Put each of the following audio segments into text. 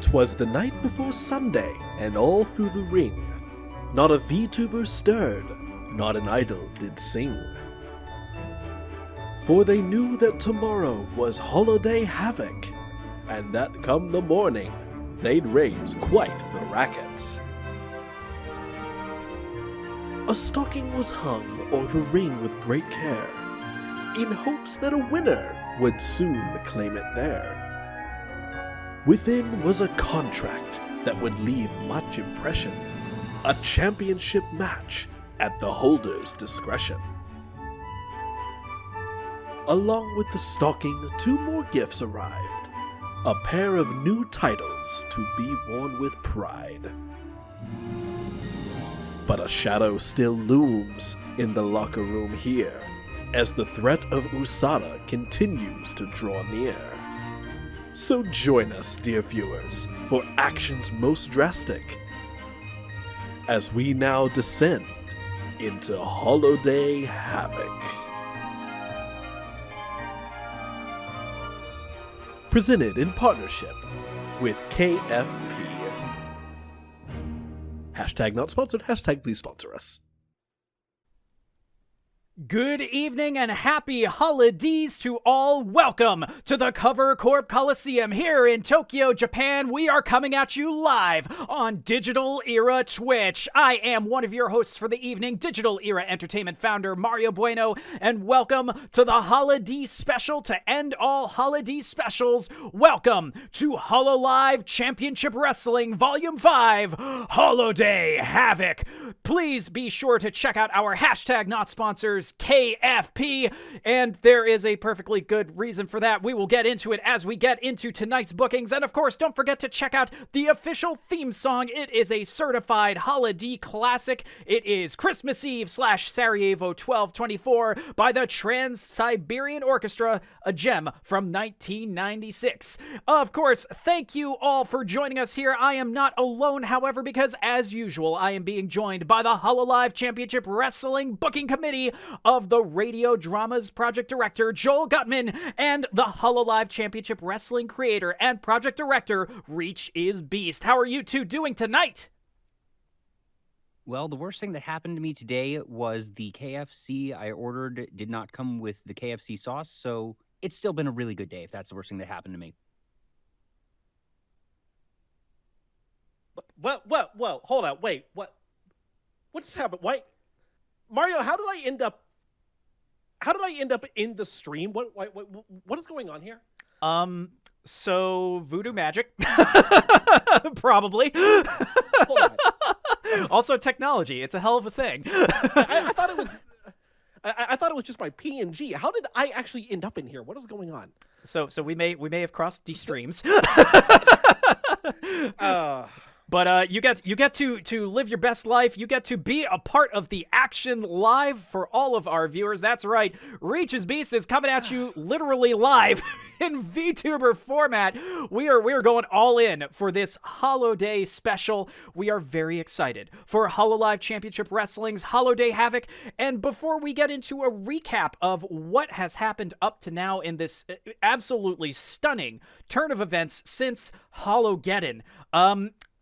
'Twas the night before Sunday, and all through the ring, not a VTuber stirred, not an idol did sing. For they knew that tomorrow was Holoday Havoc, and that come the morning, they'd raise quite the racket. A stocking was hung o'er the ring with great care, in hopes that a winner would soon claim it there. Within was a contract that would leave much impression, a championship match at the holder's discretion. Along with the stocking, 2 more gifts arrived, a pair of new titles to be worn with pride. But a shadow still looms in the locker room here, as the threat of Usada continues to draw near. So join us, dear viewers, for actions most drastic, as we now descend into Holoday Havoc. Presented in partnership with KFP. Hashtag not sponsored, hashtag please sponsor us. Good evening and happy holidays to all. Welcome to the Cover Corp Coliseum here in Tokyo, Japan. We are coming at you live on Digital Era Twitch. I am one of your hosts for the evening, Digital Era Entertainment founder Mario Bueno, and welcome to the holiday special to end all holiday specials. Welcome to Hololive Championship Wrestling Volume 5, Holoday Havoc. Please be sure to check out our hashtag not sponsors, KFP, and there is a perfectly good reason for that. We will get into it as we get into tonight's bookings, and of course, don't forget to check out the official theme song. It is a certified holiday classic. It is Christmas Eve / Sarajevo 1224 by the Trans-Siberian Orchestra, a gem from 1996. Of course, thank you all for joining us here. I am not alone, however, because as usual, I am being joined by the Hololive Championship Wrestling Booking Committee of the Radio Dramas Project Director, Joel Gutman, and the Hololive Championship Wrestling Creator and Project Director, Reach is Beast. How are you two doing tonight? Well, the worst thing that happened to me today was the KFC I ordered did not come with the KFC sauce, so it's still been a really good day if that's the worst thing that happened to me. What? Hold on, wait, what just happened? Why? Mario, how did I end up in the stream? What is going on here? So voodoo magic. Probably. Hold on. Also technology. It's a hell of a thing. I thought it was I thought it was just my PNG. How did I actually end up in here? What is going on? So we may have crossed the streams. But you get to live your best life. You get to be a part of the action live for all of our viewers. That's right. Reach's Beast is coming at you literally live in VTuber format. We are going all in for this Holoday special. We are very excited for Hololive Championship Wrestling's Holoday Havoc. And before we get into a recap of what has happened up to now in this absolutely stunning turn of events since Hologeddon,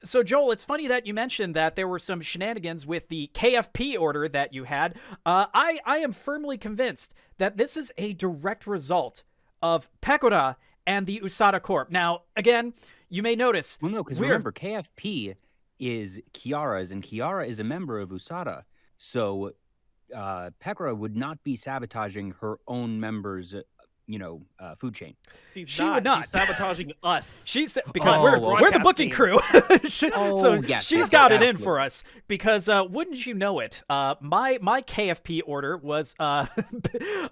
so, Joel, it's funny that you mentioned that there were some shenanigans with the KFP order that you had. I am firmly convinced that this is a direct result of Pekora and the Usada Corp. Now, again, you may notice... Well, no, because remember, KFP is Kiara's, and Kiara is a member of Usada. So, Pekora would not be sabotaging her own members' food chain. She would not. She's sabotaging us. Because we're the booking crew. She's got it in for us. Because wouldn't you know it, my KFP order was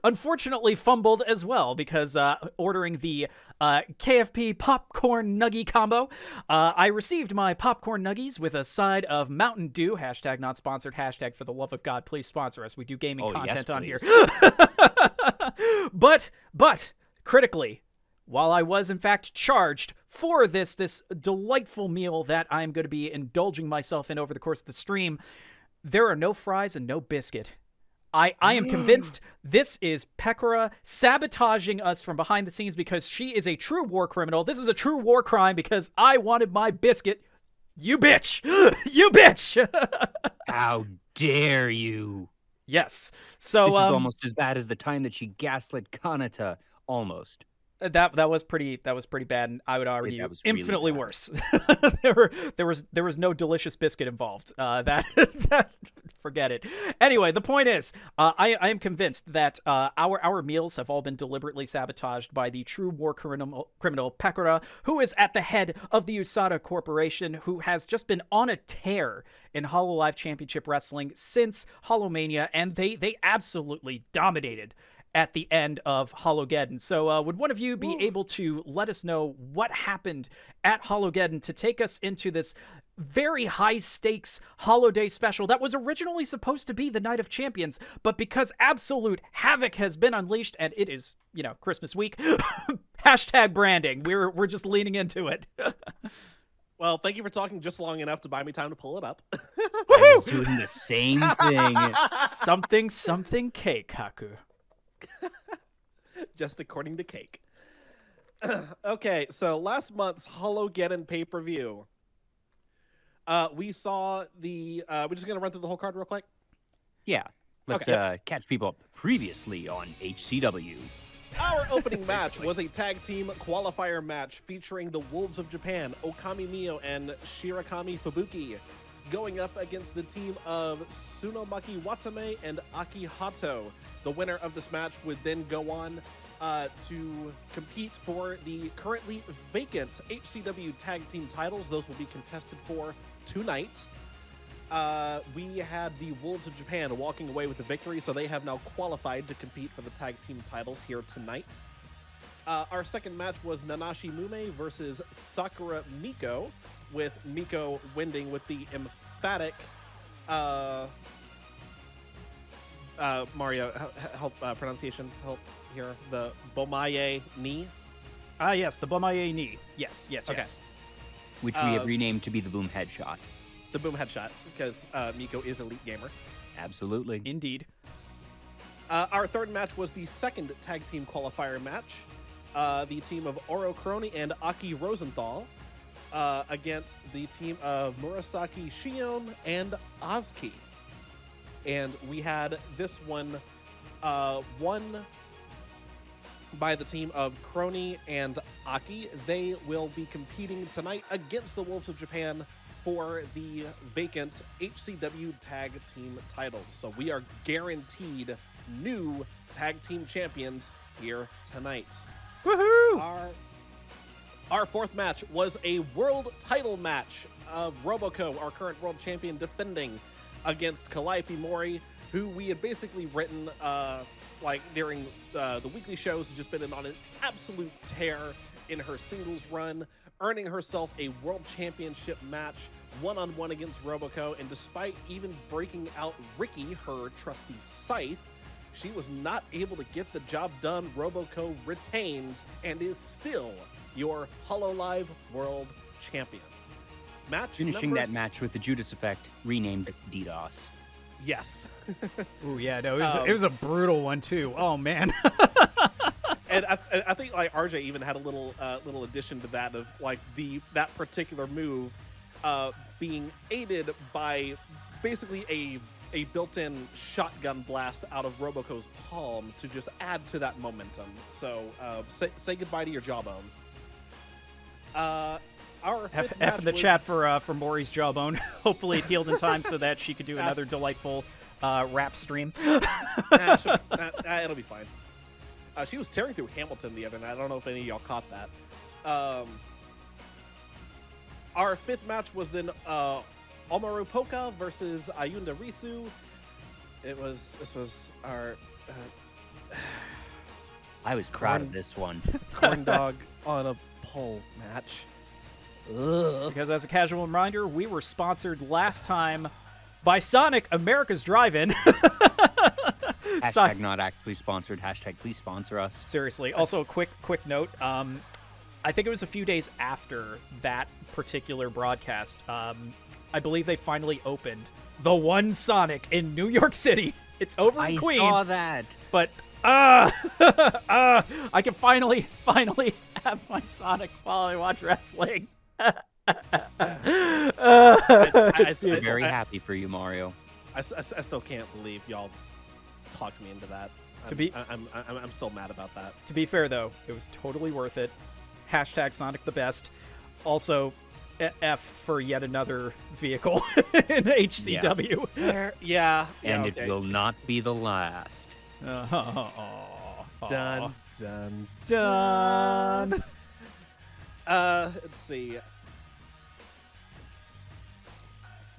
unfortunately fumbled as well, because ordering the KFP popcorn nuggie combo, I received my popcorn nuggies with a side of Mountain Dew. Hashtag not sponsored. Hashtag for the love of God, please sponsor us. We do gaming content on here. But critically, while I was in fact charged for this delightful meal that I'm going to be indulging myself in over the course of the stream, there are no fries and no biscuit. I am convinced this is Pekora sabotaging us from behind the scenes because she is a true war criminal. This is a true war crime because I wanted my biscuit. You bitch! You bitch! How dare you? Yes. So This is almost as bad as the time that she gaslit Kanata. Almost. that was pretty bad, and I would argue that was really infinitely bad. worse. there was no delicious biscuit involved. That forget it. Anyway, the point is, I am convinced that our meals have all been deliberately sabotaged by the true war criminal Pekora, who is at the head of the Usada Corporation, who has just been on a tear in Hololive Championship Wrestling since Holomania, and they absolutely dominated at the end of Hologeddon. So would one of you be able to let us know what happened at Hologeddon to take us into this very high-stakes holiday special that was originally supposed to be the Night of Champions, but because absolute havoc has been unleashed, and it is, Christmas week, hashtag branding, we're just leaning into it. Well, thank you for talking just long enough to buy me time to pull it up. I was doing the same thing. Something cake, Haku. Just according to Cake. Okay, so last month's Hologeddon pay-per-view. We saw the... we're just going to run through the whole card real quick? Yeah. Let's catch people up previously on HCW. Our opening match was a tag team qualifier match featuring the Wolves of Japan, Ookami Mio and Shirakami Fubuki, going up against the team of Tsunomaki Watame and Aki Hato. The winner of this match would then go on to compete for the currently vacant HCW tag team titles. Those will be contested for tonight. We had the Wolves of Japan walking away with the victory, so they have now qualified to compete for the tag team titles here tonight. Our second match was Nanashi Mume versus Sakura Miko, with Miko winning with the emphatic Mario, help pronunciation, help here, the Bomaye Ni. Yes, the Bomaye Ni. Yes. Okay. Which we have renamed to be the Boom Headshot. The Boom Headshot, because Miko is Elite Gamer. Absolutely. Indeed. Our third match was the second tag team qualifier match. The team of Ouro Kronii and Aki Rosenthal against the team of Murasaki Shion and Ozki. And we had this one won by the team of Kronii and Aki. They will be competing tonight against the Wolves of Japan for the vacant HCW tag team titles. So we are guaranteed new tag team champions here tonight. Woohoo! Our fourth match was a world title match of Roboco, our current world champion, defending against Calliope Mori, who we had basically written during the weekly shows, has just been on an absolute tear in her singles run, earning herself a world championship match one-on-one against Roboco, and despite even breaking out Ricky, her trusty scythe, she was not able to get the job done. Roboco retains and is still your Hololive World Champion. Finishing that match with the Judas Effect, renamed DDoS. Yes. Ooh, yeah, no, it was a brutal one too. Oh man. And I think like RJ even had a little addition to that of like that particular move being aided by basically a built-in shotgun blast out of Roboco's palm to just add to that momentum. So say goodbye to your jawbone. Our F in the chat for Maury's jawbone. Hopefully it healed in time so that she could do another delightful rap stream. It'll be fine. She was tearing through Hamilton the other night. I don't know if any of y'all caught that. Our fifth match was then Omaru Polka versus Ayunda Risu. This was our I was proud of this one. corn dog on a pole match. Ugh. Because as a casual reminder, we were sponsored last time by Sonic, America's Drive-In. Hashtag not actually sponsored. Hashtag please sponsor us. Seriously. Also, a quick note. I think it was a few days after that particular broadcast. I believe they finally opened the one Sonic in New York City. It's over in I Queens. saw that. But I can finally have my Sonic while I watch wrestling. I'm very happy for you, Mario. I still can't believe y'all talked me into that. I'm still mad about that. To be fair, though, it was totally worth it. Hashtag Sonic the best. Also, F for yet another vehicle in HCW. Yeah. And it will not be the last. Done. Let's see.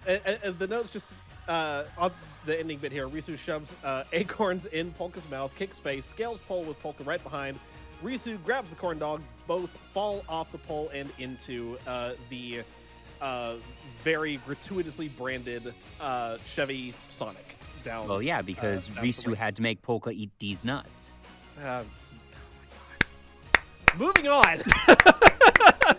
And the notes just on the ending bit here. Risu shoves acorns in Polka's mouth, kicks face, scales pole with Polka right behind. Risu grabs the corn dog. Both fall off the pole and into the very gratuitously branded Chevy Sonic down. Well, yeah, because Risu had to make Polka eat these nuts. Moving on.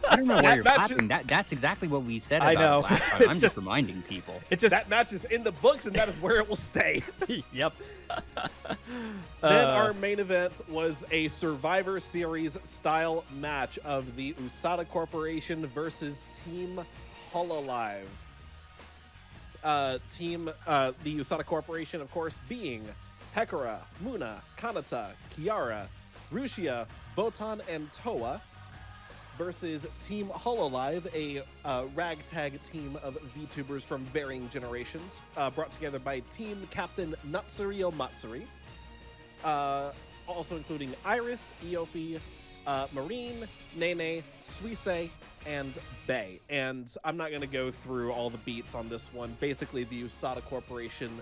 I don't know why you're clapping. That's exactly what we said about it last time. I'm just reminding people. That match is in the books, and that is where it will stay. Yep. Then our main event was a Survivor Series style match of the Usada Corporation versus Team Hololive. The Usada Corporation, of course, being Pekora, Moona, Kanata, Kiara, Rushia, Botan, and Toa, versus Team Hololive, a ragtag team of VTubers from varying generations, brought together by Team Captain Natsurio Matsuri, also including IRyS, Iofi, Marine, Nene, Suisse, and Bay. And I'm not going to go through all the beats on this one. Basically, the Usada Corporation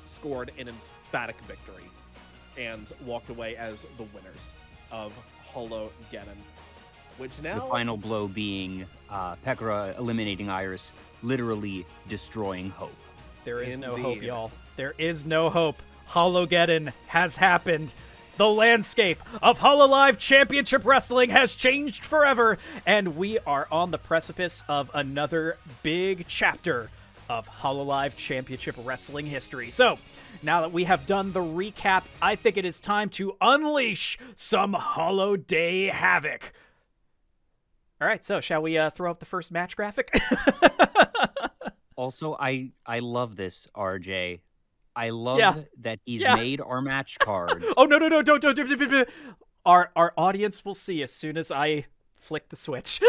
scored an emphatic victory and walked away as the winners of Hologeddon. Which now... The final blow being Pekora eliminating IRyS, literally destroying hope. There is no hope, y'all. There is no hope. Hologeddon has happened. The landscape of Hololive Championship Wrestling has changed forever, and we are on the precipice of another big chapter of Hololive Championship Wrestling history. So, now that we have done the recap, I think it is time to unleash some Holoday Havoc. All right, so shall we throw up the first match graphic? Also, I love this, RJ. I love that he's made our match cards. Oh, no, don't. Our audience will see as soon as I flick the switch.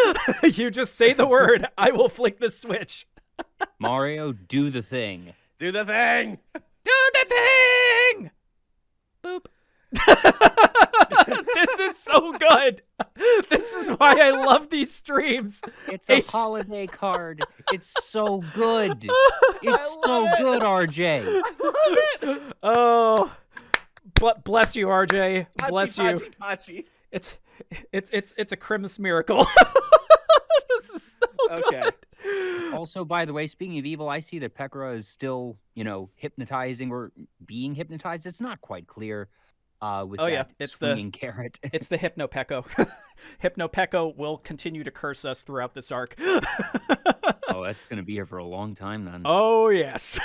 You just say the word, I will flick the switch. Mario, do the thing. Do the thing! Do the thing! Boop. This is so good. This is why I love these streams. It's a holiday card. It's so good. It's so good, RJ. Oh, bless you, RJ. Bless you. Pachi. It's a Christmas miracle. This is so good. Also, by the way, speaking of evil, I see that Pekora is still, hypnotizing or being hypnotized. It's not quite clear. With it's swinging carrot. It's the Hypno-Pekko. Hypno-Pekko will continue to curse us throughout this arc. Oh, that's going to be here for a long time then. Oh, yes.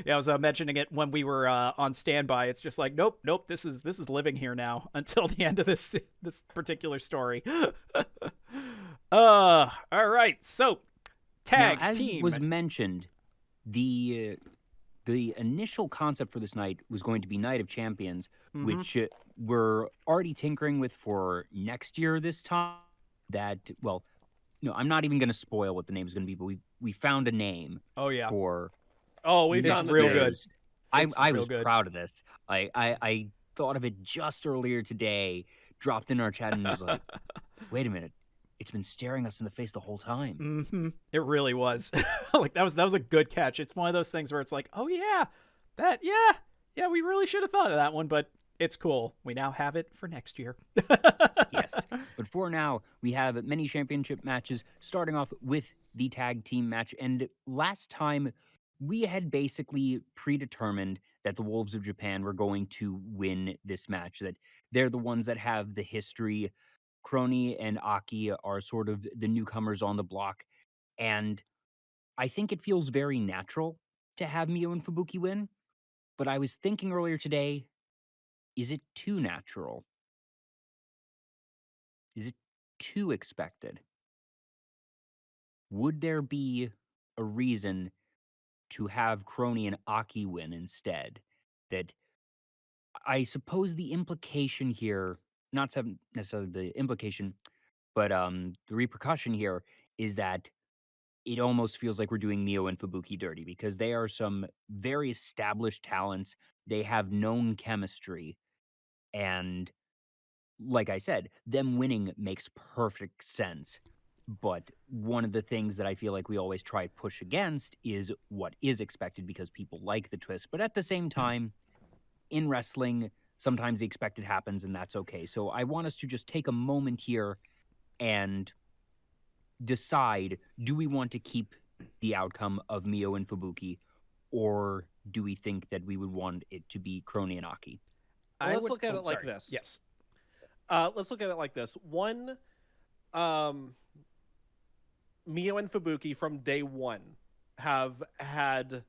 Yeah, I was mentioning it when we were on standby. It's just like, nope, this is living here now until the end of this particular story. All right, so tag now, team. As was mentioned, the initial concept for this night was going to be Night of Champions, which we're already tinkering with for next year this time. I'm not even going to spoil what the name is going to be, but we found a name. Oh, yeah. We found it's real good. I was proud of this. I thought of it just earlier today, dropped in our chat and was like, wait a minute. It's been staring us in the face the whole time. Mm-hmm. It really was. Like that was a good catch. It's one of those things where it's like, oh yeah, we really should have thought of that one, but it's cool. We now have it for next year. Yes, but for now, we have many championship matches, starting off with the tag team match. And last time, we had basically predetermined that the Wolves of Japan were going to win this match. That they're the ones that have the history. Kronii and Aki are sort of the newcomers on the block, and I think it feels very natural to have Mio and Fubuki win. But I was thinking earlier today, is it too natural? Is it too expected? Would there be a reason to have Kronii and Aki win instead? That I suppose the implication here, not necessarily the implication, but the repercussion here is that it almost feels like we're doing Mio and Fubuki dirty because they are some very established talents. They have known chemistry. And like I said, them winning makes perfect sense. But one of the things that I feel like we always try to push against is what is expected because people like the twist. But at the same time, in wrestling, sometimes the expected happens and that's okay. So I want us to just take a moment here and decide, do we want to keep the outcome of Mio and Fubuki, or do we think that we would want it to be Kronii and Aki? Well, let's look at it like this. Yes. Let's look at it like this. One, Mio and Fubuki from day one have had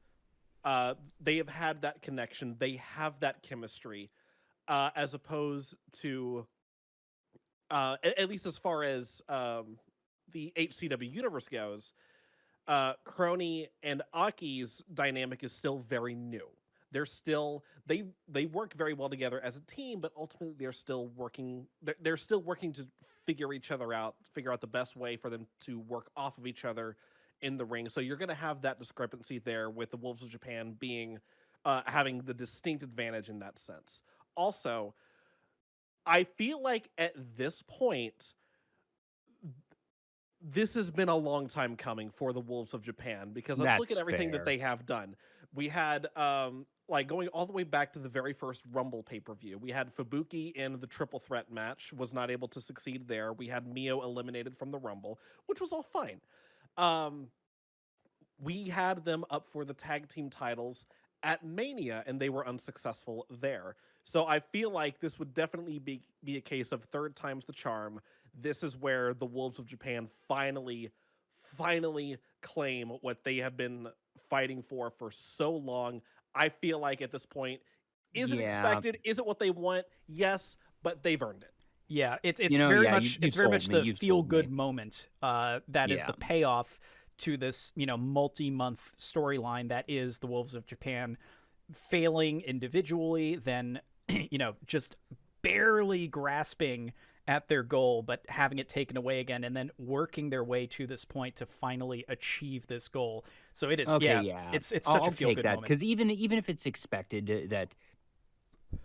they have had that connection. They have that chemistry, as opposed to at least as far as the HCW universe goes, Kronii and Aki's dynamic is still very new. They're still they work very well together as a team, but ultimately they're still working. They're still working to figure each other out, figure out the best way for them to work off of each other in the ring. So you're going to have that discrepancy there with the Wolves of Japan being having the distinct advantage in that sense. Also, I feel like at this point, this has been a long time coming for the Wolves of Japan because let's look at everything that they have done. We had like going all the way back to the very first Rumble pay-per-view. We had Fubuki in the triple threat match, was not able to succeed there. We had Mio eliminated from the Rumble, which was all fine. We had them up for the tag team titles at Mania, and they were unsuccessful there. So I feel like this would definitely be a case of third time's the charm. This is where the Wolves of Japan finally claim what they have been fighting for so long. I feel like at this point, is it expected? Is it what they want? Yes, but they've earned it. Yeah, it's very much the feel good moment that is the payoff to this, multi-month storyline that is the Wolves of Japan failing individually, then just barely grasping at their goal, but having it taken away again, and then working their way to this point to finally achieve this goal. So it is, it's such a feel-good moment. Because even if it's expected that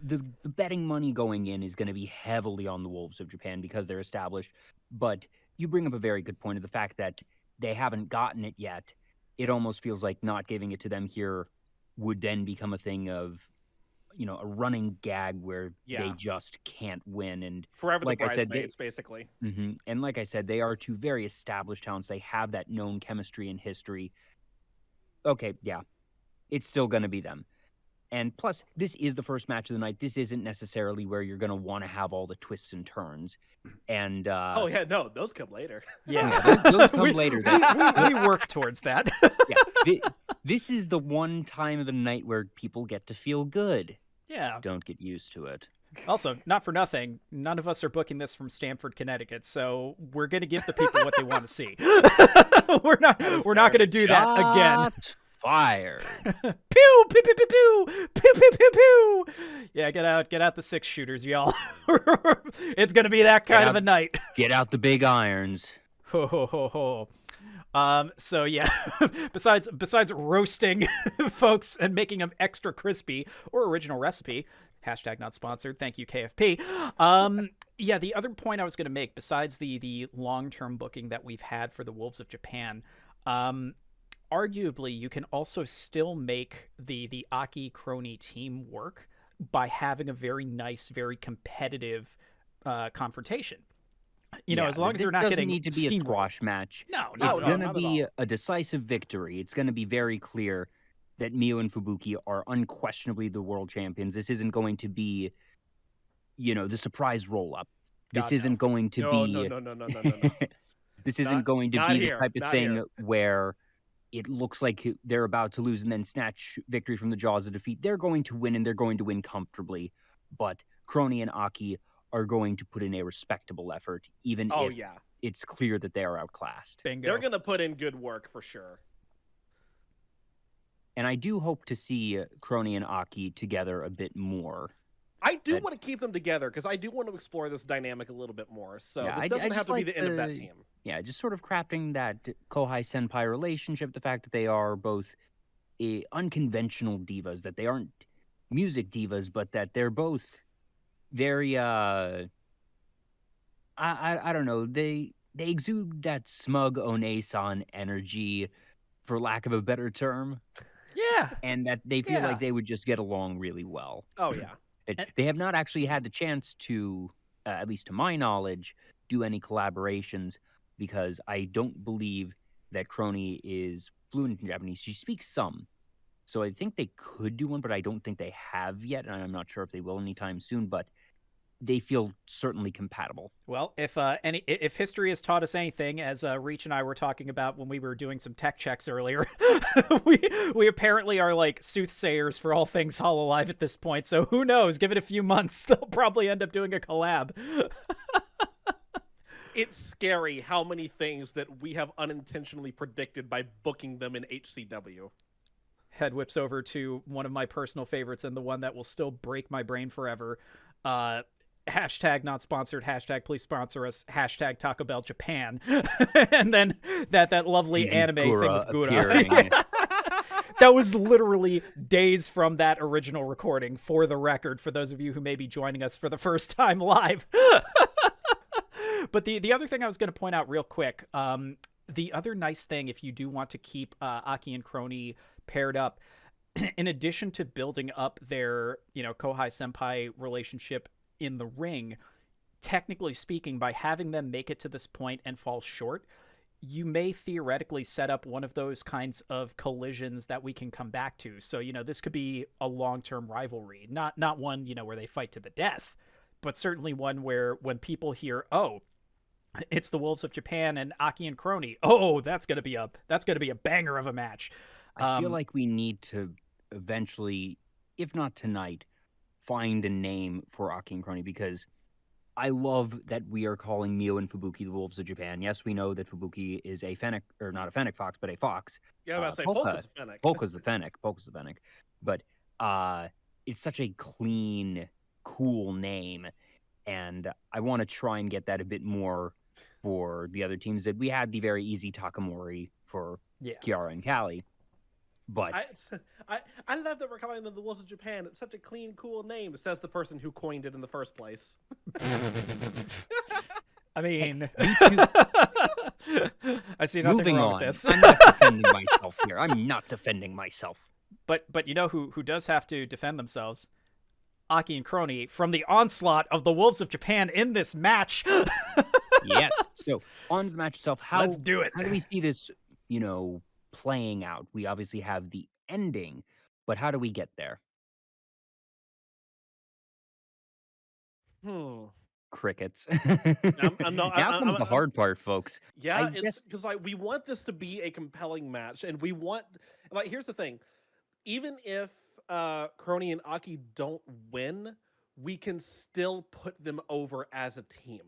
the betting money going in is going to be heavily on the Wolves of Japan because they're established, but you bring up a very good point of the fact that they haven't gotten it yet. It almost feels like not giving it to them here would then become a thing of, a running gag where they just can't win. And forever the bridesmaids, basically. Mm-hmm. And like I said, they are two very established talents. They have that known chemistry and history. Okay, yeah, it's still going to be them. And plus, this is the first match of the night. This isn't necessarily where you're going to want to have all the twists and turns. And those come later. Yeah, those come later. We work towards that. This is the one time of the night where people get to feel good. Yeah. Don't get used to it. Also, not for nothing, none of us are booking this from Stamford, Connecticut, so we're going to give the people what they want to see. We're not going to do that again. Fired. Pew, pew, pew, pew, pew, pew, pew, pew, pew. Yeah, get out the 6-shooters, y'all. It's gonna be that kind of a night. Get out the big irons. Ho ho ho ho. So yeah, besides roasting folks and making them extra crispy or original recipe, hashtag not sponsored. Thank you, KFP. Yeah, the other point I was gonna make, besides the long-term booking that we've had for the Wolves of Japan, arguably, you can also still make the AkiKronii team work by having a very nice, very competitive confrontation. As long as they're not getting need to be a squash match. No, it's going to be a decisive victory. It's going to be very clear that Mio and Fubuki are unquestionably the world champions. This isn't going to be, the surprise roll-up. This isn't going to be... No. This isn't going to be the type of thing where it looks like they're about to lose and then snatch victory from the jaws of defeat. They're going to win, and they're going to win comfortably. But Kronii and Aki are going to put in a respectable effort, even if it's clear that they are outclassed. Bingo. They're going to put in good work for sure. And I do hope to see Kronii and Aki together a bit more. I do want to keep them together because I do want to explore this dynamic a little bit more. So this doesn't have to be the end of that team. Yeah, just sort of crafting that Kohai-senpai relationship, the fact that they are both unconventional divas, that they aren't music divas, but that they're both very, I don't know, they exude that smug One-san energy, for lack of a better term. Yeah. And that they feel like they would just get along really well. Oh, yeah. They have not actually had the chance to, at least to my knowledge, do any collaborations because I don't believe that Kronii is fluent in Japanese. She speaks some. So I think they could do one, but I don't think they have yet. And I'm not sure if they will anytime soon, but they feel certainly compatible. Well, if history has taught us anything, as Reach and I were talking about when we were doing some tech checks earlier, we apparently are like soothsayers for all things Hololive at this point. So who knows? Give it a few months, they'll probably end up doing a collab. It's scary how many things that we have unintentionally predicted by booking them in HCW. Head whips over to one of my personal favorites and the one that will still break my brain forever. Hashtag not sponsored, hashtag please sponsor us, hashtag Taco Bell Japan. And then that lovely anime thing with Gura. That was literally days from that original recording, for the record, for those of you who may be joining us for the first time live. But the other thing I was going to point out real quick, the other nice thing, if you do want to keep Aki and Kronii paired up, in addition to building up their, Kohai-senpai relationship in the ring, technically speaking, by having them make it to this point and fall short, you may theoretically set up one of those kinds of collisions that we can come back to. So, this could be a long-term rivalry, not one, where they fight to the death, but certainly one where when people hear, oh, it's the Wolves of Japan and Aki and Kronii, oh, that's gonna be a banger of a match. I feel like we need to eventually, if not tonight, find a name for Aki and Kronii, because I love that we are calling Mio and Fubuki the Wolves of Japan. Yes, we know that Fubuki is a fennec, or not a fennec fox, but a fox. Yeah, I was about to say Polka's a fennec. Polka's the fennec. Polka's the fennec. But it's such a clean, cool name, and I want to try and get that a bit more for the other teams. That we had the very easy Takamori for Kiara and Callie. But I love that we're calling them the Wolves of Japan. It's such a clean, cool name, says the person who coined it in the first place. I mean, I see nothing moving wrong on. with this. I'm not defending myself here. I'm not defending myself. But you know who does have to defend themselves? Aki and Kronii from the onslaught of the Wolves of Japan in this match. Yes. So on to the match itself, let's do it. How do we see this, playing out? We obviously have the ending, but how do we get there? Crickets. Now comes the hard part, folks. Yeah, it's because we want this to be a compelling match, and we want, here's the thing: even if Kronii and Aki don't win, we can still put them over as a team.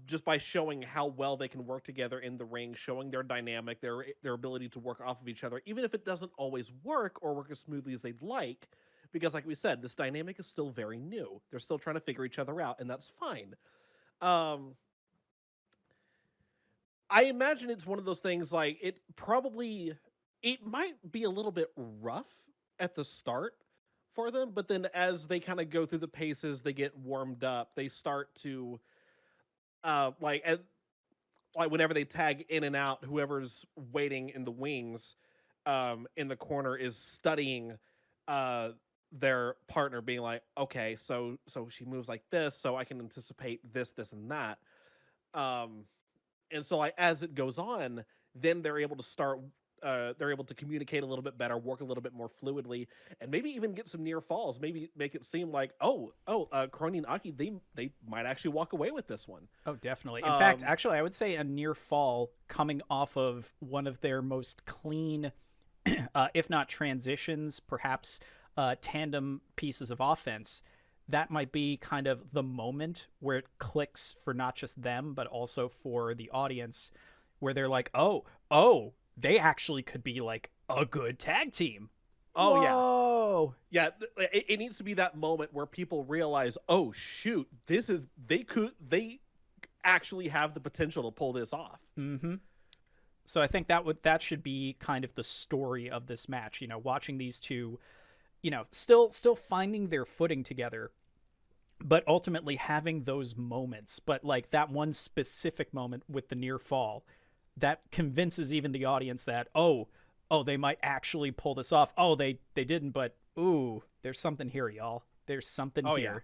Just by showing how well they can work together in the ring, showing their dynamic, their ability to work off of each other, even if it doesn't always work or work as smoothly as they'd like, because like we said, this dynamic is still very new. They're still trying to figure each other out, and that's fine. I imagine it's one of those things like it might be a little bit rough at the start for them, but then as they kind of go through the paces, they get warmed up, they start to whenever they tag in and out, whoever's waiting in the wings in the corner is studying their partner, being like, okay, so she moves like this, so I can anticipate this and that. And so as it goes on, then they're able to start they're able to communicate a little bit better, work a little bit more fluidly, and maybe even get some near falls. Maybe make it seem like Kronii and Aki, they might actually walk away with this one. Oh, definitely. In fact, actually, I would say a near fall coming off of one of their most clean, if not transitions, perhaps tandem pieces of offense. That might be kind of the moment where it clicks for not just them, but also for the audience, where they're like, oh, they actually could be like a good tag team. Oh, Whoa. yeah. It needs to be that moment where people realize, oh shoot, they actually have the potential to pull this off. Mm-hmm. So I think that should be kind of the story of this match. You know, watching these two, you know, still finding their footing together, but ultimately having those moments. But like that one specific moment with the near fall, that convinces even the audience that oh, they might actually pull this off. Oh, they didn't, but ooh, there's something here, y'all. There's something here. Yeah.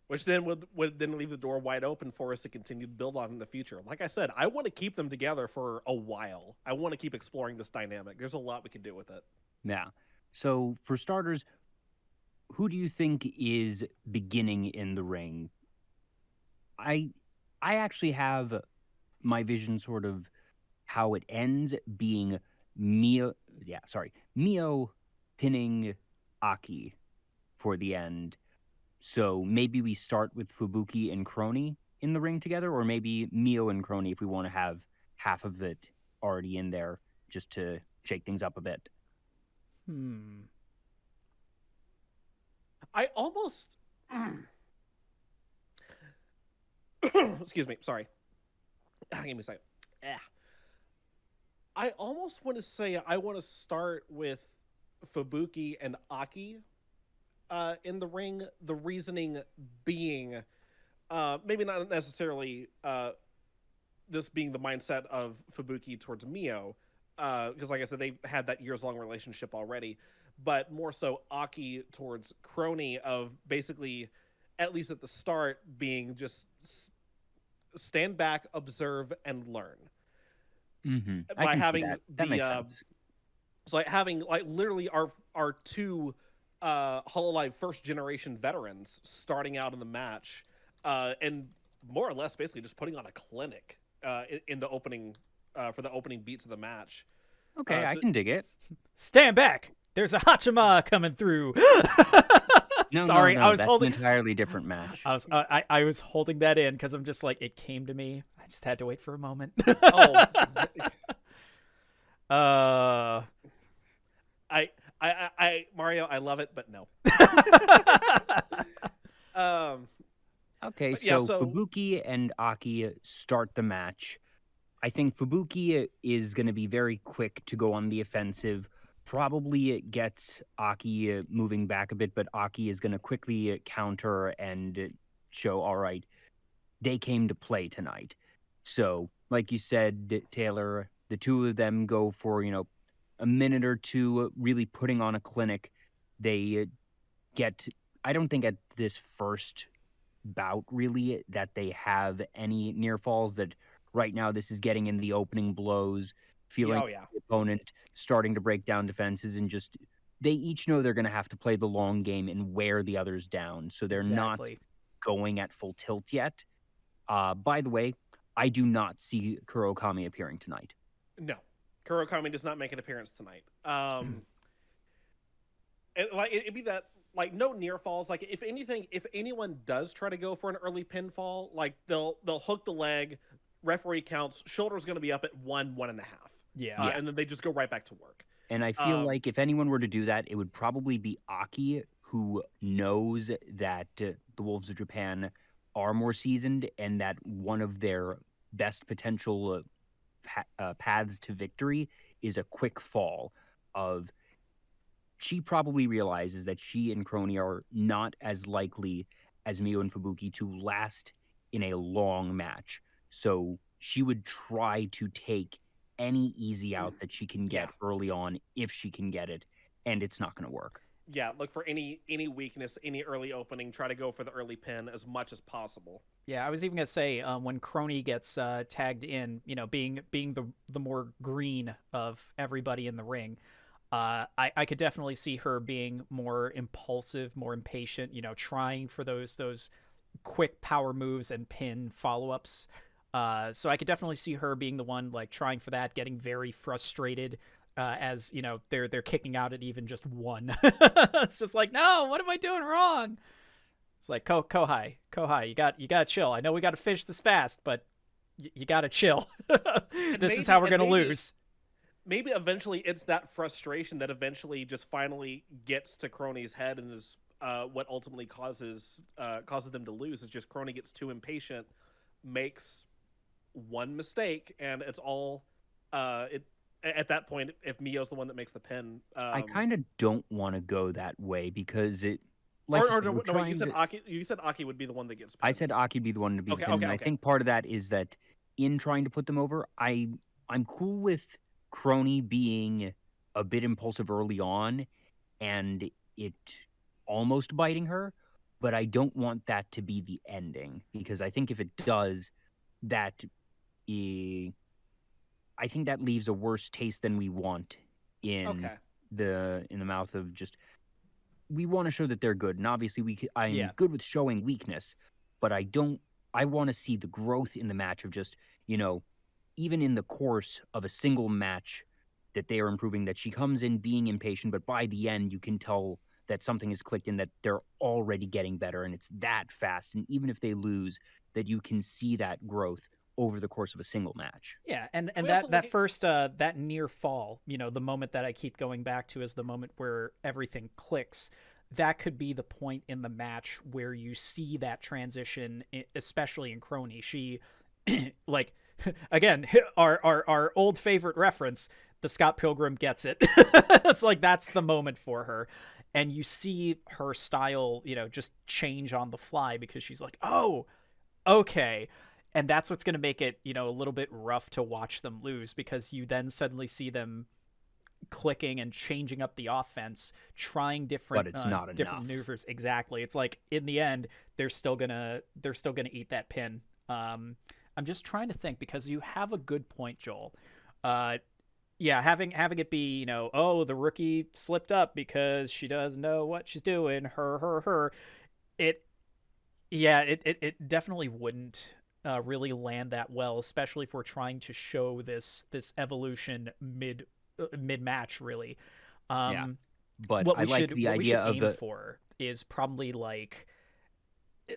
Which then would then leave the door wide open for us to continue to build on in the future. Like I said, I want to keep them together for a while. I want to keep exploring this dynamic. There's a lot we can do with it. Yeah. So for starters, who do you think is beginning in the ring? I actually have my vision sort of how it ends being Mio pinning Aki for the end. So maybe we start with Fubuki and Kronii in the ring together, or maybe Mio and Kronii if we want to have half of it already in there just to shake things up a bit. I almost... Excuse me, sorry. Give me a second. I almost want to say I want to start with Fubuki and Aki in the ring. The reasoning being, maybe not necessarily this being the mindset of Fubuki towards Mio, because like I said, they've had that years-long relationship already, but more so Aki towards Kronii, of basically, at least at the start, being just stand back, observe, and learn. Mm-hmm. By having that makes sense. So like having like literally our two Hololive first generation veterans starting out in the match, and more or less basically just putting on a clinic in the opening for the opening beats of the match. Okay, I can dig it. Stand back. There's a Hachima coming through. Sorry, I was that's holding an entirely different match. I was holding that in because I'm just like, it came to me. I just had to wait for a moment. Mario, I love it, but no. Okay, so Fubuki and Aki start the match. I think Fubuki is going to be very quick to go on the offensive. Probably gets Aki moving back a bit, but Aki is going to quickly counter and show, all right, they came to play tonight. So, like you said, Taylor, the two of them go for, a minute or two really putting on a clinic. They get, I don't think at this first bout really that they have any near falls. That right now this is getting in the opening blows, feeling the opponent starting to break down defenses, and just they each know they're going to have to play the long game and wear the others down. So they're not going at full tilt yet. By the way, I do not see Kurokami appearing tonight. No, Kurokami does not make an appearance tonight. And like it'd be that like no near falls. Like if anything, if anyone does try to go for an early pinfall, like they'll hook the leg. Referee counts. Shoulder's going to be up at 1.5. Yeah. And then they just go right back to work. And I feel like if anyone were to do that, it would probably be Aki, who knows that the Wolves of Japan are more seasoned and that one of their best potential paths to victory is a quick fall. She probably realizes that she and Kronii are not as likely as Mio and Fubuki to last in a long match. So she would try to take any easy out that she can get early on if she can get it, and it's not going to work. Yeah, look for any weakness, any early opening. Try to go for the early pin as much as possible. Yeah, I was even gonna say when Kronii gets tagged in, being the more green of everybody in the ring, I could definitely see her being more impulsive, more impatient. Trying for those quick power moves and pin follow ups. So I could definitely see her being the one like trying for that, getting very frustrated as they're kicking out at even just one. It's just like, no, what am I doing wrong? It's like Kohai, you got to chill. I know we got to finish this fast, but you got to chill. This is how we're gonna lose. Maybe eventually it's that frustration that eventually just finally gets to Kronii's head and is what ultimately causes them to lose. Is just Kronii gets too impatient, makes one mistake, and it's all at that point. If Mio's the one that makes the pin, I kind of don't want to go that way because it. Like you said Aki. You said Aki would be the one that gets pinned. I said Aki would be the one to be pinned. Okay. I think part of that is that in trying to put them over, I'm cool with Kronii being a bit impulsive early on and it almost biting her, but I don't want that to be the ending because I think if it does, I think that leaves a worse taste than we want in the mouth of just. We want to show that they're good, and obviously I'm good with showing weakness, but I want to see the growth in the match of just, even in the course of a single match that they are improving, that she comes in being impatient, but by the end you can tell that something has clicked and that they're already getting better and it's that fast. And even if they lose, that you can see that growth over the course of a single match. Yeah, and that first that near fall, the moment that I keep going back to is the moment where everything clicks. That could be the point in the match where you see that transition, especially in Kronii. She, like, again, our old favorite reference, the Scott Pilgrim gets it. It's like that's the moment for her. And you see her style, just change on the fly because she's like, oh, okay. And that's what's going to make it, a little bit rough to watch them lose because you then suddenly see them clicking and changing up the offense, trying different maneuvers. Exactly. It's like in the end, they're still gonna eat that pin. I'm just trying to think because you have a good point, Joel. Having it be, the rookie slipped up because she doesn't know what she's doing. Her. It definitely wouldn't really land that well, especially if we're trying to show this evolution mid match, really. But I like the idea of the for is probably like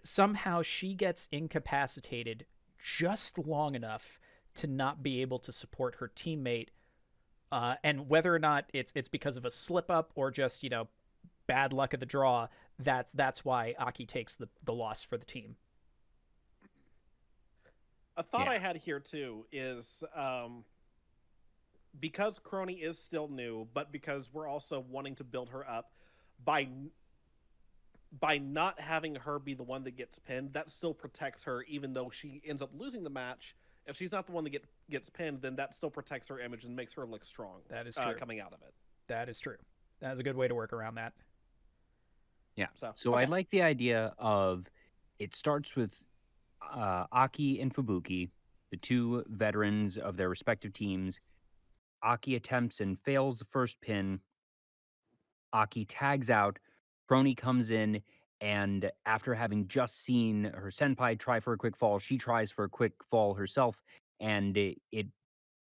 somehow she gets incapacitated just long enough to not be able to support her teammate, and whether or not it's because of a slip up or just bad luck of the draw, that's why Aki takes the loss for the team. A thought I had here too is because Kronii is still new, but because we're also wanting to build her up by not having her be the one that gets pinned, that still protects her even though she ends up losing the match. If she's not the one that gets pinned, then that still protects her image and makes her look strong. That is true. Coming out of it. That is true. That is a good way to work around that. Yeah. So I like the idea of it starts with Aki and Fubuki, the two veterans of their respective teams. Aki attempts and fails the first pin. Aki tags out. Kronii comes in, and after having just seen her senpai try for a quick fall, she tries for a quick fall herself, and it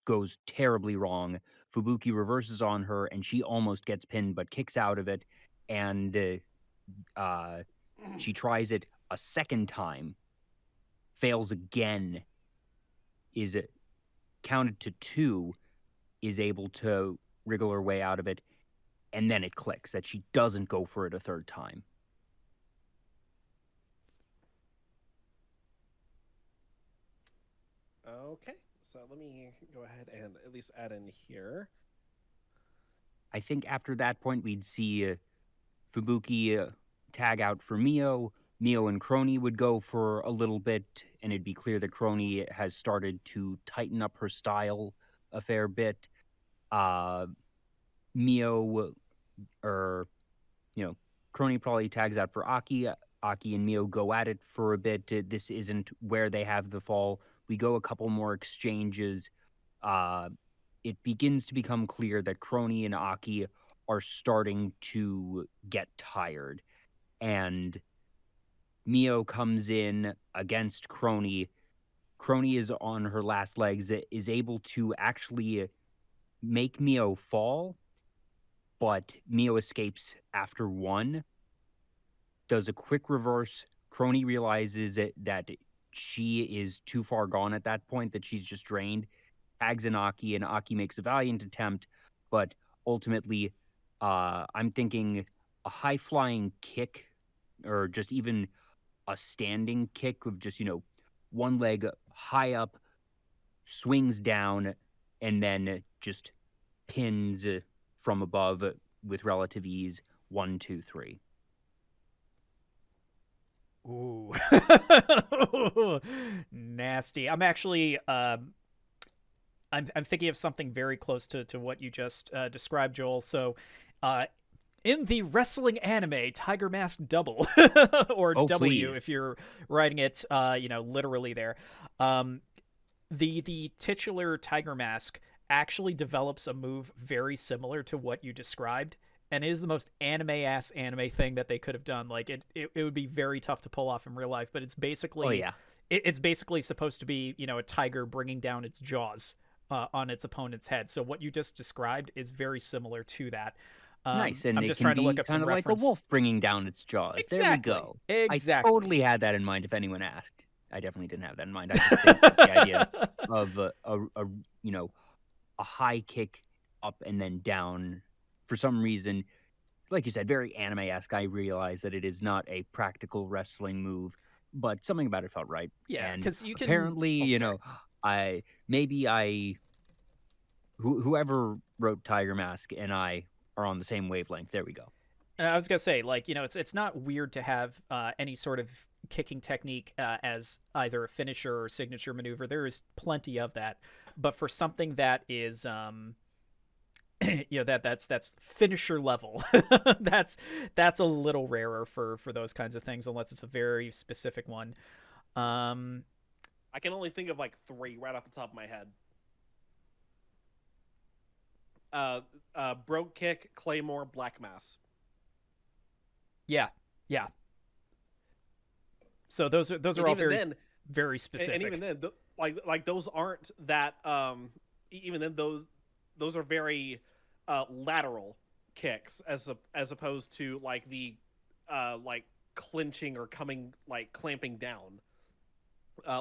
goes terribly wrong. Fubuki reverses on her, and she almost gets pinned, but kicks out of it, and she tries it a second time, fails again, is counted to 2, is able to wriggle her way out of it, and then it clicks that she doesn't go for it a third time. Okay, so let me go ahead and at least add in here. I think after that point, we'd see Fubuki tag out for Mio. Mio and Kronii would go for a little bit, and it'd be clear that Kronii has started to tighten up her style a fair bit. Mio, Kronii probably tags out for Aki. Aki and Mio go at it for a bit. This isn't where they have the fall. We go a couple more exchanges. It begins to become clear that Kronii and Aki are starting to get tired. And Mio comes in against Kronii. Kronii is on her last legs, is able to actually make Mio fall, but Mio escapes after one, does a quick reverse. Kronii realizes that she is too far gone at that point, that she's just drained, tags in Aki, and Aki makes a valiant attempt, but ultimately, I'm thinking a high-flying kick, or just even a standing kick with just, one leg high up, swings down, and then just pins from above with relative ease. 1, 2, 3. Ooh. Nasty. I'm actually I'm thinking of something very close to what you just described, Joel. So in the wrestling anime Tiger Mask Double, or W please. if you're writing it literally there, the titular Tiger Mask actually develops a move very similar to what you described, and it is the most anime-ass anime thing that they could have done. Like, it would be very tough to pull off in real life, but it's basically it's basically supposed to be, a tiger bringing down its jaws on its opponent's head. So what you just described is very similar to that. Nice, and I'm it just can trying to be look up kind some of like reference. a wolf bringing down its jaws. Exactly. There we go. Exactly. I totally had that in mind if anyone asked. I definitely didn't have that in mind. I just think that the idea of a high kick up and then down, for some reason, like you said, very anime-esque. I realize that it is not a practical wrestling move, but something about it felt right. Yeah, because you can apparently, whoever wrote Tiger Mask and I are on the same wavelength. There we go. I was gonna say, it's not weird to have any sort of kicking technique as either a finisher or signature maneuver. There is plenty of that, but for something that is that's finisher level, that's a little rarer for those kinds of things, unless it's a very specific one. I can only think of like 3 right off the top of my head. Brogue kick, claymore, black mass. Yeah. So those are all very specific. And even then, like those aren't that. Even then, those are very lateral kicks as opposed to like the like clinching or clamping down,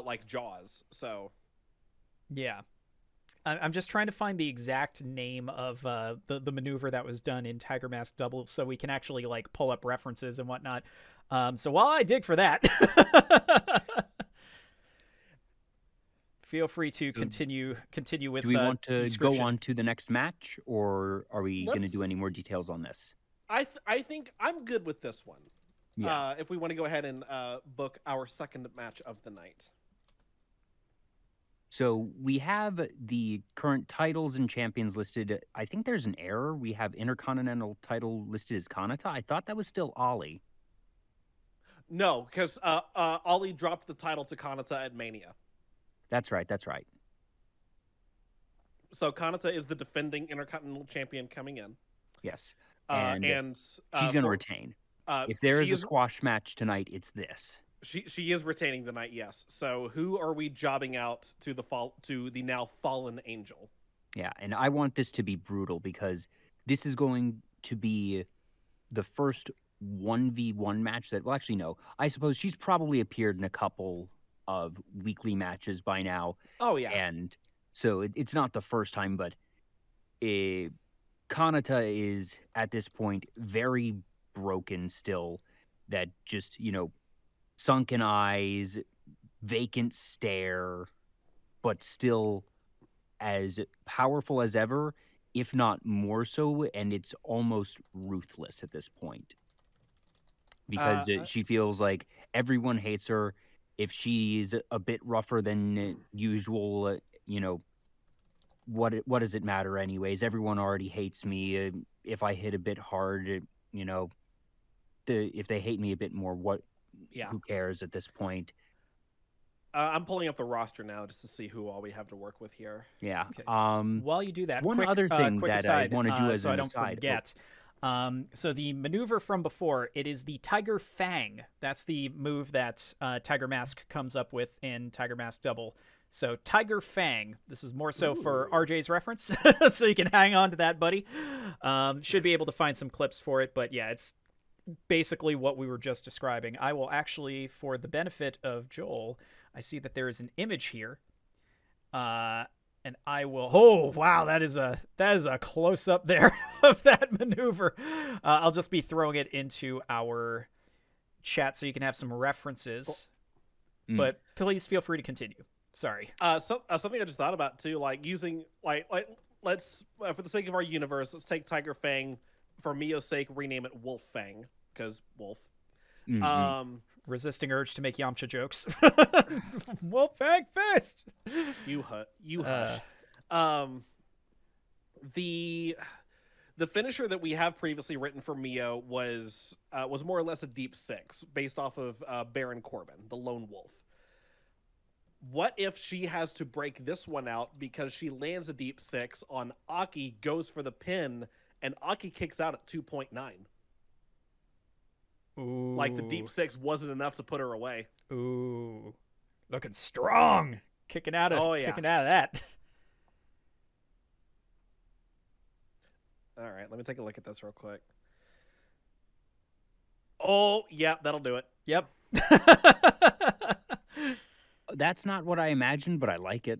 like Jaws. So yeah. I'm just trying to find the exact name of the maneuver that was done in Tiger Mask Double, so we can actually like pull up references and whatnot. So while I dig for that, feel free to continue with. Do we want to go on to the next match, or are we going to do any more details on this? I think I'm good with this one. Yeah. If we want to go ahead and book our second match of the night. So we have the current titles and champions listed. I think there's an error. We have Intercontinental title listed as Kanata. I thought that was still Ollie. No, because Ollie dropped the title to Kanata at Mania. That's right. So Kanata is the defending Intercontinental champion coming in. Yes. And she's going to retain. If there is a squash match tonight, it's this. She is retaining the night, yes. So who are we jobbing out to the now fallen angel? Yeah, and I want this to be brutal because this is going to be the first 1v1 match that, well, actually, no. I suppose she's probably appeared in a couple of weekly matches by now. Oh, yeah. And so it's not the first time, but Kanata is, at this point, very broken still. That just, sunken eyes, vacant stare, but still as powerful as ever, if not more so, and it's almost ruthless at this point. Because she feels like everyone hates her. If she's a bit rougher than usual, what does it matter anyways? Everyone already hates me. If I hit a bit hard, if they hate me a bit more, Yeah. who cares at this point? I'm pulling up the roster now just to see who all we have to work with here. Yeah. Okay. While you do that, one quick, other thing quick that aside, I want to do as so an I don't aside. forget. So the maneuver from before, it is the Tiger Fang. That's the move that Tiger Mask comes up with in Tiger Mask Double. So Tiger Fang. This is more so for RJ's reference, so you can hang on to that, buddy. Should be able to find some clips for it, but yeah, it's basically what we were just describing. I will actually, for the benefit of Joel, I see that there is an image here. And I will. Oh wow, that is a close up there of that maneuver. I'll just be throwing it into our chat so you can have some references. But please feel free to continue. Sorry. Something I just thought about too, like using let's for the sake of our universe, let's take Tiger Fang for Mio's sake, rename it Wolf Fang because wolf. Resisting urge to make Yamcha jokes. Wolf Fang Fist. You hush. The finisher that we have previously written for Mio was more or less a deep six based off of Baron Corbin, the lone wolf. What if she has to break this one out because she lands a deep six on Aki, goes for the pin, and Aki kicks out at 2.9? Ooh. Like the deep six wasn't enough to put her away. Ooh. Looking strong. Kicking out of that. All right, let me take a look at this real quick. Oh, yeah, that'll do it. Yep. That's not what I imagined, but I like it.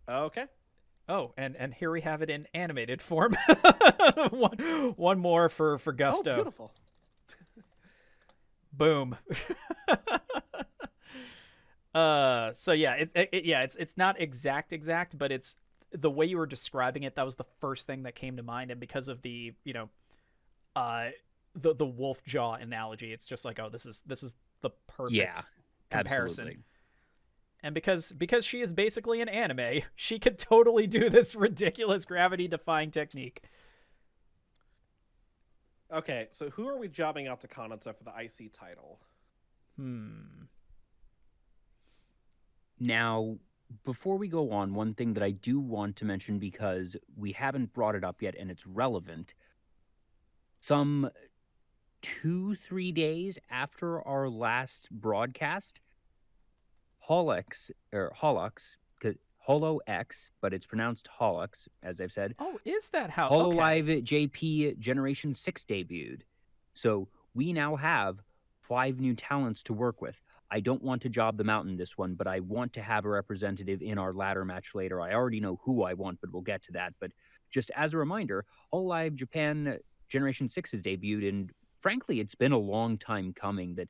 Okay. Oh, and here we have it in animated form. one more for Gusto. Oh, beautiful. Boom. So yeah, it's not exact, but it's the way you were describing it. That was the first thing that came to mind, and because of the the wolf jaw analogy, it's just like, oh, this is the perfect comparison. Absolutely. And because she is basically an anime, she could totally do this ridiculous gravity-defying technique. Okay, so who are we jobbing out to Kanata for the IC title? Now, before we go on, one thing that I do want to mention, because we haven't brought it up yet and it's relevant, some 2-3 days after our last broadcast, Holo-X, but it's pronounced Holo-X, as I've said. Oh, is that how? Hololive JP Generation 6 debuted. So we now have 5 new talents to work with. I don't want to job them out in this one, but I want to have a representative in our ladder match later. I already know who I want, but we'll get to that. But just as a reminder, Hololive Japan Generation 6 has debuted, and frankly, it's been a long time coming that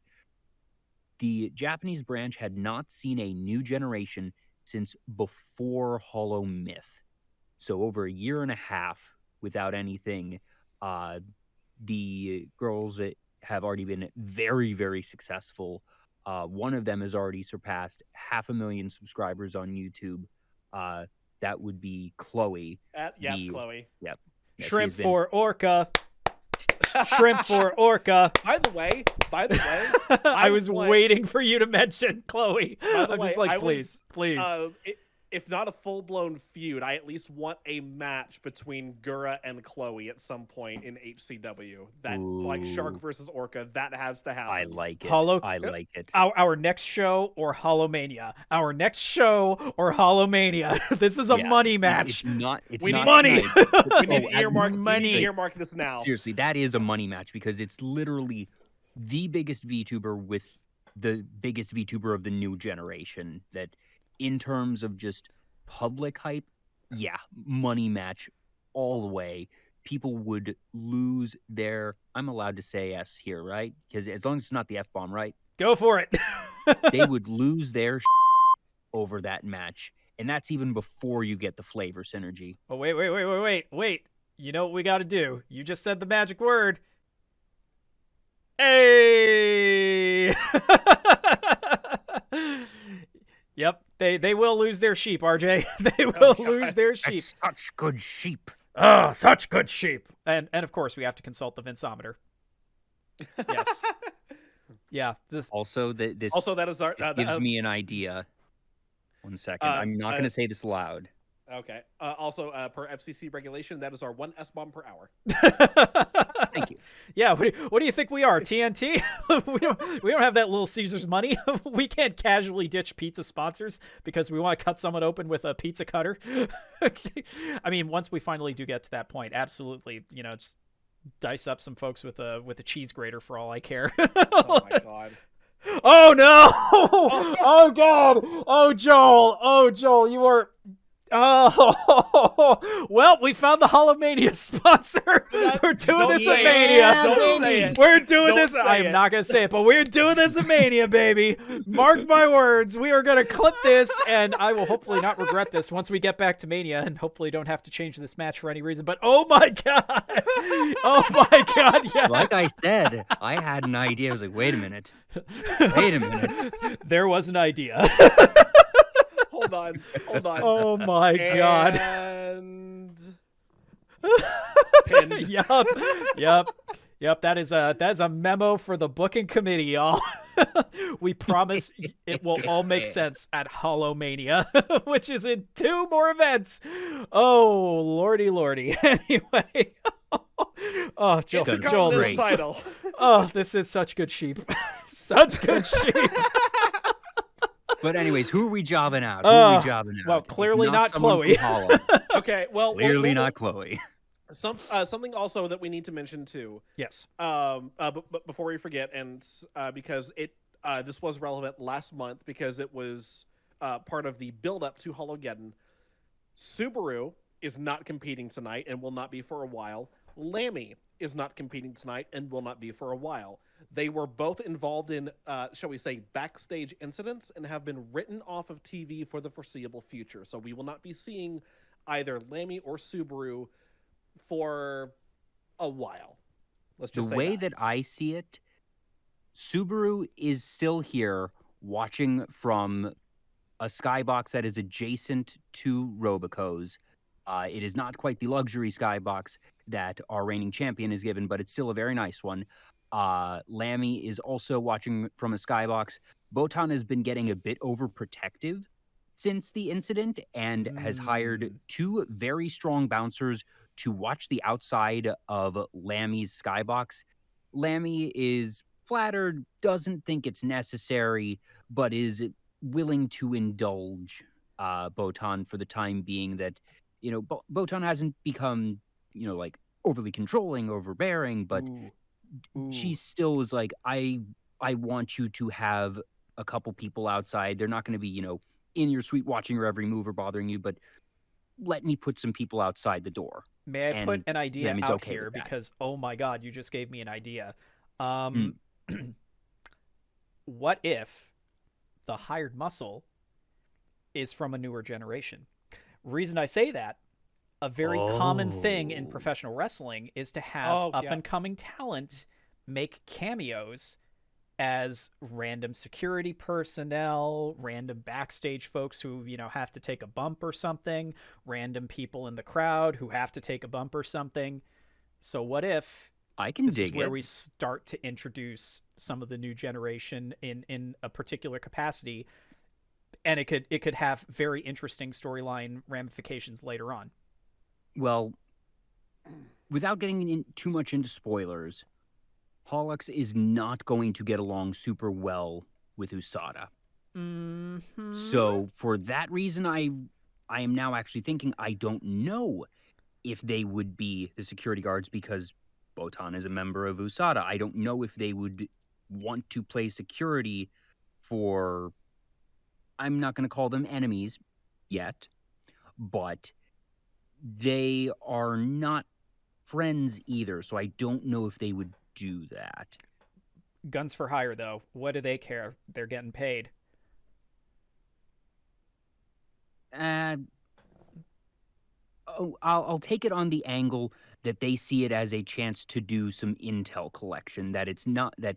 the Japanese branch had not seen a new generation since before Holo Myth. So over a year and a half without anything. The girls have already been very, very successful. One of them has already surpassed 500,000 subscribers on YouTube. That would be Chloe. Chloe. Yep. Yeah, Shrimp for Orca. Shrimp for Orca. By the way, I was waiting for you to mention Chloe. I'm just like, please. If not a full-blown feud, I at least want a match between Gura and Chloe at some point in HCW. That like Shark versus Orca, that has to happen. I like it. I like it. Our next show or Holomania. Our next show or Holomania. This is a money match. We need money. We need to earmark money. Earmark this now. Seriously, that is a money match because it's literally the biggest VTuber with the biggest VTuber of the new generation. That, in terms of just public hype, money match all the way. People would lose their... I'm allowed to say S here, right? Because as long as it's not the F-bomb, right? Go for it. They would lose their over that match. And that's even before you get the flavor synergy. Oh, wait. You know what we got to do? You just said the magic word. Hey! Yep, they will lose their sheep, RJ. They will lose their sheep. That's such good sheep. Oh, such good sheep. And of course, we have to consult the Vinceometer. Yes. Yeah. Also, this that is our. this gives me an idea. 1 second. I'm not going to say this loud. Okay. Also, per FCC regulation, that is our 1 S-bomb per hour. Thank you. Yeah. What do you think we are? TNT? we don't have that Little Caesars money. We can't casually ditch pizza sponsors because we want to cut someone open with a pizza cutter. I mean, once we finally do get to that point, absolutely. Just dice up some folks with a cheese grater for all I care. Oh my god. Oh no! Oh god! Oh Joel, you are. Oh, well, we found the Holomania sponsor. We're doing this at Mania. Don't say it. We're doing this. Don't say I'm it. not going to say it, but we're doing this at Mania, baby. Mark my words. We are going to clip this, and I will hopefully not regret this once we get back to Mania, and hopefully don't have to change this match for any reason. But oh my god. Oh my god, yes. Like I said, I had an idea. I was like, wait a minute. There was an idea. Hold on. Oh my god. And pin. Yep. That is a memo for the booking committee, y'all. We promise it will all make sense at Holomania, which is in 2 more events. Oh, lordy. Anyway. Oh, Joel. Oh, this is such good sheep. Such good sheep. But anyways, who are we jobbing out? Well, clearly not Chloe. Okay, well, clearly not Chloe. Something also that we need to mention too. Yes. But before we forget, and because this was relevant last month because it was part of the build-up to Hologeddon. Subaru is not competing tonight and will not be for a while. Lammy is not competing tonight and will not be for a while. They were both involved in, shall we say, backstage incidents and have been written off of TV for the foreseeable future. So we will not be seeing either Lammy or Subaru for a while. Let's just the say way that I see it, Subaru is still here watching from a skybox that is adjacent to Robico's. It is not quite the luxury skybox that our reigning champion is given, but it's still a very nice one. Lammy is also watching from a skybox. Botan has been getting a bit overprotective since the incident and has hired 2 very strong bouncers to watch the outside of Lammy's skybox. Lammy is flattered, doesn't think it's necessary, but is willing to indulge Botan for the time being that, Botan hasn't become, like overly controlling, overbearing, but she still was like, I want you to have a couple people outside. They're not going to be, in your suite watching your every move or bothering you, but let me put some people outside the door. May I put an idea Lammy's out okay here? with that. Because, oh my god, you just gave me an idea. What if the hired muscle is from a newer generation? Reason I say that, a very common thing in professional wrestling is to have up-and-coming talent make cameos as random security personnel, random backstage folks who, have to take a bump or something, random people in the crowd who have to take a bump or something. So what if I can this dig is where it. we start to introduce some of the new generation in a particular capacity, and it could have very interesting storyline ramifications later on. Well, without getting too much into spoilers, Pollux is not going to get along super well with Usada. Mm-hmm. So for that reason, I am now actually thinking I don't know if they would be the security guards because Botan is a member of Usada. I don't know if they would want to play security for, I'm not going to call them enemies yet, but they are not friends either. So I don't know if they would do that. Guns for hire, though. What do they care? They're getting paid. I'll take it on the angle that they see it as a chance to do some intel collection. That it's not that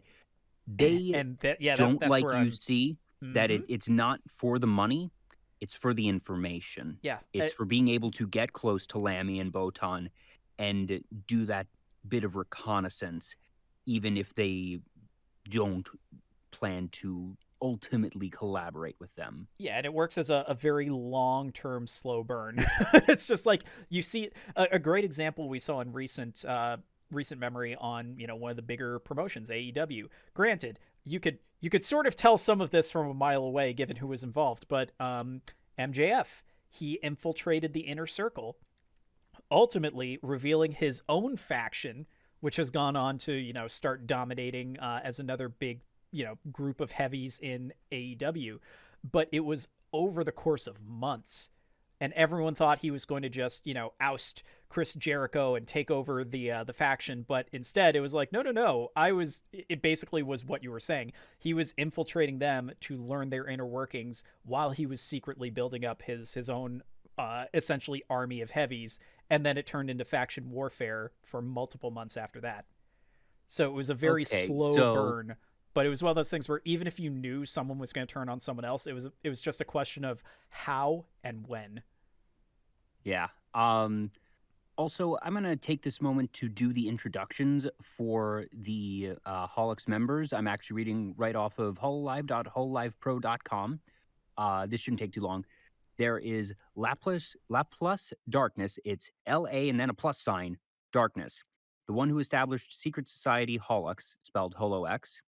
they and that, yeah, don't that's like where you I'm... see that it's not for the money. It's for the information. Yeah. It's for being able to get close to Lammy and Botan and do that bit of reconnaissance, even if they don't plan to ultimately collaborate with them. Yeah, and it works as a very long-term slow burn. It's just like you see a great example we saw in recent memory on, one of the bigger promotions, AEW. Granted, you could sort of tell some of this from a mile away given who was involved, but MJF, he infiltrated the inner circle, ultimately revealing his own faction, which has gone on to, start dominating as another big, group of heavies in AEW. But it was over the course of months. And everyone thought he was going to just, oust Chris Jericho and take over the faction. But instead, it was like, no. It basically was what you were saying. He was infiltrating them to learn their inner workings while he was secretly building up his own, essentially, army of heavies. And then it turned into faction warfare for multiple months after that. So it was a very slow burn. But it was one of those things where even if you knew someone was going to turn on someone else, it was just a question of how and when. Yeah. Also, I'm going to take this moment to do the introductions for the Holics members. I'm actually reading right off of hololive.hololivepro.com. This shouldn't take too long. There is Laplus Darkness. It's L-A and then a plus sign, Darkness. The one who established secret society Holics, spelled Holo-X.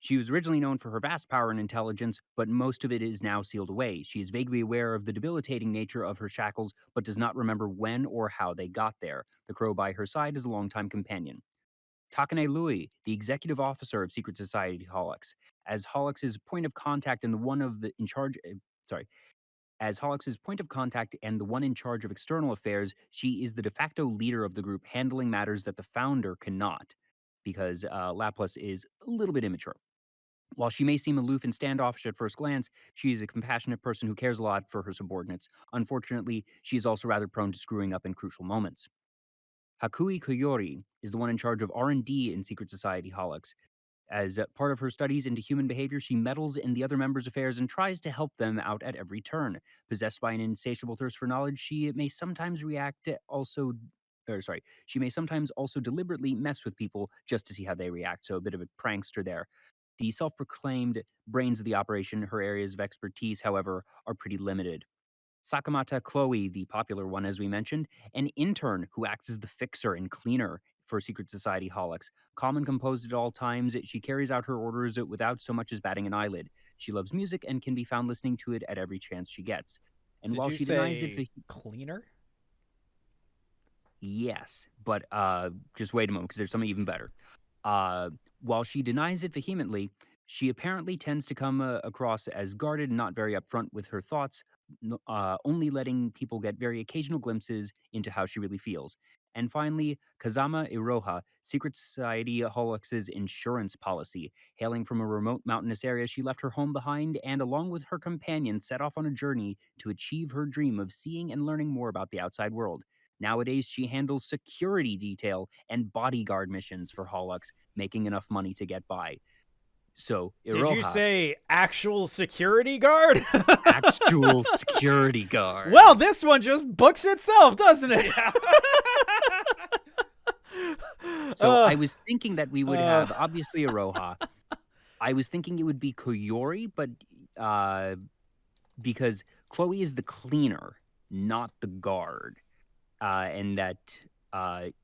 She was originally known for her vast power and intelligence, but most of it is now sealed away. She is vaguely aware of the debilitating nature of her shackles, but does not remember when or how they got there. The crow by her side is a longtime companion. Takane Lui, the executive officer of Secret Society Holics. As Holics' point of contact and the one in charge of external affairs, she is the de facto leader of the group, handling matters that the founder cannot, because Laplace is a little bit immature. While she may seem aloof and standoffish at first glance, she is a compassionate person who cares a lot for her subordinates. Unfortunately, she is also rather prone to screwing up in crucial moments. Hakui Koyori is the one in charge of R&D in Secret Society Holics. As part of her studies into human behavior, she meddles in the other members' affairs and tries to help them out at every turn. Possessed by an insatiable thirst for knowledge, she may sometimes also deliberately mess with people just to see how they react, so a bit of a prankster there. The self-proclaimed brains of the operation, her areas of expertise, however, are pretty limited. Sakamata Chloe, the popular one as we mentioned, an intern who acts as the fixer and cleaner for Secret Society Holics. Calm and composed at all times, she carries out her orders without so much as batting an eyelid. She loves music and can be found listening to it at every chance she gets. And while she denies it, cleaner? Yes, but just wait a moment because there's something even better. While she denies it vehemently, she apparently tends to come across as guarded and not very upfront with her thoughts, only letting people get very occasional glimpses into how she really feels. And finally, Kazama Iroha, Secret Society Holics' insurance policy. Hailing from a remote mountainous area, she left her home behind and, along with her companions, set off on a journey to achieve her dream of seeing and learning more about the outside world. Nowadays, she handles security detail and bodyguard missions for Holics, making enough money to get by. So, Iroha, did you say actual security guard? Actual security guard. Well, this one just books itself, doesn't it? So I was thinking that we would have, obviously, Iroha. I was thinking it would be Koyori, but because Chloe is the cleaner, not the guard. And that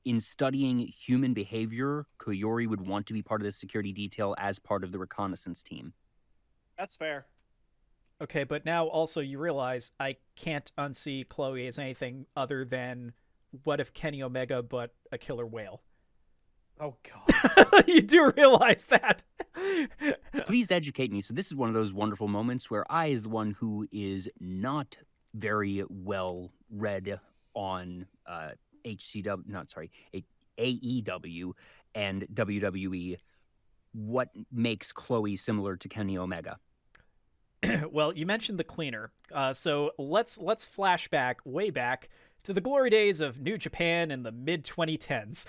in studying human behavior, Koyori would want to be part of the security detail as part of the reconnaissance team. That's fair. Okay, but now also you realize I can't unsee Chloe as anything other than what if Kenny Omega but a killer whale. Oh, God. You do realize that. Please educate me. So this is one of those wonderful moments where I, as the one who is not very well read on AEW and WWE, what makes Chloe similar to Kenny Omega? Well, you mentioned the cleaner. So let's flashback way back to the glory days of New Japan in the mid-2010s.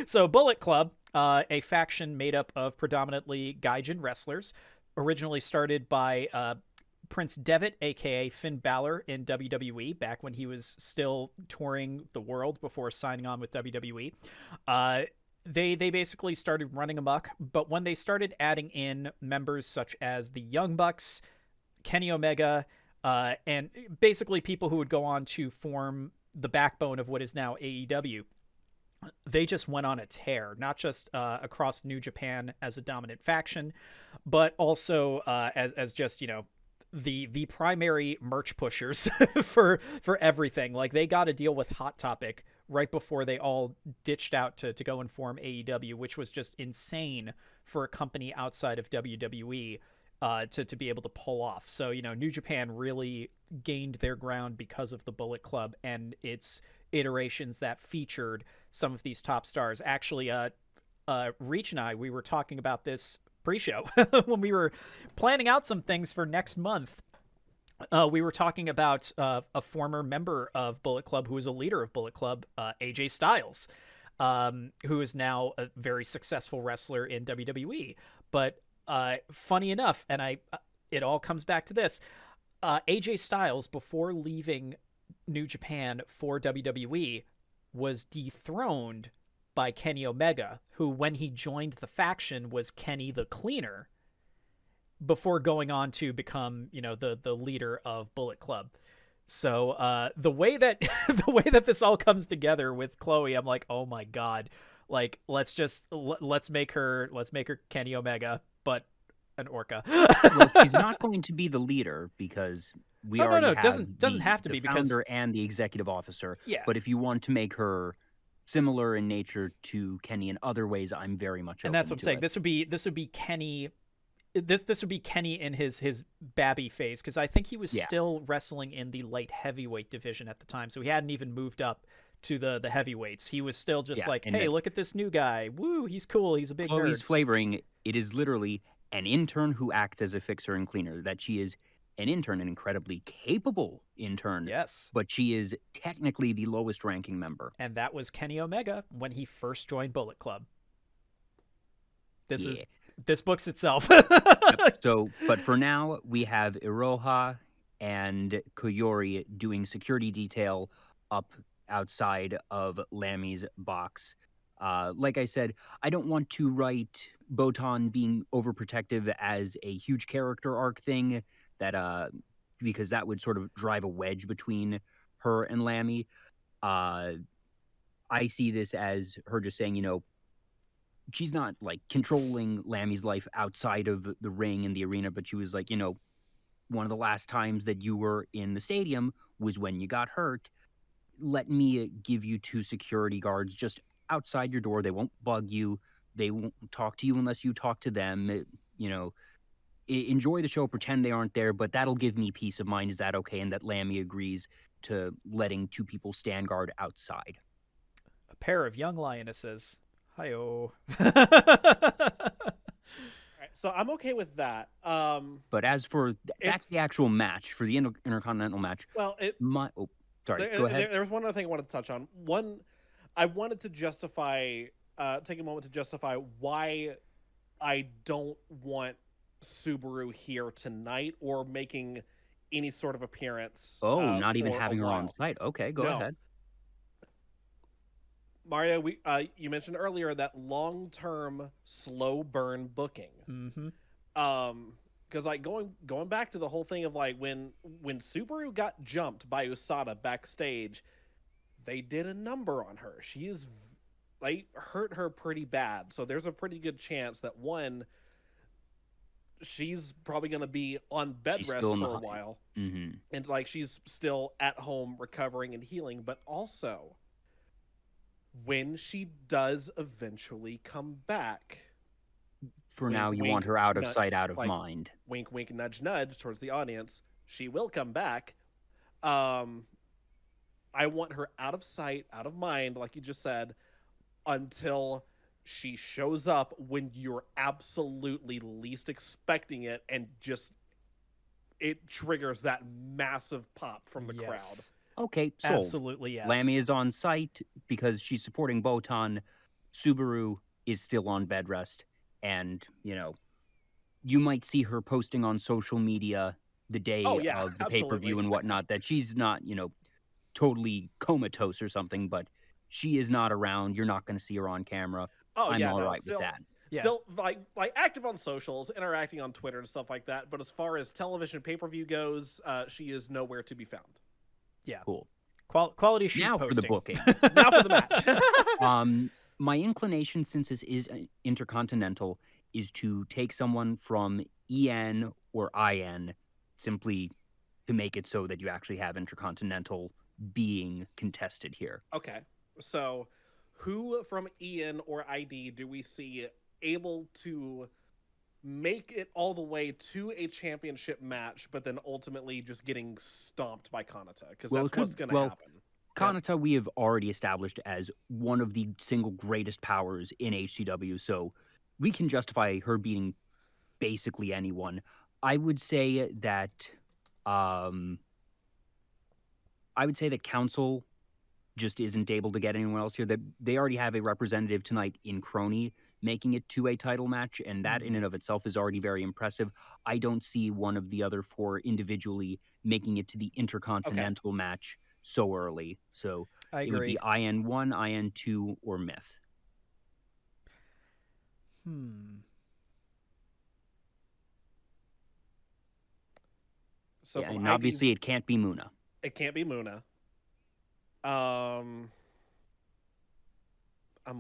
So Bullet Club, a faction made up of predominantly Gaijin wrestlers, originally started by Prince Devitt, aka Finn Balor, in WWE back when he was still touring the world before signing on with WWE. They basically started running amok, but when they started adding in members such as the Young Bucks, Kenny Omega, and basically people who would go on to form the backbone of what is now AEW, they just went on a tear, not just across New Japan as a dominant faction, but also as just, you know, the primary merch pushers for everything. Like, they got a deal with Hot Topic right before they all ditched out to go and form AEW, which was just insane for a company outside of WWE to be able to pull off. So, you know, New Japan really gained their ground because of the Bullet Club and its iterations that featured some of these top stars. Actually, Reach and I, we were talking about this pre-show when we were planning out some things for next month. We were talking about a former member of Bullet Club who was a leader of Bullet Club, AJ Styles, who is now a very successful wrestler in WWE. But funny enough, and it all comes back to this, AJ Styles, before leaving New Japan for WWE, was dethroned by Kenny Omega, who, when he joined the faction, was Kenny the Cleaner, before going on to become, you know, the leader of Bullet Club. So the way that this all comes together with Chloe, I'm like, oh my god, like let's make her Kenny Omega, but an orca. Well, she's not going to be the leader because we already have doesn't have to be, the because founder and the executive officer. Yeah. But if you want to make her similar in nature to Kenny in other ways, I'm very much open and that's what I'm to saying. it. This would be Kenny. This would be Kenny in his babby phase, because I think he was still wrestling in the light heavyweight division at the time, so he hadn't even moved up to the heavyweights. He was still just like, hey, look at this new guy. Woo, he's cool. He's a big Chloe's nerd. flavoring, it is literally an intern who acts as a fixer and cleaner. That she is an intern, an incredibly capable intern. Yes. But she is technically the lowest ranking member. And that was Kenny Omega when he first joined Bullet Club. This books itself. Yep. So, but for now, we have Iroha and Koyori doing security detail up outside of Lammy's box. Like I said, I don't want to write Botan being overprotective as a huge character arc thing, that because that would sort of drive a wedge between her and Lammy. I see this as her just saying, you know, she's not like controlling Lammy's life outside of the ring and the arena, but she was like, you know, one of the last times that you were in the stadium was when you got hurt. Let me give you 2 security guards just outside your door. They won't bug you. They won't talk to you unless you talk to them. You know, enjoy the show, pretend they aren't there, but that'll give me peace of mind. Is that okay? And that Lammy agrees to letting 2 people stand guard outside. A pair of young lionesses. Hi-oh. So I'm okay with that. But as for that's the actual match for the Intercontinental match. Well, go ahead. There was one other thing I wanted to touch on. One, I wanted to justify, take a moment to justify why I don't want Subaru here tonight or making any sort of appearance. Not even having her on site. Okay, go ahead. Mario, you mentioned earlier that long-term slow burn booking. Mm-hmm. Because like going back to the whole thing of like when Subaru got jumped by Usada backstage, they did a number on her. They hurt her pretty bad. So there's a pretty good chance that one, she's probably going to be on bed rest for a while. Mm-hmm. And like she's still at home recovering and healing, but also when she does eventually come back, for wink, now you wink, want her out of nudge, sight, out of like, mind. Wink, wink, nudge, nudge towards the audience. She will come back. I want her out of sight, out of mind, like you just said, until she shows up when you're absolutely least expecting it, and just it triggers that massive pop from the crowd. Okay, sold. Absolutely, yes. Lammy is on site because she's supporting Botan. Subaru is still on bed rest. And, you know, you might see her posting on social media the day Oh, yeah, of the absolutely. pay-per-view and whatnot, that she's not, totally comatose or something, but she is not around. You're not going to see her on camera. Oh, I'm yeah, all no, right with that. Yeah. Still, like active on socials, interacting on Twitter and stuff like that. But as far as television pay-per-view goes, she is nowhere to be found. Yeah. Cool. Quality sheet Now posting. for the booking. Now for the match. My inclination, since this is Intercontinental, is to take someone from EN or IN simply to make it so that you actually have Intercontinental being contested here. Okay, so who from EN or ID do we see able to make it all the way to a championship match, but then ultimately just getting stomped by Kanata? Because that's what's going to happen. Kanata, we have already established as one of the single greatest powers in HCW, so we can justify her beating basically anyone. I would say that Council just isn't able to get anyone else here. That they already have a representative tonight in Kronii making it to a title match, and that in and of itself is already very impressive. I don't see one of the other four individually making it to the Intercontinental match so early. So I it would agree. be IN1, IN2, or Myth. So Yeah, from and ID obviously it can't be Moona. it can't be Moona. I'm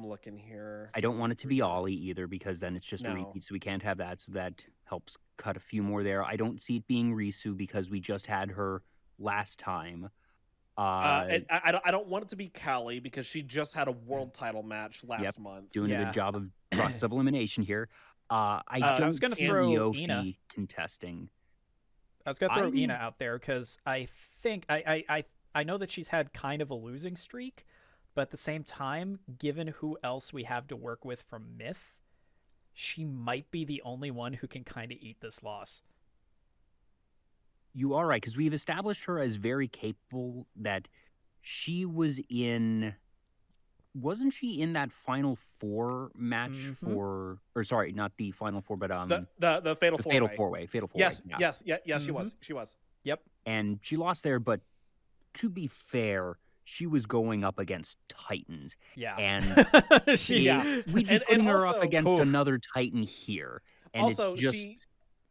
looking here. I don't want it to be Ollie either, because then it's just a No. repeat, so we can't have that. So that helps cut a few more there. I don't see it being Risu because we just had her last time. And I don't want it to be Callie because she just had a world title match last month. Doing a Yeah. good job of process of elimination here. I don't was gonna see throw Yofi Ina. contesting. I was gonna throw I'm- Ina out there because I think I know that she's had kind of a losing streak, but at the same time, given who else we have to work with from Myth, she might be the only one who can kind of eat this loss. You are right, because we've established her as very capable. That she was in. Wasn't she in that Final Four match for? Or sorry, not the Final Four, but The fatal the four Fatal way. Four-Way. Fatal Four-Way. Yes, yeah. yes, she was. She was. Yep. And she lost there, but to be fair, she was going up against Titans. Yeah. And we'd be And putting her up also- against Oof. another Titan here. And Also, it's just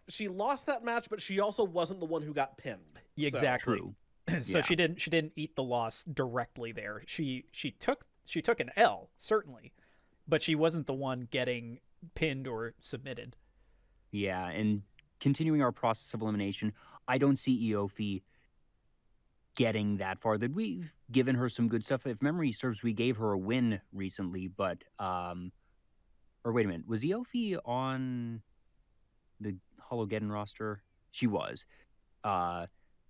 she lost that match, but she also wasn't the one who got pinned. So- Exactly. true. So Yeah. she didn't eat the loss directly there. She took an L, certainly, but she wasn't the one getting pinned or submitted. Yeah, and continuing our process of elimination, I don't see Iofi getting that far. That we've given her some good stuff. If memory serves, we gave her a win recently, but or wait a minute, was Iofi on the Hologeddon roster? She was.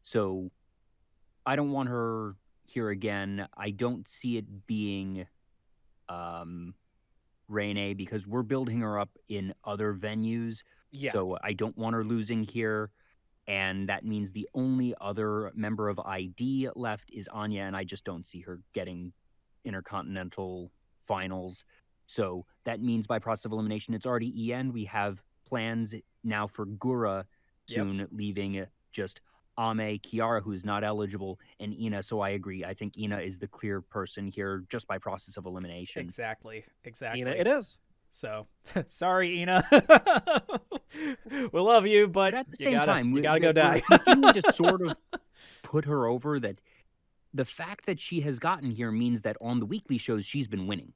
So I don't want her here again. I don't see it being Rene because we're building her up in other venues. Yeah. So I don't want her losing here. And that means the only other member of ID left is Anya, and I just don't see her getting Intercontinental finals. So that means by process of elimination, it's already EN. We have plans now for Gura soon, leaving just Ame, Kiara, who is not eligible, and Ina. So I agree. I think Ina is the clear person here just by process of elimination. Exactly. Ina, it is. So, sorry, Ina. We love you, but At the same time, you gotta go die. We're continuing to sort of put her over. That the fact that she has gotten here means that on the weekly shows she's been winning.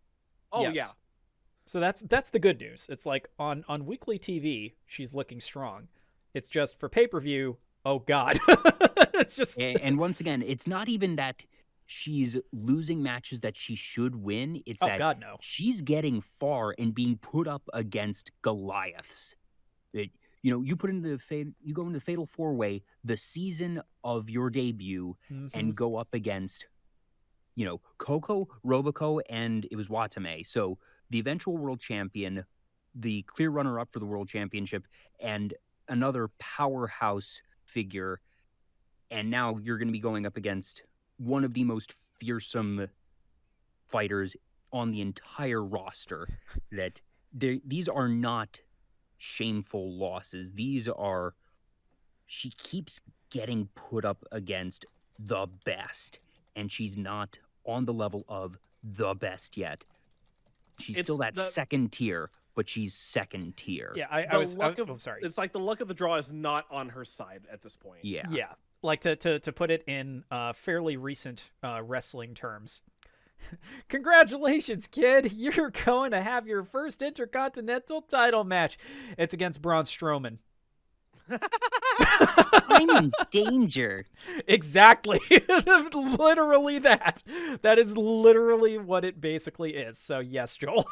Oh Yes. yeah. So that's the good news. It's like on weekly TV, she's looking strong. It's just for pay-per-view, oh god. It's just And once again, it's not even that she's losing matches that she should win. It's oh that god no. she's getting far and being put up against Goliaths. That you put in you go into the Fatal Four-Way, the season of your debut, and go up against, Coco, Robico, and it was Watame. So the eventual world champion, the clear runner-up for the world championship, and another powerhouse figure. And now you're going to be going up against one of the most fearsome fighters on the entire roster. These are not shameful losses. These are she keeps getting put up against the best, and she's not on the level of the best yet. She's It's still that the- second tier, but she's second tier. Yeah, Oh, sorry. It's like the luck of the draw is not on her side at this point. Yeah. Yeah, like to put it in fairly recent wrestling terms. Congratulations, kid! You're going to have your first Intercontinental title match. It's against Braun Strowman. I'm in danger. Exactly. Literally that. That is literally what it basically is. So yes, Joel.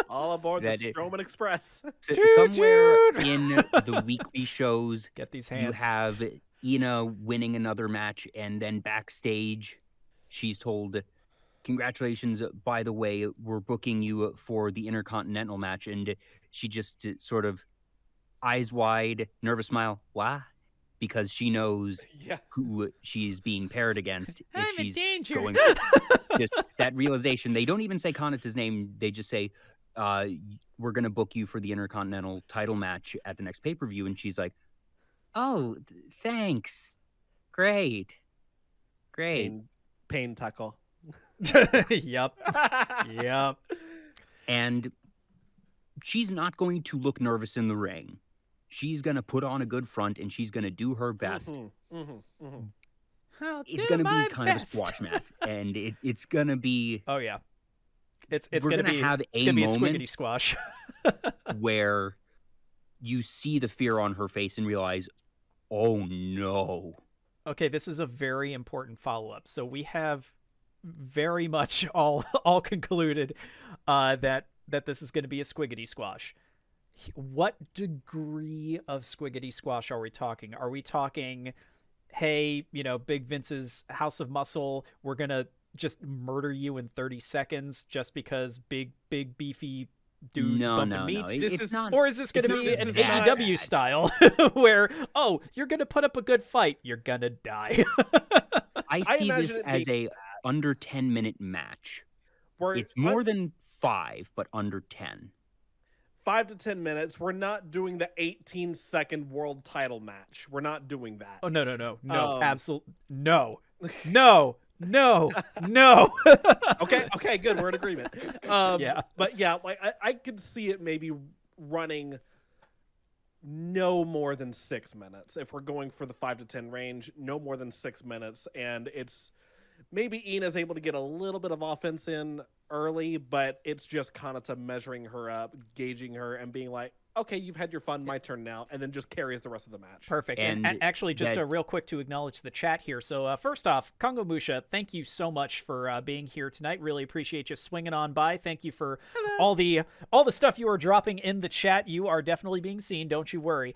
All aboard the Strowman Express. Somewhere in the weekly shows, get these hands. You have Ina winning another match, and then backstage, she's told, "Congratulations, by the way, we're booking you for the Intercontinental match," and she just sort of eyes wide, nervous smile, "Why?" Because she knows who she's being paired against. I'm if she's in danger. Going just that realization. They don't even say Kanata's name. They just say, "We're going to book you for the Intercontinental title match at the next pay-per-view." And she's like, "Oh, thanks. Great. Pain tackle. Yep. Yep. And she's not going to look nervous in the ring. She's going to put on a good front, and she's going to do her best. It's going to be kind of a squash match, and it's going to be... Oh, yeah. It's we're going to be have it's a gonna be a moment squiggity squash. where you see the fear on her face and realize, oh, no. Okay, this is a very important follow-up. So we have very much all concluded that this is going to be a squiggity squash. What degree of squiggity squash are we talking? Are we talking, hey, Big Vince's House of Muscle, we're going to just murder you in 30 seconds just because big beefy dudes bumping meat? It's not, or is this going to be an AEW style where, oh, you're going to put up a good fight, you're going to die? I see this as a under 10-minute match. It's more than 5, but under 10. 5 to 10 minutes. We're not doing the 18-second world title match. We're not doing that. Oh, no. Absolutely. No. Okay, good. We're in agreement. Yeah. But yeah, like I could see it maybe running no more than 6 minutes. If we're going for the 5 to 10 range, no more than 6 minutes. And it's maybe Ina's able to get a little bit of offense in early, but it's just Kanata measuring her up, gauging her, and being like, okay, you've had your fun, my turn now, and then just carries the rest of the match. Perfect. And actually, just real quick to acknowledge the chat here. So first off, Kongo Musha, thank you so much for being here tonight. Really appreciate you swinging on by. Thank you for all the stuff you are dropping in the chat. You are definitely being seen, don't you worry.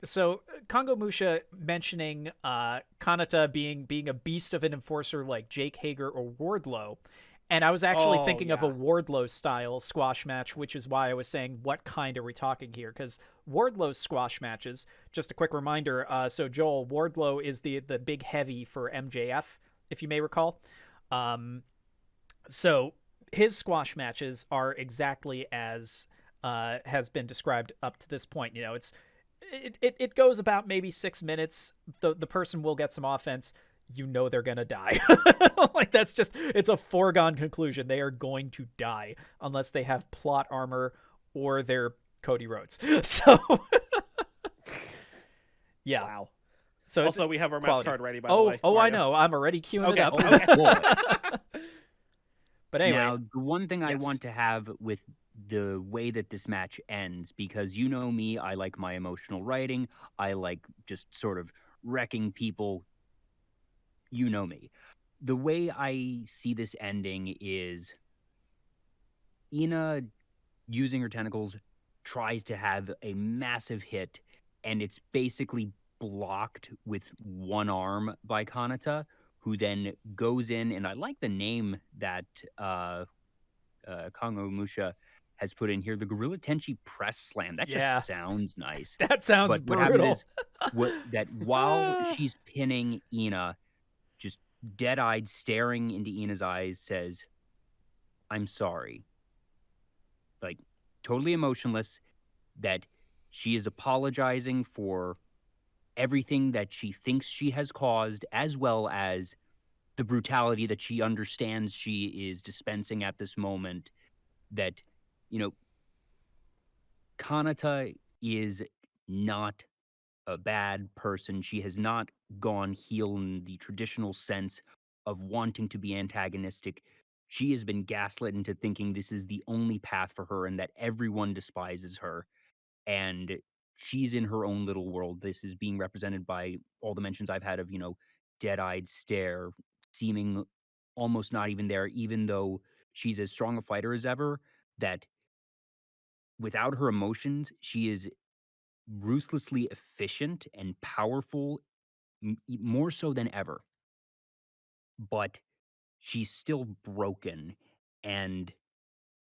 So Kongo Musha mentioning Kanata being a beast of an enforcer like Jake Hager or Wardlow. And I was actually thinking of a Wardlow-style squash match, which is why I was saying, what kind are we talking here? Because Wardlow's squash matches, just a quick reminder, so Joel, Wardlow is the big heavy for MJF, if you may recall. So his squash matches are exactly as has been described up to this point. It goes about maybe 6 minutes. The person will get some offense. They're gonna die. Like, it's a foregone conclusion. They are going to die unless they have plot armor or they're Cody Rhodes. So yeah. Wow. So also, we have our match card ready, by the way. Oh, I know. I'm already queuing it up. Okay. But anyway. Now, the one thing I want to have with the way that this match ends, because you know me, I like my emotional writing. I like just sort of wrecking people. You know me. The way I see this ending is Ina, using her tentacles, tries to have a massive hit, and it's basically blocked with one arm by Kanata, who then goes in, and I like the name that Kongo Musha has put in here, the Gorilla Tenchi Press Slam. That just sounds nice. That sounds brutal. What happens is while she's pinning Ina, just dead-eyed, staring into Ina's eyes, says, "I'm sorry." Like, totally emotionless, that she is apologizing for everything that she thinks she has caused, as well as the brutality that she understands she is dispensing at this moment, that, you know, Kanata is not a bad person. She has not gone heel in the traditional sense of wanting to be antagonistic. She has been gaslit into thinking this is the only path for her and that everyone despises her. And she's in her own little world. This is being represented by all the mentions I've had of, you know, dead-eyed stare, seeming almost not even there, even though she's as strong a fighter as ever, that without her emotions, she is ruthlessly efficient and powerful, more so than ever. But she's still broken, and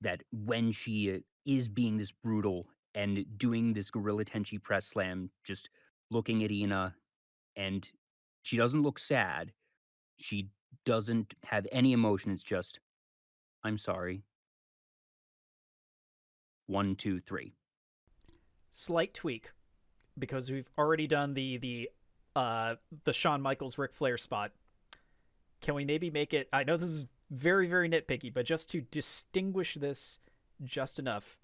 that when she is being this brutal and doing this gorilla tenchi press slam, just looking at Ina, and she doesn't look sad. She doesn't have any emotion. It's just, I'm sorry. 1, 2, 3. Slight tweak, because we've already done the Shawn Michaels Ric Flair spot. Can we maybe make it? I know this is very, very nitpicky, but just to distinguish this just enough,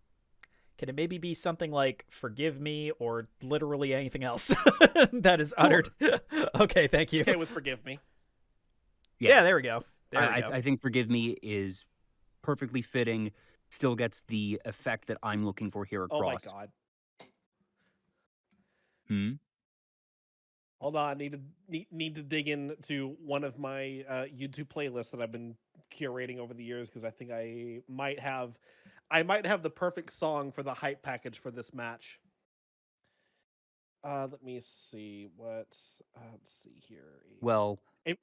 can it maybe be something like "Forgive me" or literally anything else that is uttered? Okay, thank you. Okay with "Forgive me." Yeah, there we go. I think "Forgive me" is perfectly fitting. Still gets the effect that I'm looking for here across. Oh my god. Hold on, need to dig into one of my YouTube playlists that I've been curating over the years, because I think I might have the perfect song for the hype package for this match. Let me see what. Let's see here. Well,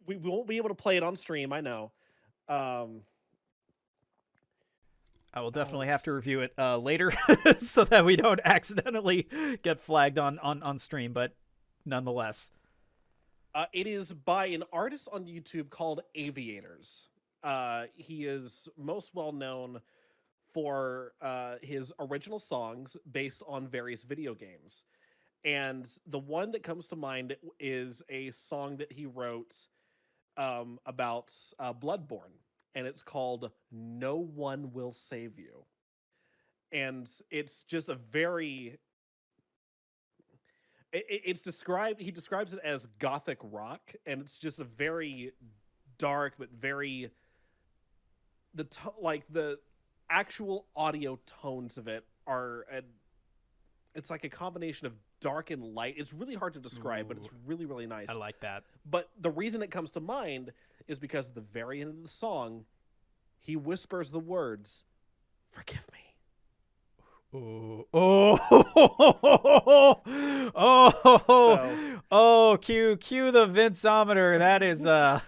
we won't be able to play it on stream. I know. I will definitely have to review it later so that we don't accidentally get flagged on stream, but nonetheless. It is by an artist on YouTube called Aviators. He is most well known for his original songs based on various video games. And the one that comes to mind is a song that he wrote about Bloodborne. And it's called "No One Will Save You." And it's just a very... It's described... He describes it as gothic rock, and it's just a very dark, but very... the actual audio tones of it are... It's like a combination of dark and light. It's really hard to describe, but it's really, really nice. I like that. But the reason it comes to mind is because at the very end of the song, he whispers the words, "Forgive me." Cue the Vinceometer. That is I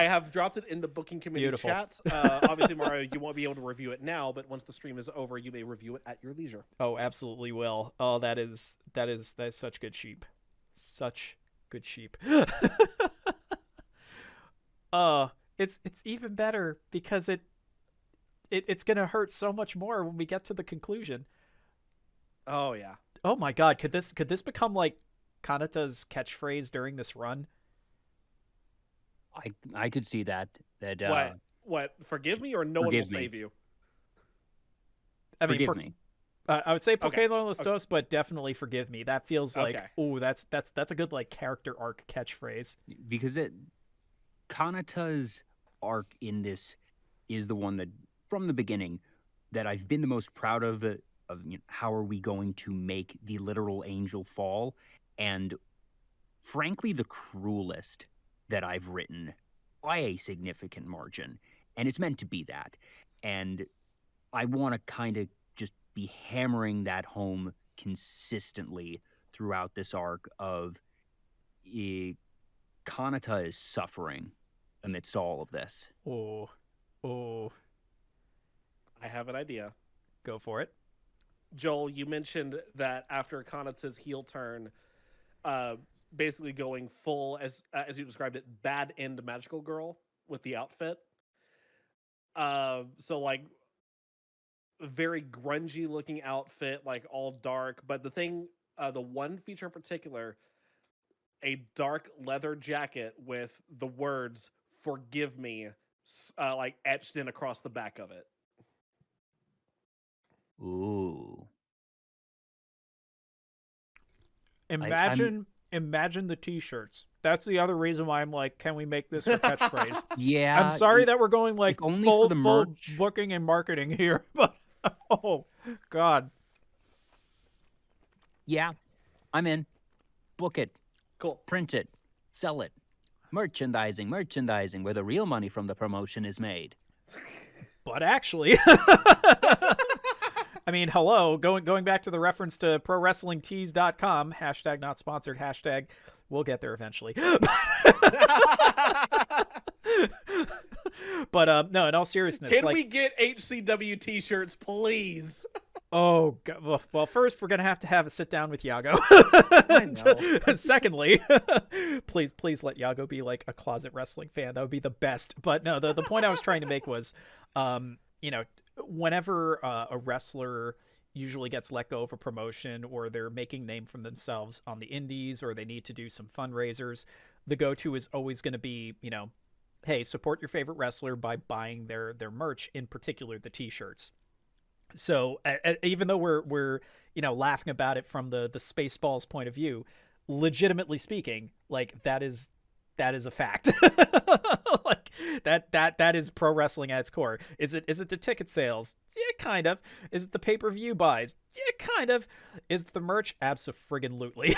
have dropped it in the booking committee chat. Obviously, Mario, you won't be able to review it now, but once the stream is over, you may review it at your leisure. Oh, absolutely will. Oh, that is such good sheep. Such good sheep. It's even better because it's gonna hurt so much more when we get to the conclusion. Oh yeah. Oh my god, could this become like Kanata's catchphrase during this run? I could see that. What? Forgive me, or no one will save you? I mean, forgive me. I would say Pokémon los dos, but definitely forgive me. That feels like that's a good like character arc catchphrase. Because Kanata's arc in this is the one that, from the beginning, that I've been the most proud of how are we going to make the literal angel fall, and frankly the cruelest that I've written by a significant margin, and it's meant to be that. And I want to kind of just be hammering that home consistently throughout this arc of Kanata is suffering amidst all of this. Oh. I have an idea. Go for it. Joel, you mentioned that after Kanata's heel turn, basically going full, as you described it, bad end magical girl with the outfit. So like, very grungy looking outfit, like all dark. But the one feature in particular, a dark leather jacket with the words "Forgive me" like etched in across the back of it. Ooh. Imagine the t-shirts. That's the other reason why I'm like, can we make this a catchphrase? Yeah. I'm sorry that we're going like only full, for the full merch. booking and marketing here, but oh god. Yeah, I'm in. Book it. Cool. Print it. Sell it. Merchandising, where the real money from the promotion is made. But actually, I mean, hello, going back to the reference to ProWrestlingTees.com, hashtag not sponsored, hashtag we'll get there eventually. But no, in all seriousness, Can we get HCW t-shirts, please? Oh, God. Well, first we're gonna have a sit down with Yago. I know. Secondly, please let Yago be like a closet wrestling fan. That would be the best. But no, the point I was trying to make was, whenever a wrestler usually gets let go of a promotion or they're making name for themselves on the indies or they need to do some fundraisers, the go-to is always going to be, hey, support your favorite wrestler by buying their merch, in particular the t-shirts. So even though we're laughing about it from the Spaceballs point of view, legitimately speaking, like that is a fact. Like that is pro wrestling at its core. Is it the ticket sales? Yeah, kind of. Is it the pay-per-view buys? Yeah, kind of. Is it the merch? Abso-friggin-lutely.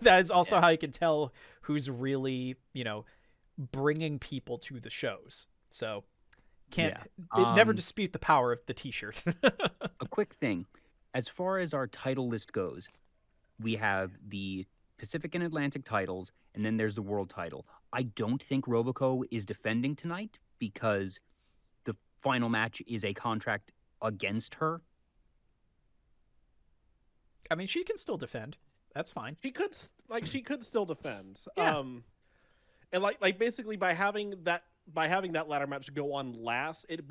That is also how you can tell who's really, bringing people to the shows. So never dispute the power of the t-shirt. A quick thing. As far as our title list goes, we have the Pacific and Atlantic titles, and then there's the world title. I don't think Roboco is defending tonight because the final match is a contract against her. I mean, she can still defend. That's fine. She could still defend. Yeah. And like basically by having that ladder match go on last, it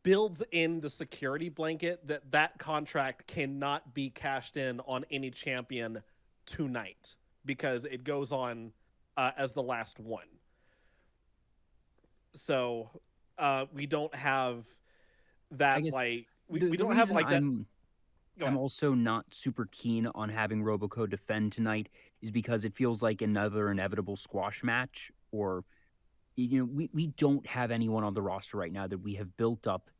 builds in the security blanket that contract cannot be cashed in on any champion tonight because it goes on as the last one. So we don't have that we don't have like that. I'm also not super keen on having Roboco defend tonight is because it feels like another inevitable squash match, or we don't have anyone on the roster right now that we have built up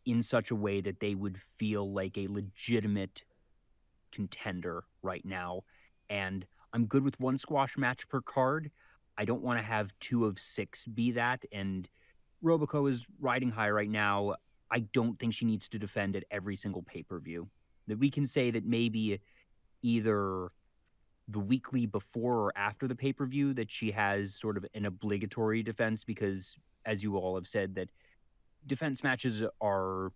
in such a way that they would feel like a legitimate contender right now. And I'm good with one squash match per card. I don't want to have 2 of 6 be that. And Roboco is riding high right now. I don't think she needs to defend at every single pay-per-view. That we can say that maybe either the weekly before or after the pay-per-view that she has sort of an obligatory defense because, as you all have said, that defense matches are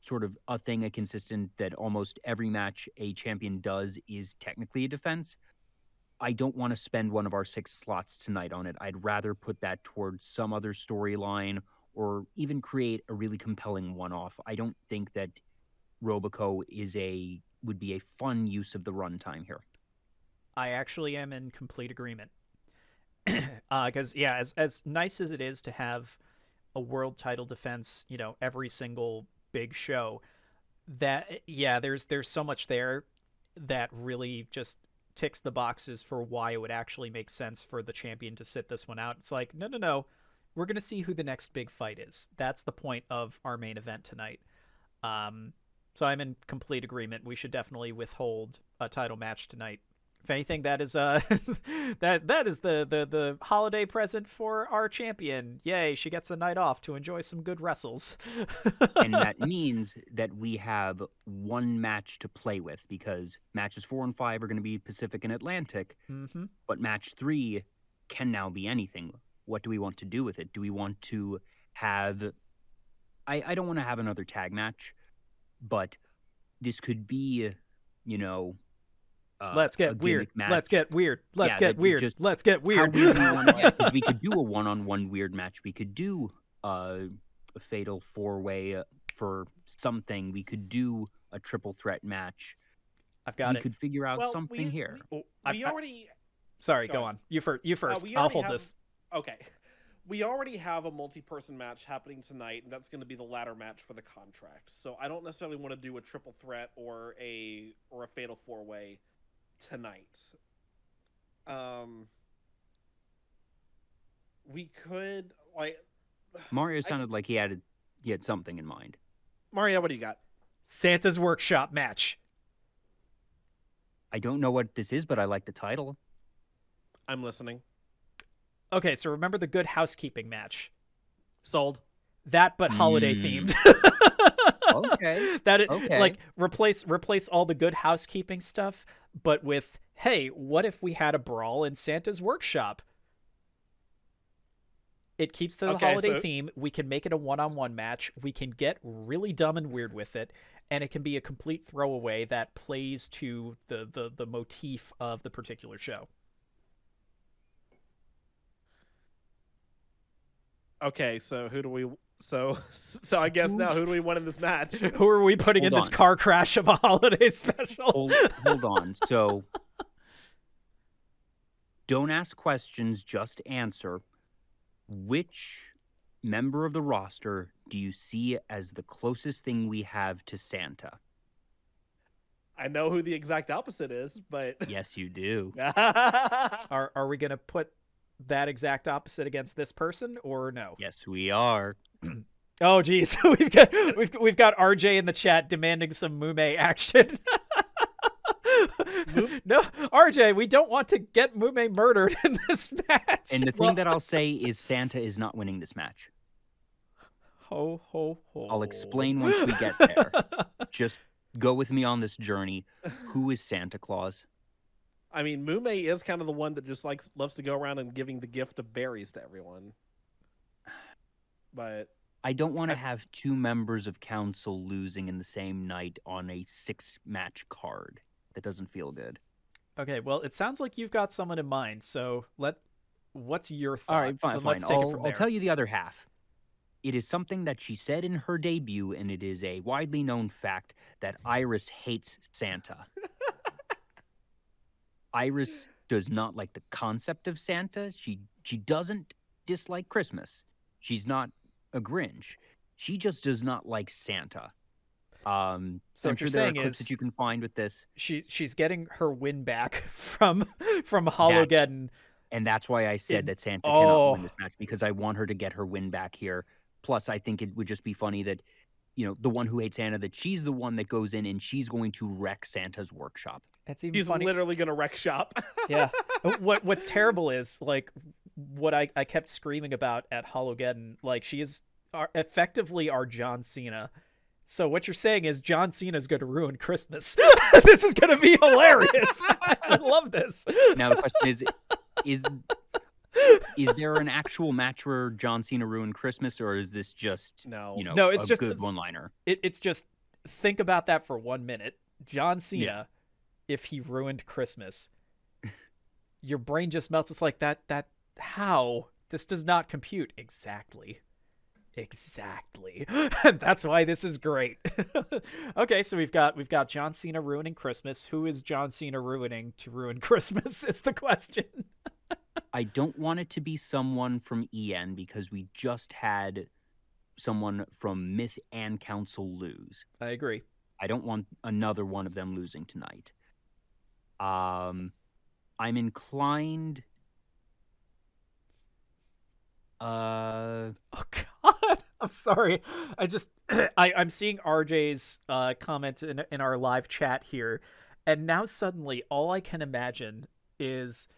sort of a thing, a consistent, that almost every match a champion does is technically a defense. I don't want to spend one of our 6 slots tonight on it. I'd rather put that towards some other storyline or even create a really compelling one-off. I don't think that Roboco would be a fun use of the runtime here. I actually am in complete agreement. Because, as nice as it is to have a world title defense, every single big show, there's so much there that really just ticks the boxes for why it would actually make sense for the champion to sit this one out. It's like, no. We're going to see who the next big fight is. That's the point of our main event tonight. So I'm in complete agreement. We should definitely withhold a title match tonight. If anything, that is that is the holiday present for our champion. Yay, she gets a night off to enjoy some good wrestles. And that means that we have one match to play with because matches 4 and 5 are going to be Pacific and Atlantic. Mm-hmm. But match 3 can now be anything. What do we want to do with it? Do we want to have... I don't want to have another tag match, but this could be, let's get weird. Match. Let's get weird. Let's get weird. Let's get weird. Because we could do a one-on-one weird match. We could do a fatal 4-way for something. We could do a triple threat match. I've got we it. could figure out something here. We already. Sorry, go on. You first. I'll hold this. Okay. We already have a multi-person match happening tonight, and that's going to be the ladder match for the contract. So I don't necessarily want to do a triple threat or a fatal 4-way tonight. We could Mario sounded like he had something in mind. Mario, what do you got? Santa's Workshop match. I don't know what this is, but I like the title. I'm listening. Okay, so remember the Good Housekeeping match? Sold. That, but holiday themed. Okay. Like replace all the Good Housekeeping stuff, but with, hey, what if we had a brawl in Santa's Workshop? It keeps to the holiday theme. We can make it a one-on-one match. We can get really dumb and weird with it, and it can be a complete throwaway that plays to the motif of the particular show. Okay, so who do we? So I guess now who do we want in this match? Who are we putting in this car crash of a holiday special? Hold on. So don't ask questions, just answer. Which member of the roster do you see as the closest thing we have to Santa? I know who the exact opposite is, but yes, you do. Are we gonna put that exact opposite against this person or no? Yes, we are. Oh geez, we've got RJ in the chat demanding some Mume action. No, RJ, we don't want to get Mume murdered in this match. And the thing that I'll say is Santa is not winning this match. Ho ho ho. I'll explain once we get there. Just go with me on this journey. Who is Santa Claus? I mean, Mume is kind of the one that just loves to go around and giving the gift of berries to everyone. But I don't want to have two members of council losing in the same night on a 6-match card. That doesn't feel good. Okay, well, it sounds like you've got someone in mind. So what's your thought? All right, fine. Let's take it from there. I'll tell you the other half. It is something that she said in her debut, and it is a widely known fact that IRyS hates Santa. IRyS does not like the concept of Santa. She doesn't dislike Christmas. She's not a Grinch. She just does not like Santa. So I'm sure there are clips that you can find with this. She's getting her win back from Hologeddon. And that's why I said that Santa cannot win this match, because I want her to get her win back here. Plus, I think it would just be funny that, the one who hates Santa, that she's the one that goes in and she's going to wreck Santa's workshop. That's even She's funny. literally going to wreck shop. Yeah. What's terrible is, like, what I kept screaming about at Hologeddon, like, she is effectively our John Cena. So what you're saying is John Cena is going to ruin Christmas. This is going to be hilarious. I love this. Now the question is there an actual match where John Cena ruined Christmas, or is this just it's just good one-liner? It's just, think about that for 1 minute. John Cena, if he ruined Christmas, your brain just melts. It's like that how? This does not compute. Exactly. That's why this is great. Okay, so we've got John Cena ruining Christmas. Who is John Cena ruining to ruin Christmas is the question. I don't want it to be someone from EN, because we just had someone from Myth and Council lose. I agree. I don't want another one of them losing tonight. I'm inclined. Oh God, I'm sorry. I'm seeing RJ's comment in our live chat here, and now suddenly all I can imagine is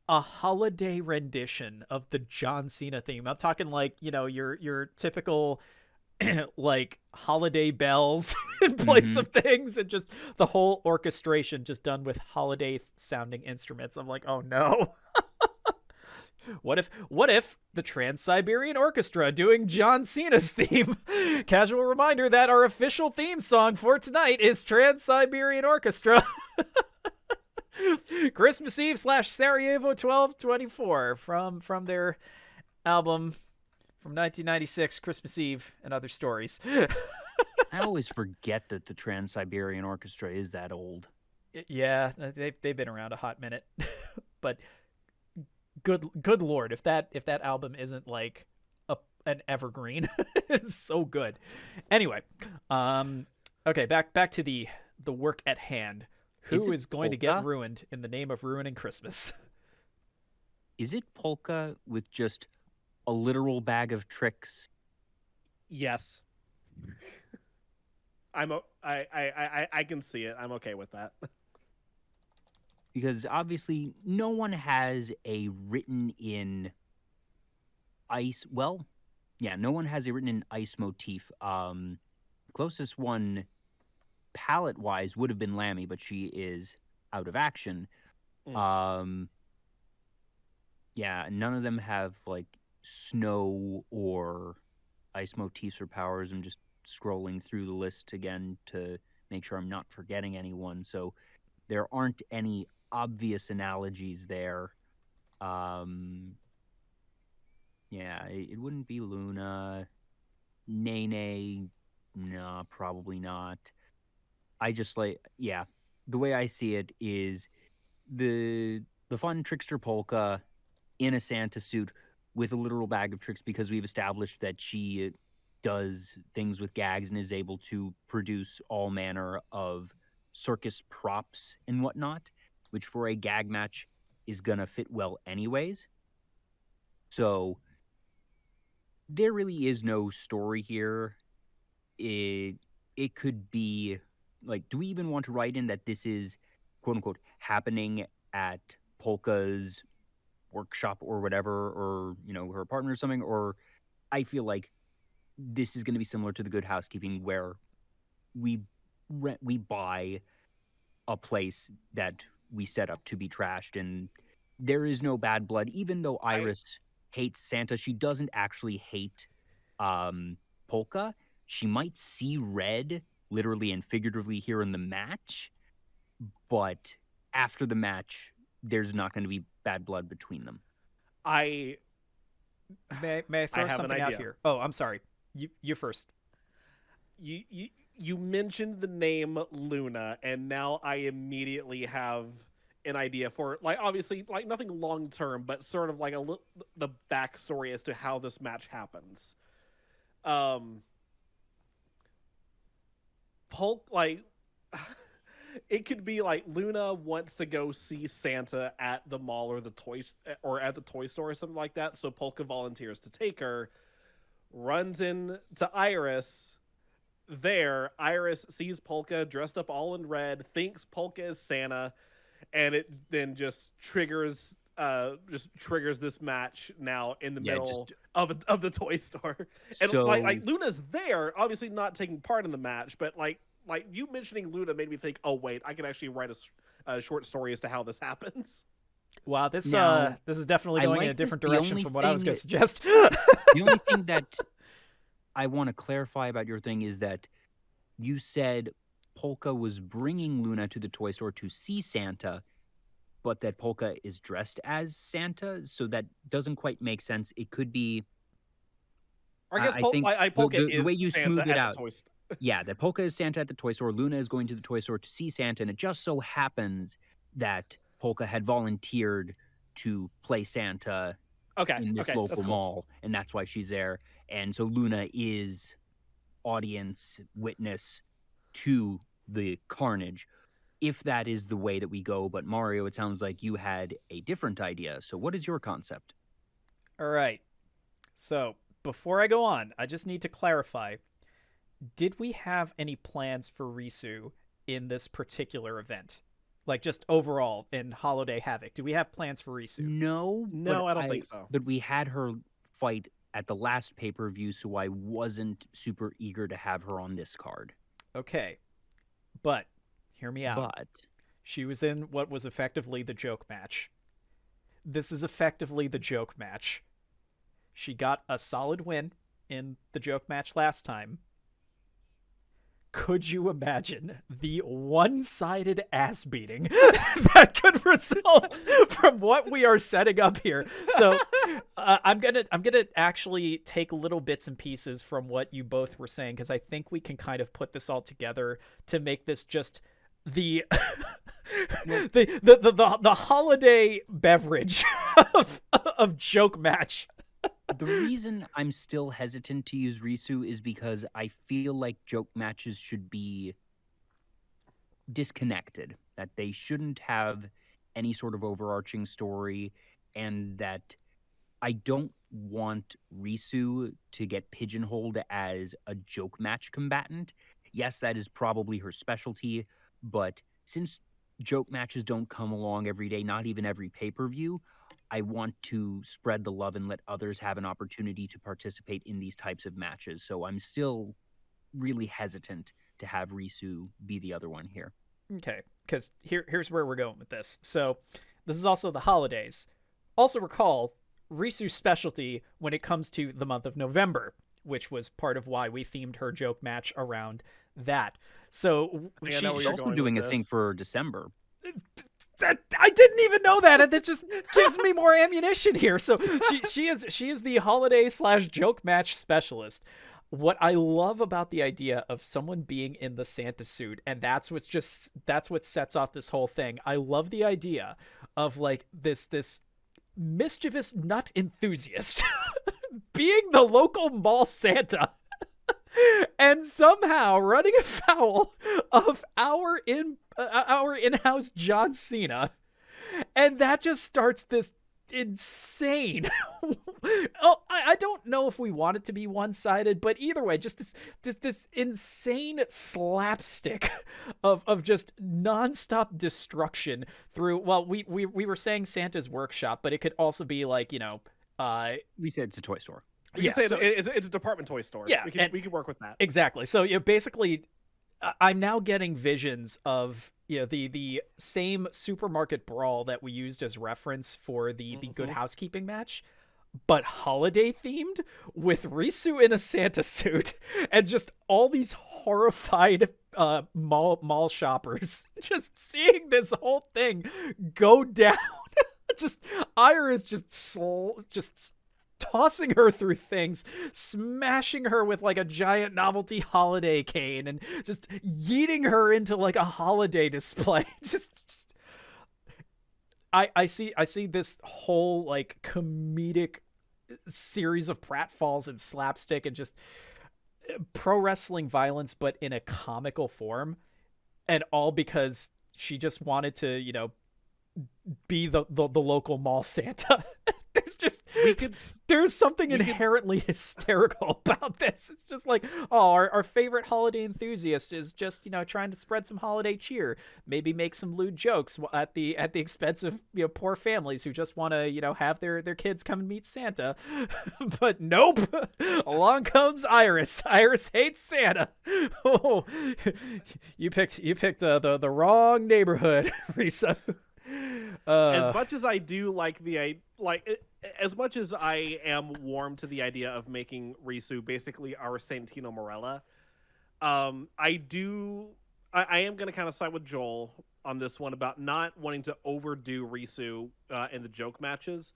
a holiday rendition of the John Cena theme. I'm talking like, your typical like holiday bells in place of things, and just the whole orchestration just done with holiday sounding instruments. I'm like, oh no. What if the Trans-Siberian Orchestra doing John Cena's theme? Casual reminder that our official theme song for tonight is Trans-Siberian Orchestra. Christmas Eve / Sarajevo 1224 from their album from 1996, Christmas Eve, and other stories. I always forget that the Trans-Siberian Orchestra is that old. Yeah, they've been around a hot minute, but good lord, if that album isn't like an evergreen, it's so good. Anyway, okay, back to the work at hand. Who is going to get ruined in the name of ruining Christmas? Is it Polka with just a literal bag of tricks? Yes. I can see it. I'm okay with that. Because obviously no one has a written in ice. Well, yeah, no one has a written in ice motif. The closest one palette wise would have been Lammy, but she is out of action. Yeah, none of them have like snow or ice motifs or powers. I'm just scrolling through the list again to make sure I'm not forgetting anyone. So there aren't any obvious analogies there. Yeah, it wouldn't be Luna. Nene, no, probably not. I just the way I see it is the fun trickster Polka in a Santa suit with a literal bag of tricks, because we've established that she does things with gags and is able to produce all manner of circus props and whatnot, which for a gag match is gonna fit well anyways. So there really is no story here. It could be like, do we even want to write in that this is quote unquote happening at Polka's workshop or whatever, or her partner or something? Or I feel like this is going to be similar to the Good Housekeeping, where we buy a place that we set up to be trashed, and there is no bad blood. Even though IRyS hates Santa, she doesn't actually hate Polka. She might see red, literally and figuratively, here in the match, but after the match, there's not going to be bad blood between them. May I throw something out here? Oh, I'm sorry. You first. You mentioned the name Luna, and now I immediately have an idea for, like, obviously, like, nothing long term, but sort of like the backstory as to how this match happens. It could be like Luna wants to go see Santa at the mall or at the toy store or something like that. So Polka volunteers to take her, runs in to IRyS. There, IRyS sees Polka dressed up all in red, thinks Polka is Santa, and it then just triggers this match now in the middle of the toy store. And so, like Luna's there, obviously not taking part in the match, but like you mentioning Luna made me think, oh wait, I can actually write a short story as to how this happens. Wow, this is definitely going in a different direction from what I was going to suggest. The only thing that I want to clarify about your thing is that you said Polka was bringing Luna to the toy store to see Santa, but that Polka is dressed as Santa, so that doesn't quite make sense. It could be. Or I guess Polka is the way you Santa smoothed it at out. the toy store. Yeah, that Polka is Santa at the toy store. Luna is going to the toy store to see Santa, and it just so happens that Polka had volunteered to play Santa in this local mall, and that's why she's there. And so Luna is audience witness to the carnage, if that is the way that we go. But Mario, it sounds like you had a different idea. So what is your concept? All right. So before I go on, I just need to clarify. Did we have any plans for Risu in this particular event? Like, just overall in Holoday Havoc, do we have plans for Risu? No, I don't think so. But we had her fight at the last pay-per-view, so I wasn't super eager to have her on this card. Okay. But, hear me out. But she was in what was effectively the joke match. This is effectively the joke match. She got a solid win in the joke match last time. could you imagine the one-sided ass beating that could result from what we are setting up here? So I'm gonna actually take little bits and pieces from what you both were saying, because I think we can kind of put this all together to make this just the the holiday beverage of joke match. The reason I'm still hesitant to use Risu is because I feel like joke matches should be disconnected, that they shouldn't have any sort of overarching story, and that I don't want Risu to get pigeonholed as a joke match combatant. Yes, that is probably her specialty, but since joke matches don't come along every day, not even every pay-per-view, I want to spread the love and let others have an opportunity to participate in these types of matches. So I'm still really hesitant to have Risu be the other one here. Okay, because here's where we're going with this. So this is also the holidays. Also recall, Risu's specialty when it comes to the month of November, which was part of why we themed her joke match around that. So she's also doing a thing for December. I didn't even know that, and that just gives me more ammunition here. So she is the holiday / joke match specialist. What I love about the idea of someone being in the Santa suit, and that's what sets off this whole thing. I love the idea of like this mischievous nut enthusiast being the local mall Santa. And somehow running afoul of our in-house John Cena, and that just starts this insane. I don't know if we want it to be one-sided, but either way, just this insane slapstick of just nonstop destruction through. Well, we were saying Santa's workshop, but it could also be like, you know, we said it's a toy store. You can say it's a department toy store. Yeah, we can work with that. Exactly. So, you know, basically, I'm now getting visions of, you know, the same supermarket brawl that we used as reference for the Good Housekeeping match, but holiday themed, with Risu in a Santa suit and just all these horrified mall shoppers just seeing this whole thing go down. Just IRyS just tossing her through things, smashing her with like a giant novelty holiday cane, and just yeeting her into like a holiday display. just I see this whole like comedic series of pratfalls and slapstick and just pro wrestling violence, but in a comical form, and all because she just wanted to, you know, be the local mall Santa. There's something inherently hysterical about this. It's just like, oh, our favorite holiday enthusiast is just, you know, trying to spread some holiday cheer, maybe make some lewd jokes at the expense of, you know, poor families who just want to, you know, have their kids come and meet Santa. But nope, along comes IRyS. IRyS hates Santa. Oh, you picked the wrong neighborhood, Risa. As much as I do as much as I am warm to the idea of making Risu basically our Santino Morella, I am going to kind of side with Joel on this one about not wanting to overdo Risu in the joke matches.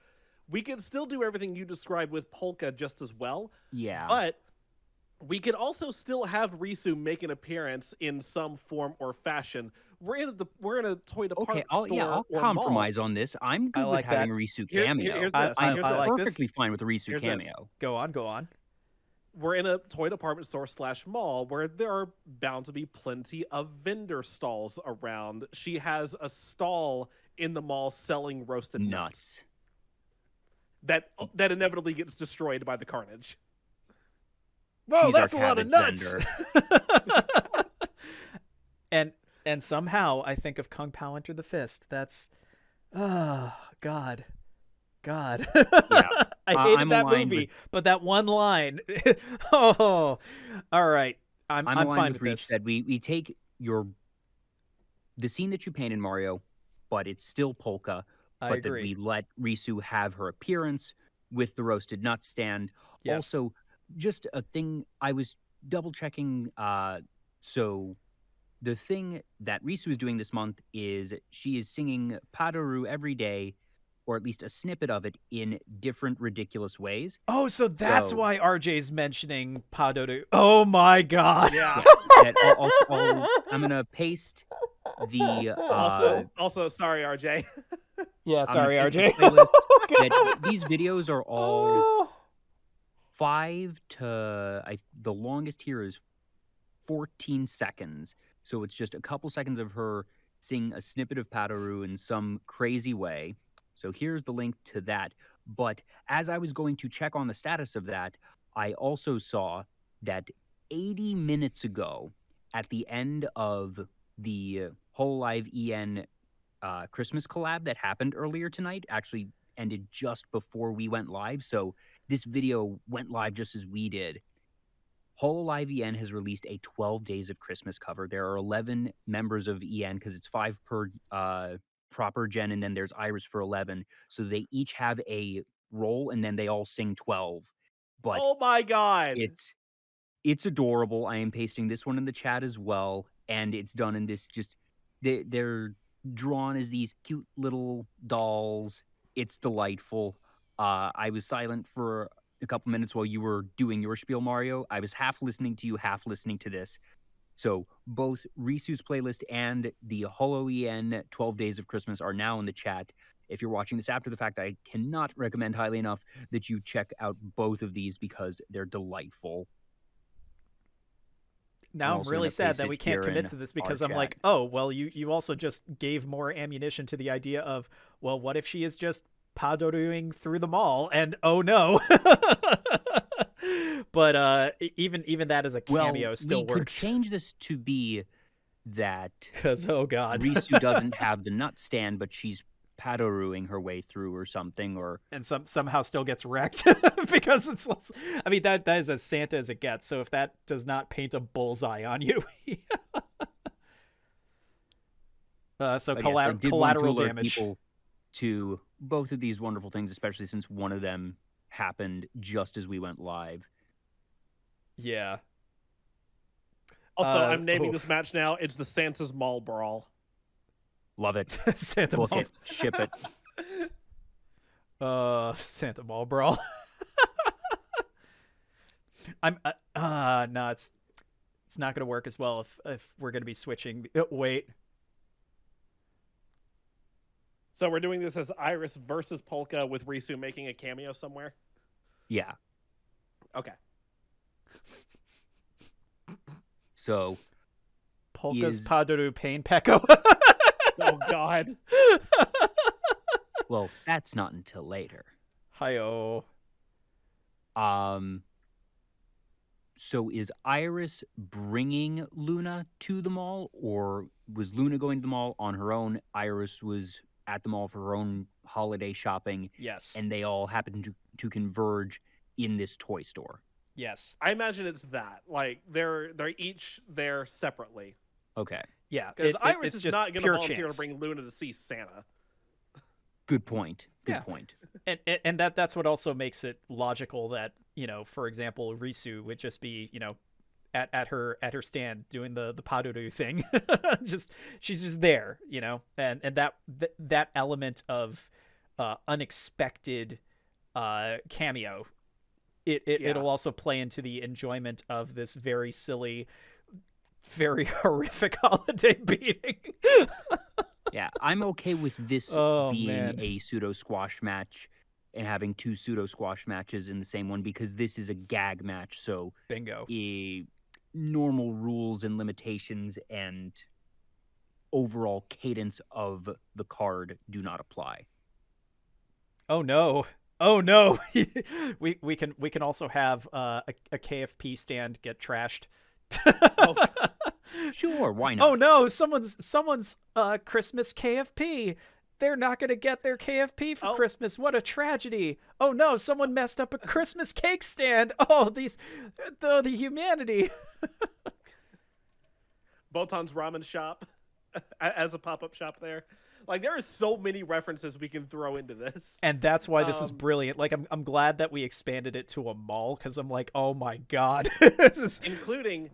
We can still do everything you described with Polka just as well. Yeah. But we could also still have Risu make an appearance in some form or fashion. We're in a toy department store. I'll compromise on this. I'm good with having a Risu cameo. I'm perfectly fine with a Risu cameo. Go on. We're in a toy department store / mall where there are bound to be plenty of vendor stalls around. She has a stall in the mall selling roasted nuts. That inevitably gets destroyed by the carnage. Whoa, that's a lot of nuts. And somehow I think of Kung Pao Enter the Fist. That's, God. Yeah, I hated that movie, but that one line. Oh, all right. I'm fine with this. Said we take the scene that you paint in Mario, but it's still Polka. I but agree. That we let Risu have her appearance with the roasted nut stand. Yes. Also, just a thing, I was double checking So the thing that Risu is doing this month is she is singing Padoru every day, or at least a snippet of it, in different ridiculous ways. Oh, so that's So- why RJ's mentioning Padoru. Oh my god. Yeah. I'm gonna paste the Also, sorry, RJ. Yeah, I'm sorry, gonna RJ. paste the playlist Oh, God. that these videos are all Oh. 5 to the longest here is 14 seconds. So it's just a couple seconds of her singing a snippet of Padoru in some crazy way. So here's the link to that. But as I was going to check on the status of that, I also saw that 80 minutes ago, at the end of the Hololive EN Christmas collab that happened earlier tonight, actually ended just before we went live. So this video went live just as we did. Hololive EN has released a 12 Days of Christmas cover. There are 11 members of EN because it's 5 per proper gen, and then there's IRyS for 11. So they each have a role, and then they all sing 12. But Oh my god. it's adorable. I am pasting this one in the chat as well, and it's done in this just they're drawn as these cute little dolls. It's delightful. I was silent for a couple minutes while you were doing your spiel, Mario. I was half listening to you, half listening to this. So both Risu's playlist and the Holo EN 12 Days of Christmas are now in the chat. If you're watching this after the fact, I cannot recommend highly enough that you check out both of these because they're delightful. Now I'm also really gonna sad paste that it we can't here commit in to this our because I'm chat. like, oh, well, you also just gave more ammunition to the idea of, well, what if she is just padoruing through the mall and oh no. But even that as a cameo still we could works. change this to be that Because oh god. Risu doesn't have the nut stand, but she's padoruing her way through or something, or And somehow still gets wrecked because it's less, I mean that is as Santa as it gets. So if that does not paint a bullseye on you, so But yes, I did want to collateral alert damage. people to both of these wonderful things, especially since one of them happened just as we went live. Yeah. Also, I'm naming oof. this match now. It's the Santa's Mall Brawl. Love it. Santa Book Mall. it. Ship it. Santa Mall Brawl. I'm no, it's not gonna work as well if we're gonna be switching. Wait. So we're doing this as IRyS versus Polka with Risu making a cameo somewhere? Yeah. Okay. So Polka's Is- Padoru Pain Peko. Oh god. well, that's not until later. Hi-oh. So is IRyS bringing Luna to the mall, or was Luna going to the mall on her own? IRyS was at the mall for her own holiday shopping, Yes. and they all happened to converge in this toy store. Yes. I imagine it's that. Like they're each there separately. Okay. Yeah. Because IRyS it's is just not going to pure volunteer chance. to bring Luna to see Santa. Good point. Good Yeah. point. And that's what also makes it logical that, for example, Risu would just be, at her stand doing the Padoru thing. She's just there, and that element of unexpected cameo, it'll also play into the enjoyment of this very silly, very horrific holiday beating. Yeah, I'm okay with this Oh, being man. a pseudo squash match and having 2 pseudo squash matches in the same one because this is a gag match. So Bingo. normal rules and limitations and overall cadence of the card do not apply. Oh no. we can also have a KFP stand get trashed. Sure, why not? Oh no, someone's Christmas KFP. They're not going to get their KFP for Christmas. What a tragedy. Oh no, someone messed up a Christmas cake stand. Oh, the humanity. Botan's ramen shop as a pop-up shop there. Like, there are so many references we can throw into this. And that's why this is brilliant. Like, I'm glad that we expanded it to a mall, because I'm like, oh my god. This is...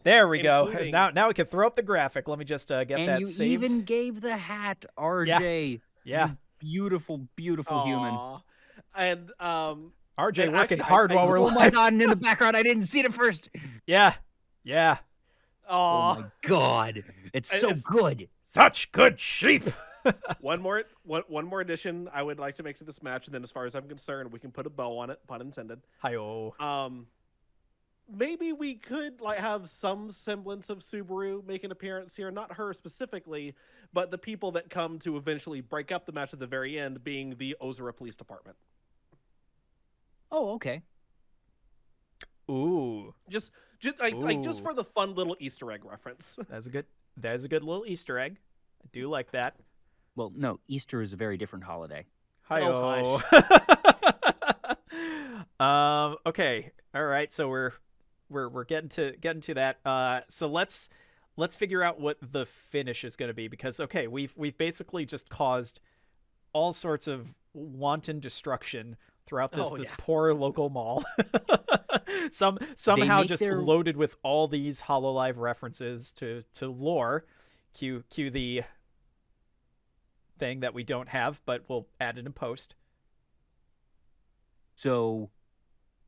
There we go. Now we can throw up the graphic. Let me just get and that you saved. even gave the hat, RJ. Yeah. You beautiful human. And RJ working actually, hard while we're Oh live. my god, and in the background, I didn't see it at first. Yeah. Oh my god. It's so good. Such good sheep. one more addition I would like to make to this match, and then as far as I'm concerned, we can put a bow on it, pun intended. Hi-oh. Maybe we could like have some semblance of Subaru make an appearance here, not her specifically, but the people that come to eventually break up the match at the very end, being the Yozora Police Department. Oh, okay. Ooh. Just for the fun little Easter egg reference. That's a good little Easter egg. I do like that. Well, no, Easter is a very different holiday. Hi-oh. Okay. All right. So we're getting to that. So let's figure out what the finish is going to be, because okay, we've basically just caused all sorts of wanton destruction throughout this poor local mall. Somehow just loaded with all these Hololive references to lore. Cue the thing that we don't have, but we'll add it in post. So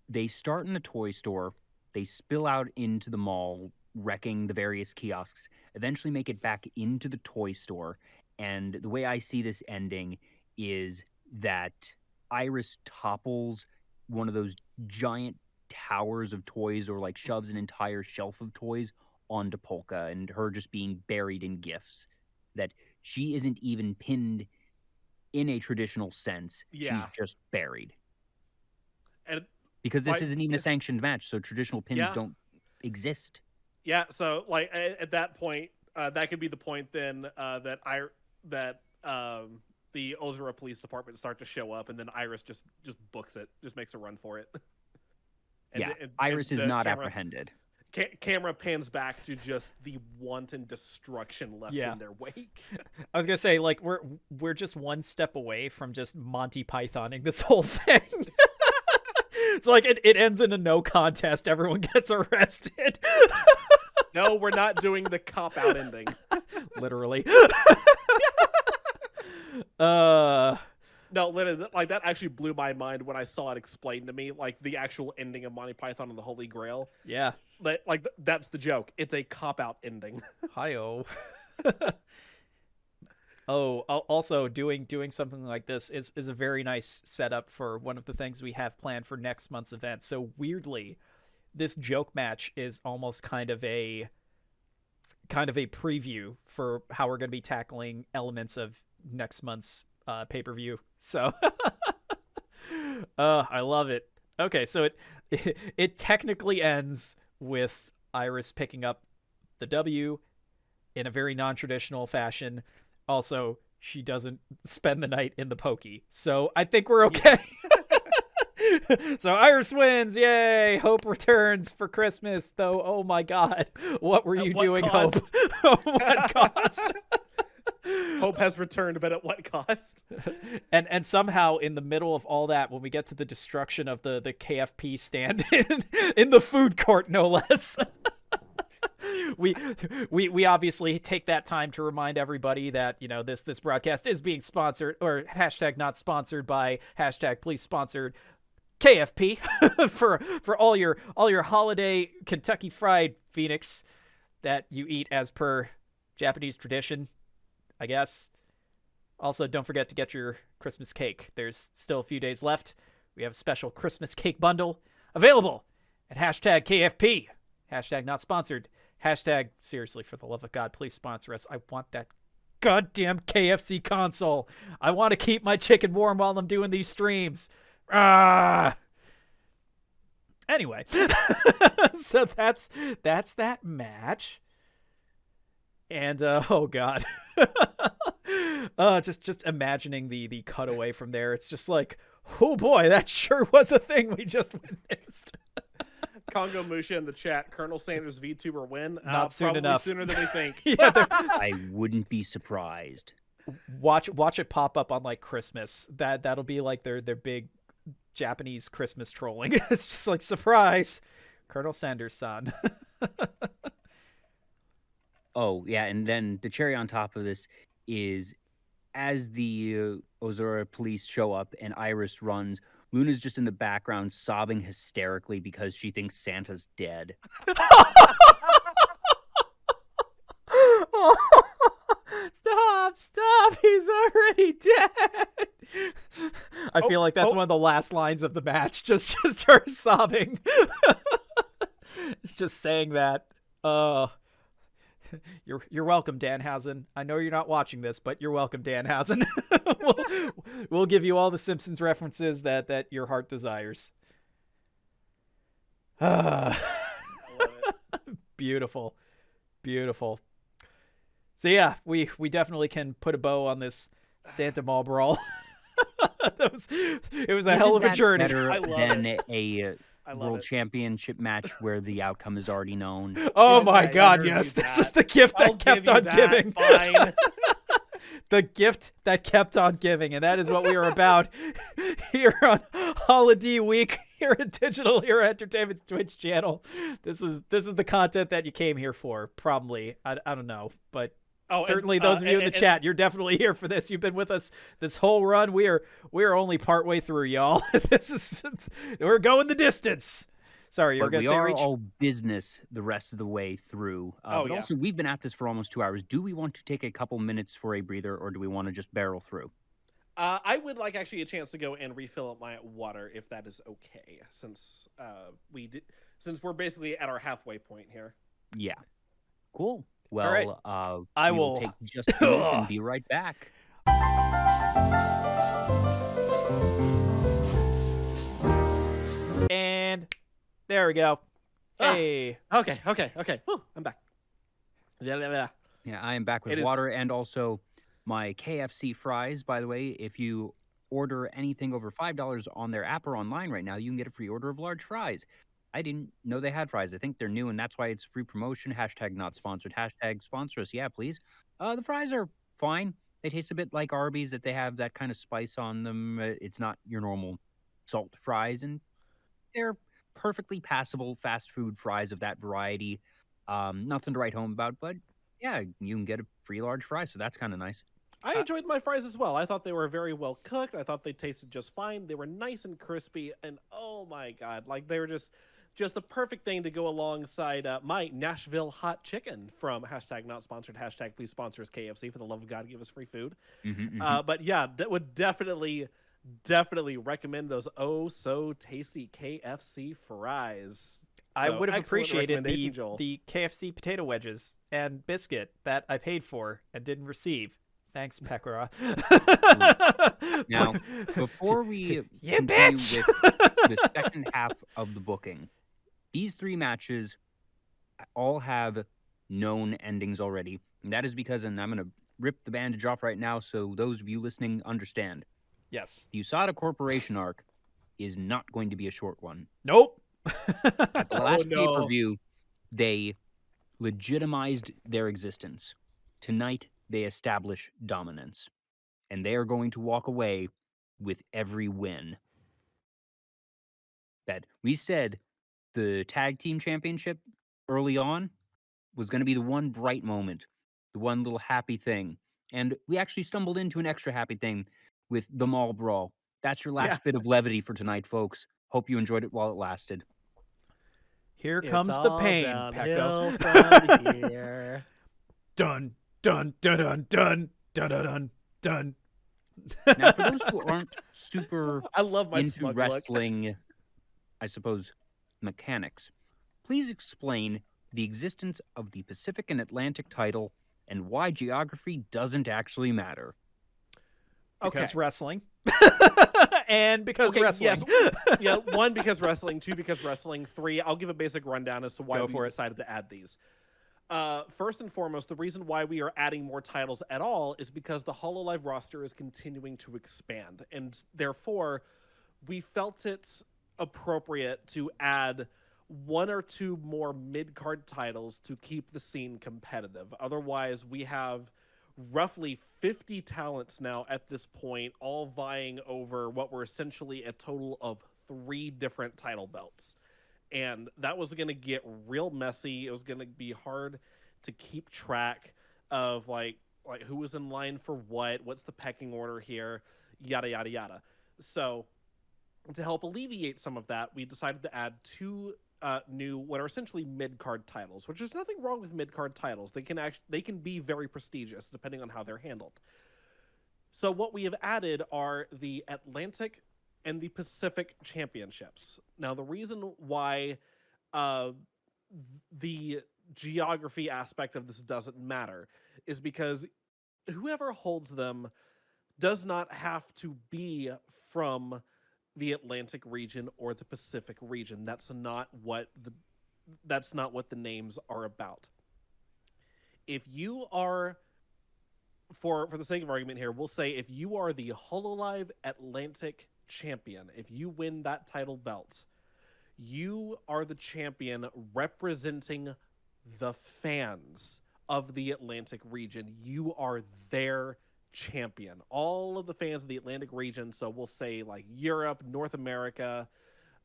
they start in the toy store, they spill out into the mall, wrecking the various kiosks, eventually make it back into the toy store. And the way I see this ending is that IRyS topples one of those giant towers of toys, or like shoves an entire shelf of toys onto Polka, and her just being buried in gifts. That she isn't even pinned in a traditional sense. Yeah. She's just buried. And because this isn't even a sanctioned match, so traditional pins don't exist. Yeah, so like at that point, that could be the point then that the Yozora Police Department start to show up, and then IRyS just books it, just makes a run for it. IRyS is not apprehended. Camera pans back to just the wanton destruction left in their wake. I was gonna say, like, we're just one step away from just Monty Pythoning this whole thing. It's like it ends in a no contest. Everyone gets arrested. No, we're not doing the cop-out ending. Literally. No, literally, like, that actually blew my mind when I saw it explained to me, like, the actual ending of Monty Python and the Holy Grail. Yeah. Like, that's the joke. It's a cop-out ending. Hi-oh. Oh, also doing something like this is a very nice setup for one of the things we have planned for next month's event. So weirdly, this joke match is almost kind of a preview for how we're going to be tackling elements of next month's pay-per-view. So I love it. Okay, so it technically ends with IRyS picking up the W in a very non-traditional fashion. Also, she doesn't spend the night in the pokey. So I think we're okay. So IRyS wins. Yay. Hope returns for Christmas, though. Oh my god. What were you doing, cost? Hope? What cost? Hope has returned, but at what cost? And somehow in the middle of all that, when we get to the destruction of the KFP stand in the food court, no less. We obviously take that time to remind everybody that, you know, this broadcast is being sponsored, or hashtag not sponsored by hashtag please sponsored KFP for all your holiday Kentucky Fried Phoenix that you eat as per Japanese tradition, I guess. Also, don't forget to get your Christmas cake. There's still a few days left. We have a special Christmas cake bundle available at hashtag KFP. Hashtag not sponsored. Hashtag, seriously, for the love of God, please sponsor us. I want that goddamn KFC console. I want to keep my chicken warm while I'm doing these streams. Anyway, so that's that match. And oh god. Just imagining the cutaway from there. It's just like, oh boy, that sure was a thing we just witnessed. Congo Musha in the chat. Colonel Sanders VTuber win. Not soon probably enough. Sooner than we think. Yeah, I wouldn't be surprised. Watch it pop up on like Christmas. That'll be like their big Japanese Christmas trolling. It's just like, surprise, Colonel Sanders' son. Oh, yeah, and then the cherry on top of this is as the Yozora police show up and IRyS runs, Luna's just in the background sobbing hysterically because she thinks Santa's dead. Stop, he's already dead. I feel like that's one of the last lines of the match, just her sobbing. It's just saying that. You're welcome, Danhausen. I know you're not watching this, but you're welcome, Danhausen. We'll give you all the Simpsons references that your heart desires. I love it. Beautiful. So yeah, we definitely can put a bow on this Santa Mall brawl. It was a hell of a journey. Better I love than it. a I love World it. Championship match where the outcome is already known. Oh Isn't my that God, better? yes. Do This that. was the gift I'll that kept give you on that, giving. Fine. The gift that kept on giving, and that is what we are about here on Holiday Week here at Digital Era Entertainment's Twitch channel. This is the content that you came here for, probably. I don't know, but certainly those of you in the chat, you're definitely here for this. You've been with us this whole run. We're only partway through, y'all. We're going the distance. Sorry, you were But going we to say, are Reach? all business the rest of the way through. But yeah. also, we've been at this for almost 2 hours. Do we want to take a couple minutes for a breather, or do we want to just barrel through? I would like actually a chance to go and refill up my water if that is okay, since we're basically at our halfway point here. Yeah. Cool. Well, right. I will- will take just a few minutes and be right back. And there we go. Hey. Okay. Whew, I'm back. Yeah. Yeah, I am back with It is- water and also my KFC fries. By the way, if you order anything over $5 on their app or online right now, you can get a free order of large fries. I didn't know they had fries. I think they're new, and that's why it's free promotion. Hashtag not sponsored. Hashtag sponsor us. Yeah, please. The fries are fine. They taste a bit like Arby's, that they have that kind of spice on them. It's not your normal salt fries, and they're perfectly passable fast food fries of that variety. Nothing to write home about, but yeah, you can get a free large fry, so that's kind of nice. I enjoyed my fries as well. I thought they were very well cooked. I thought they tasted just fine. They were nice and crispy, and oh my God, like they were just the perfect thing to go alongside my Nashville hot chicken from hashtag not sponsored, hashtag please sponsor us KFC. For the love of God, give us free food. But yeah, that would definitely recommend those oh so tasty KFC fries. I So, would have excellent appreciated recommendation, Joel. the KFC potato wedges and biscuit that I paid for and didn't receive. Thanks, Pekora. Now, before we You continue bitch! with the second half of the booking, these 3 matches all have known endings already. And that is because, and I'm going to rip the bandage off right now so those of you listening understand. Yes. The Usada Corporation arc is not going to be a short one. Nope. At the last no. pay-per-view, they legitimized their existence. Tonight, they establish dominance. And they are going to walk away with every win. That we said the tag team championship early on was going to be the one bright moment, the one little happy thing. And we actually stumbled into an extra happy thing with the Mall Brawl. That's your last bit of levity for tonight, folks. Hope you enjoyed it while it lasted. Here It's comes the all pain, downhill Pekko. from here. Dun, dun, dun, dun, dun, dun, dun, dun, dun. Now, for those who aren't super I love my into smug look. wrestling, I suppose, mechanics, please explain the existence of the Pacific and Atlantic title and why geography doesn't actually matter. Because wrestling. And because wrestling. Yes. Yeah, 1, because wrestling. 2, because wrestling. 3, I'll give a basic rundown as to why Go we for it. decided to add these. First and foremost, the reason why we are adding more titles at all is because the Hololive roster is continuing to expand, and therefore we felt it appropriate to add 1 or 2 more mid-card titles to keep the scene competitive. Otherwise, we have roughly 50 talents now at this point, all vying over what were essentially a total of 3 different title belts. And that was going to get real messy. It was going to be hard to keep track of like who was in line for what's the pecking order here, yada, yada, yada. So to help alleviate some of that, we decided to add 2 new, what are essentially mid-card titles, which is nothing wrong with mid-card titles. They can be very prestigious depending on how they're handled. So what we have added are the Atlantic and the Pacific Championships. Now, the reason why the geography aspect of this doesn't matter is because whoever holds them does not have to be from the Atlantic region or the Pacific region. That's not what the names are about. If you are, for the sake of argument here, we'll say if you are the Hololive Atlantic champion, if you win that title belt, you are the champion representing the fans of the Atlantic region. You are their champion. All of the fans of the Atlantic region, so we'll say like Europe, North America,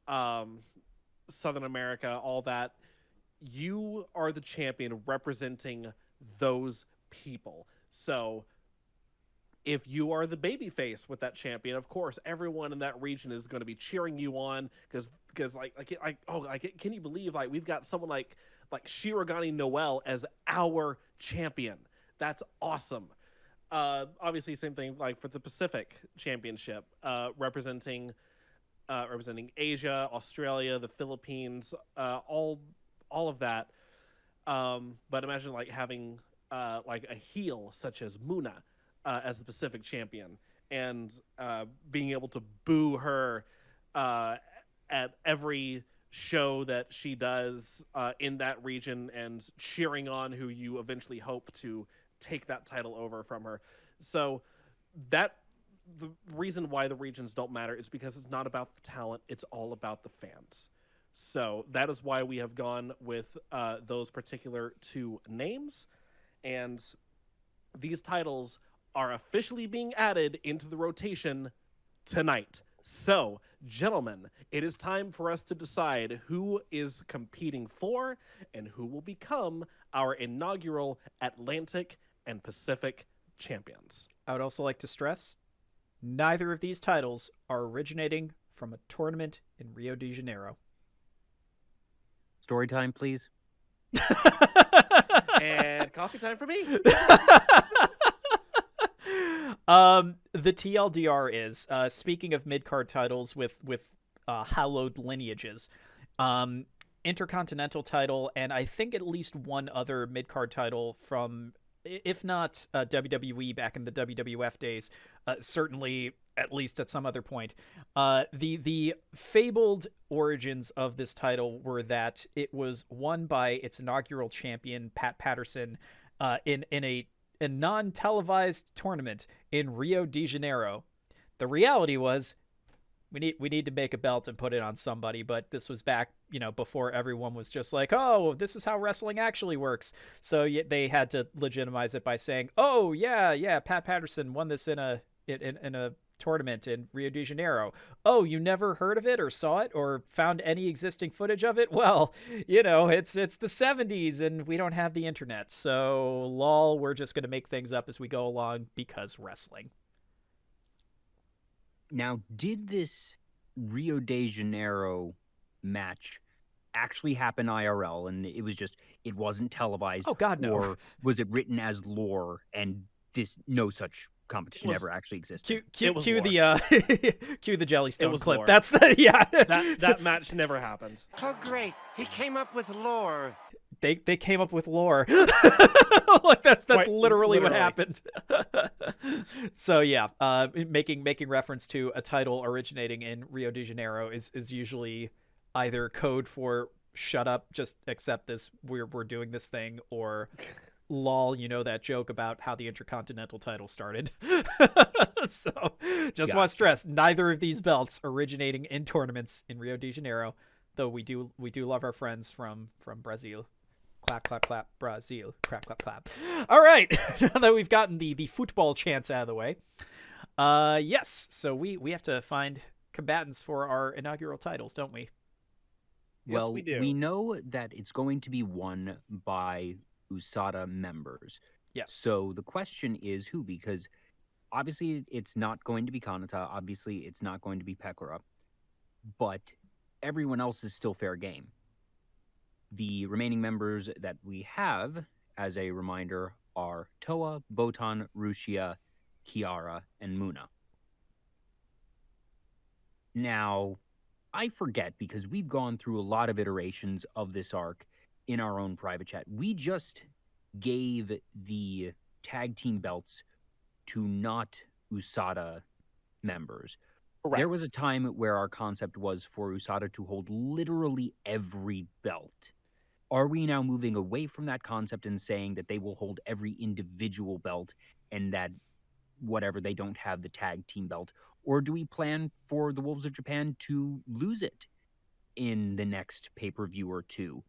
Southern America, all that, you are the champion representing those people. So if you are the babyface with that champion, of course, everyone in that region is going to be cheering you on because can you believe like we've got someone like Shirogane Noel as our champion? That's awesome. Obviously, same thing like for the Pacific Championship, representing Asia, Australia, the Philippines, all of that. But imagine like having like a heel such as Moona as the Pacific champion, and being able to boo her at every show that she does in that region, and cheering on who you eventually hope to take that title over from her. So that the reason why the regions don't matter is because it's not about the talent, it's all about the fans. So that is why we have gone with those particular 2 names, and these titles are officially being added into the rotation tonight. So, gentlemen, it is time for us to decide who is competing for and who will become our inaugural Atlantic and Pacific champions. I would also like to stress, neither of these titles are originating from a tournament in Rio de Janeiro. Story time, please. And coffee time for me. The TLDR is, speaking of mid-card titles with hallowed lineages, Intercontinental title, and I think at least one other mid-card title from, if not WWE back in the WWF days, certainly at least at some other point. The fabled origins of this title were that it was won by its inaugural champion, Pat Patterson, in a non-televised tournament in Rio de Janeiro. The reality was we need to make a belt and put it on somebody, but this was back, before everyone was just like, oh, this is how wrestling actually works. So they had to legitimize it by saying, oh yeah, Pat Patterson won this in a tournament in Rio de Janeiro. Oh, you never heard of it or saw it or found any existing footage of it? Well, it's the 70s and we don't have the internet. So lol, we're just going to make things up as we go along because wrestling. Now, did this Rio de Janeiro match actually happen IRL, and it wasn't televised? Oh God, no. Or was it written as lore and no such competition ever actually existed? Cue the Jellystone clip. Lore. That's that match never happened. Oh great, he came up with lore. They came up with lore. Like that's literally what happened. So yeah, making reference to a title originating in Rio de Janeiro is usually either code for shut up, just accept this, we're doing this thing, or lol, that joke about how the Intercontinental title started. So just want to stress, neither of these belts originating in tournaments in Rio de Janeiro, though we do love our friends from Brazil. Clap, clap, clap. Brazil. Clap, clap, clap. All right. Now that we've gotten the football chants out of the way. Yes. So we have to find combatants for our inaugural titles, don't we? Yes, Well, we do. we know that it's going to be won by Usada members. Yes. So the question is who? Because obviously it's not going to be Kanata. Obviously it's not going to be Pekora. But everyone else is still fair game. The remaining members that we have, as a reminder, are Toa, Botan, Rushia, Kiara, and Moona. Now, I forget because we've gone through a lot of iterations of this arc in our own private chat. We just gave the tag team belts to not Usada members. Correct. There was a time where our concept was for Usada to hold literally every belt. Are we now moving away from that concept and saying that they will hold every individual belt and that whatever they don't have the tag team belt? Or do we plan for the Wolves of Japan to lose it in the next pay-per-view or two?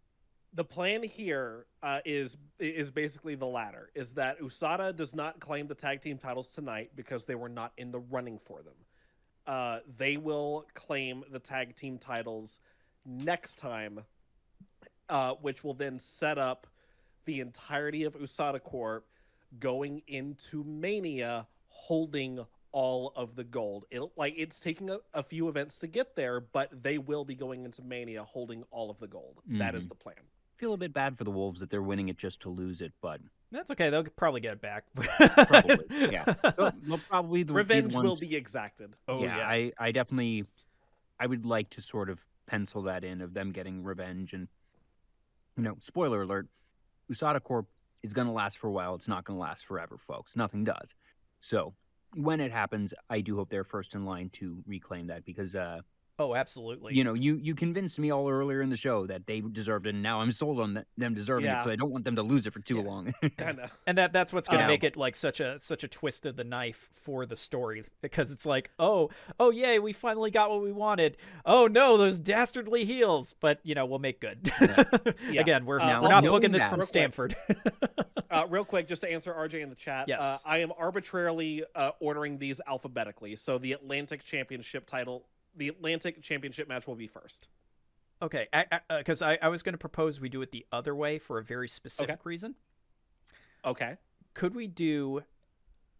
The plan here is basically the latter, is that Usada does not claim the tag team titles tonight because they were not in the running for them. They will claim the tag team titles next time, which will then set up the entirety of Usada Corp going into Mania holding all of the gold. It's taking a few events to get there, but they will be going into Mania holding all of the gold. That is the plan. Feel a bit bad for the Wolves that they're winning it just to lose it, but That's okay. They'll probably get it back. probably, yeah. They'll probably the Revenge ones, will be exacted. Oh, yeah, yes. I definitely, I would like to sort of pencil that in of them getting revenge. And, spoiler alert, Usada Corp is going to last for a while. It's not going to last forever, folks. Nothing does. So when it happens, I do hope they're first in line to reclaim that because, Oh, absolutely. you convinced me all earlier in the show that they deserved it, and now I'm sold on them deserving it, so I don't want them to lose it for too long. I know. And that's what's going to Yeah. make it like such a twist of the knife for the story, because it's like, oh yay, we finally got what we wanted. Oh no, those dastardly heels, but we'll make good. Yeah. Again, we're Now, not knowing booking this that- from Real quick. Stanford. Real quick, just to answer RJ in the chat, Yes. I am arbitrarily ordering these alphabetically. So the Atlantic Championship match will be first. Okay, because I was going to propose we do it the other way for a very specific reason. Okay. Could we do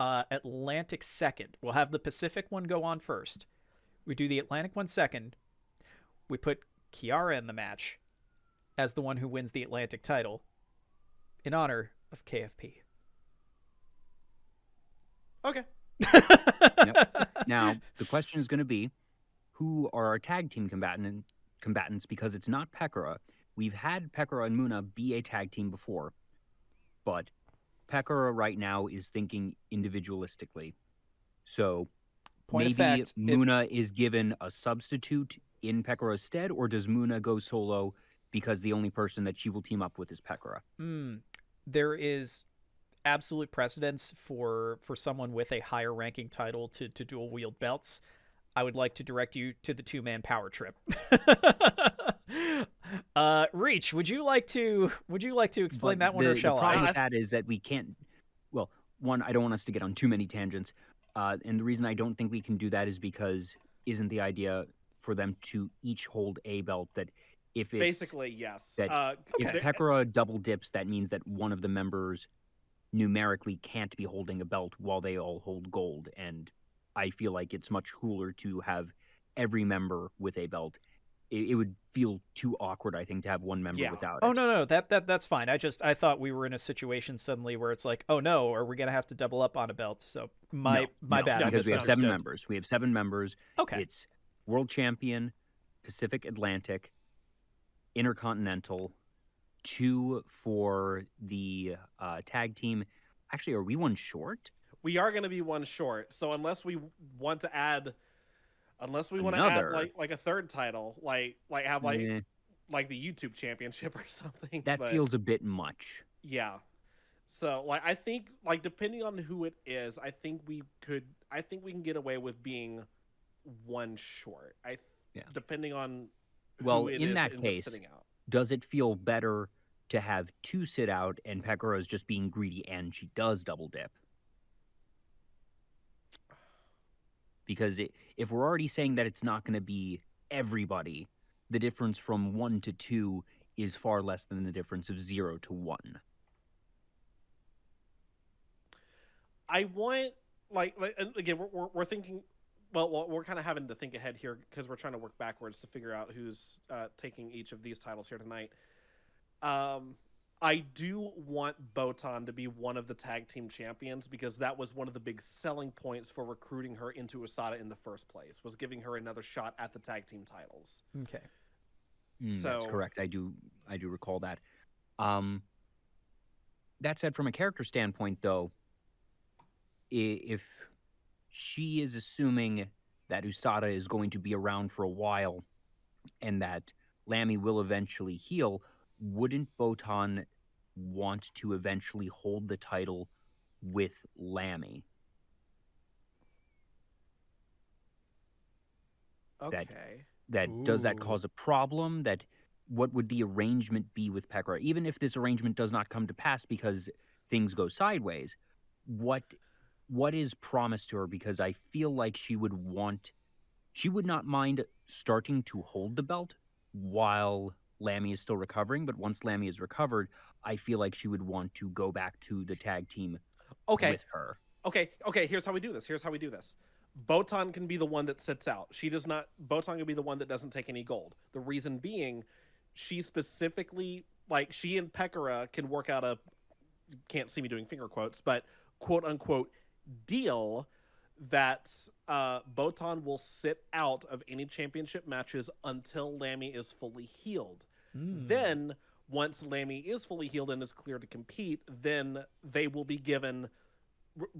Atlantic second? We'll have the Pacific one go on first. We do the Atlantic one second. We put Kiara in the match as the one who wins the Atlantic title in honor of KFP. Okay. Yep. Now, the question is going to be, who are our tag team combatants? Because it's not Pekora. We've had Pekora and Moona be a tag team before, but Pekora right now is thinking individualistically. So Point of maybe fact, Moona is given a substitute in Pekora's stead, or does Moona go solo because the only person that she will team up with is Pekora? There is absolute precedence for someone with a higher ranking title to dual wield belts. I would like to direct you to the 2-man power trip. Reach, would you like to explain that one, or shall the problem I? with that is that we can't. Well, one, I don't want us to get on too many tangents, and the reason I don't think we can do that is because isn't the idea for them to each hold a belt that if it's Basically, yes. that if Pekora double dips, that means that one of the members numerically can't be holding a belt while they all hold gold, and I feel like it's much cooler to have every member with a belt. It would feel too awkward, I think, to have one member without it. Oh no, that's fine. I thought we were in a situation suddenly where it's like, oh no, are we gonna have to double up on a belt? So my bad. I Because we have 7 misunderstood. members. We have 7 members. Okay. It's World Champion, Pacific Atlantic, Intercontinental, 2 for the tag team. Actually, are we one short? We are going to be one short. So unless we want to add Another. like a third title, like have Eh, like the YouTube championship or something. that but, feels a bit much. yeah. So I think depending on who it is, I think we can get away with being one short. Depending on Well, who it in is that ends up case, sitting out. does it feel better to have 2 sit out and Pekora is just being greedy and she does double dip. Because if we're already saying that it's not going to be everybody, the difference from 1 to 2 is far less than the difference of 0 to 1. I want, like and again, we're thinking, well, we're kind of having to think ahead here because we're trying to work backwards to figure out who's taking each of these titles here tonight. I do want Botan to be one of the tag team champions because that was one of the big selling points for recruiting her into Usada in the first place, was giving her another shot at the tag team titles. Okay. So, that's correct. I do recall that. That said, from a character standpoint, though, if she is assuming that Usada is going to be around for a while and that Lammy will eventually heal, wouldn't Botan want to eventually hold the title with Lammy? Okay. Does that cause a problem? That what would the arrangement be with Pekora? Even if this arrangement does not come to pass because things go sideways, what is promised to her? Because I feel like she would not mind starting to hold the belt while Lammy is still recovering, but once Lammy is recovered, I feel like she would want to go back to the tag team with her. Okay, here's how we do this. Botan can be the one that sits out. Botan can be the one that doesn't take any gold. The reason being, she specifically, like, she and Pekora can work out a, you can't see me doing finger quotes, but quote unquote deal that Botan will sit out of any championship matches until Lammy is fully healed. Then, once Lammy is fully healed and is clear to compete, then they will be given,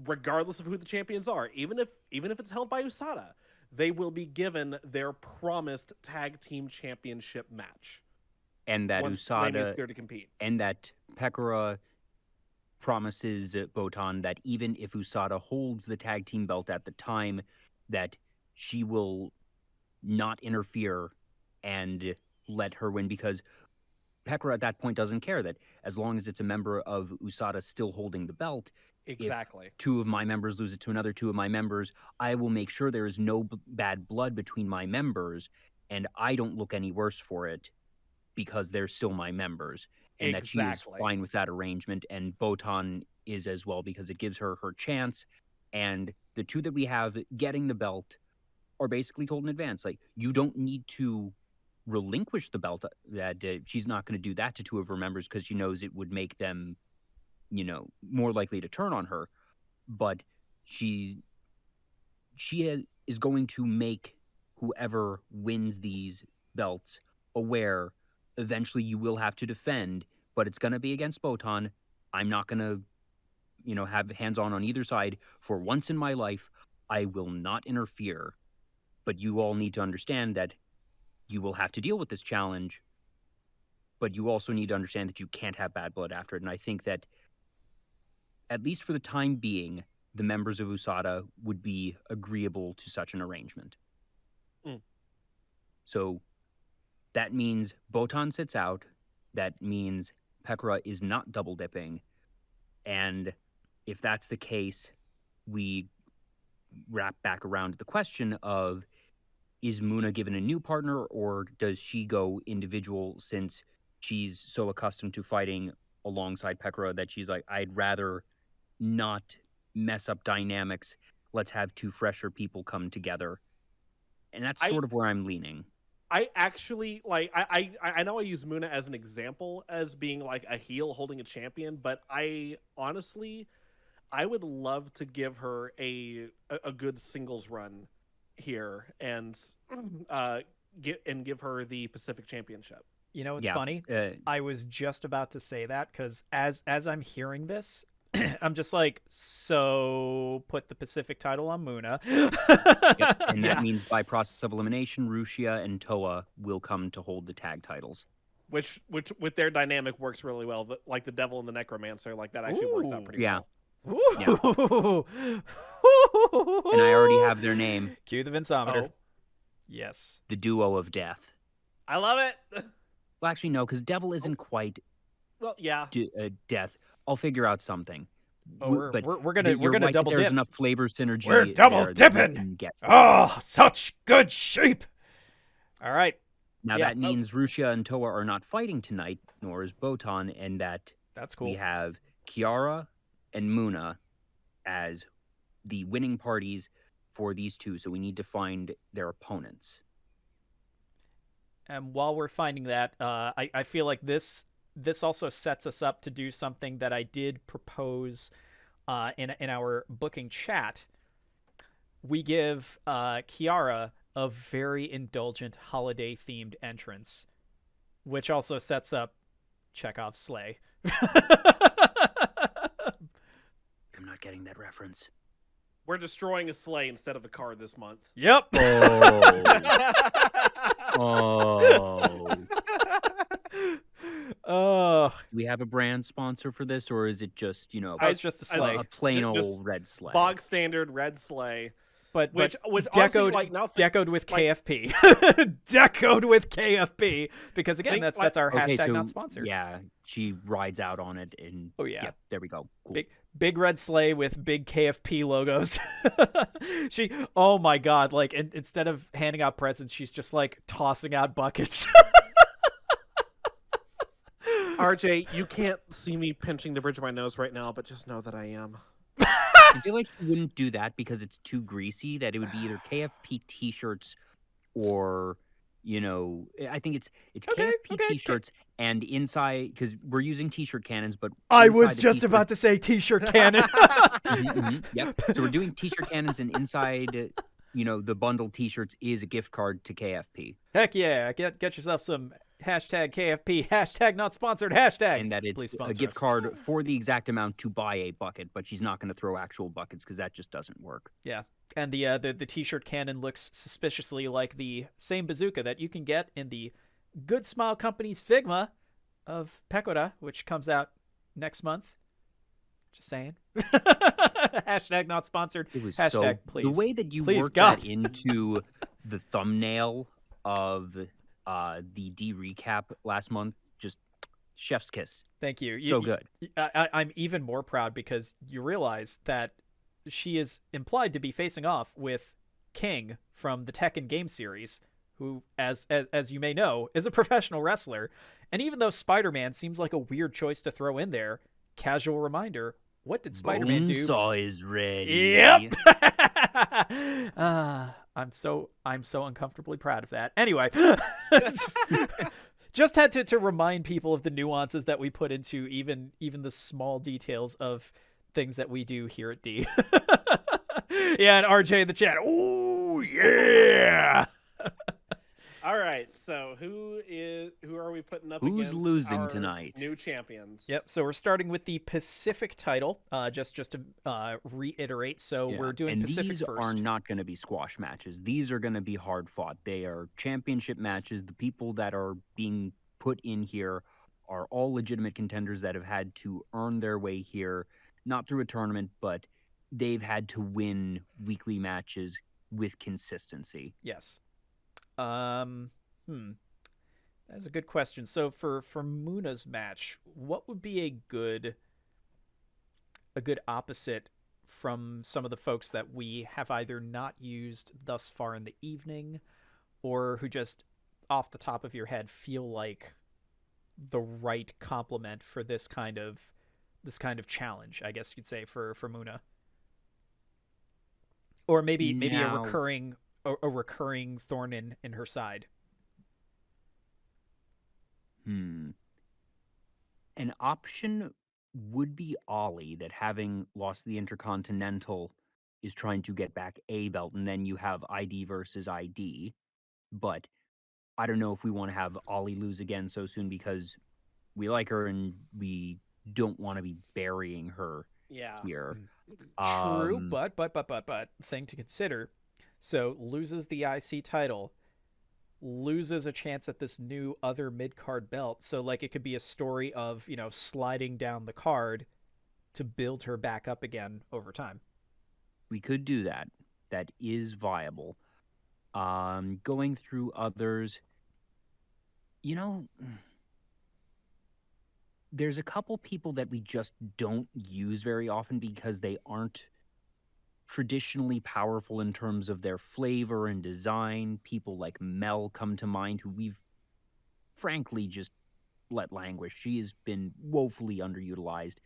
regardless of who the champions are, even if it's held by Usada, they will be given their promised tag team championship match. And that once Usada Lammy is clear to compete. And that Pekora promises Botan that even if Usada holds the tag team belt at the time, that she will not interfere and let her win, because Pekora at that point doesn't care that as long as it's a member of Usada still holding the belt, Exactly. if 2 of my members lose it to another 2 of my members, I will make sure there is no bad blood between my members, and I don't look any worse for it because they're still my members. And that she is fine with that arrangement, and Botan is as well, because it gives her her chance. And the 2 that we have getting the belt are basically told in advance, like, you don't need to relinquish the belt. That she's not going to do that to 2 of her members because she knows it would make them, more likely to turn on her. But she is going to make whoever wins these belts aware eventually you will have to defend, but it's going to be against Botan. I'm not going to, have hands-on on either side. For once in my life, I will not interfere. But you all need to understand that you will have to deal with this challenge, but you also need to understand that you can't have bad blood after it. And I think that, at least for the time being, the members of Usada would be agreeable to such an arrangement. So that means Botan sits out. That means Pekora is not double dipping. And if that's the case, we wrap back around to the question of, is Moona given a new partner, or does she go individual, since she's so accustomed to fighting alongside Pekora that she's like, I'd rather not mess up dynamics. Let's have 2 fresher people come together. And that's sort of where I'm leaning. I actually, like, I know I use Moona as an example as being like a heel holding a champion, but I honestly, I would love to give her a good singles run here and give her the Pacific Championship. You know, it's funny. I was just about to say that, because as I'm hearing this, I'm just like, so put the Pacific title on Moona. Yep. And that means by process of elimination, Rushia and Toa will come to hold the tag titles. Which with their dynamic works really well. Like the Devil and the Necromancer, like that actually works out pretty well. Yeah. And I already have their name. Cue the Vinceometer. Yes. The Duo of Death. I love it. Well, actually, no, because Devil isn't quite Well, yeah. death. I'll figure out something. Oh, we're you're gonna right that double there's dip. enough flavor synergy. We're double there that we dipping. can get Oh, such good sheep. All right. Now Yeah. that means Rushia and Toa are not fighting tonight, nor is Botan, and that That's cool. we have Kiara and Moona as the winning parties for these two. So we need to find their opponents. And while we're finding that, I feel like this also sets us up to do something that I did propose in our booking chat. We give Kiara a very indulgent holiday-themed entrance, which also sets up Chekhov's sleigh. I'm not getting that reference. We're destroying a sleigh instead of a car this month. Yep. Oh. Oh. Do we have a brand sponsor for this, or is it just, It's just a sleigh. a plain Just old red sleigh? Bog standard red sleigh. But Which decoed, honestly, now decoed with KFP. Decoed with KFP. Because again, that's our hashtag not sponsored. Yeah, she rides out on it and oh yeah, there we go. Cool. Big red sleigh with big KFP logos. Oh my god, like instead of handing out presents, she's just like tossing out buckets. RJ, you can't see me pinching the bridge of my nose right now, but just know that I am. I feel like she wouldn't do that because it's too greasy, that it would be either KFP t-shirts or, I think it's KFP t-shirts and inside, because we're using t-shirt cannons, but I was just about to say t-shirt cannon. Yep. So we're doing t-shirt cannons, and inside, the bundled t-shirts is a gift card to KFP. Heck yeah. Get yourself some hashtag KFP, hashtag not sponsored, hashtag. And that it's a gift card for the exact amount to buy a bucket, but she's not going to throw actual buckets because that just doesn't work. Yeah. And the t-shirt cannon looks suspiciously like the same bazooka that you can get in the Good Smile Company's Figma of Pekora, which comes out next month. Just saying. Hashtag not sponsored. It was hashtag please. The way that you worked that into the thumbnail of the D recap last month, just chef's kiss. Thank you. So good. I'm even more proud because you realize that she is implied to be facing off with King from the Tekken game series, who, as you may know, is a professional wrestler. And even though Spider-Man seems like a weird choice to throw in there, casual reminder, what did Spider-Man do? Bonesaw is ready. Yep. I'm so uncomfortably proud of that. Anyway, just had to remind people of the nuances that we put into even the small details of things that we do here at D. Yeah, and RJ in the chat. Oh yeah. All right, so who are we putting up Who's against losing our tonight? new champions? Yep, so we're starting with the Pacific title, just to reiterate. So we're doing Pacific these first. Are not going to be squash matches. These are going to be hard fought. They are championship matches. The people that are being put in here are all legitimate contenders that have had to earn their way here, not through a tournament, but they've had to win weekly matches with consistency. Yes. That's a good question. So for Moona's match, what would be a good opposite from some of the folks that we have either not used thus far in the evening, or who just off the top of your head feel like the right complement for this kind of challenge, I guess you'd say, for Moona? Or maybe a recurring thorn in her side. An option would be Ollie, that having lost the Intercontinental is trying to get back a belt, and then you have ID versus ID. But I don't know if we want to have Ollie lose again so soon, because we like her and we don't want to be burying her here. True, but thing to consider. So loses the IC title, loses a chance at this new other mid-card belt. So like it could be a story of, sliding down the card to build her back up again over time. We could do that. That is viable. Going through others, there's a couple people that we just don't use very often because they aren't traditionally powerful in terms of their flavor and design. People like Mel come to mind, who we've frankly just let languish. She has been woefully underutilized.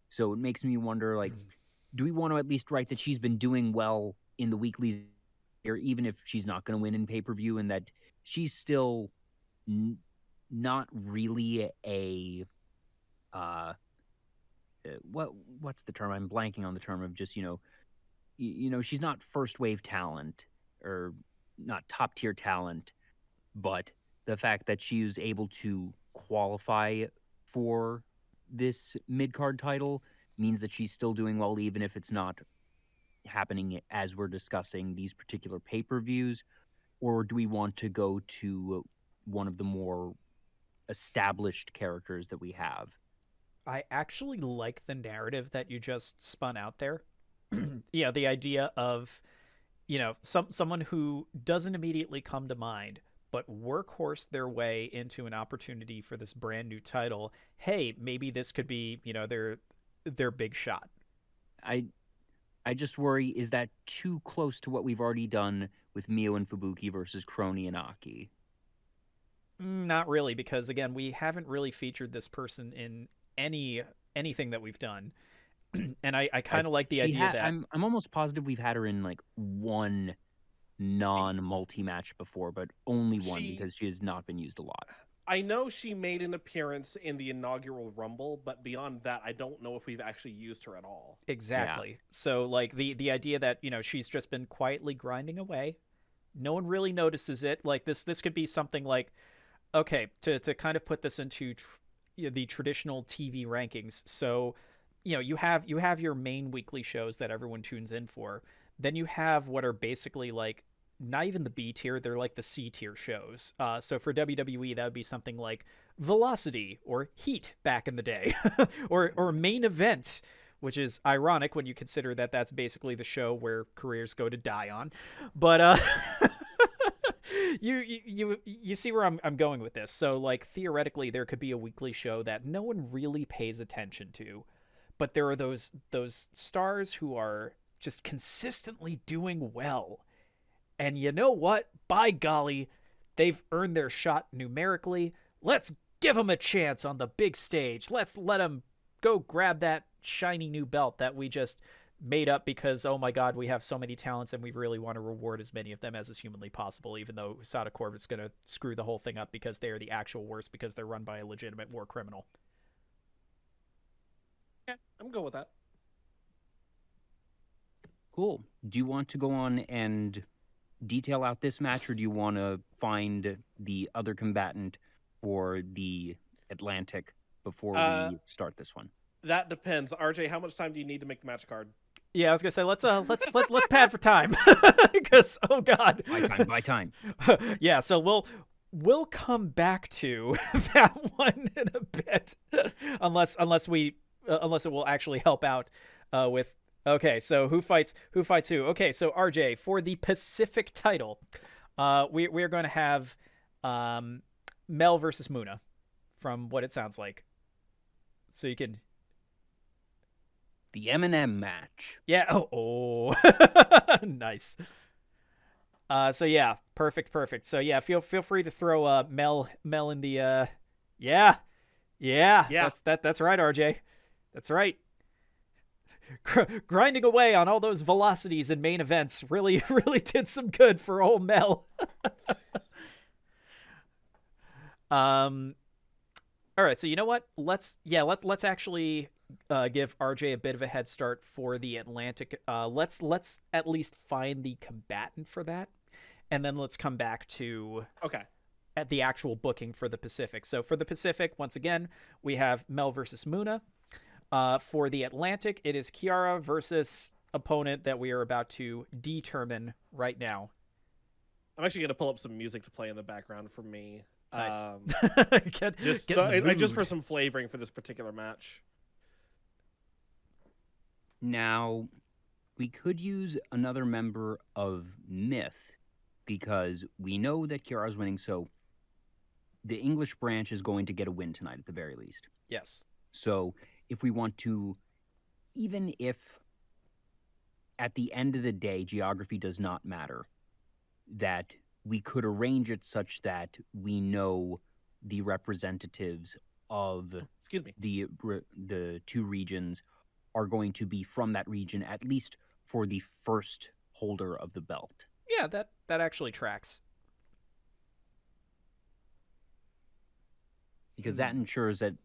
So it makes me wonder, like, do we want to at least write that she's been doing well in the weeklies, or even if she's not going to win in pay-per-view, and that she's still not really a what's the term? I'm blanking on the term of just, she's not first wave talent or not top tier talent, but the fact that she was able to qualify for this mid-card title means that she's still doing well, even if it's not happening as we're discussing these particular pay-per-views. Or do we want to go to one of the more established characters that we have? I actually like the narrative that you just spun out there. Yeah, the idea of, someone who doesn't immediately come to mind, but workhorse their way into an opportunity for this brand new title. Hey, maybe this could be, their big shot. I just worry, is that too close to what we've already done with Mio and Fubuki versus Kronii and Aki? Not really, because again, we haven't really featured this person in anything that we've done. And I kind of like the idea that I'm almost positive we've had her in like one non-multi-match before, but only one because she has not been used a lot. I know she made an appearance in the inaugural Rumble, but beyond that, I don't know if we've actually used her at all. Exactly. Yeah. So like the idea that, she's just been quietly grinding away. No one really notices it. Like this could be something like, okay, to kind of put this into the traditional TV rankings. So, you have your main weekly shows that everyone tunes in for. Then you have what are basically like not even the B tier, they're like the C tier shows. So for WWE, that would be something like Velocity or Heat back in the day, or Main Event, which is ironic when you consider that that's basically the show where careers go to die on. But you see where I'm going with this. So like theoretically, there could be a weekly show that no one really pays attention to, but there are those stars who are just consistently doing well. And you know what? By golly, they've earned their shot numerically. Let's give them a chance on the big stage. Let's let them go grab that shiny new belt that we just made up because, oh my God, we have so many talents and we really want to reward as many of them as is humanly possible, even though Usada Corp is going to screw the whole thing up because they are the actual worst because they're run by a legitimate war criminal. Yeah, I'm good with that. Cool. Do you want to go on and detail out this match, or do you want to find the other combatant for the Atlantic before we start this one? That depends. RJ, how much time do you need to make the match card? Yeah, I was gonna say let's pad for time because oh God, by time. Yeah, so we'll come back to that one in a bit, unless it will actually help out with. Okay, so who fights who? Okay, so RJ, for the Pacific title, we're going to have Mel versus Moona, from what it sounds like. So you can. The M&M match. Yeah. Oh. Nice. So yeah, perfect. So yeah, feel free to throw Mel in the. Yeah. That's right, RJ. That's right. Grinding away on all those velocities and main events really did some good for old Mel. All right, so you know what? Let's actually give RJ a bit of a head start for the Atlantic. Let's at least find the combatant for that, and then let's come back to at the actual booking for the Pacific. So for the Pacific, once again, we have Mel versus Moona. For the Atlantic, it is Kiara versus opponent that we are about to determine right now. I'm actually going to pull up some music to play in the background for me. Nice. Just for some flavoring for this particular match. Now, we could use another member of Myth because we know that Kiara's winning, so the English branch is going to get a win tonight at the very least. Yes. So if we want to, even if at the end of the day, geography does not matter, that we could arrange it such that we know the representatives of the two regions are going to be from that region, at least for the first holder of the belt. Yeah, that actually tracks. Because that ensures that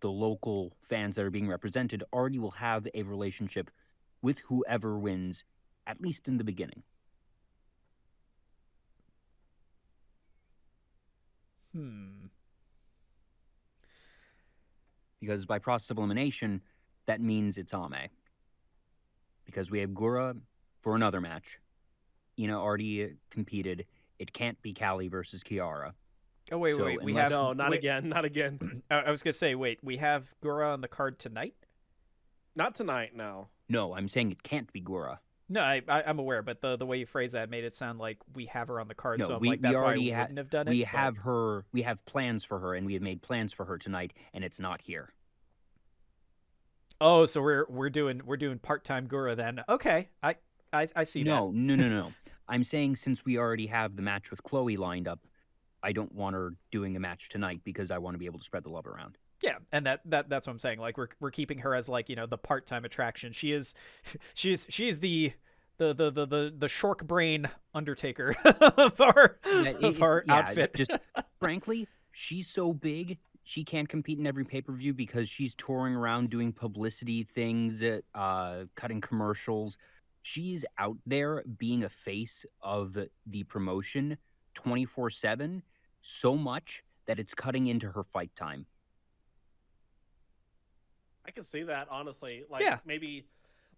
the local fans that are being represented already will have a relationship with whoever wins, at least in the beginning. Because by process of elimination, that means it's Ame. Because we have Gura for another match. Ina already competed. It can't be Callie versus Kiara. Oh, wait. We have... No, not again. Not again. I was going to say, wait, we have Gura on the card tonight? Not tonight, no. No, I'm saying it can't be Gura. No, I'm aware, but the way you phrase that made it sound like we have her on the card, No, so I'm like, that's why we wouldn't have done it. We have her, we have plans for her, and we have made plans for her tonight, and it's not here. Oh, so we're doing part-time Gura then. Okay, I see that. No. I'm saying since we already have the match with Chloe lined up, I don't want her doing a match tonight because I want to be able to spread the love around. Yeah, and that's what I'm saying. Like we're keeping her as like, the part-time attraction. She is the shork brain Undertaker of our outfit. Just frankly, she's so big, she can't compete in every pay-per-view because she's touring around doing publicity things, cutting commercials. She's out there being a face of the promotion 24/7 so much that it's cutting into her fight time. I can see that, honestly. Maybe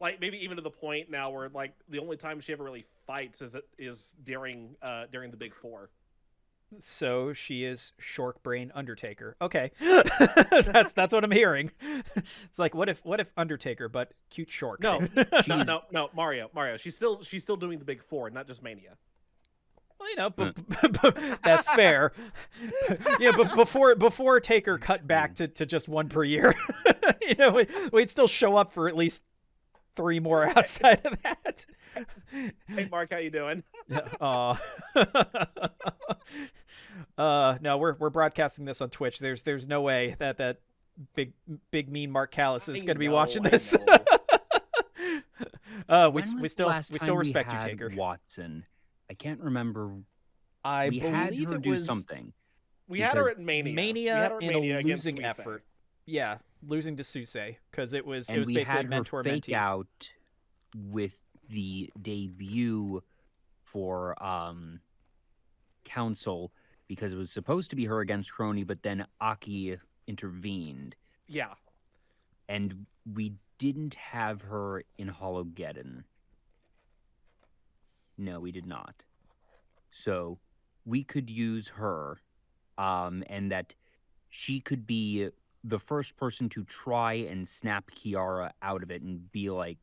even to the point now where like the only time she ever really fights is during the Big Four. So she is Shork Brain Undertaker. Okay, that's what I'm hearing. It's like what if Undertaker but cute Shork? No, Mario. She's still doing the Big Four, not just Mania. Well, but that's fair. Yeah, but before Taker cut back to just one per year, we'd still show up for at least 3 more outside of that. Hey, Mark, how you doing? No, we're broadcasting this on Twitch. There's no way that big mean Mark Callis is going to be watching this. We still respect you, Taker. Watson. I can't remember. I believe had her do something. We had her at Mania. Mania in a losing effort. Yeah, losing to Susei because it was basically mentor mentee. Fake out with the debut for Council because it was supposed to be her against Kronii, but then Aki intervened. Yeah, and we didn't have her in Hologeddon. No, we did not. So we could use her, and that she could be the first person to try and snap Kiara out of it and be like,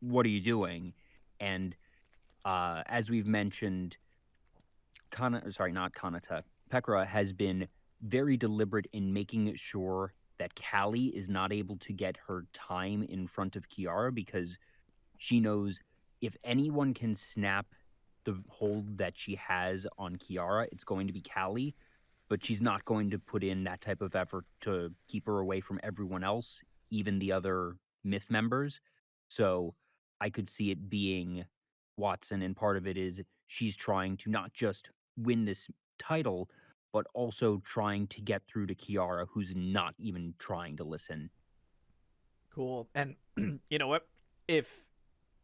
what are you doing? And as we've mentioned, Pekora has been very deliberate in making sure that Callie is not able to get her time in front of Kiara because she knows if anyone can snap the hold that she has on Kiara, it's going to be Callie, but she's not going to put in that type of effort to keep her away from everyone else, even the other Myth members. So I could see it being Watson, and part of it is she's trying to not just win this title, but also trying to get through to Kiara, who's not even trying to listen. Cool. And you know what?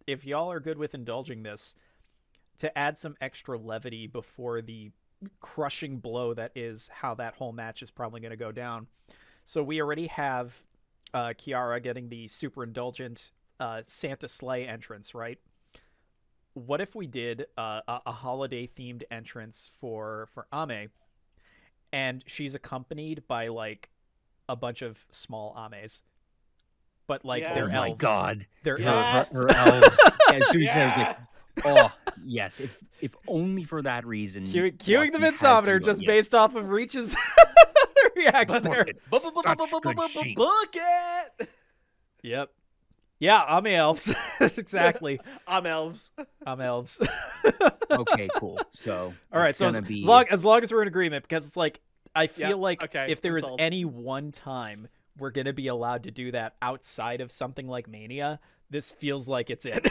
If y'all are good with indulging this, to add some extra levity before the crushing blow that is how that whole match is probably going to go down. So we already have Kiara getting the super indulgent Santa sleigh entrance, right? What if we did a holiday themed entrance for Ame, and she's accompanied by like a bunch of small Ames, but like they're elves. Oh my god, they're elves. Her elves. As soon as I was like, oh yes, if only for that reason. Queuing the Midsommiter just based off of Reach's react there. Such good sheep. Book it. Yep. Yeah, I'm elves. Exactly. I'm elves. I'm elves. Okay, cool. So All right, it's so gonna be as long as we're in agreement, because it's like I feel like okay, if there we're is sold. any one time we're gonna be allowed to do that outside of something like Mania, this feels like it's it.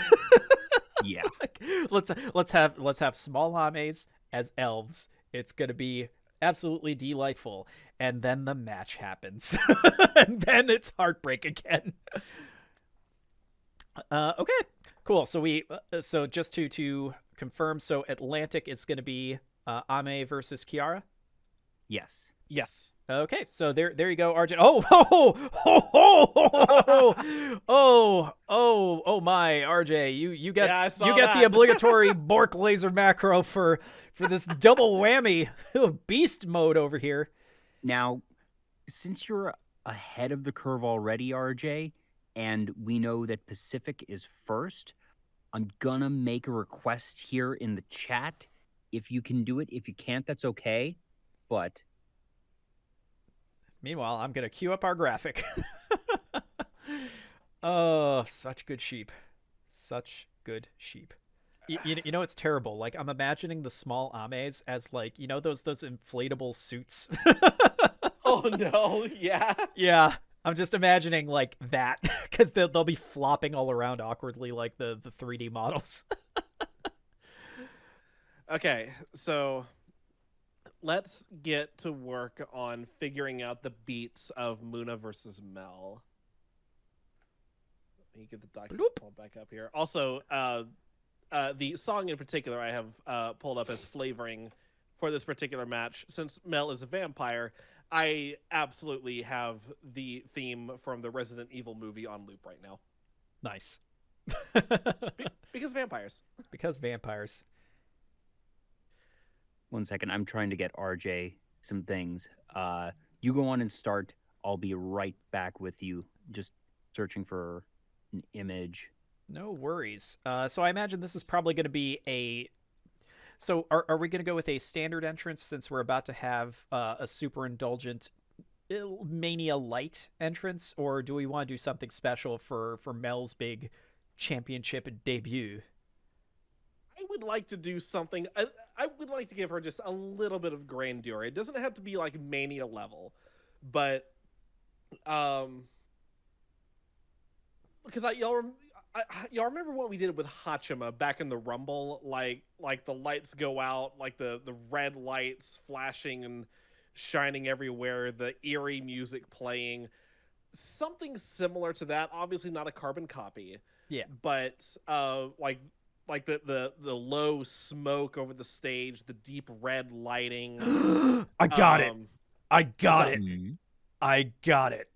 yeah. Like, let's have small Ames as elves. It's gonna be absolutely delightful, and then the match happens, and then it's heartbreak again. Okay, cool. So so just to confirm, so Atlantic is going to be Ame versus Kiara. Yes. Yes. Okay, so there you go, RJ. Oh my, RJ, you get Yeah, I saw you get the that. obligatory Bork laser macro for this double whammy beast mode over here. Now, since you're ahead of the curve already, RJ, and we know that Pacific is first, I'm gonna make a request here in the chat. If you can do it, if you can't, that's okay. But Meanwhile, I'm gonna queue up our graphic. Oh, such good sheep, such good sheep. You know it's terrible. Like I'm imagining the small Ames as like those inflatable suits. Oh no. Yeah. Yeah, I'm just imagining like that because they'll be flopping all around awkwardly like the 3D models. Okay, so let's get to work on figuring out the beats of Moona versus Mel. Let me get the document pulled back up here. Also, the song in particular I have pulled up as flavoring for this particular match. Since Mel is a vampire, I absolutely have the theme from the Resident Evil movie on loop right now. Nice. Because vampires. Because vampires. 1 second, I'm trying to get RJ some things. You go on and start. I'll be right back with you. Just searching for an image. No worries. So I imagine this is probably going to be a... So are we going to go with a standard entrance since we're about to have a super indulgent Mania Light entrance? Or do we want to do something special for Mel's big championship debut? I would like to do something... I would like to give her just a little bit of grandeur. It doesn't have to be like Mania level, but because y'all remember what we did with Hachima back in the Rumble, like the lights go out, like the red lights flashing and shining everywhere, the eerie music playing, something similar to that. Obviously not a carbon copy. Yeah, but like the low smoke over the stage, the deep red lighting. I got it. I got it. Mhm. I got it.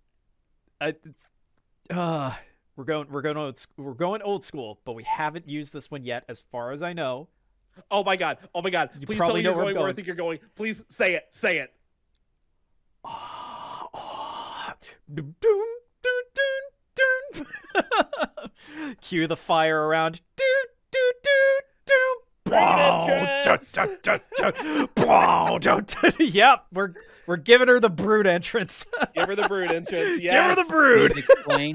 We're going old school, but we haven't used this one yet, as far as I know. Oh my god! You Please probably tell know me where you're I'm going where I going. think you're going. Please say it. Say it. Dun, dun, dun, dun, dun. Cue the fire around. Do, do, do, do. Yep, we're giving her the brood entrance. Give her the brood entrance. Yes. Give her the brood. Please explain.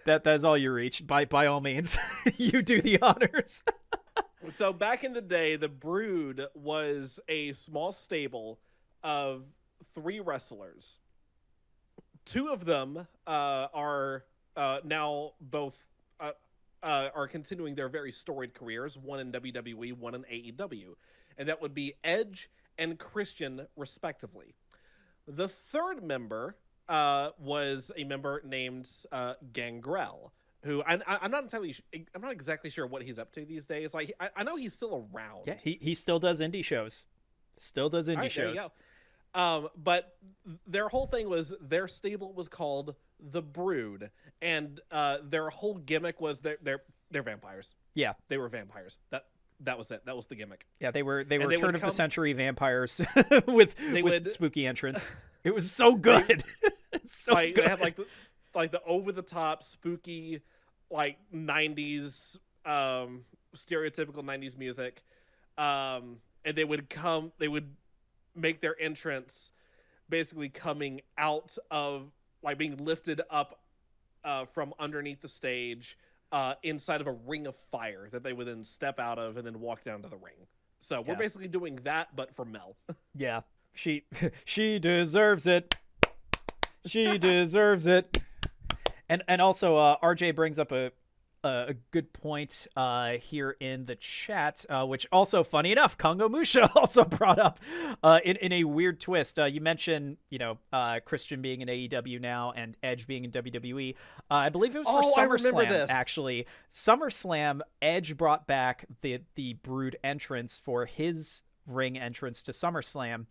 That's all you reach. By all means, you do the honors. So back in the day, the Brood was a small stable of 3 wrestlers. 2 of them are now both are continuing their very storied careers, one in WWE, one in AEW. And that would be Edge and Christian, respectively. The 3rd member was a member named Gangrel, who I'm not exactly sure what he's up to these days. Like I know he's still around. Yeah, he still does indie shows. Still does indie All right, there shows. you go. But their whole thing was their stable was called the Brood, and their whole gimmick was they're vampires. Yeah, They were vampires. That was it. That was the gimmick. yeah, they were they turn would of the come- century vampires with would- spooky entrance. It was so good. So Like good. they had like the over the top spooky like 90s stereotypical 90s music, and they would make their entrance basically coming out of, like, being lifted up from underneath the stage inside of a ring of fire that they would then step out of and then walk down to the ring. So we're basically doing that, but for Mel. Yeah, she deserves it. She deserves it. And also, RJ brings up a good point here in the chat, which also, funny enough, Kongo Musha also brought up in a weird twist. You mentioned, Christian being in AEW now and Edge being in WWE. I believe it was for SummerSlam, actually. SummerSlam, Edge brought back the Brood entrance for his ring entrance to SummerSlam,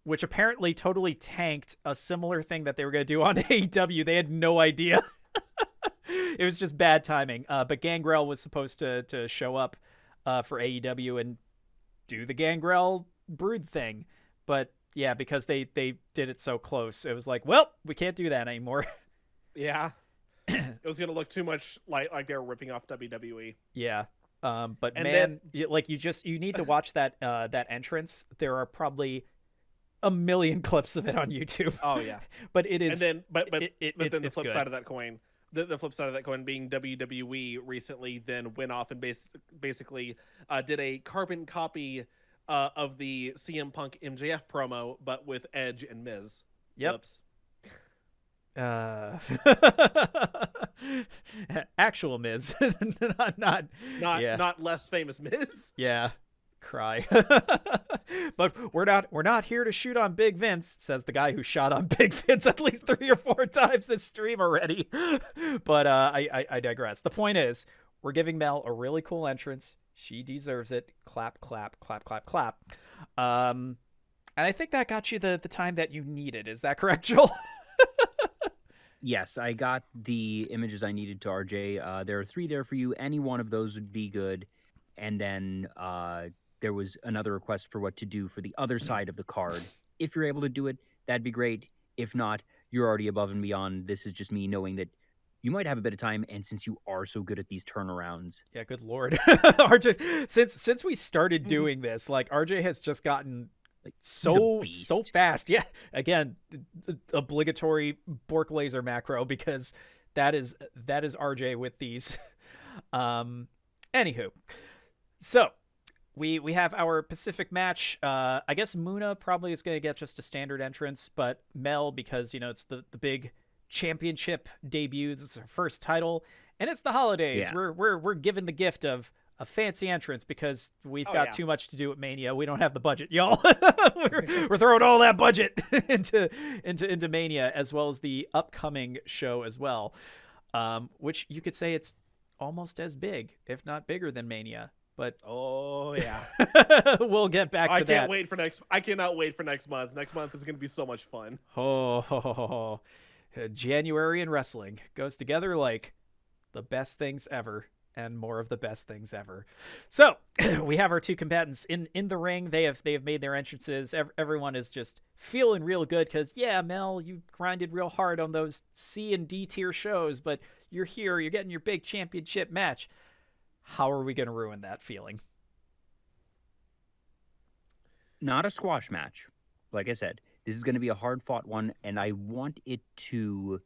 which apparently totally tanked a similar thing that they were going to do on AEW. They had no idea. It was just bad timing. But Gangrel was supposed to show up for AEW and do the Gangrel Brood thing. But yeah, because they did it so close, it was like, well, we can't do that anymore. Yeah. It was going to look too much like they were ripping off WWE. Yeah. But man, you need to watch that entrance. There are probably a million clips of it on YouTube. Oh yeah. But it is. And then, but then the flip good. side of that coin. The flip side of that coin being WWE recently then went off and basically did a carbon copy of the CM Punk MJF promo, but with Edge and Miz. Yep. Actual Miz, not less famous Miz. Yeah. Cry. But we're not here to shoot on Big Vince, says the guy who shot on Big Vince at least 3 or 4 times this stream already. But I digress. The point is, we're giving Mel a really cool entrance. She deserves it. Clap, clap, clap, clap, clap. And I think that got you the time that you needed. Is that correct, Joel? Yes, I got the images I needed to RJ. There are 3 there for you. Any one of those would be good. And then there was another request for what to do for the other side of the card. If you're able to do it, that'd be great. If not, you're already above and beyond. This is just me knowing that you might have a bit of time, and since you are so good at these turnarounds. Yeah, good lord. RJ, since we started doing this, like, RJ has just gotten so fast. Yeah, again, obligatory Bork laser macro, because that is RJ with these. Anywho, so we have our Pacific match. I guess Moona probably is going to get just a standard entrance, but Mel, because it's the big championship debut, this is her first title, and it's the holidays. Yeah. We're given the gift of a fancy entrance because we've got too much to do at Mania. We don't have the budget, y'all. we're throwing all that budget into Mania, as well as the upcoming show as well, which you could say it's almost as big, if not bigger than Mania. But oh yeah, we'll get back to that. I cannot wait for next month. Next month is going to be so much fun. Oh, January and wrestling goes together like the best things ever, and more of the best things ever. So we have our 2 combatants in the ring. They have made their entrances. Everyone is just feeling real good because, yeah, Mel, you grinded real hard on those C and D tier shows, but you're here. You're getting your big championship match. How are we going to ruin that feeling? Not a squash match. Like I said, this is going to be a hard-fought one, and I want it to...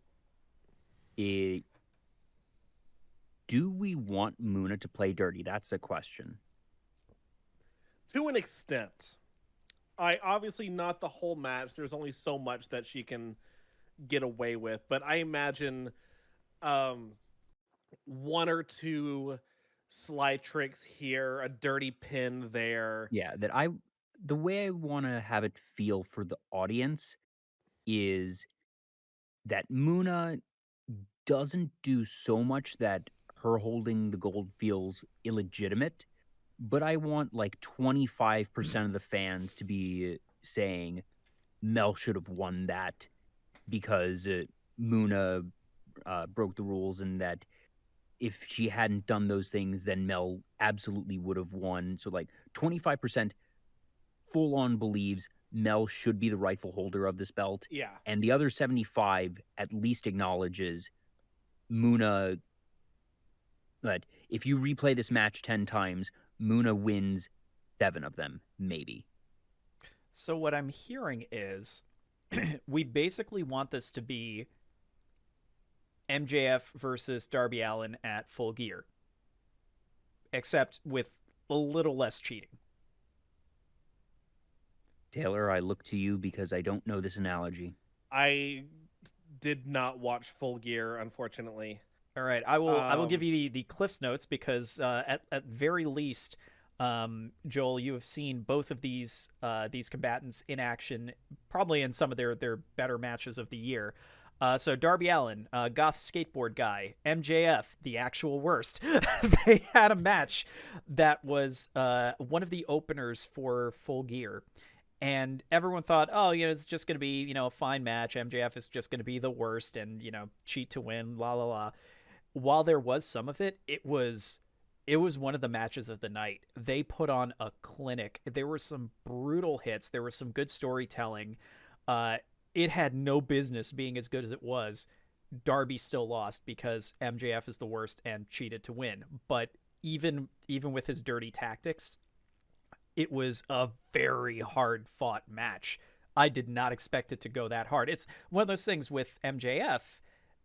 do we want Moona to play dirty? That's a question. To an extent. Obviously not the whole match. There's only so much that she can get away with, but I imagine 1 or 2 sly tricks here, a dirty pin there. Yeah, the way I want to have it feel for the audience is that Moona doesn't do so much that her holding the gold feels illegitimate, but I want like 25% of the fans to be saying Mel should have won that because Moona broke the rules, and that if she hadn't done those things, then Mel absolutely would have won. So like 25% full on believes Mel should be the rightful holder of this belt. Yeah. And the other 75 at least acknowledges Moona, that if you replay this match 10 times, Moona wins 7 of them, maybe. So what I'm hearing is we basically want this to be MJF versus Darby Allin at Full Gear, except with a little less cheating. Taylor, I look to you because I don't know this analogy. I did not watch Full Gear, unfortunately. All right, I will give you the Cliff's Notes because at very least, Joel, you have seen both of these combatants in action, probably in some of their better matches of the year. So Darby Allin, goth skateboard guy, MJF, the actual worst. They had a match that was one of the openers for Full Gear. And everyone thought, oh, it's just going to be, a fine match. MJF is just going to be the worst and, cheat to win, la, la, la. While there was some of it, it was one of the matches of the night. They put on a clinic. There were some brutal hits. There was some good storytelling. It had no business being as good as it was. Darby still lost because MJF is the worst and cheated to win. But even with his dirty tactics, it was a very hard-fought match. I did not expect it to go that hard. It's one of those things with MJF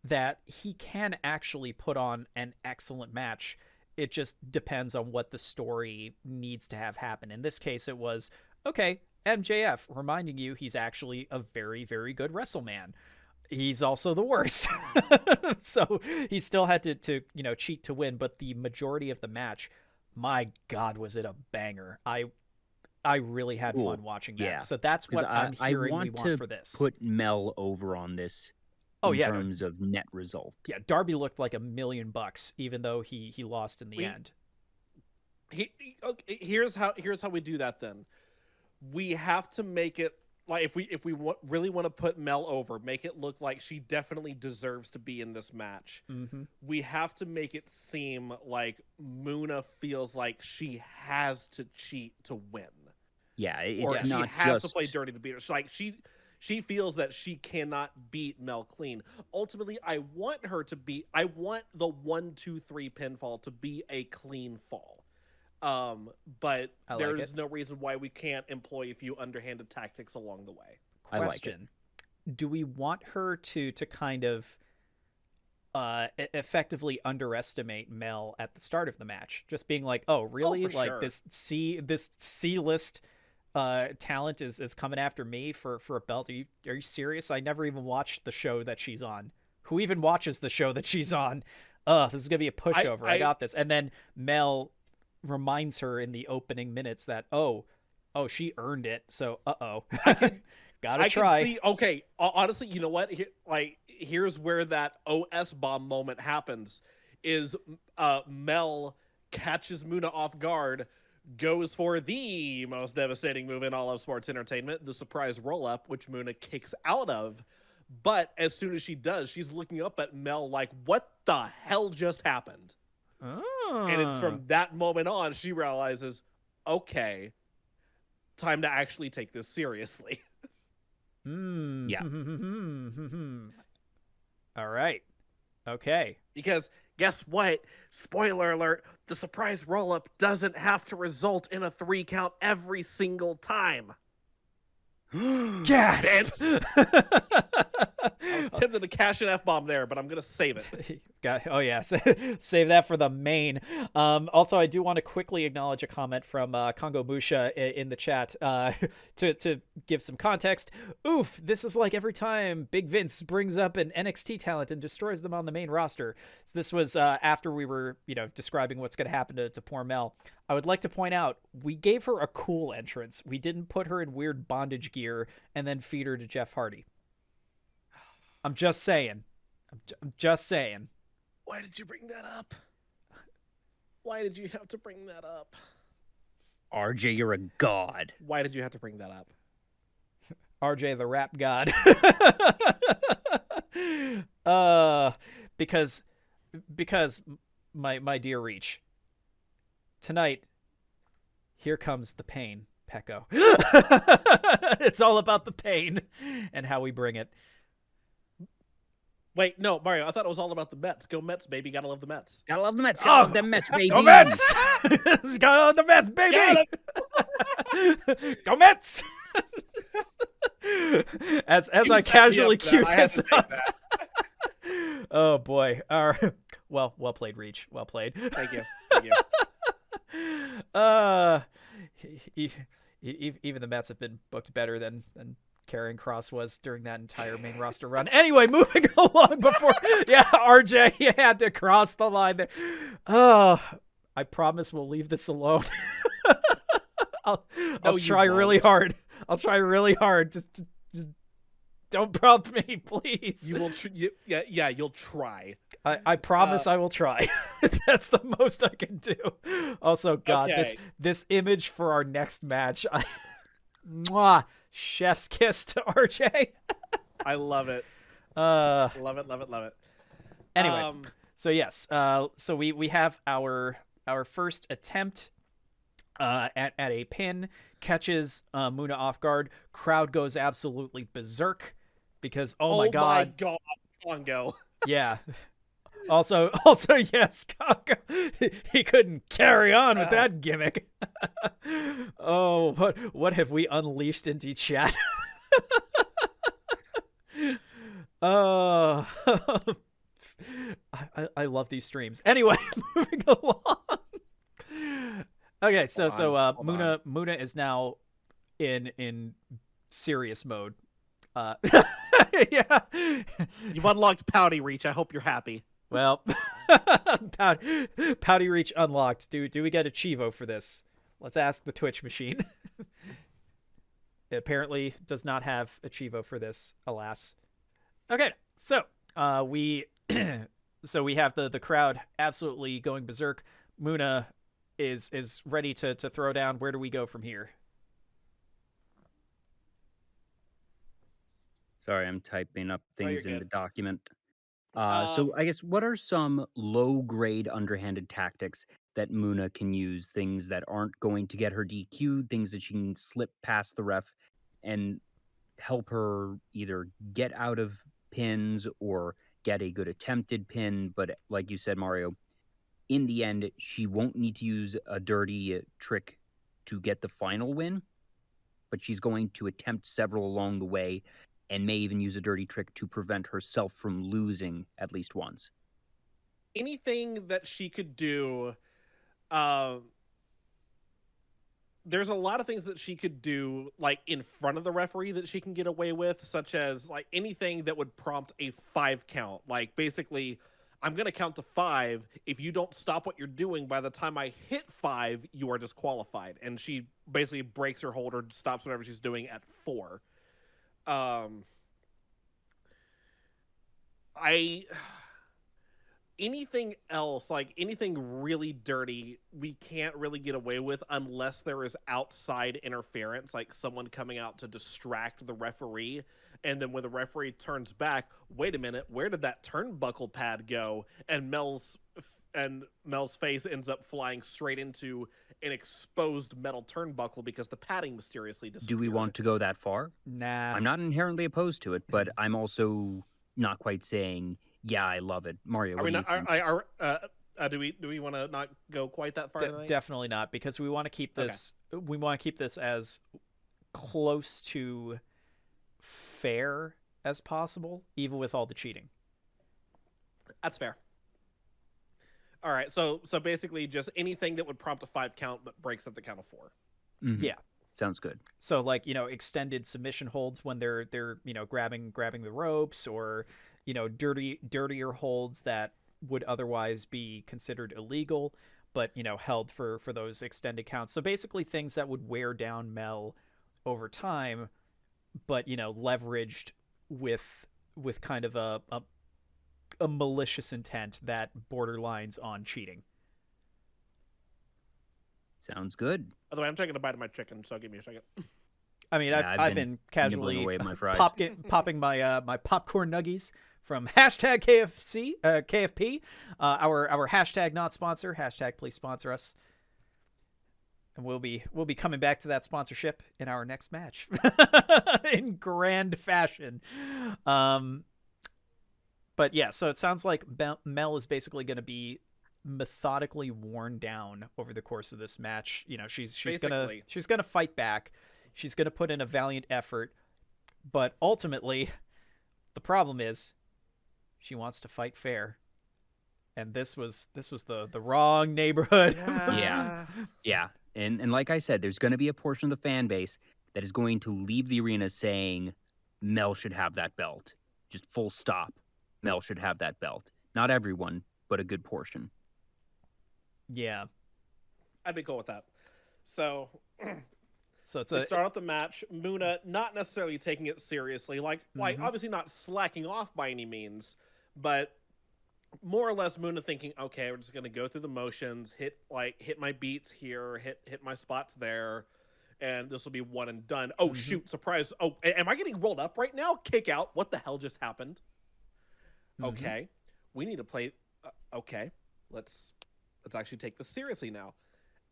that he can actually put on an excellent match. It just depends on what the story needs to have happen. In this case, it was, okay, MJF, reminding you he's actually a very, very good WrestleMan. He's also the worst. So he still had to cheat to win, but the majority of the match, my God, was it a banger. I really had fun watching that. Yeah. So that's what I'm hearing we want for this. Put Mel over on this in terms of net result. Yeah, Darby looked like $1 million, even though he lost in the end. Here's how we do that then. We have to make it like if we really want to put Mel over, make it look like she definitely deserves to be in this match. Mm-hmm. We have to make it seem like Moona feels like she has to cheat to win. Yeah, or she has to play dirty to beat her. So like she feels that she cannot beat Mel clean. Ultimately, I want the 1, 2, 3 pinfall to be a clean fall. But there's no reason why we can't employ a few underhanded tactics along the way. I like it. Do we want her to kind of effectively underestimate Mel at the start of the match? Just being like, oh, really? Like sure. this C-list talent is coming after me for a belt. Are you serious? I never even watched the show that she's on. Who even watches the show that she's on? This is gonna be a pushover. I got this. And then Mel reminds her in the opening minutes that she earned it. So gotta try. Can see, okay, honestly, you know what? Here's where that OS bomb moment happens. Is Mel catches Moona off guard, goes for the most devastating move in all of sports entertainment, the surprise roll-up, which Moona kicks out of. But as soon as she does, she's looking up at Mel like, what the hell just happened? Oh. And it's from that moment on, she realizes, okay, time to actually take this seriously. Yeah. All right. Okay. Because guess what? Spoiler alert, the surprise roll-up doesn't have to result in a 3 count every single time. Gasp! I was tempted to cash an F-bomb there, but I'm going to save it. Save that for the main. Also, I do want to quickly acknowledge a comment from Kongo Musha in the chat to give some context. Oof, this is like every time Big Vince brings up an NXT talent and destroys them on the main roster. So this was after we were, describing what's going to happen to poor Mel. I would like to point out, we gave her a cool entrance. We didn't put her in weird bondage gear and then feed her to Jeff Hardy. I'm just saying. I'm just saying. Why did you bring that up? Why did you have to bring that up? RJ, you're a god. Why did you have to bring that up? RJ, the rap god. Because my dear Reach, tonight, here comes the pain, Pecco. It's all about the pain and how we bring it. Wait, no, Mario, I thought it was all about the Mets. Go Mets, baby. Gotta love the Mets. Gotta love the Mets. Gotta love them Mets, baby. Go Mets! Gotta love the Mets, baby! Go Mets! as I casually cue this up. Oh boy. Well played, Reach. Well played. Thank you. Even the Mets have been booked better than Karrion Kross was during that entire main roster run. Anyway, moving along before RJ, you had to cross the line there. Oh, I promise we'll leave this alone. I'll try really hard. Just don't prompt me, please. You will. You'll try. I promise I will try. That's the most I can do. Also, God, Okay. this image for our next match. Mwah, chef's kiss to RJ. I love it. Love it. Anyway, so yes, so we have our first attempt at a pin, catches Moona off guard. Crowd goes absolutely berserk because my God, Congo. yeah. Also, yes, Congo. He couldn't carry on with that gimmick. Oh, what have we unleashed into chat? Oh, I love these streams. Anyway, moving along. Okay, so Moona is now in serious mode. Yeah. You've unlocked Pouty Reach. I hope you're happy. Well, Pouty Reach unlocked. Do we get a Chivo for this? Let's ask the Twitch machine. It apparently does not have a Chivo for this, alas. Okay, so we have the crowd absolutely going berserk. Moona is ready to throw down. Where do we go from here? Sorry, I'm typing up things in good. the document. So I guess what are some low-grade underhanded tactics that Moona can use? Things that aren't going to get her DQ'd, things that she can slip past the ref and help her either get out of pins or get a good attempted pin. But like you said, Mario, in the end, she won't need to use a dirty trick to get the final win, but she's going to attempt several along the way and may even use a dirty trick to prevent herself from losing at least once. Anything that she could do, there's a lot of things that she could do, like in front of the referee, that she can get away with, such as like anything that would prompt a 5 count. Like basically, I'm going to count to 5. If you don't stop what you're doing by the time I hit 5, you are disqualified. And she basically breaks her hold or stops whatever she's doing at 4. Anything else, like anything really dirty, we can't really get away with unless there is outside interference, like someone coming out to distract the referee. And then when the referee turns back, wait a minute, where did that turnbuckle pad go? And Mel's face ends up flying straight into an exposed metal turnbuckle because the padding mysteriously disappeared. Do we want to go that far? Nah. I'm not inherently opposed to it, but I'm also not quite saying, yeah, I love it. Mario, what do you think? Do we want to not go quite that far? Definitely not, because we want to keep this. Okay. We want to keep this as close to fair as possible, even with all the cheating. That's fair. All right, so basically just anything that would prompt a 5 count but breaks at the count of 4. Mm-hmm. Yeah. Sounds good. So like, extended submission holds when they're grabbing the ropes, or dirtier holds that would otherwise be considered illegal, but held for those extended counts. So basically things that would wear down Mel over time, but leveraged with kind of a malicious intent that borderlines on cheating. Sounds good. By the way, I'm taking a bite of my chicken, so give me a second. I mean, yeah, I've been casually away my fries. popping my my popcorn nuggies from #KFP, our hashtag not sponsor, hashtag please sponsor us. And we'll be coming back to that sponsorship in our next match in grand fashion. But yeah, so it sounds like Mel is basically going to be methodically worn down over the course of this match. She's gonna fight back. She's gonna put in a valiant effort. But ultimately, the problem is she wants to fight fair. And this was the wrong neighborhood. Yeah. And like I said, there's going to be a portion of the fan base that is going to leave the arena saying Mel should have that belt. Just full stop. Mel should have that belt. Not everyone, but a good portion. Yeah. I'd be cool with that. So it's we start out the match. Moona not necessarily taking it seriously, like obviously not slacking off by any means, but more or less Moona thinking, okay, we're just gonna go through the motions, hit my beats here, hit my spots there, and this will be one and done. Oh shoot, surprise! Oh, am I getting rolled up right now? Kick out! What the hell just happened? Okay, we need to play. Okay, let's actually take this seriously now.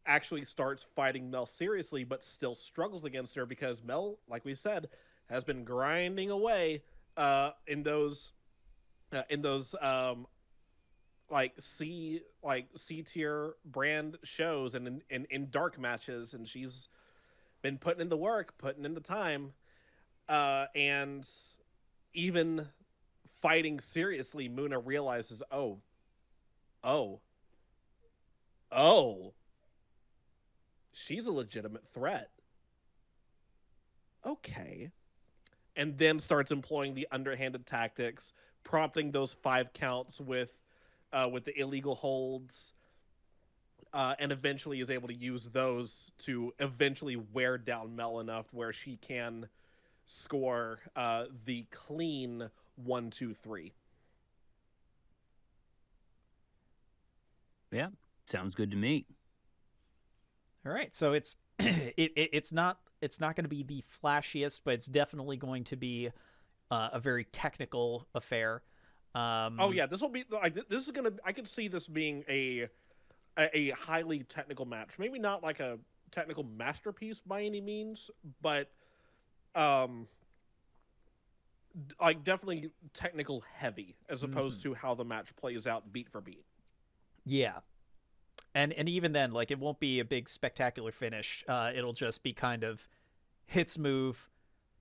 Actually starts fighting Mel seriously, but still struggles against her because Mel, like we said, has been grinding away in those C tier brand shows and in dark matches, and she's been putting in the work, putting in the time, and even fighting seriously, Moona realizes, oh, she's a legitimate threat. Okay. And then starts employing the underhanded tactics, prompting those 5 counts with the illegal holds, and eventually is able to use those to eventually wear down Mel enough where she can score the clean 1-2-3. Yeah, sounds good to me. All right, so it's it's not going to be the flashiest, but it's definitely going to be a very technical affair. This will be like, this is gonna. I could see this being a highly technical match. Maybe not like a technical masterpiece by any means, but like definitely technical heavy as opposed to how the match plays out beat for beat. Yeah. And even then, like, it won't be a big spectacular finish. It'll just be kind of hits move,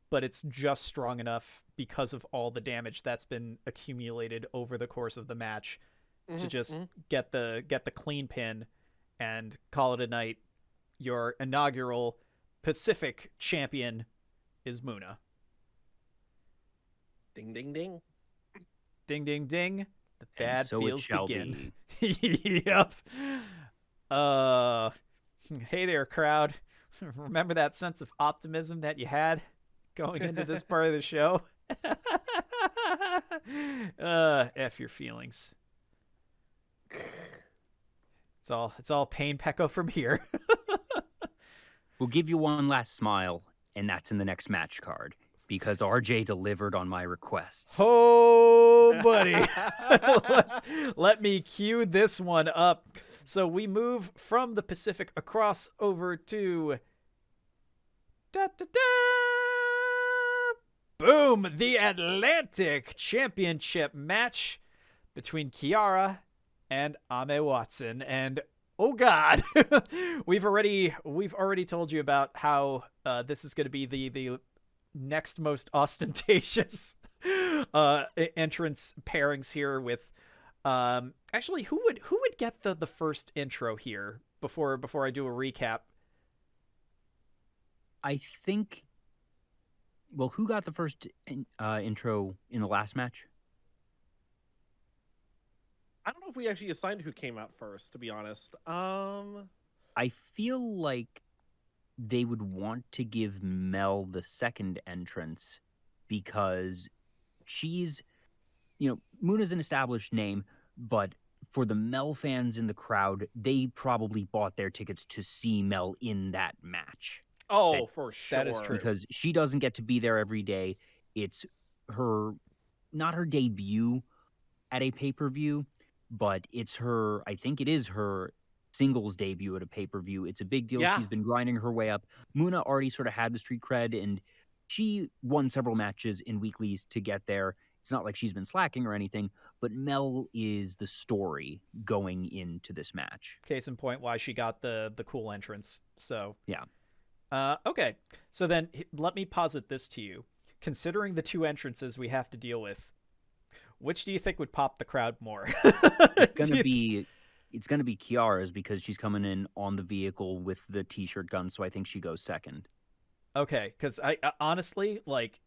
but it's just strong enough because of all the damage that's been accumulated over the course of the match to just get the clean pin and call it a night. Your inaugural Pacific champion is Moona. Ding, ding, ding. Ding, ding, ding. The bad so feels it shall begin. be. Yep. Hey there, crowd. Remember that sense of optimism that you had going into this part of the show? F your feelings. It's all pain, Pekko, from here. We'll give you one last smile, and that's in the next match card, because RJ delivered on my requests. Oh, buddy. Let me cue this one up. So we move from the Pacific across over to... Boom! The Atlantic Championship match between Kiara and Ame Watson. And oh god, we've already told you about how this is going to be the next most ostentatious entrance pairings here with actually who would get the first intro here before I do a recap? I think, well, who got the first intro in the last match? I don't know if we actually assigned who came out first, to be honest. I feel like they would want to give Mel the second entrance because she's, Moona's an established name, but for the Mel fans in the crowd, they probably bought their tickets to see Mel in that match. Oh, for sure. That is true. Because she doesn't get to be there every day. It's not her debut at a pay-per-view, but it's I think it is her singles debut at a pay-per-view. It's a big deal. Yeah. She's been grinding her way up. Moona already sort of had the street cred, and she won several matches in weeklies to get there. It's not like she's been slacking or anything, but Mel is the story going into this match. Case in point, why she got the cool entrance. So yeah. Okay, so then let me posit this to you. considering the two entrances we have to deal with, which do you think would pop the crowd more? It's gonna be Kiara's because she's coming in on the vehicle with the t-shirt gun, so I think she goes second. Okay, because I honestly like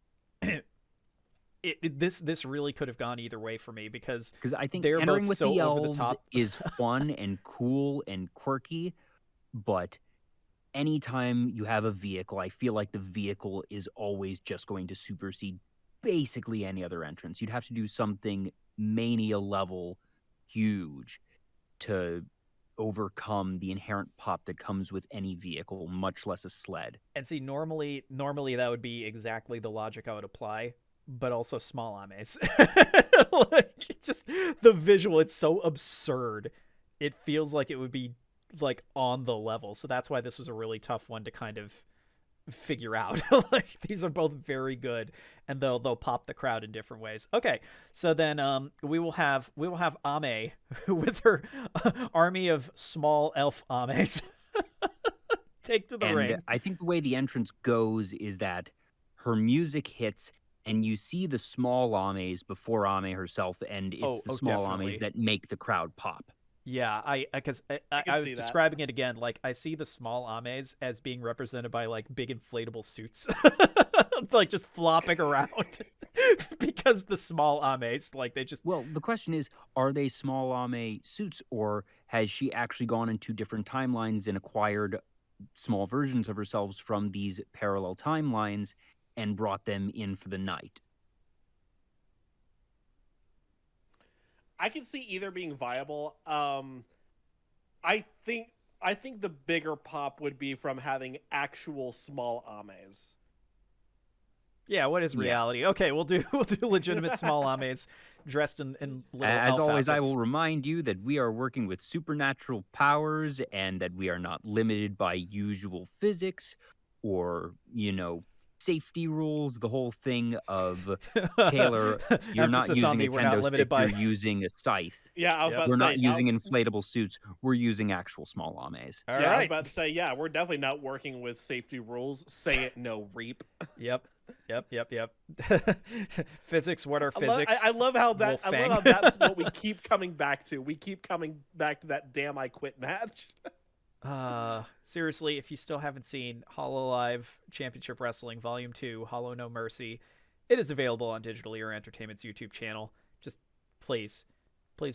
this really could have gone either way for me because I think they're entering both with so the over the elves top. is fun and cool and quirky, but anytime you have a vehicle, I feel like the vehicle is always just going to supersede basically any other entrance. You'd have to do something Mania level huge to overcome the inherent pop that comes with any vehicle, much less a sled. And see, normally that would be exactly the logic I would apply, but also small ames. Like, just the visual, it's so absurd. It feels like it would be like on the level. So that's why this was a really tough one to kind of figure out. Like, these are both very good, and they'll pop the crowd in different ways. Okay, so then we will have Ame with her army of small elf ames take to the ring. I think the way the entrance goes is that her music hits and you see the small ames before Ame herself, and it's the small definitely. ames that make the crowd pop. Yeah, I was see that. describing it again. Like, I see the small ames as being represented by like big inflatable suits, it's like just flopping around because the small ames, like, they just. Well, the question is, are they small Ame suits, or has she actually gone into different timelines and acquired small versions of herself from these parallel timelines and brought them in for the night? I can see either being viable. I think the bigger pop would be from having actual small ames. Yeah, what is reality? Okay, we'll do legitimate small ames dressed in little As elf always, I outfits. will remind you that we are working with supernatural powers and that we are not limited by usual physics or, safety rules. The whole thing of Taylor, you're not Emphasis on using a we're not kendo limited stick, by. you're using a scythe. Yeah, I was about We're to say. not using inflatable suits. We're using actual small ames. All Yeah, I was right. about to say, yeah, we're definitely not working with safety rules. Say it, no reap. Yep. Physics. What are I physics? I love how that. I Wolfang. love how that's what we keep coming back to. We keep coming back to that damn I quit match. Seriously, if you still haven't seen Hololive Championship Wrestling Volume 2, Hollow No Mercy, it is available on Digital Era Entertainment's YouTube channel. Just please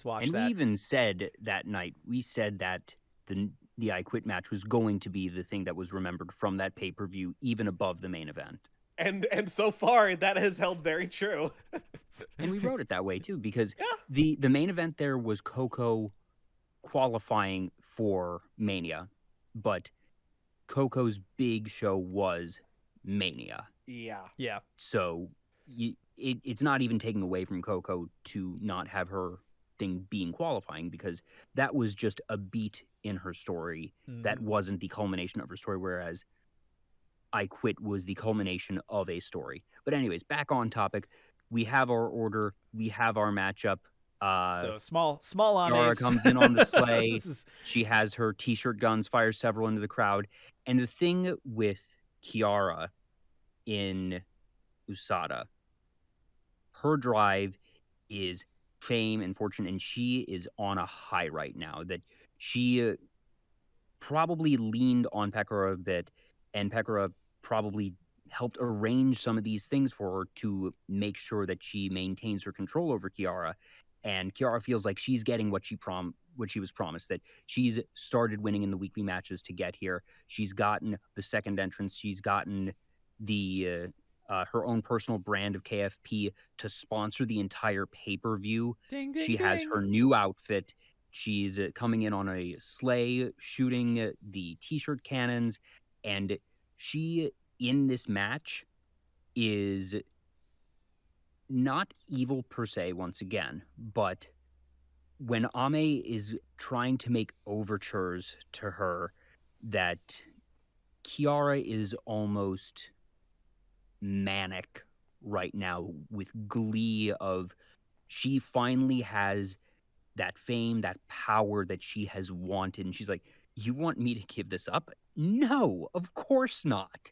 watch And that. we even said that night, that the I Quit match was going to be the thing that was remembered from that pay-per-view, even above the main event. And so far, that has held very true. And we wrote it that way too, because the main event there was Coco qualifying for Mania, but Coco's big show was Mania. Yeah. So it's not even taking away from Coco to not have her thing being qualifying, because that was just a beat in her story. That wasn't the culmination of her story, whereas I Quit was the culmination of a story. But anyways, back on topic. We have our order. We have our matchup. So small Kiara ames. comes in on the sleigh. This is- She has her t-shirt guns, fires several into the crowd. And the thing with Kiara in Usada, her drive is fame and fortune, and she is on a high right now. That she probably leaned on Pekora a bit, and Pekora probably helped arrange some of these things for her to make sure that she maintains her control over Kiara. And Kiara feels like she's getting what she was promised, that she's started winning in the weekly matches to get here. She's gotten the second entrance. She's gotten the her own personal brand of KFP to sponsor the entire pay-per-view. Ding, She ding, has ding. her new outfit. She's coming in on a sleigh, shooting the t-shirt cannons. And she, in this match, is not evil per se, once again, but when Ame is trying to make overtures to her, that Kiara is almost manic right now with glee of she finally has that fame, that power that she has wanted. And she's like, you want me to give this up? No, of course not.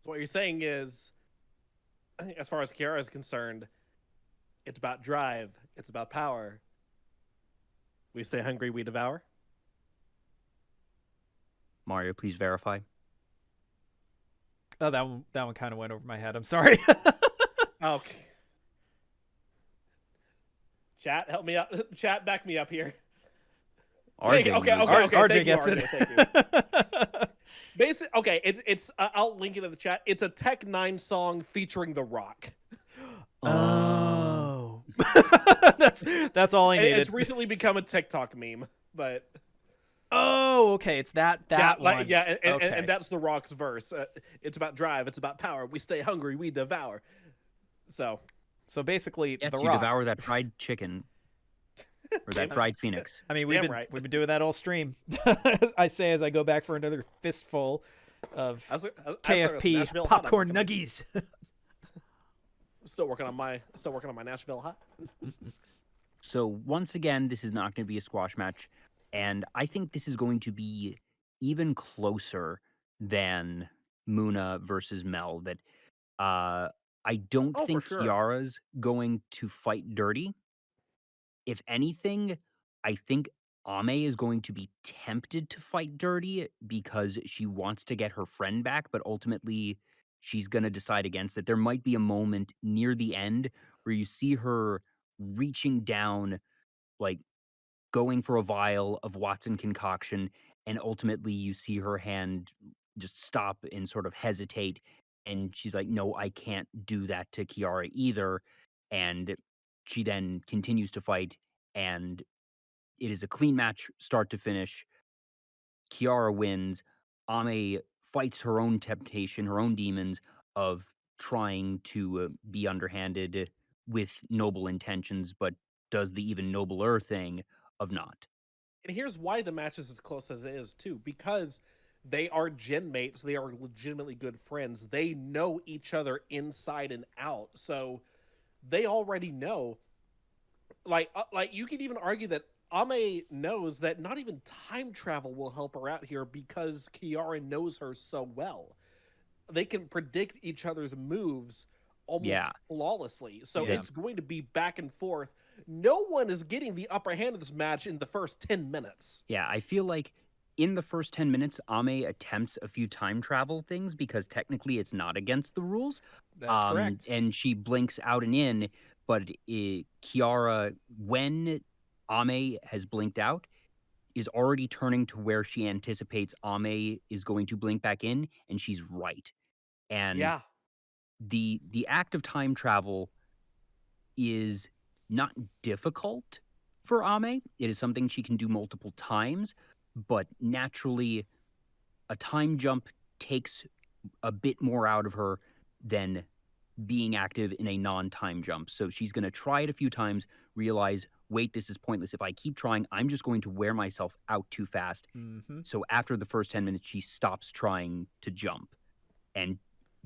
So what you're saying is, as far as Kiara is concerned, it's about drive. It's about power. We stay hungry, we devour. Mario, please verify. Oh, that one kind of went over my head. I'm sorry. Okay. Chat, help me out. Chat, back me up here. RJ, Okay. RJ Thank gets you, it. Thank you. Okay. It's. I'll link it in the chat. It's a Tech 9 song featuring The Rock. Oh. that's all I needed. It's recently become a TikTok meme, but. Oh, okay. It's that one. And that's The Rock's verse. It's about drive. It's about power. We stay hungry. We devour. So basically, yes, The you Rock. devour that fried chicken or that fried phoenix. I mean, we've been doing that all stream. I say as I go back for another fistful of KFP popcorn nuggies. Still working on my Nashville hot. So once again, this is not going to be a squash match, and I think this is going to be even closer than Moona versus Mel. That I don't think for sure. Kiara's going to fight dirty. If anything, I think Ame is going to be tempted to fight dirty because she wants to get her friend back, but ultimately she's going to decide against it. There might be a moment near the end where you see her reaching down, like going for a vial of Watson concoction, and ultimately you see her hand just stop and sort of hesitate. And she's like, no, I can't do that to Kiara either. And she then continues to fight, and it is a clean match, start to finish. Kiara wins. Ame fights her own temptation, her own demons of trying to be underhanded with noble intentions, but does the even nobler thing of not. And here's why the match is as close as it is, too. Because they are gym mates. They are legitimately good friends. They know each other inside and out. So they already know. Like you could even argue that Ame knows that not even time travel will help her out here because Kiara knows her so well. They can predict each other's moves almost flawlessly. So it's going to be back and forth. No one is getting the upper hand of this match in the first 10 minutes. Yeah, I feel like in the first 10 minutes, Ame attempts a few time travel things because technically it's not against the rules. That's correct. And she blinks out and in, but Kiara, when Ame has blinked out, is already turning to where she anticipates Ame is going to blink back in, and she's right. And the act of time travel is not difficult for Ame. It is something she can do multiple times, but naturally a time jump takes a bit more out of her than being active in a non-time jump. So she's going to try it a few times, realize, wait, this is pointless. If I keep trying, I'm just going to wear myself out too fast. Mm-hmm. So after the first 10 minutes, she stops trying to jump and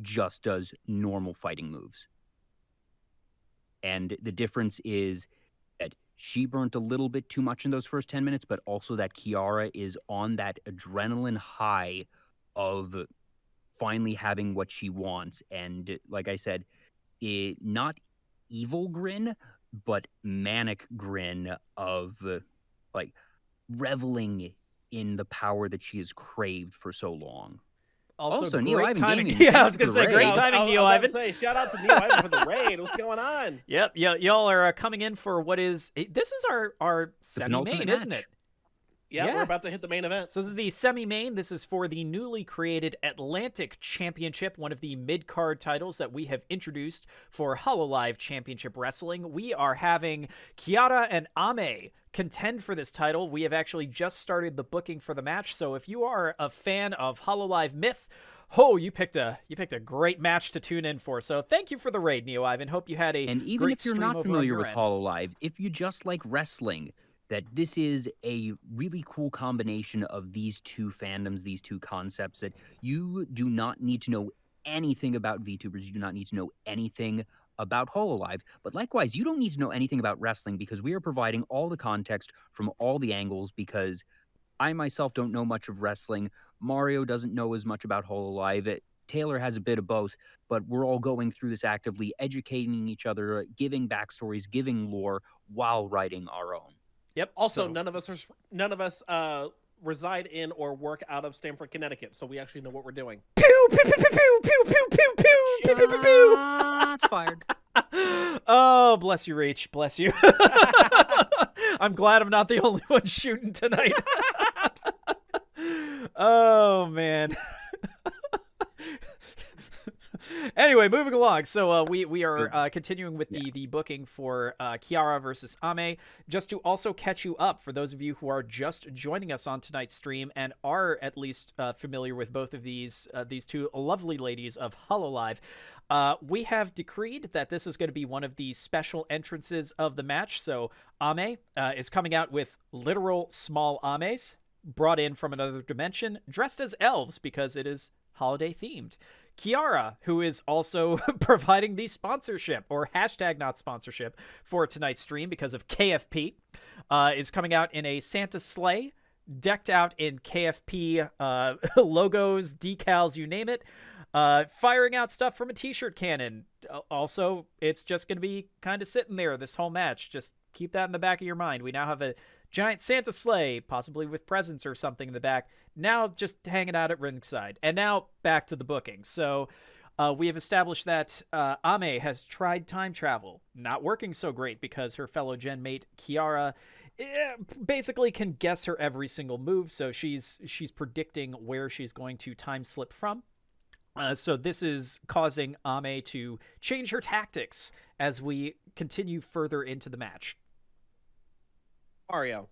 just does normal fighting moves. And the difference is that she burnt a little bit too much in those first 10 minutes, but also that Kiara is on that adrenaline high of finally having what she wants. And like I said, not evil grin, but manic grin of like reveling in the power that she has craved for so long. Also Neo great Ivan timing. Gaming, Yeah, I was thanks going to for say, the great raid. timing, Neo I was Ivan. about to say, shout out to Neo Ivan for the raid. What's going on? Yep, y'all are coming in for what is... This is our penultimate semi-main, match. isn't it? Yeah, we're about to hit the main event. So this is the semi-main. This is for the newly created Atlantic Championship, one of the mid-card titles that we have introduced for Hololive Championship Wrestling. We are having Kiara and Ame contend for this title. We have actually just started the booking for the match, so if you are a fan of Hololive Myth, you picked a great match to tune in for. So thank you for the raid, Neo Ivan. Hope you had a And even great if you're stream not over familiar on with your end. Hololive, if you just like wrestling, that this is a really cool combination of these two fandoms, these two concepts, that you do not need to know anything about VTubers, you do not need to know anything about Hololive, but likewise, you don't need to know anything about wrestling because we are providing all the context from all the angles, because I myself don't know much of wrestling. Mario doesn't know as much about Hololive. Taylor has a bit of both, but we're all going through this actively, educating each other, giving backstories, giving lore while writing our own. Yep. Also, so- none of us reside in or work out of Stamford, Connecticut, so we actually know what we're doing. Pew pew pew pew pew pew pew pew pew pew pew pew pew. Shots fired. Oh, bless you, Rach. Bless you. I'm glad I'm not the only one shooting tonight. Oh, man. Anyway, moving along. So we are continuing with the booking for Kiara versus Ame. Just to also catch you up, for those of you who are just joining us on tonight's stream and are at least familiar with both of these two lovely ladies of Hololive, we have decreed that this is going to be one of the special entrances of the match. So Ame is coming out with literal small Ames, brought in from another dimension, dressed as elves because it is holiday themed. Kiara, who is also providing the sponsorship, or hashtag not sponsorship, for tonight's stream because of KFP, is coming out in a Santa sleigh, decked out in KFP logos, decals, you name it, firing out stuff from a t-shirt cannon. Also, it's just going to be kind of sitting there this whole match. Just keep that in the back of your mind. We now have a giant Santa sleigh, possibly with presents or something in the back, now just hanging out at ringside. And now back to the booking. So we have established that Ame has tried time travel, not working so great because her fellow gen mate Kiara basically can guess her every single move, so she's predicting where she's going to time slip from. So this is causing Ame to change her tactics as we continue further into the match. Mario,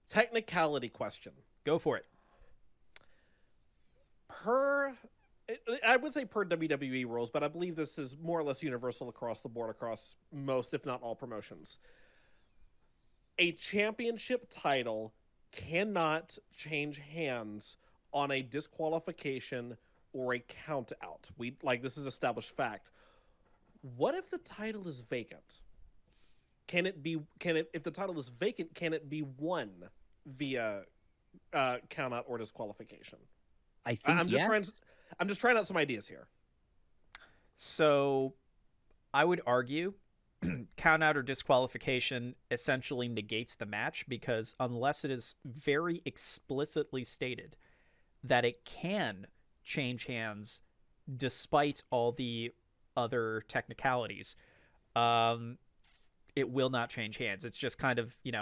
technicality question. Go for it. I would say per WWE rules, but I believe this is more or less universal across the board, across most, if not all, promotions. A championship title cannot change hands on a disqualification or a count out. This is established fact. What if the title is vacant? If the title is vacant, can it be won via count out or disqualification? I think I'm just trying out some ideas here. So I would argue count out or disqualification essentially negates the match, because unless it is very explicitly stated that it can change hands despite all the other technicalities, it will not change hands. It's just kind of, you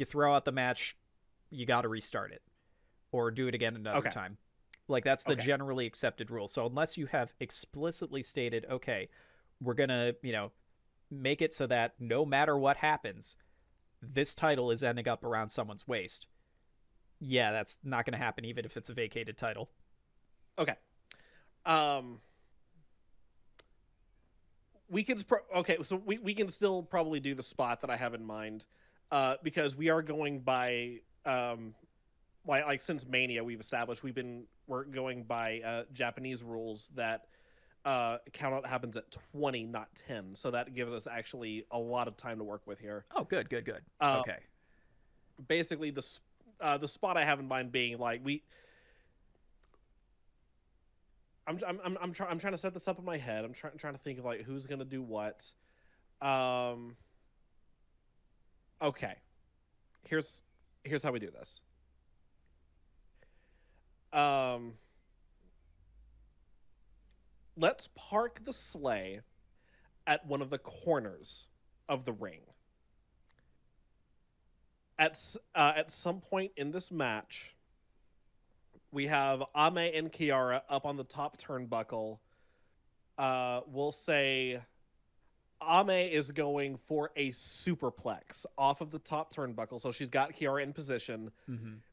throw out the match, you got to restart it or do it again another time. That's the generally accepted rule. So unless you have explicitly stated, okay, we're going to, make it so that no matter what happens, this title is ending up around someone's waist. Yeah, that's not going to happen even if it's a vacated title. Okay. We can we can still probably do the spot that I have in mind, because we are going by since Mania we've established we're going by Japanese rules that count out happens at 20, not 10. So that gives us actually a lot of time to work with here. Oh, good. Okay. Basically, the spot I have in mind being I'm trying to set this up in my head. I'm trying to think of who's gonna do what. Okay. Here's how we do this. Let's park the sleigh at one of the corners of the ring. At some point in this match, we have Ame and Kiara up on the top turnbuckle. We'll say Ame is going for a superplex off of the top turnbuckle. So she's got Kiara in position,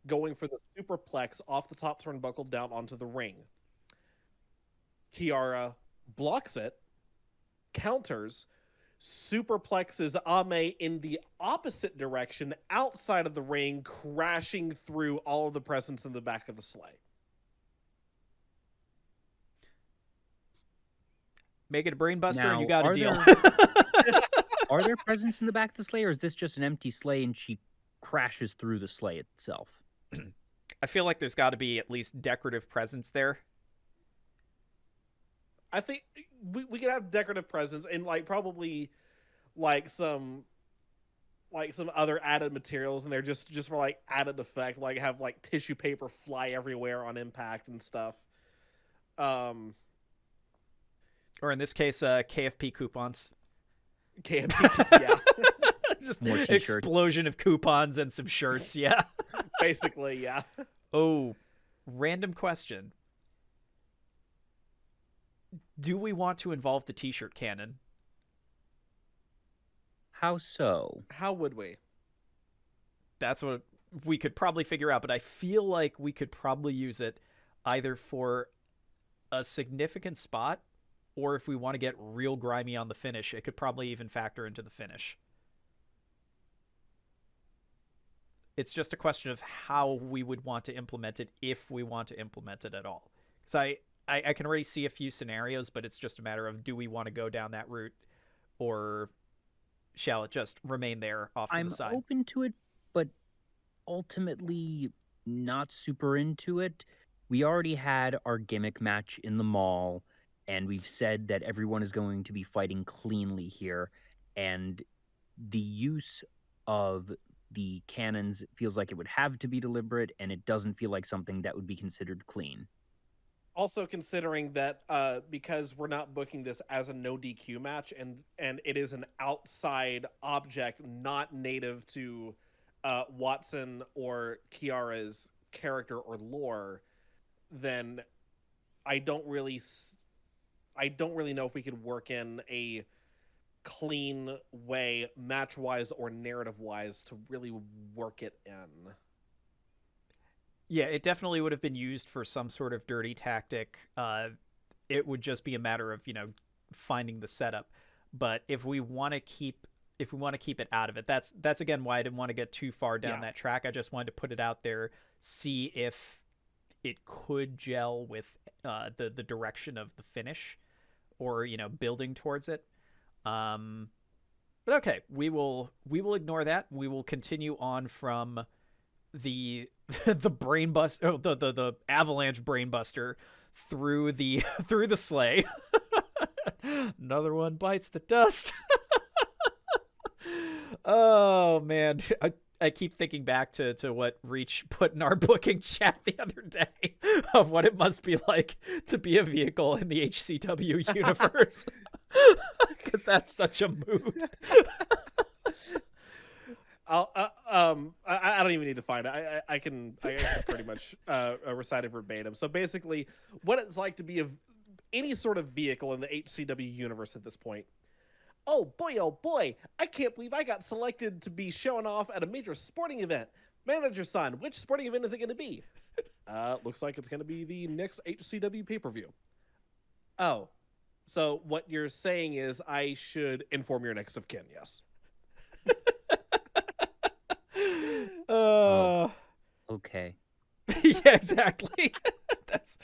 going for the superplex off the top turnbuckle down onto the ring. Kiara blocks it, counters, superplexes Ame in the opposite direction outside of the ring, crashing through all of the presents in the back of the sleigh. Make it a brain buster and you got a deal. Are there presents in the back of the sleigh, or is this just an empty sleigh and she crashes through the sleigh itself? I feel like there's got to be at least decorative presents there. I think we could have decorative presents and like probably like some other added materials in there just for like added effect, like have like tissue paper fly everywhere on impact and stuff. Or in this case, KFP coupons. KFP, yeah. Just More t-shirts. explosion of coupons and some shirts, yeah. Basically, yeah. Oh, random question. Do we want to involve the t-shirt cannon? How so? How would we? That's what we could probably figure out, but I feel like we could probably use it either for a significant spot, or if we want to get real grimy on the finish, it could probably even factor into the finish. It's just a question of how we would want to implement it, if we want to implement it at all. Because I can already see a few scenarios, but it's just a matter of, do we want to go down that route, or shall it just remain there off to the side? I'm open to it, but ultimately not super into it. We already had our gimmick match in the mall, and we've said that everyone is going to be fighting cleanly here, and the use of the cannons feels like it would have to be deliberate, and it doesn't feel like something that would be considered clean. Also considering that because we're not booking this as a no DQ match, and it is an outside object not native to Watson or Kiara's character or lore, then I don't really know if we could work in a clean way, match-wise or narrative-wise, to really work it in. Yeah, it definitely would have been used for some sort of dirty tactic. It would just be a matter of, finding the setup. But if we want to keep it out of it, that's again why I didn't want to get too far down that track. I just wanted to put it out there, see if it could gel with the direction of the finish, or building towards it. But okay, we will ignore that. We will continue on from the the brain bust, the avalanche brain buster through the sleigh. Another one bites the dust. Oh man, I keep thinking back to what Reach put in our booking chat the other day of what it must be like to be a vehicle in the HCW universe. Because that's such a mood. I don't even need to find it. I can pretty much recite it verbatim. So basically, what it's like to be any sort of vehicle in the HCW universe at this point. Oh boy, I can't believe I got selected to be showing off at a major sporting event. Manager son, which sporting event is it going to be? Looks like it's going to be the next HCW pay-per-view. Oh, so what you're saying is I should inform your next of kin, yes. Okay. Yeah, exactly. That's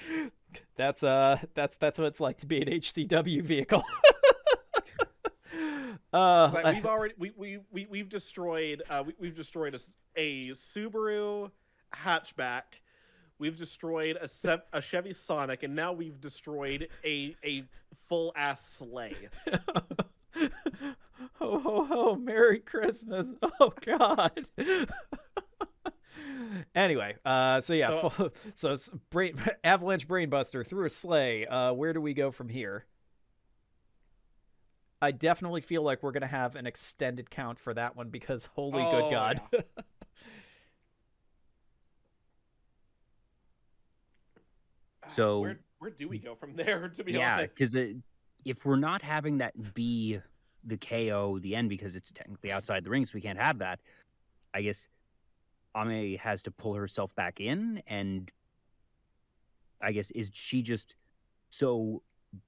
what it's like to be an HCW vehicle. Like we've destroyed a Subaru hatchback. We've destroyed a Chevy Sonic, and now we've destroyed a full ass sleigh. Ho ho ho! Merry Christmas! Oh God. Anyway, so avalanche brainbuster through a sleigh. Where do we go from here? I definitely feel like we're gonna have an extended count for that one because holy good God. Yeah. So where do we go from there? To be yeah, honest, because if we're not having that be the KO, the end, because it's technically outside the ring, so we can't have that. I guess Ame has to pull herself back in, and I guess is she just so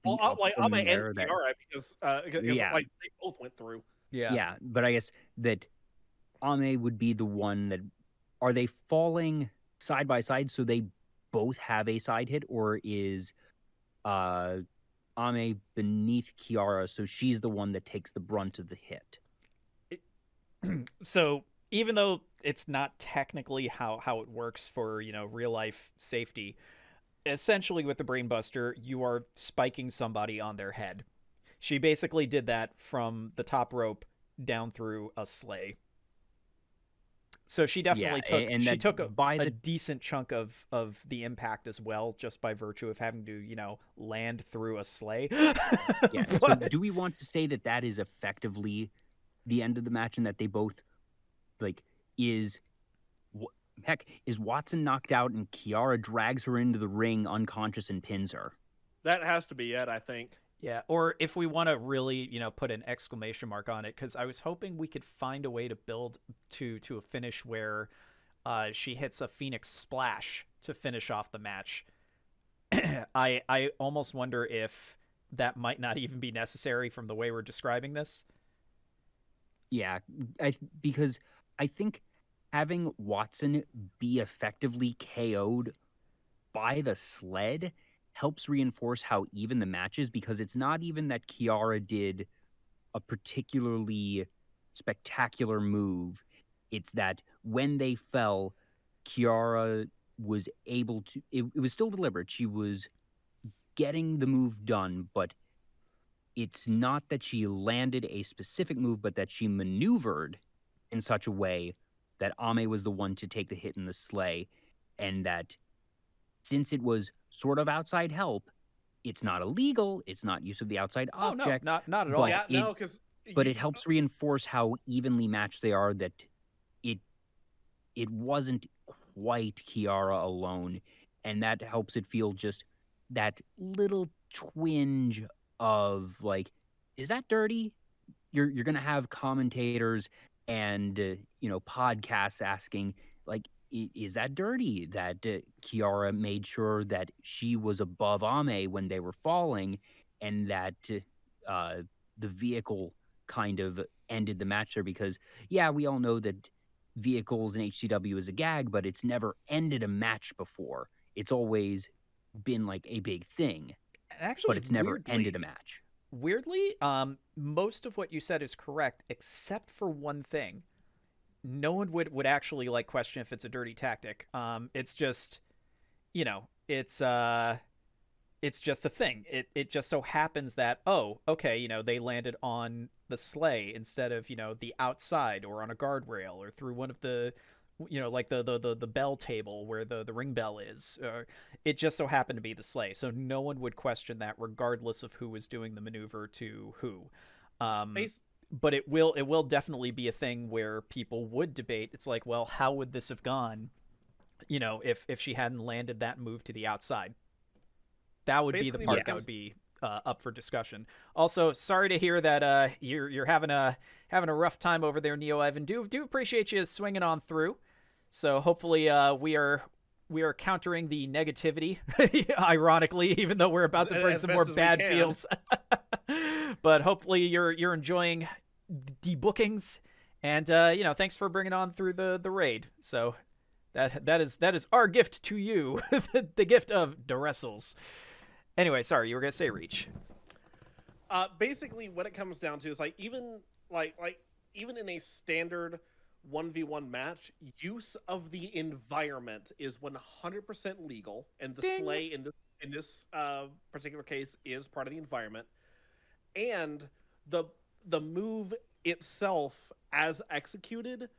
beat up from Ame there and that Kiara because like they both went through. Yeah. But I guess that Ame would be the one that are they falling side by side so they both have a side hit, or is Ame beneath Kiara so she's the one that takes the brunt of the hit? So even though it's not technically how it works for real life safety, essentially with the Brainbuster, you are spiking somebody on their head. She basically did that from the top rope down through a sleigh. So she definitely took a decent chunk of the impact as well, just by virtue of having to, land through a sleigh. Yeah. So do we want to say that is effectively the end of the match, and that they both, is Watson knocked out and Kiara drags her into the ring unconscious and pins her? That has to be it, I think. Yeah, or if we want to really, put an exclamation mark on it, because I was hoping we could find a way to build to a finish where she hits a Phoenix Splash to finish off the match. I almost wonder if that might not even be necessary from the way we're describing this. Yeah, because I think having Watson be effectively KO'd by the sled helps reinforce how even the match is, because it's not even that Kiara did a particularly spectacular move. It's that when they fell, Kiara was able to... It was still deliberate. She was getting the move done, but it's not that she landed a specific move, but that she maneuvered in such a way that Ame was the one to take the hit in the sleigh, and that since it was sort of outside help, it's not illegal, it's not use of the outside object. No, not at all. Yeah, no, because... But it helps reinforce how evenly matched they are, that it wasn't quite Kiara alone, and that helps it feel just that little twinge of, is that dirty? You're going to have commentators and, podcasts asking, is that dirty that Kiara made sure that she was above Ame when they were falling, and that the vehicle kind of ended the match there? Because, yeah, we all know that vehicles in HCW is a gag, but it's never ended a match before. It's always been a big thing, actually, but it's never ended a match. Weirdly, most of what you said is correct, except for one thing. No one would actually question if it's a dirty tactic. It's just, it's just a thing. It just so happens that, they landed on the sleigh instead of, the outside or on a guardrail or through one of the, the bell table where the ring bell is. It just so happened to be the sleigh. So no one would question that regardless of who was doing the maneuver to who. But it will definitely be a thing where people would debate. It's well, how would this have gone, if she hadn't landed that move to the outside? That would be the part that would be up for discussion. Also, sorry to hear that you're having a rough time over there, Neo Evan. Do appreciate you swinging on through. So hopefully we are countering the negativity, ironically, even though we're about to bring some more bad feels. But hopefully you're enjoying the bookings, and thanks for bringing on through the raid. So that is our gift to you, the gift of the wrestles. Anyway, sorry, you were gonna say Reach. Basically, what it comes down to is even in a standard 1v1 match, use of the environment is 100% legal, and the sleigh in this particular case is part of the environment. And the move itself, as executed,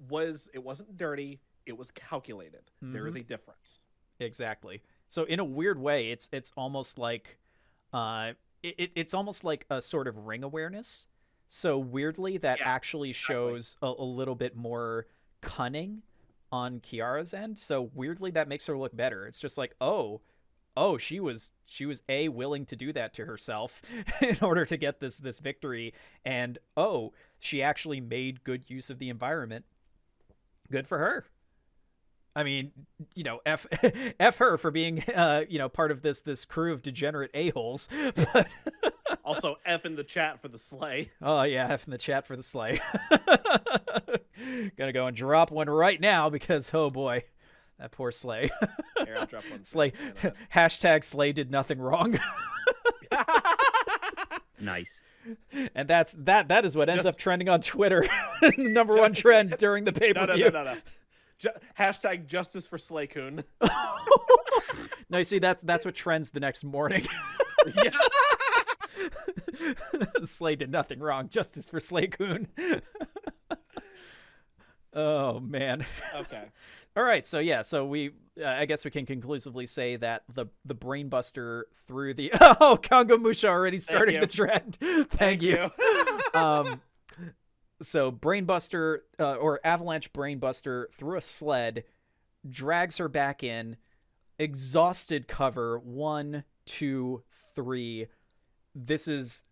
wasn't dirty. It was calculated. Mm-hmm. There is a difference. Exactly. So in a weird way, it's almost like it's almost like a sort of ring awareness. So weirdly, that actually shows a little bit more cunning on Kiara's end. So weirdly, that makes her look better. It's just she was willing to do that to herself in order to get this victory, and she actually made good use of the environment. Good for her. I mean, F her for being part of this crew of degenerate a-holes. But also F in the chat for the sleigh. Oh yeah, F in the chat for the sleigh. Gonna go and drop one right now because oh boy. That poor Slay. Here, I'll drop one. Slay. Hashtag Slay did nothing wrong. Nice. And that is what ends up trending on Twitter. Number one trend during the pay-per-view. No. Hashtag justice for Slaycoon. No, you see, that's what trends the next morning. Yeah. Slay did nothing wrong. Justice for Slaycoon. Oh man. Okay. All right, so yeah, so we, I guess we can conclusively say that the Brainbuster through the Congo Musha already starting the trend. Thank you. So Brainbuster or Avalanche Brainbuster through a sled, drags her back in, exhausted cover 1, 2, 3. This is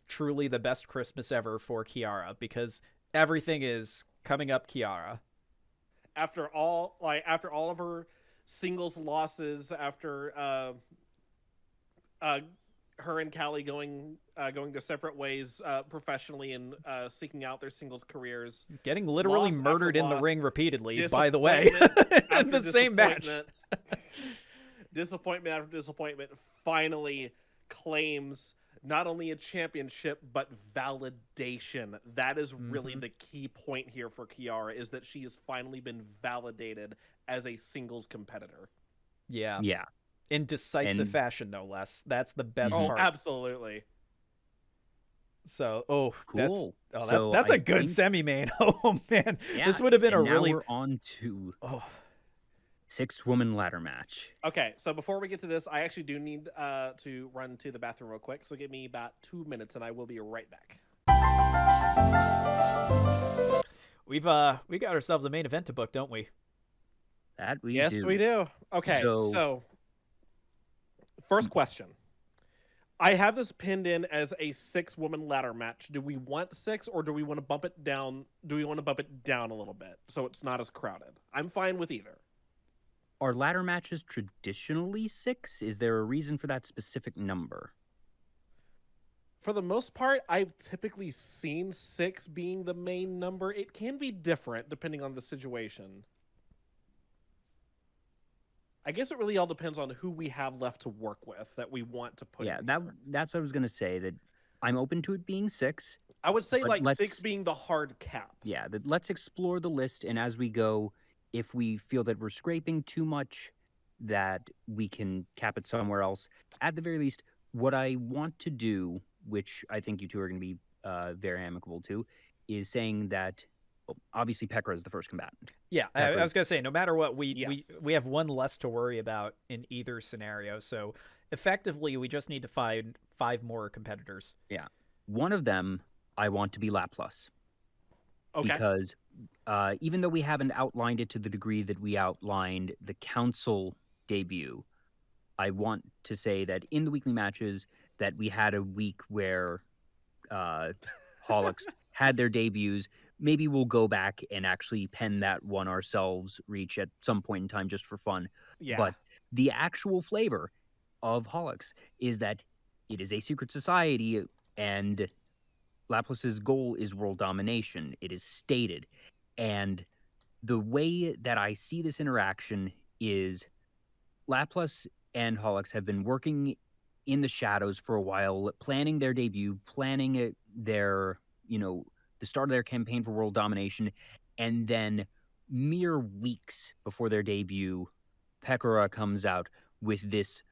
truly the best Christmas ever for Kiara because everything is coming up Kiara. After all of her singles losses, after her and Callie going their separate ways professionally and seeking out their singles careers, getting literally loss murdered after in the loss, ring repeatedly, by the way, in the same match. Disappointment after disappointment, finally claims not only a championship but validation. That is really the key point here for Kiara, is that she has finally been validated as a singles competitor. Yeah. Yeah. In decisive fashion, no less. That's the best part. Absolutely. So, cool. That's a good semi-main. Oh man, yeah, this would have been and a now really. We're on to 6-woman ladder match. Okay, so before we get to this, I actually do need to run to the bathroom real quick. So give me about 2 minutes, and I will be right back. We got ourselves a main event to book, don't we? That we yes, do. we do. Okay, so first question. I have this pinned in as a 6-woman ladder match. Do we want 6 or do we want to bump it down? Do we want to bump it down a little bit so it's not as crowded? I'm fine with either. Are ladder matches traditionally 6? Is there a reason for that specific number? For the most part, I've typically seen 6 being the main number. It can be different depending on the situation. I guess it really all depends on who we have left to work with that we want to put in here. That's what I was going to say, that I'm open to it being 6. I would say like 6 being the hard cap. Yeah, let's explore the list, and as we go, if we feel that we're scraping too much, that we can cap it somewhere else. At the very least, what I want to do, which I think you two are going to be very amicable to, is saying that obviously Pekora is the first combatant. Yeah, I was going to say, no matter what, we have one less to worry about in either scenario. So effectively, we just need to find 5 more competitors. Yeah. One of them I want to be Laplace. Okay. Because even though we haven't outlined it to the degree that we outlined the council debut, I want to say that in the weekly matches that we had a week where Holics had their debuts. Maybe we'll go back and actually pen that one ourselves, Reach, at some point in time just for fun. Yeah. But the actual flavor of Holics is that it is a secret society, and Laplace's goal is world domination. It is stated. And the way that I see this interaction is Laplace and Holics have been working in the shadows for a while, planning their debut, planning their, the start of their campaign for world domination, and then mere weeks before their debut, Pekora comes out with this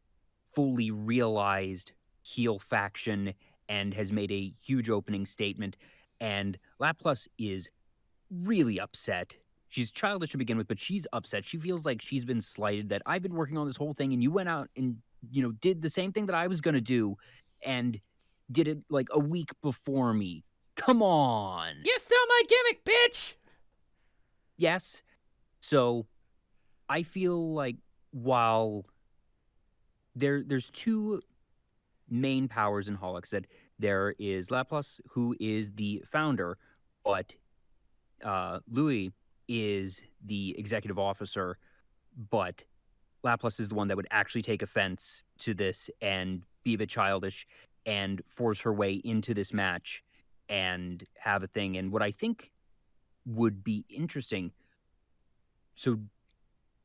fully realized heel faction and has made a huge opening statement, and Laplace is really upset. She's childish to begin with, but she's upset. She feels like she's been slighted, that I've been working on this whole thing and you went out and, did the same thing that I was going to do and did it like a week before me. Come on. You stole my gimmick, bitch! Yes. So I feel like while there's 2 main powers in Holics, that there is Laplace, who is the founder, but Louis is the executive officer, but Laplace is the one that would actually take offense to this and be a bit childish and force her way into this match and have a thing. And what I think would be interesting,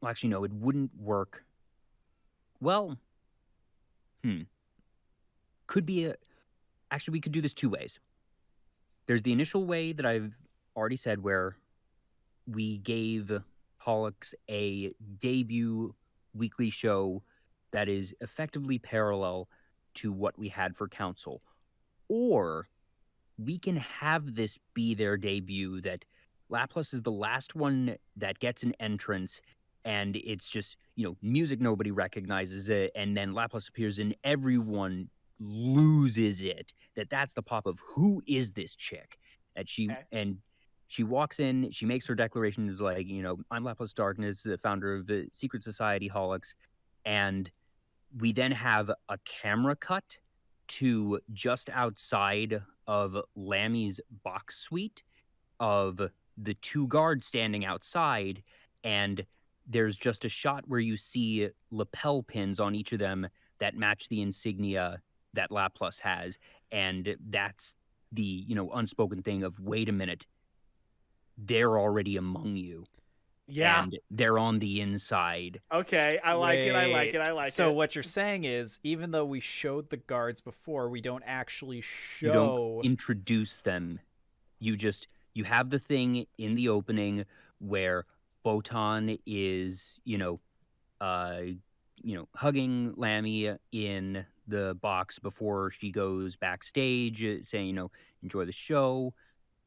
actually, no, it wouldn't work. Well, could be actually, we could do this 2 ways. There's the initial way that I've already said, where we gave Pollux a debut weekly show that is effectively parallel to what we had for Council. Or we can have this be their debut, that Laplace is the last one that gets an entrance, and it's just, music nobody recognizes it, and then Laplace appears and everyone loses it. That's the pop of who is this chick? And she walks in, she makes her declaration, is like, I'm Laplace Darkness, the founder of the Secret Society Holics, and we then have a camera cut to just outside of Lammy's box suite of the two guards standing outside, and there's just a shot where you see lapel pins on each of them that match the insignia that Laplace has, and that's the unspoken thing of, wait a minute, they're already among you. Yeah. And they're on the inside. Okay, I like it. So what you're saying is, even though we showed the guards before, we don't actually show. You don't introduce them. You have the thing in the opening where Botan is, hugging Lammy in the box before she goes backstage, saying, enjoy the show.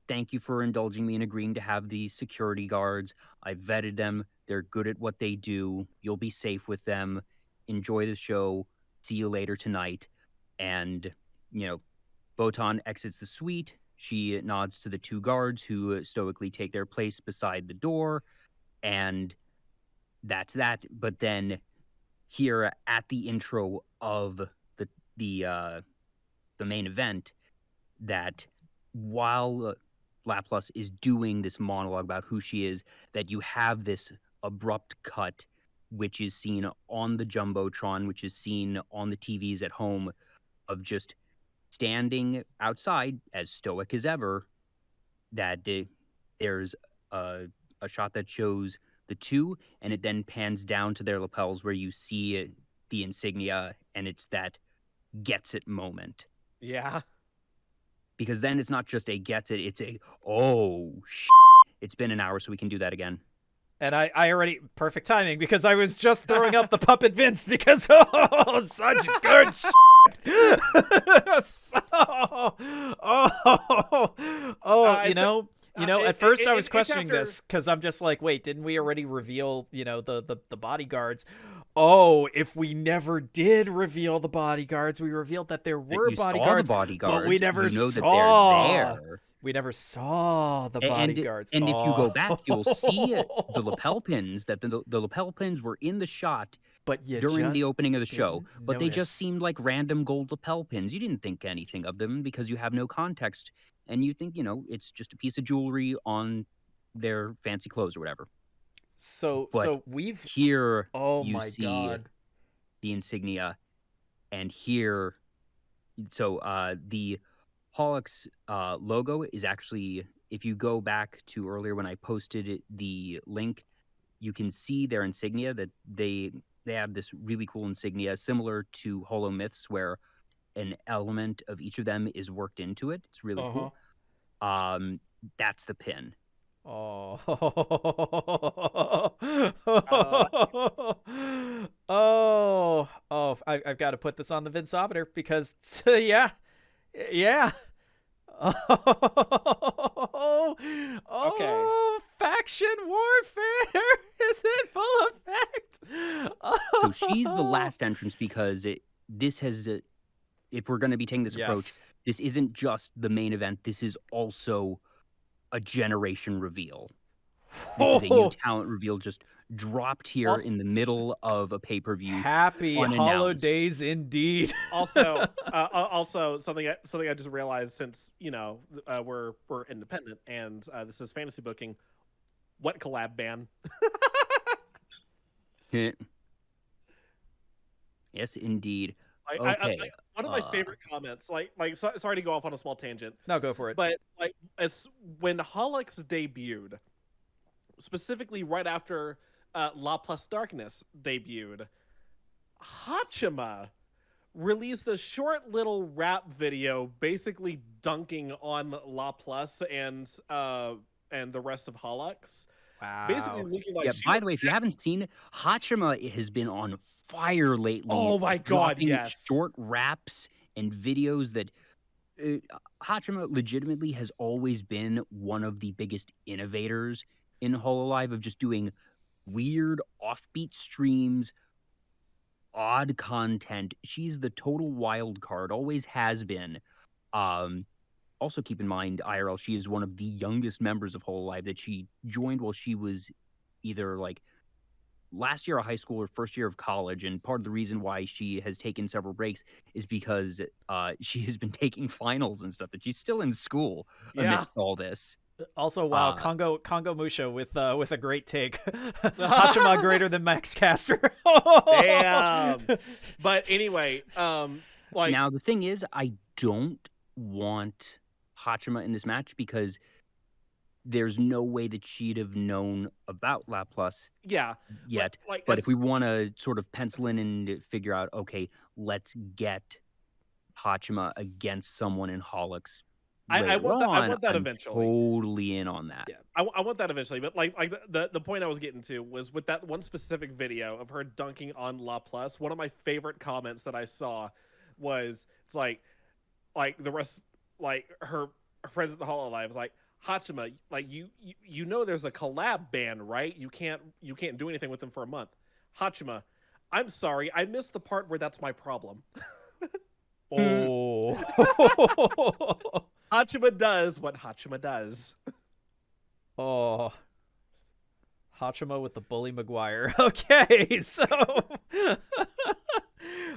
Thank you for indulging me in agreeing to have the security guards. I vetted them. They're good at what they do. You'll be safe with them. Enjoy the show. See you later tonight. And, Botan exits the suite. She nods to the two guards who stoically take their place beside the door. And that's that. But then here at the intro of the main event, that while Laplace is doing this monologue about who she is, that you have this abrupt cut, which is seen on the Jumbotron, which is seen on the TVs at home, of just standing outside, as stoic as ever, that there's a shot that shows the two, and it then pans down to their lapels where you see the insignia, and it's that gets it moment. Yeah. Because then it's not just a gets it, it's a, it's been an hour, so we can do that again. And I already, perfect timing, because I was just throwing up the puppet Vince because, such good at first I was questioning this because I'm just like, wait, didn't we already reveal, the bodyguards? Oh, if we never did reveal the bodyguards, we revealed that there were bodyguards, but we never saw that they're there. We never saw the bodyguards. And if you go back, you'll see the lapel pins, that the lapel pins were in the shot during the opening of the show, but they just seemed like random gold lapel pins. You didn't think anything of them because you have no context, and you think, it's just a piece of jewelry on their fancy clothes or whatever. So we've here you see the insignia, and here, the Holics logo is actually, if you go back to earlier when I posted the link, you can see their insignia, that they have this really cool insignia similar to Holo Myths, where an element of each of them is worked into it. It's really cool. That's the pin. I've got to put this on the Vinceometer because, yeah. Okay. Faction warfare is in full effect. So she's the last entrance because this has, if we're going to be taking this approach, this isn't just the main event. This is also a generation reveal. This is a new talent reveal just dropped here in the middle of a pay-per-view. Happy holidays indeed. Also, something I just realized, since we're independent and this is fantasy booking. What collab ban? Yes, indeed. Okay. One of my favorite comments, sorry to go off on a small tangent. No, go for it. But as when Holics debuted, specifically right after La Plus Darkness debuted, Hachima released a short little rap video basically dunking on La Plus and the rest of Holics. basically looking like Yeah, she by was the way, if you haven't seen it, Hachima has been on fire lately. Oh my just God, dropping yes. short raps and videos that Hachima legitimately has always been one of the biggest innovators in Hololive of just doing weird offbeat streams, odd content. She's the total wild card, always has been. Also keep in mind, IRL, she is one of the youngest members of Hololive that she joined while she was either like last year of high school or first year of college. And part of the reason why she has taken several breaks is because she has been taking finals and stuff, that she's still in school amidst all this. Also, wow, Congo Musha with a great take. Hachima greater than Max Caster. Damn. But anyway, like now the thing is, I don't want Hachima in this match because there's no way that she'd have known about Laplace yeah, yet. like But if we want to sort of pencil in and figure out, okay, let's get Hachima against someone in Holics. I want that I'm eventually. Totally in on that. Yeah, I want that eventually. But like the point I was getting to was with that one specific video of her dunking on Laplace. One of my favorite comments that I saw was it's like the rest, like her friends at the Hololive was like, Hachima, like you know there's a collab ban, right? You can't do anything with them for a month. Hachima, I'm sorry, I missed the part where that's my problem. Oh. Hachima does what Hachima does. Oh. Hachima with the bully McGuire. Okay, so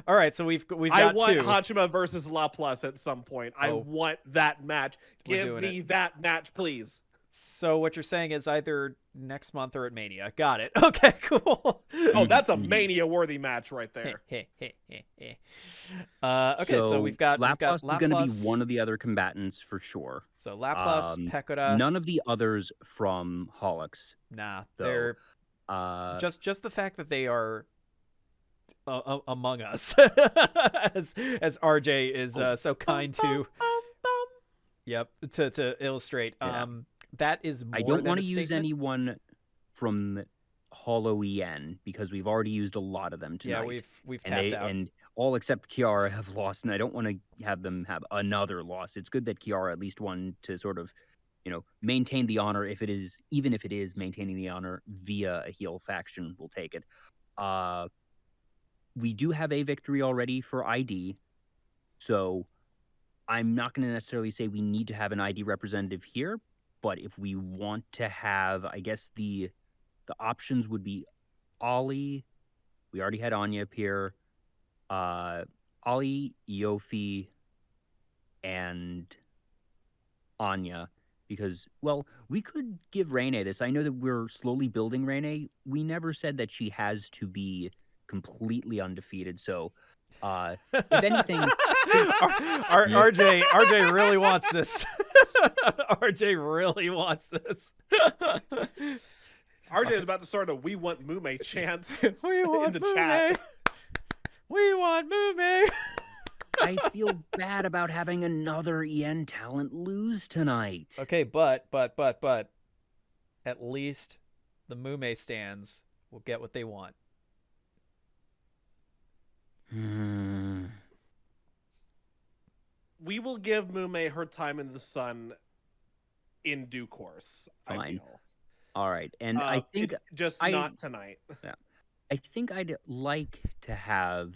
all right, so we've got I want two. Hachima versus Laplace at some point. I want that match. Give me that match, please. So what you're saying is either next month or at Mania. Got it. Okay, cool. Oh, that's a Mania-worthy match right there. Okay, so we've got Laplace is going to be one of the other combatants for sure. So Laplace, Pekora. None of the others from Holics. Nah, though. they're just the fact that they are among us, as RJ is so kind to. Yep, to illustrate. Yeah. That is more I don't want to use anyone from Holo EN because we've already used a lot of them tonight. Yeah, we've tapped out. And all except Kiara have lost, and I don't want to have them have another loss. It's good that Kiara at least won to sort of, maintain the honor. Even if it is maintaining the honor via a heel faction, we'll take it. We do have a victory already for ID, so I'm not going to necessarily say we need to have an ID representative here, but if we want to have, I guess the options would be Ollie. We already had Anya appear. Ollie, Yofi, and Anya. Because, well, we could give Rene this. I know that we're slowly building Rene. We never said that she has to be completely undefeated. So, if anything, RJ really wants this. RJ really wants this. RJ is about to start a "We Want Mume" chant We want in the Mume. chat. We want Mume. I feel bad about having another EN talent lose tonight. Okay, but at least the Mume stands will get what they want. We will give Mume her time in the sun in due course. Fine. I feel. All right, and I think not tonight. Yeah, I think I'd like to have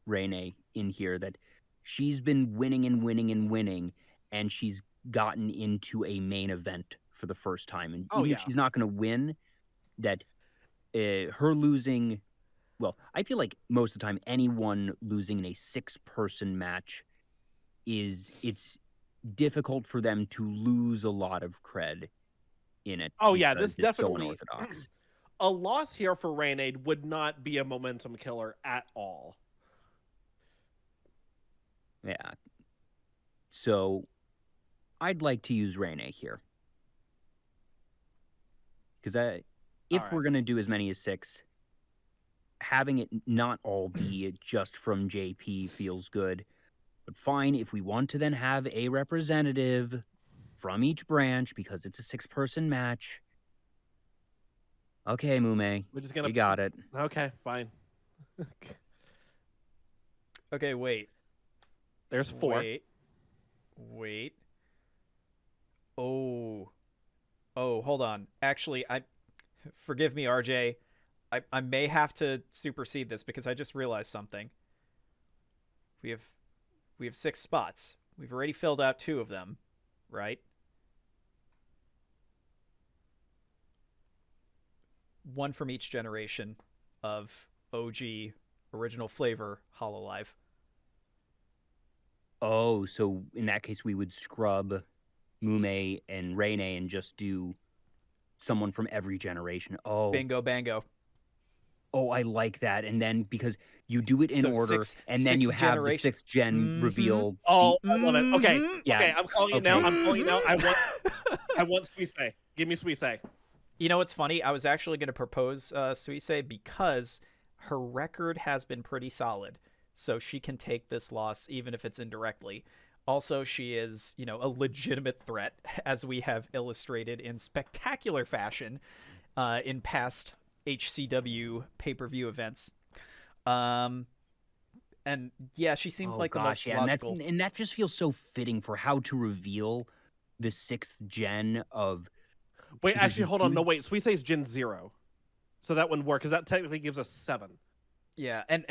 Rene in here. That she's been winning and winning and winning, and she's gotten into a main event for the first time. And even if she's not going to win, that her losing. Well, I feel like most of the time, anyone losing in a 6-person match it's difficult for them to lose a lot of cred in it. Oh yeah, this definitely so unorthodox. A loss here for Rene would not be a momentum killer at all. Yeah. So I'd like to use Rene here. Because if we're going to do as many as 6, having it not all be just from JP feels good. But fine, if we want to then have a representative from each branch, because it's a 6-person match, Okay, Mume. We're just gonna. You got it. Okay, fine. Okay, wait. There's 4. Wait. Oh, hold on. Actually, forgive me, RJ. I may have to supersede this because I just realized something. We have 6 spots. We've already filled out 2 of them, right? One from each generation of OG original flavor Hololive. Oh, so in that case, we would scrub Mume and Rene and just do someone from every generation. Oh, Bingo, bango. Oh, I like that. And then because you do it in So order, and then 6 you have the generations. 6th gen reveal. Oh, I love it. Okay, Yeah. okay, I'm calling it now. I'm calling it now. I want Suisei. Give me Suisei. You know what's funny? I was actually going to propose Suisei because her record has been pretty solid, so she can take this loss even if it's indirectly. Also, she is, a legitimate threat, as we have illustrated in spectacular fashion in past HCW pay-per-view events. And yeah, she seems like the most logical. And that just feels so fitting for how to reveal the 6th gen of. Wait, actually, hold on. No, wait. Suisei's Gen 0. So that wouldn't work, because that technically gives us 7. Yeah, and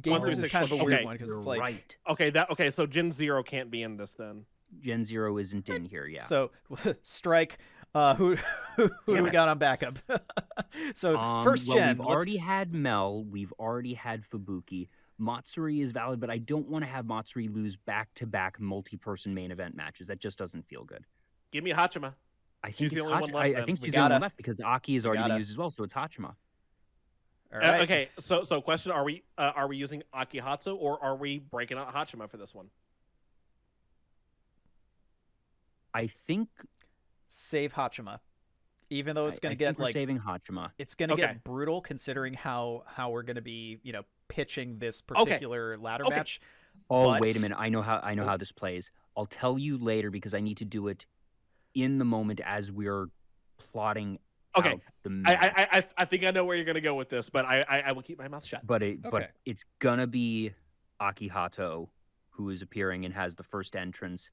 Gamers is kind of a weird one, because it's like... Right. Okay, so Gen 0 can't be in this then. Gen 0 isn't in here, yeah. So, Strike, who we got on backup? So, first gen... We've already had Mel, we've already had Fubuki. Matsuri is valid, but I don't want to have Matsuri lose back-to-back multi-person main event matches. That just doesn't feel good. Give me Hachima. I think she's it's the only one left. I think We she's the only gotta- one left because Aki has already been gotta. used as well, so it's Hachima. All right. Okay, so question: Are we using Akihatsu, or are we breaking out Hachima for this one? I think Save Hachima. Even though it's going to I get think we're saving Hachima. it's going to Okay. get brutal considering how we're going to be, pitching this particular ladder Okay. match. Oh, But- wait a minute! I know how this plays. I'll tell you later because I need to do it in the moment as we're plotting. Okay. out the match. I think I know where you're gonna go with this, but I will keep my mouth shut. But Okay. it's gonna be Akihato who is appearing and has the first entrance.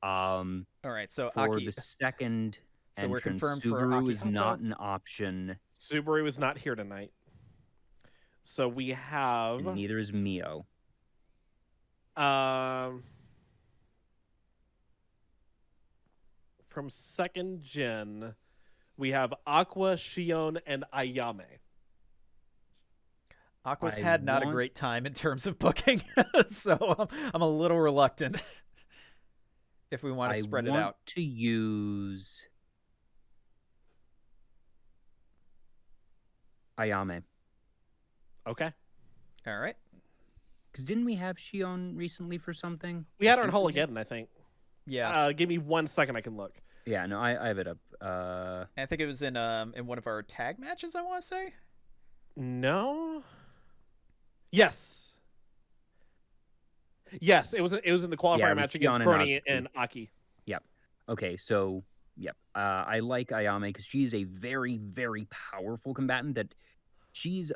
All right, so For Aki, the second So we're entrance, confirmed for Subaru is Akihato? not an option, Subaru is not here tonight, so we have and neither is Mio. from second gen, we have Aqua, Shion, and Ayame. Aqua's I had not a want- great time in terms of booking, so I'm a little reluctant if we want to spread it want out. to use Ayame. Okay, All right. Because didn't we have Shion recently for something? we had her in think we did. Hologeddon, I think. Yeah, Give me 1 second, I can look. Yeah, no, I have it up. I think it was in one of our tag matches, I want to say. No. Yes. Yes, it was in the qualifier Yeah, it was match against Shion and Kronii Asuka. and Aki. Okay, so yep, I like Ayame because she's a very, very powerful combatant. That she's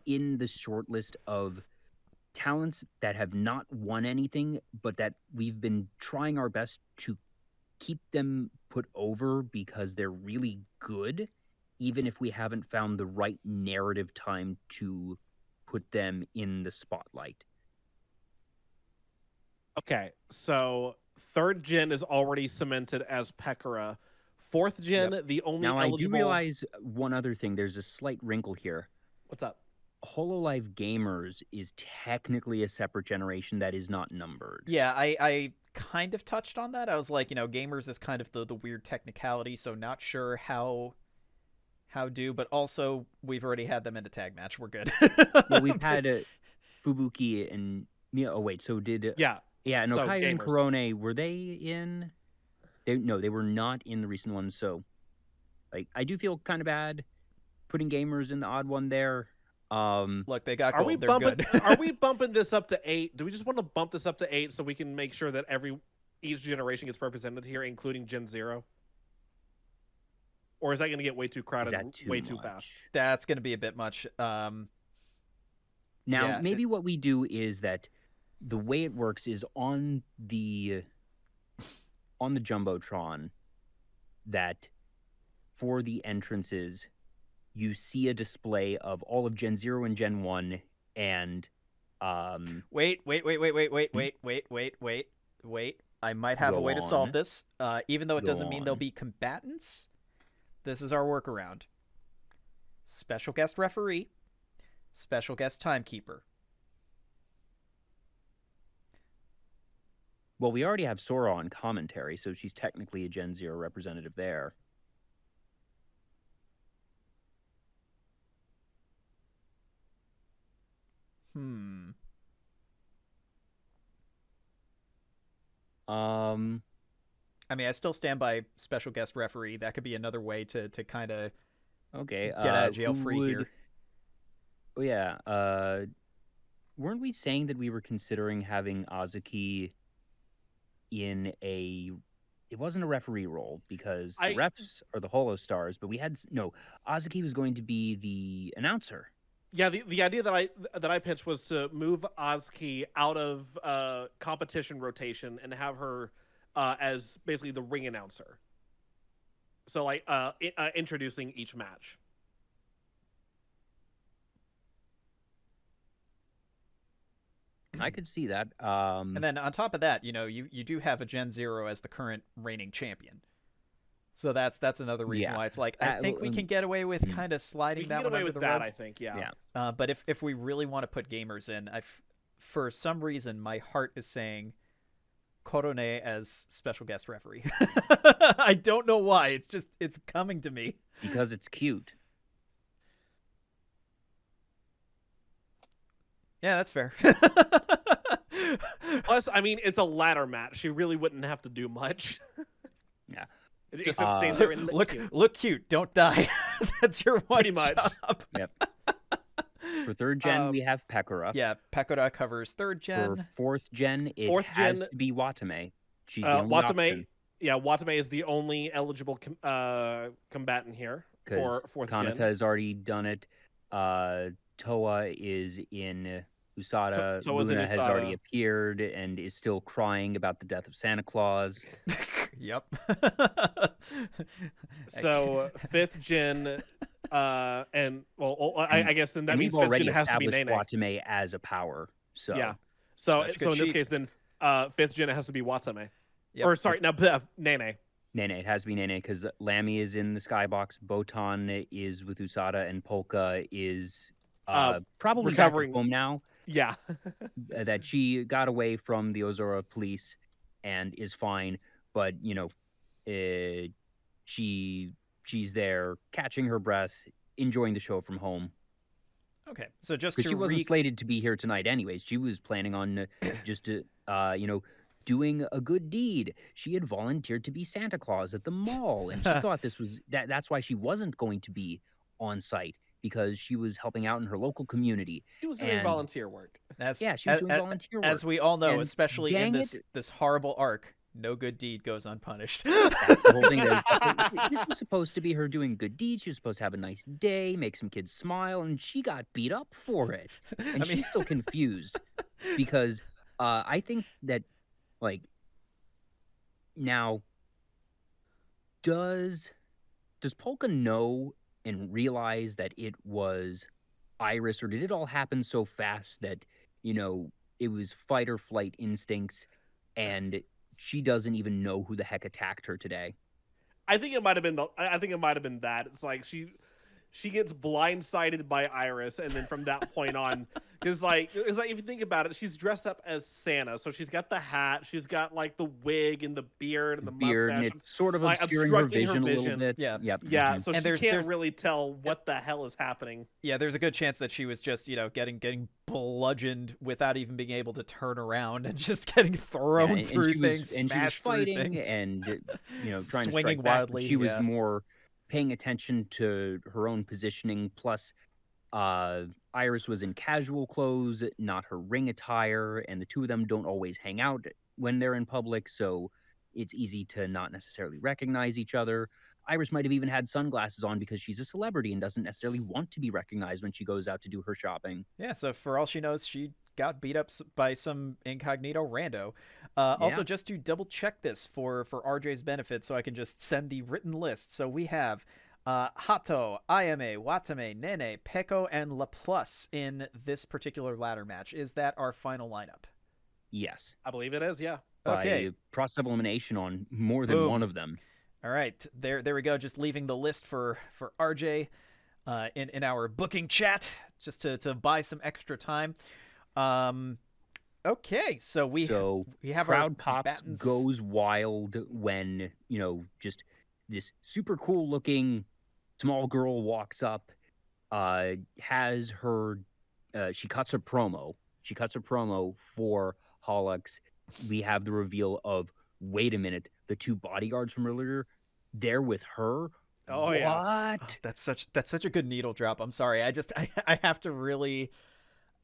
in the short list of talents that have not won anything, but that we've been trying our best to keep them put over because they're really good, even if we haven't found the right narrative time to put them in the spotlight. Okay, so third gen is already cemented as Pekora. Fourth gen, the only Now, eligible... I do realize one other thing. There's a slight wrinkle here. What's up? Hololive Gamers is technically a separate generation that is not numbered. Yeah, I kind of touched on that. I was like, Gamers is kind of the weird technicality, so not sure how do, but also we've already had them in a tag match. We're good. Well, we've had Fubuki and Mia. Oh wait, so did Yeah, no, so Kai and Gamers. Kronii, were they in? No, they were not in the recent ones. So, like, I do feel kind of bad putting Gamers in the odd one there. Look, they got Are gold. we They're bumping? good. Are we bumping this up to 8? Do we just want to bump this up to 8 so we can make sure that each generation gets represented here, including Gen 0? Or is that going to get way too Is crowded that too way too much? fast? That's going to be a bit much. Now, yeah, maybe what we do is that the way it works is on the Jumbotron, that for the entrances, you see a display of all of Gen 0 and Gen 1 and Wait. I might have a Go way to solve on. this. Even though it Go doesn't mean there'll on. be combatants, this is our workaround. Special guest referee, special guest timekeeper. well, we already have Sora on commentary, so she's technically a Gen 0 representative there. I mean, I still stand by special guest referee. That could be another way to kind of Okay. get out of jail who free would... here. Oh yeah. Weren't we saying that we were considering having Azuki in a? It wasn't a referee role because the refs are the Holo Stars, but we had no. Azuki was going to be the announcer. Yeah, the idea that I pitched was to move Azuki out of competition rotation and have her as basically the ring announcer. So like introducing each match. I could see that. And then on top of that, you do have a Gen 0 as the current reigning champion. So that's another reason why it's like, I think we can get away with kind of sliding that one under the rug. I think, yeah. But if we really want to put gamers in, for some reason, my heart is saying Kronii as special guest referee. I don't know why. It's coming to me. Because it's cute. Yeah, that's fair. Plus, I mean, it's a ladder match. She really wouldn't have to do much. Yeah. Except stand there and look cute. Don't die. That's your one Pretty much. job. Yep. For third gen, we have Pekora. Yeah, Pekora covers third gen. For fourth gen, it has to be Watame. She's the only option. Yeah, Watame is the only eligible combatant here for fourth gen. Kanata has already done it. Toa is in Usada. Moona has already appeared and is still crying about the death of Santa Claus. Yep. So fifth gen, and I guess then that means we've fifth already gen has to be established Nene. Watame as a power. So yeah. So in this case, then fifth gen it has to be Watame. Yep. Or sorry, Nene. Nene, it has to be Nene because Lammy is in the skybox. Botan is with Usada, and Polka is probably recovering back at home now. Yeah. That she got away from the Yozora police and is fine, but she's there catching her breath, enjoying the show from home. Okay, so just because she wasn't slated to be here tonight, anyways. She was planning on just doing a good deed. She had volunteered to be Santa Claus at the mall, and she thought this was that's why she wasn't going to be on site, because she was helping out in her local community. She was doing volunteer work. She was doing volunteer work. As we all know, and especially in this horrible arc, no good deed goes unpunished. That's the whole thing. This was supposed to be her doing good deeds. She was supposed to have a nice day, make some kids smile, and she got beat up for it. And she's still confused because I think that, now, does Polka know and realize that it was IRyS, or did it all happen so fast that, it was fight or flight instincts and she doesn't even know who the heck attacked her today? I think it might have been that. It's like she gets blindsided by IRyS, and then from that point on, it's like if you think about it, she's dressed up as Santa, so she's got the hat, she's got the wig and the beard and the mustache, and it's sort of obscuring her vision a little bit. Yeah, yep. Yeah. So she can't really tell what the hell is happening. Yeah, there's a good chance that she was just getting bludgeoned without even being able to turn around and just getting thrown through things, and she was fighting and trying to strike back. wildly. She was more paying attention to her own positioning. Plus, IRyS was in casual clothes, not her ring attire, and the two of them don't always hang out when they're in public, so it's easy to not necessarily recognize each other. IRyS might have even had sunglasses on because she's a celebrity and doesn't necessarily want to be recognized when she goes out to do her shopping. Yeah, so for all she knows, she got beat up by some incognito rando. Also, Yeah. just to double check this for RJ's benefit, so I can just send the written list. So we have Hato, Ayame, Watame, Nene, Peko, and Laplace in this particular ladder match. Is that our final lineup? Yes. I believe it is, yeah. Okay. By process of elimination on more than Boom. one of them. All right, there we go. Just leaving the list for RJ in our booking chat, just to buy some extra time. Okay, so we have crowd our pops battens. goes wild when just this super cool looking small girl walks up, has her she cuts her promo for Holix. We have the reveal of, wait a minute, the two bodyguards from earlier, they're with her. Oh, what? yeah. That's such a good needle drop. I'm sorry. I have to really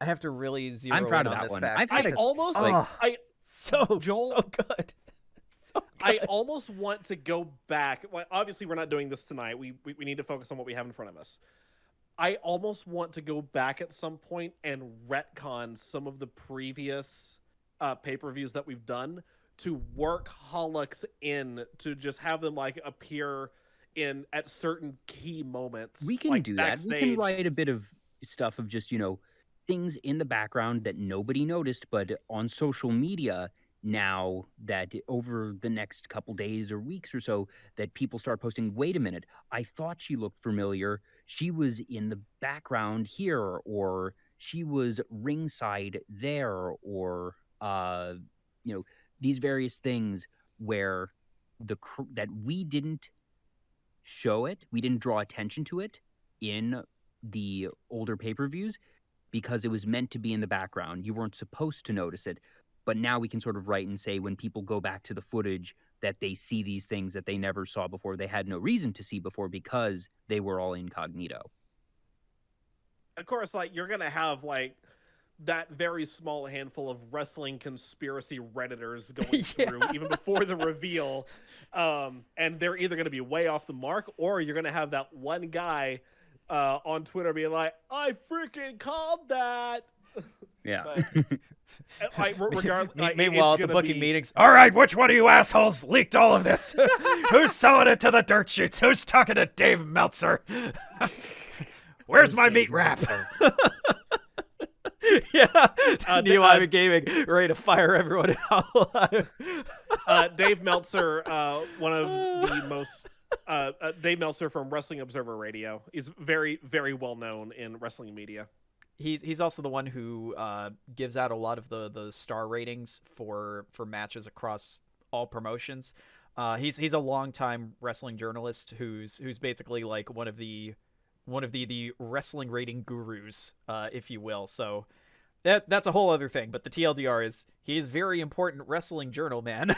zero I'm proud in of on that this one. fact. I've had Joel, so good. So I good. almost want to go back. Well, obviously, we're not doing this tonight. We need to focus on what we have in front of us. I almost want to go back at some point and retcon some of the previous pay-per-views that we've done to work Holix in, to just have them like appear in at certain key moments. We can like do backstage. that. We can write a bit of stuff of just, things in the background that nobody noticed, but on social media now, that over the next couple days or weeks or so, that people start posting, wait a minute, I thought she looked familiar. She was in the background here, or she was ringside there, or, these various things where that we didn't show it, we didn't draw attention to it in the older pay-per-views because it was meant to be in the background. You weren't supposed to notice it. But now we can sort of write and say when people go back to the footage that they see these things that they never saw before, they had no reason to see before because they were all incognito. Of course, like, you're gonna have like that very small handful of wrestling conspiracy Redditors going through even before the reveal. And they're either going to be way off the mark, or you're going to have that one guy on Twitter being like, I freaking called that. Yeah. Meanwhile, at the booking meetings, all right, which one of you assholes leaked all of this? Who's selling it to the dirt sheets? Who's talking to Dave Meltzer? Where's my meat wrap? Ninomae Gaming ready to fire everyone out. Dave Meltzer, one of the most Dave Meltzer from Wrestling Observer Radio, is very, very well known in wrestling media. He's also the one who gives out a lot of the star ratings for matches across all promotions. He's a longtime wrestling journalist who's basically like one of the wrestling rating gurus, if you will. So that's a whole other thing. But the TLDR is he is very important wrestling journal man.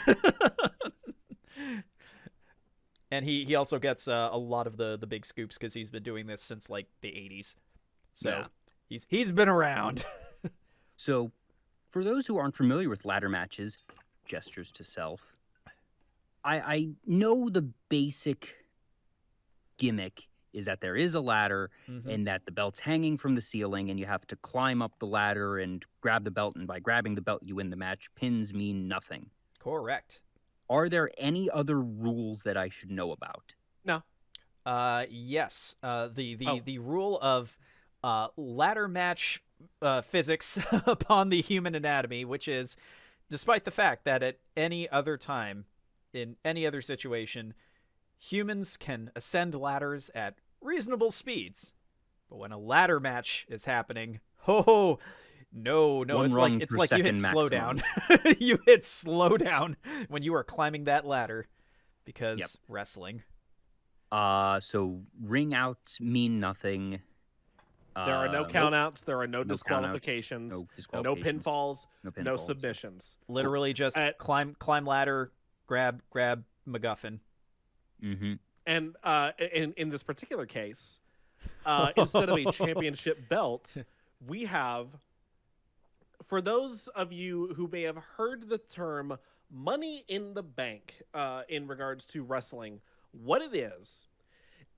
And he also gets a lot of the big scoops because he's been doing this since like the 80s. So yeah. He's been around. So for those who aren't familiar with ladder matches, gestures to self, I know the basic gimmick is that there is a ladder and that the belt's hanging from the ceiling and you have to climb up the ladder and grab the belt, and by grabbing the belt you win the match. Pins mean nothing. Correct. Are there any other rules that I should know about? No. Yes. The rule of ladder match physics upon the human anatomy, which is, despite the fact that at any other time, in any other situation, humans can ascend ladders at reasonable speeds, but when a ladder match is happening, no, it's like you hit slow down. You hit slow down when you are climbing that ladder because wrestling. So ring outs mean nothing. There are no countouts. There are no disqualifications. No pinfalls. No submissions. Literally just climb ladder, grab MacGuffin. Mm-hmm. And in this particular case, instead of a championship belt, we have, for those of you who may have heard the term money in the bank in regards to wrestling, What it is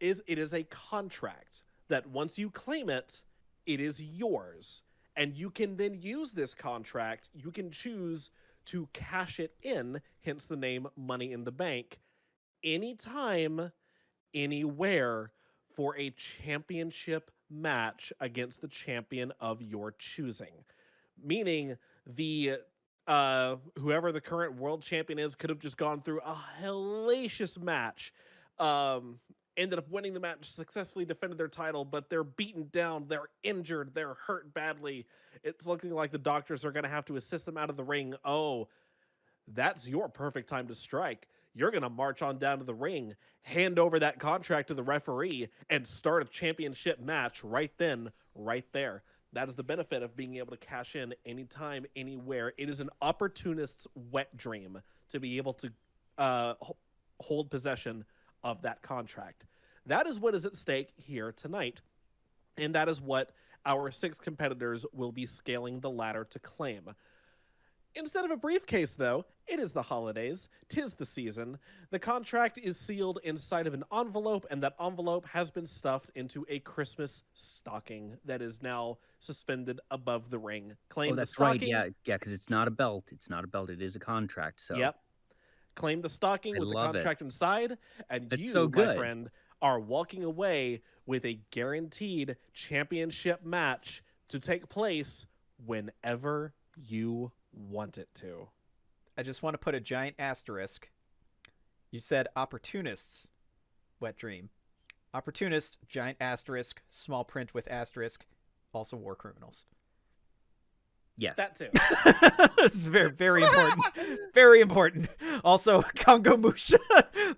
it is a contract that once you claim it, it is yours. And you can then use this contract. You can choose to cash it in, hence the name Money in the Bank, anytime, anywhere, for a championship match against the champion of your choosing. Meaning the whoever the current world champion is could have just gone through a hellacious match, ended up winning the match, successfully defended their title, but they're beaten down, they're injured, they're hurt badly. It's looking like the doctors are going to have to assist them out of the ring. Oh, that's your perfect time to strike. You're going to march on down to the ring, hand over that contract to the referee, and start a championship match right then, right there. That is the benefit of being able to cash in anytime, anywhere. It is an opportunist's wet dream to be able to hold possession of that contract. That is what is at stake here tonight, and that is what our 6 competitors will be scaling the ladder to claim. Instead of a briefcase, though, it is the holidays. 'Tis the season. The contract is sealed inside of an envelope, and that envelope has been stuffed into a Christmas stocking that is now suspended above the ring. Claim Oh, the that's stocking. right. Yeah, because it's not a belt. It's not a belt. It is a contract. So Yep. Claim the stocking I with the love it. contract inside, and That's you, so my good. friend, are walking away with a guaranteed championship match to take place whenever you want it to. I just want to put a giant asterisk. You said opportunists, wet dream. Opportunists, giant asterisk, small print with asterisk, also war criminals. yes. That too. This is very, very important. Very important. Also, Kongo Musha.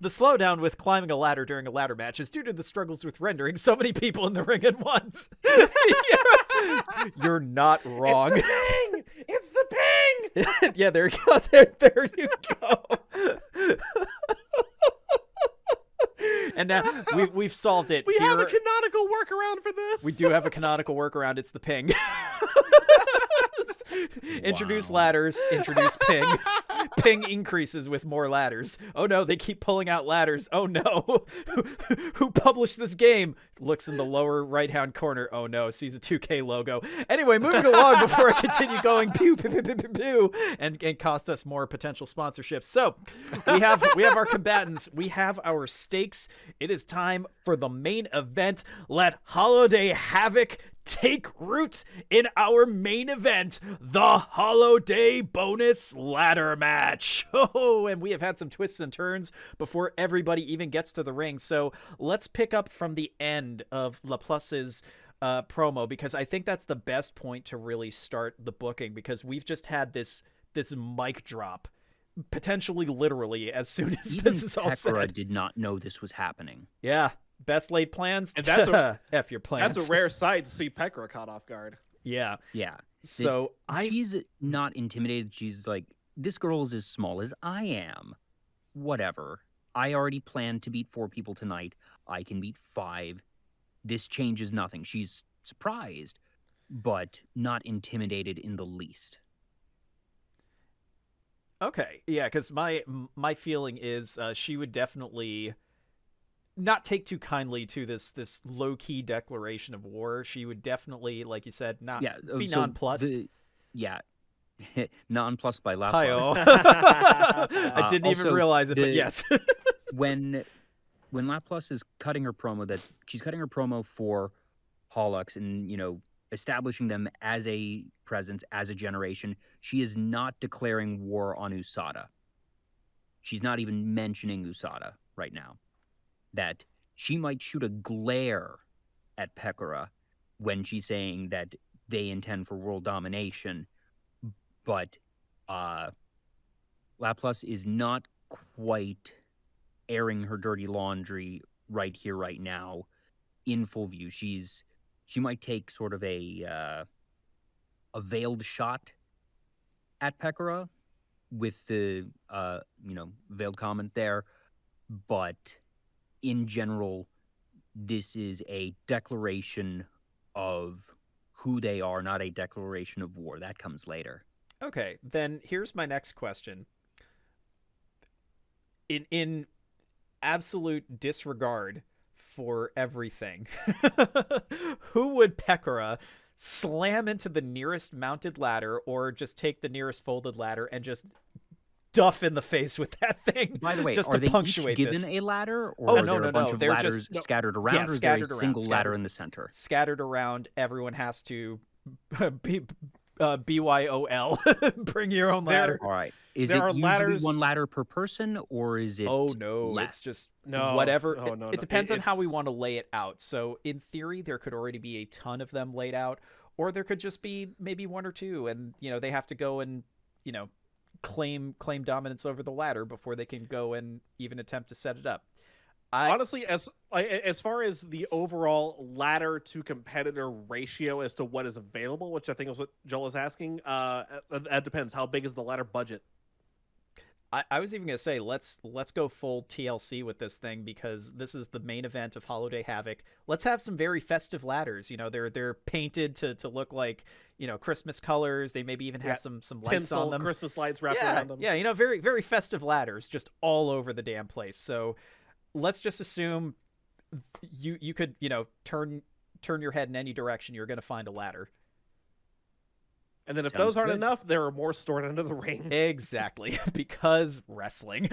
The slowdown with climbing a ladder during a ladder match is due to the struggles with rendering so many people in the ring at once. You're not wrong. It's the ping! It's the ping! Yeah, there you go. There you go. And now we've solved it. We Here, have a canonical workaround for this. we do have a canonical workaround. It's the ping. Introduce Wow. ladders, introduce ping. Ping increases with more ladders. Oh no, they keep pulling out ladders. Oh no. Who published this game? Looks in the lower right-hand corner. Oh no, sees a 2K logo. Anyway, moving along before I continue going pew, pew, pew, pew, pew, pew, and cost us more potential sponsorships. So, we have our combatants. We have our stakes. It is time for the main event. Let Holoday Havoc take root in our main event, the Holoday bonus ladder match. Oh, and we have had some twists and turns before everybody even gets to the ring. So let's pick up from the end of Laplace's promo, because I think that's the best point to really start the booking, because we've just had this mic drop, potentially literally, as soon as Even this is all Pekora said. did not know this was happening. Yeah. Best laid plans. And that's a- F your plans. That's a rare sight to see Pekora caught off guard. Yeah. Yeah. So She's not intimidated. She's like, this girl is as small as I am. Whatever. I already planned to beat 4 people tonight. I can beat 5. This changes nothing. She's surprised, but not intimidated in the least. Okay, yeah, because my feeling is she would definitely not take too kindly to this low key declaration of war. She would definitely, like you said, not be so nonplussed. Nonplussed by Laplace. Hi-oh. I didn't even also, realize it, but yes. when Laplace is cutting her promo, that she's cutting her promo for Pollux and, establishing them as a presence, as a generation, she is not declaring war on Usada. She's not even mentioning Usada right now. That she might shoot a glare at Pekora when she's saying that they intend for world domination, but Laplace is not quite airing her dirty laundry right here, right now, in full view. She might take sort of a veiled shot at Pekora with the veiled comment there, but in general, this is a declaration of who they are, not a declaration of war. That comes later. Okay, then here's my next question. In absolute disregard for everything, who would Pekora slam into the nearest mounted ladder, or just take the nearest folded ladder and just duff in the face with that thing? By the way, just are to they punctuate each given this. a ladder, or Oh, are no, there no, a bunch no. of They're ladders just scattered around, Yeah, or is there a scattered around, single ladder scattered. in the center? Scattered around. Everyone has to BYOL. Bring your own ladder. All right. Is There it are usually ladders- one ladder per person, or is it Oh no, less? it's just No, whatever. no, It depends on how we it's- want to lay it out. So in theory, there could already be a ton of them laid out, or there could just be maybe one or two, and they have to go and claim dominance over the ladder before they can go and even attempt to set it up. Honestly, as far as the overall ladder to competitor ratio as to what is available, which I think is what Joel is asking, that depends. How big is the ladder budget? I was even gonna say let's go full TLC with this thing, because this is the main event of Holoday Havoc. Let's have some very festive ladders. They're painted to look like Christmas colors. They maybe even have some lights Tinsel, on them. Christmas lights wrapped around them. Yeah, very very festive ladders just all over the damn place. So let's just assume you could turn your head in any direction, you're gonna find a ladder. And then if Sounds those aren't good. enough, there are more stored under the ring. Exactly, because wrestling.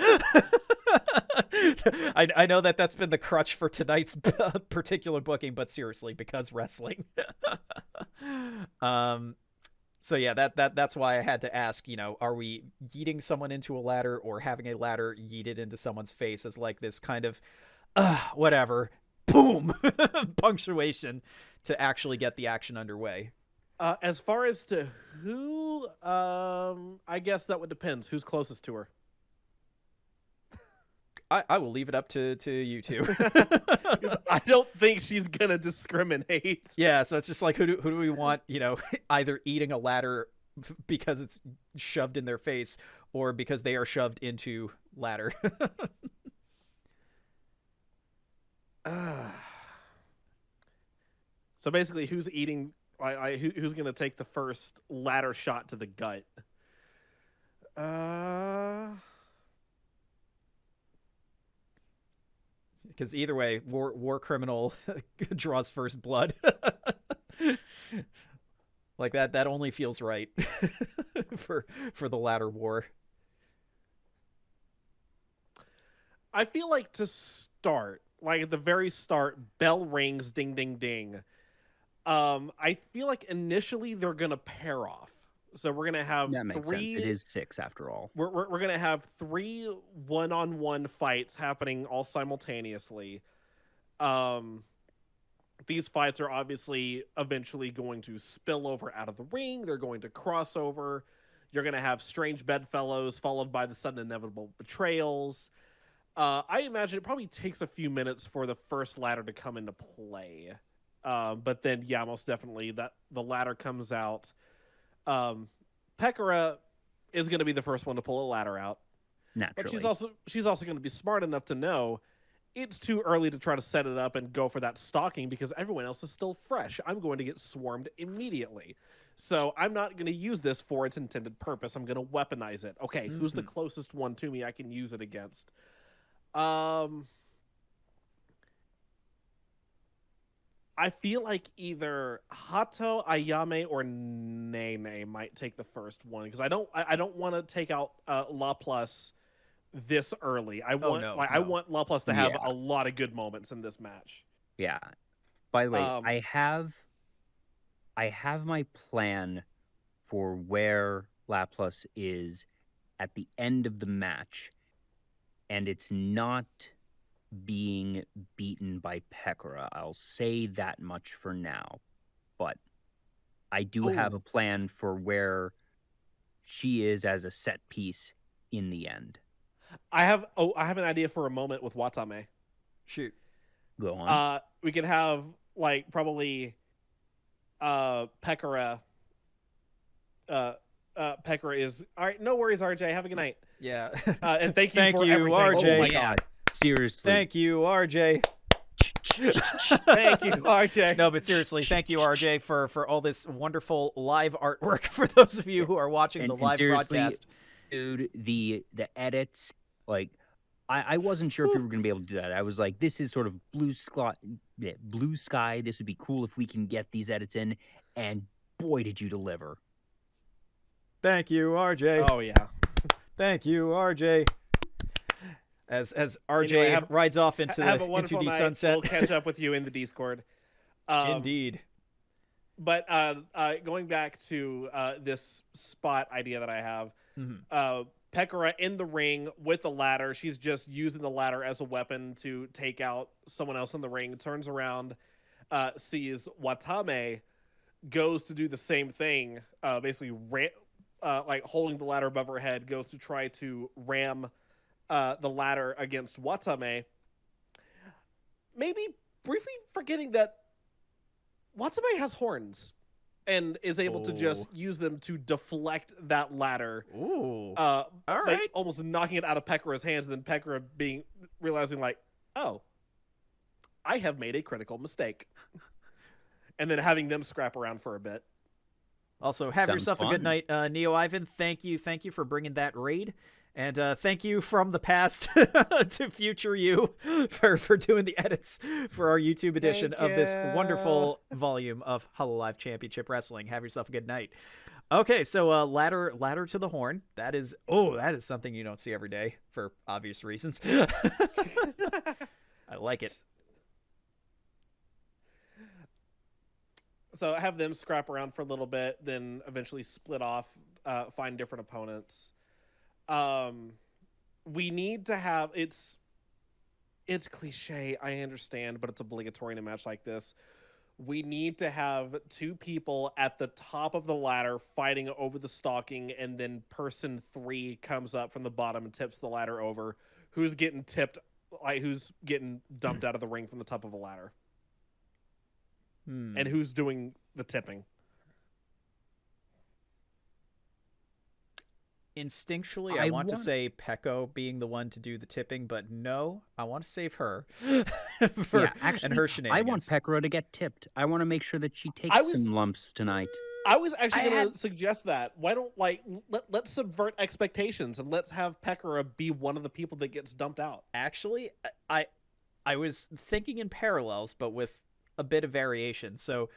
I know that's been the crutch for tonight's particular booking, but seriously, because wrestling. So yeah, that's why I had to ask, are we yeeting someone into a ladder, or having a ladder yeeted into someone's face as like this kind of whatever, boom, punctuation to actually get the action underway? As far as to who, I guess that would depend. Who's closest to her? I will leave it up to you two. I don't think she's gonna discriminate. Yeah, so it's just like, who do we want, either eating a ladder because it's shoved in their face, or because they are shoved into ladder. So basically, who's eating? Who's gonna take the first ladder shot to the gut? Because either way, war criminal draws first blood. Like that only feels right for the ladder war. I feel like to start, like at the very start, bell rings, ding, ding, ding. I feel like initially they're gonna pair off. So we're gonna have That makes three. sense. It is 6 after all. We're gonna have 3 one-on-one fights happening all simultaneously. These fights are obviously eventually going to spill over out of the ring. They're going to cross over. You're gonna have strange bedfellows followed by the sudden inevitable betrayals. I imagine it probably takes a few minutes for the first ladder to come into play. But then, yeah, most definitely that the ladder comes out. Pekora is going to be the first one to pull a ladder out. Naturally. But she's also going to be smart enough to know it's too early to try to set it up and go for that stalking because everyone else is still fresh. I'm going to get swarmed immediately. So I'm not going to use this for its intended purpose. I'm going to weaponize it. Okay, who's the closest one to me I can use it against? I feel like either Hato, Ayame, or Nene might take the first one because I don't want to take out La Plus this early. I want I want La Plus to have a lot of good moments in this match. Yeah. By the way, I have my plan for where Laplace is at the end of the match, and it's not being beaten by Pekora. I'll say that much for now. But I do have a plan for where she is as a set piece in the end. I have an idea for a moment with Watame. Shoot. Go on. We could have like probably Pekora. Pekora is all right. No worries, RJ. Have a good night. Yeah. And thank you Thank for you, everything. RJ. Oh my Yeah. god. Seriously. Thank you, RJ. Thank you, RJ. No, but seriously, thank you, RJ, for all this wonderful live artwork for those of you who are watching the live seriously, broadcast. Dude, the edits, like I wasn't sure if we were going to be able to do that. I was like, this is sort of blue sky. This would be cool if we can get these edits in. And boy, did you deliver. Thank you, RJ. Oh yeah. Thank you, RJ. As RJ Anyway, rides off into have a the wonderful the night. sunset. We'll catch up with you in the Discord. Indeed. But going back to this spot idea that I have, Pekora in the ring with the ladder. She's just using the ladder as a weapon to take out someone else in the ring. Turns around, sees Watame, goes to do the same thing. Basically, like holding the ladder above her head, goes to try to ram the ladder against Watame. Maybe briefly forgetting that Watame has horns and is able to just use them to deflect that ladder. Ooh. All right. like, almost knocking it out of Pekora's hands, and then Pekora realizing like, oh, I have made a critical mistake. And then having them scrap around for a bit. Also, have Sounds yourself a fun. good night, Neo Ivan. Thank you for bringing that raid. And thank you from the past to future you for doing the edits for our YouTube edition Thank of this you. wonderful volume of Hololive Championship Wrestling. Have yourself a good night. Okay, so ladder to the horn. That is something you don't see every day for obvious reasons. I like it. So have them scrap around for a little bit, then eventually split off, find different opponents. We need to have it's cliche, I understand, but it's obligatory in a match like this. We need to have two people at the top of the ladder fighting over the stalking, and then person 3 comes up from the bottom and tips the ladder over. Who's getting tipped, like who's getting dumped out of the ring from the top of a ladder? And who's doing the tipping? Instinctually, I want to say Peko being the one to do the tipping, but no, I want to save her actually, and her shenanigans. I want Pekora to get tipped. I want to make sure that she takes some lumps tonight. I was actually going to suggest that. Why don't let's subvert expectations and let's have Pekora be one of the people that gets dumped out. Actually, I was thinking in parallels, but with a bit of variation. So,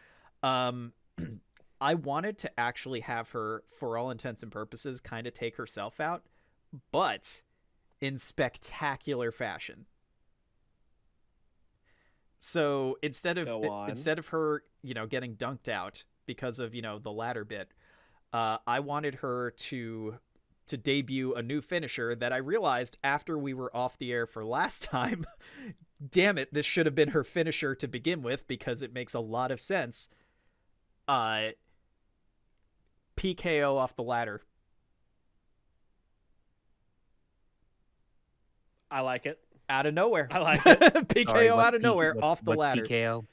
I wanted to actually have her, for all intents and purposes, kind of take herself out, but in spectacular fashion. So instead of her, getting dunked out because of the ladder bit, I wanted her to debut a new finisher that I realized after we were off the air for last time. Damn it, this should have been her finisher to begin with because it makes a lot of sense. PKO off the ladder. I like it. Out of nowhere. I like it. PKO out of nowhere off the ladder. PKO?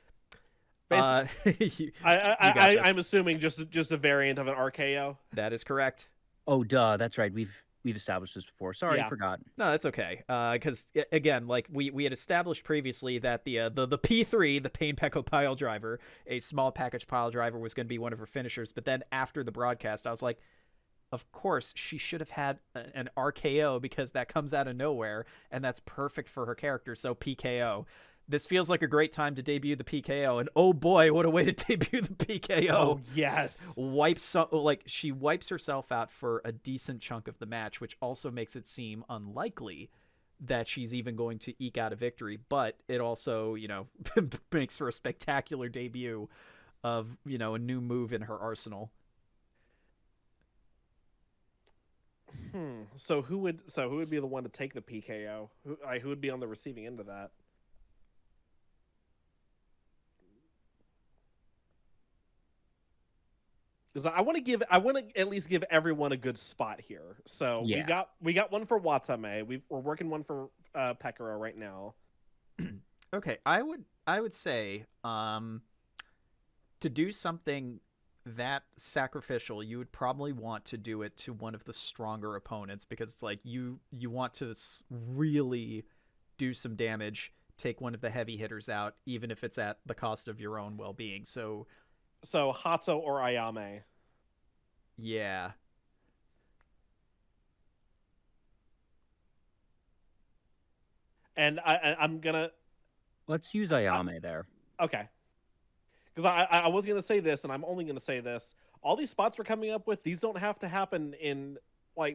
I'm assuming just a variant of an RKO. That is correct. Oh, duh. That's right. We've established this before. Sorry, Yeah. I forgot. No, that's okay. Because again, like we had established previously that the P3, the Pain Peko pile driver, a small package pile driver, was going to be one of her finishers. But then after the broadcast, I was like, of course she should have had an RKO because that comes out of nowhere, and that's perfect for her character. So PKO. This feels like a great time to debut the PKO, and oh boy, what a way to debut the PKO. Oh, yes. She wipes herself out for a decent chunk of the match, which also makes it seem unlikely that she's even going to eke out a victory, but it also, makes for a spectacular debut of, a new move in her arsenal. So who would be the one to take the PKO? Who would be on the receiving end of that? Because I want to at least give everyone a good spot here. So Yeah. we got one for Watame. We're working one for Pekora right now. Okay, I would say to do something that sacrificial, you would probably want to do it to one of the stronger opponents, because it's like you want to really do some damage, take one of the heavy hitters out, even if it's at the cost of your own well-being. So Hato or Ayame. Yeah. And I'm gonna Let's use Ayame there. okay, because I was gonna say this, and I'm only gonna say this. All these spots we're coming up with, these don't have to happen in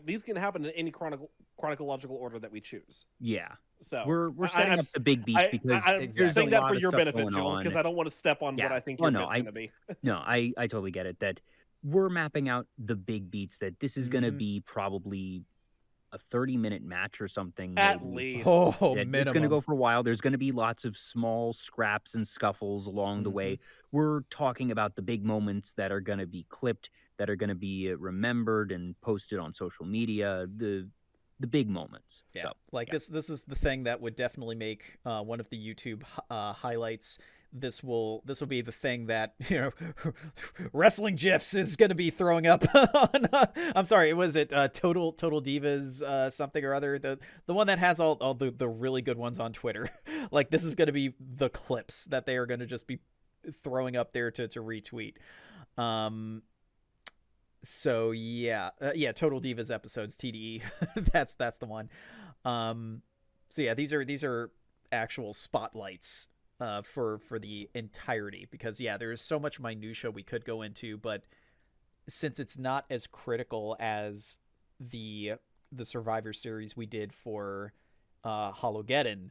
these can happen in any chronological order that we choose. Yeah. So We're setting up the big beats because I'm there's saying a that lot for of your stuff benefit, going Joel, on. because I don't want to step on what I think your bit's gonna be. No, I totally get it that we're mapping out the big beats, that this is gonna be probably a 30-minute match or something. At maybe. least. Oh, It's minimum. going to go for a while. There's going to be lots of small scraps and scuffles along the way. We're talking about the big moments that are going to be clipped, that are going to be remembered and posted on social media, the big moments. Yeah, So, like this is the thing that would definitely make one of the YouTube highlights. This will be the thing that, you know, wrestling gifs is going to be throwing up on. I'm sorry, was it Total Divas something or other, the one that has all the really good ones on Twitter. Like, this is going to be the clips that they are going to just be throwing up there to retweet. So yeah, Total Divas episodes, TDE. that's the one. So yeah, these are actual spotlights for the entirety, because yeah, there's so much minutia we could go into, but since it's not as critical as the Survivor Series we did for Hologeddon,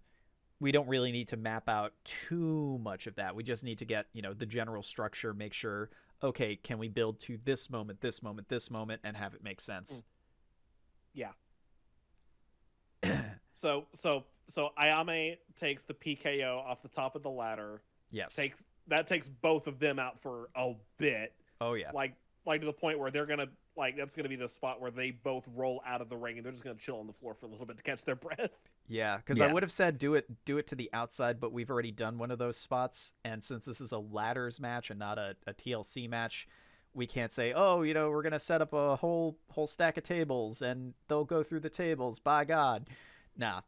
we don't really need to map out too much of that. We just need to get, you know, the general structure, make sure, okay, can we build to this moment, and have it make sense? Yeah. So Ayame takes the PKO off the top of the ladder. Yes. Takes both of them out for a bit. Oh yeah. Like to the point where they're gonna that's gonna be the spot where they both roll out of the ring and they're just gonna chill on the floor for a little bit to catch their breath. Yeah, because I would have said do it to the outside, but we've already done one of those spots, and since this is a ladders match and not a TLC match, we can't say, oh, you know, we're gonna set up a whole stack of tables and they'll go through the tables. By God, nah.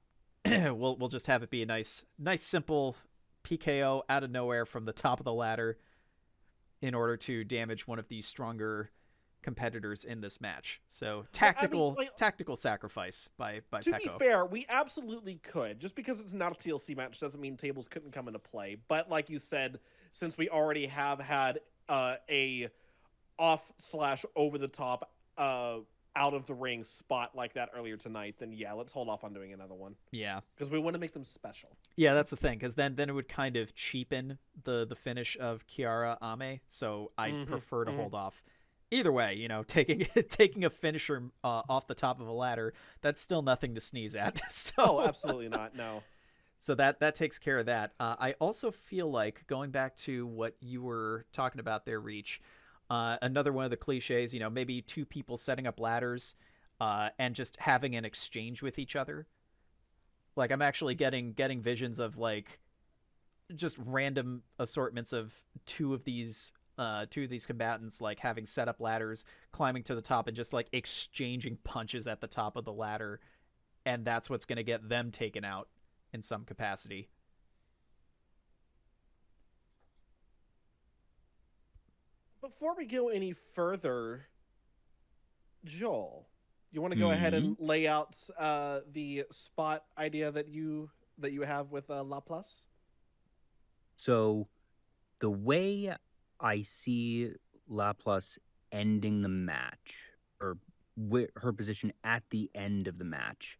we'll just have it be a nice simple PKO out of nowhere from the top of the ladder in order to damage one of these stronger competitors in this match. So tactical sacrifice by to Pekko. be fair, we absolutely could. Just because it's not a TLC match doesn't mean tables couldn't come into play. But like you said, since we already have had a off/over the top out of the ring spot like that earlier tonight, then yeah, let's hold off on doing another one. Yeah, because we want to make them special. Yeah, that's the thing, because then it would kind of cheapen the finish of Kiara Ame. So I prefer to hold off. Either way, you know, taking a finisher off the top of a ladder, that's still nothing to sneeze at. So oh, absolutely not. No. So that takes care of that. I also feel like, going back to what you were talking about there, Reach, another one of the cliches, you know, maybe two people setting up ladders and just having an exchange with each other. Like, I'm actually getting visions of, like, just random assortments of two of these combatants, like, having set up ladders, climbing to the top, and just, like, exchanging punches at the top of the ladder, and that's what's going to get them taken out in some capacity. Before we go any further, Joel, you want to go ahead and lay out the spot idea that you have with Laplace? So the way I see Laplace ending the match, or her position at the end of the match,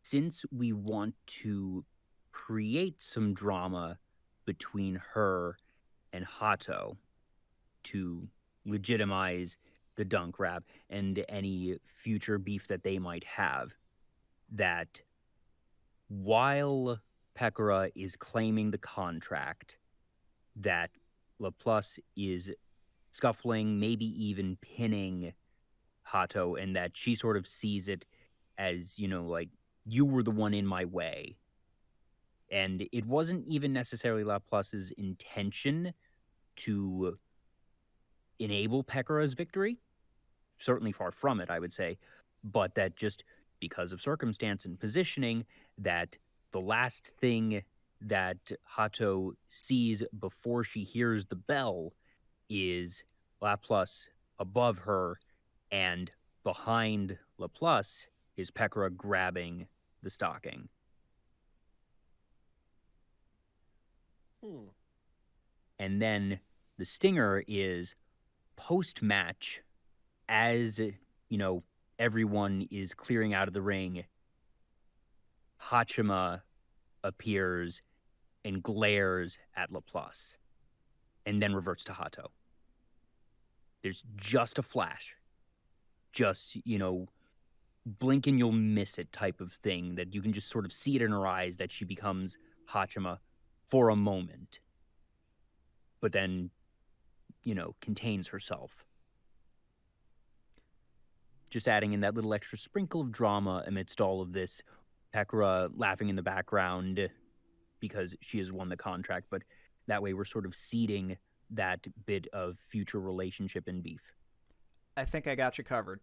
since we want to create some drama between her and Hato to legitimize the dunk grab and any future beef that they might have, that while Pekora is claiming the contract, that Laplace is scuffling, maybe even pinning Hato, and that she sort of sees it as, you know, like, you were the one in my way. And it wasn't even necessarily Laplace's intention to enable Pekora's victory. Certainly far from it, I would say. But that just because of circumstance and positioning, that the last thing that Hato sees before she hears the bell is Laplace above her, and behind Laplace is Pekora grabbing the stocking. And then the stinger is post-match, as, everyone is clearing out of the ring, Hachima appears and glares at Laplace and then reverts to Hato. There's just a flash. Just, blink and you'll miss it type of thing that you can just sort of see it in her eyes that she becomes Hachima for a moment. But then, contains herself. Just adding in that little extra sprinkle of drama amidst all of this. Pekora laughing in the background because she has won the contract, but that way we're sort of seeding that bit of future relationship and beef. I think I got you covered.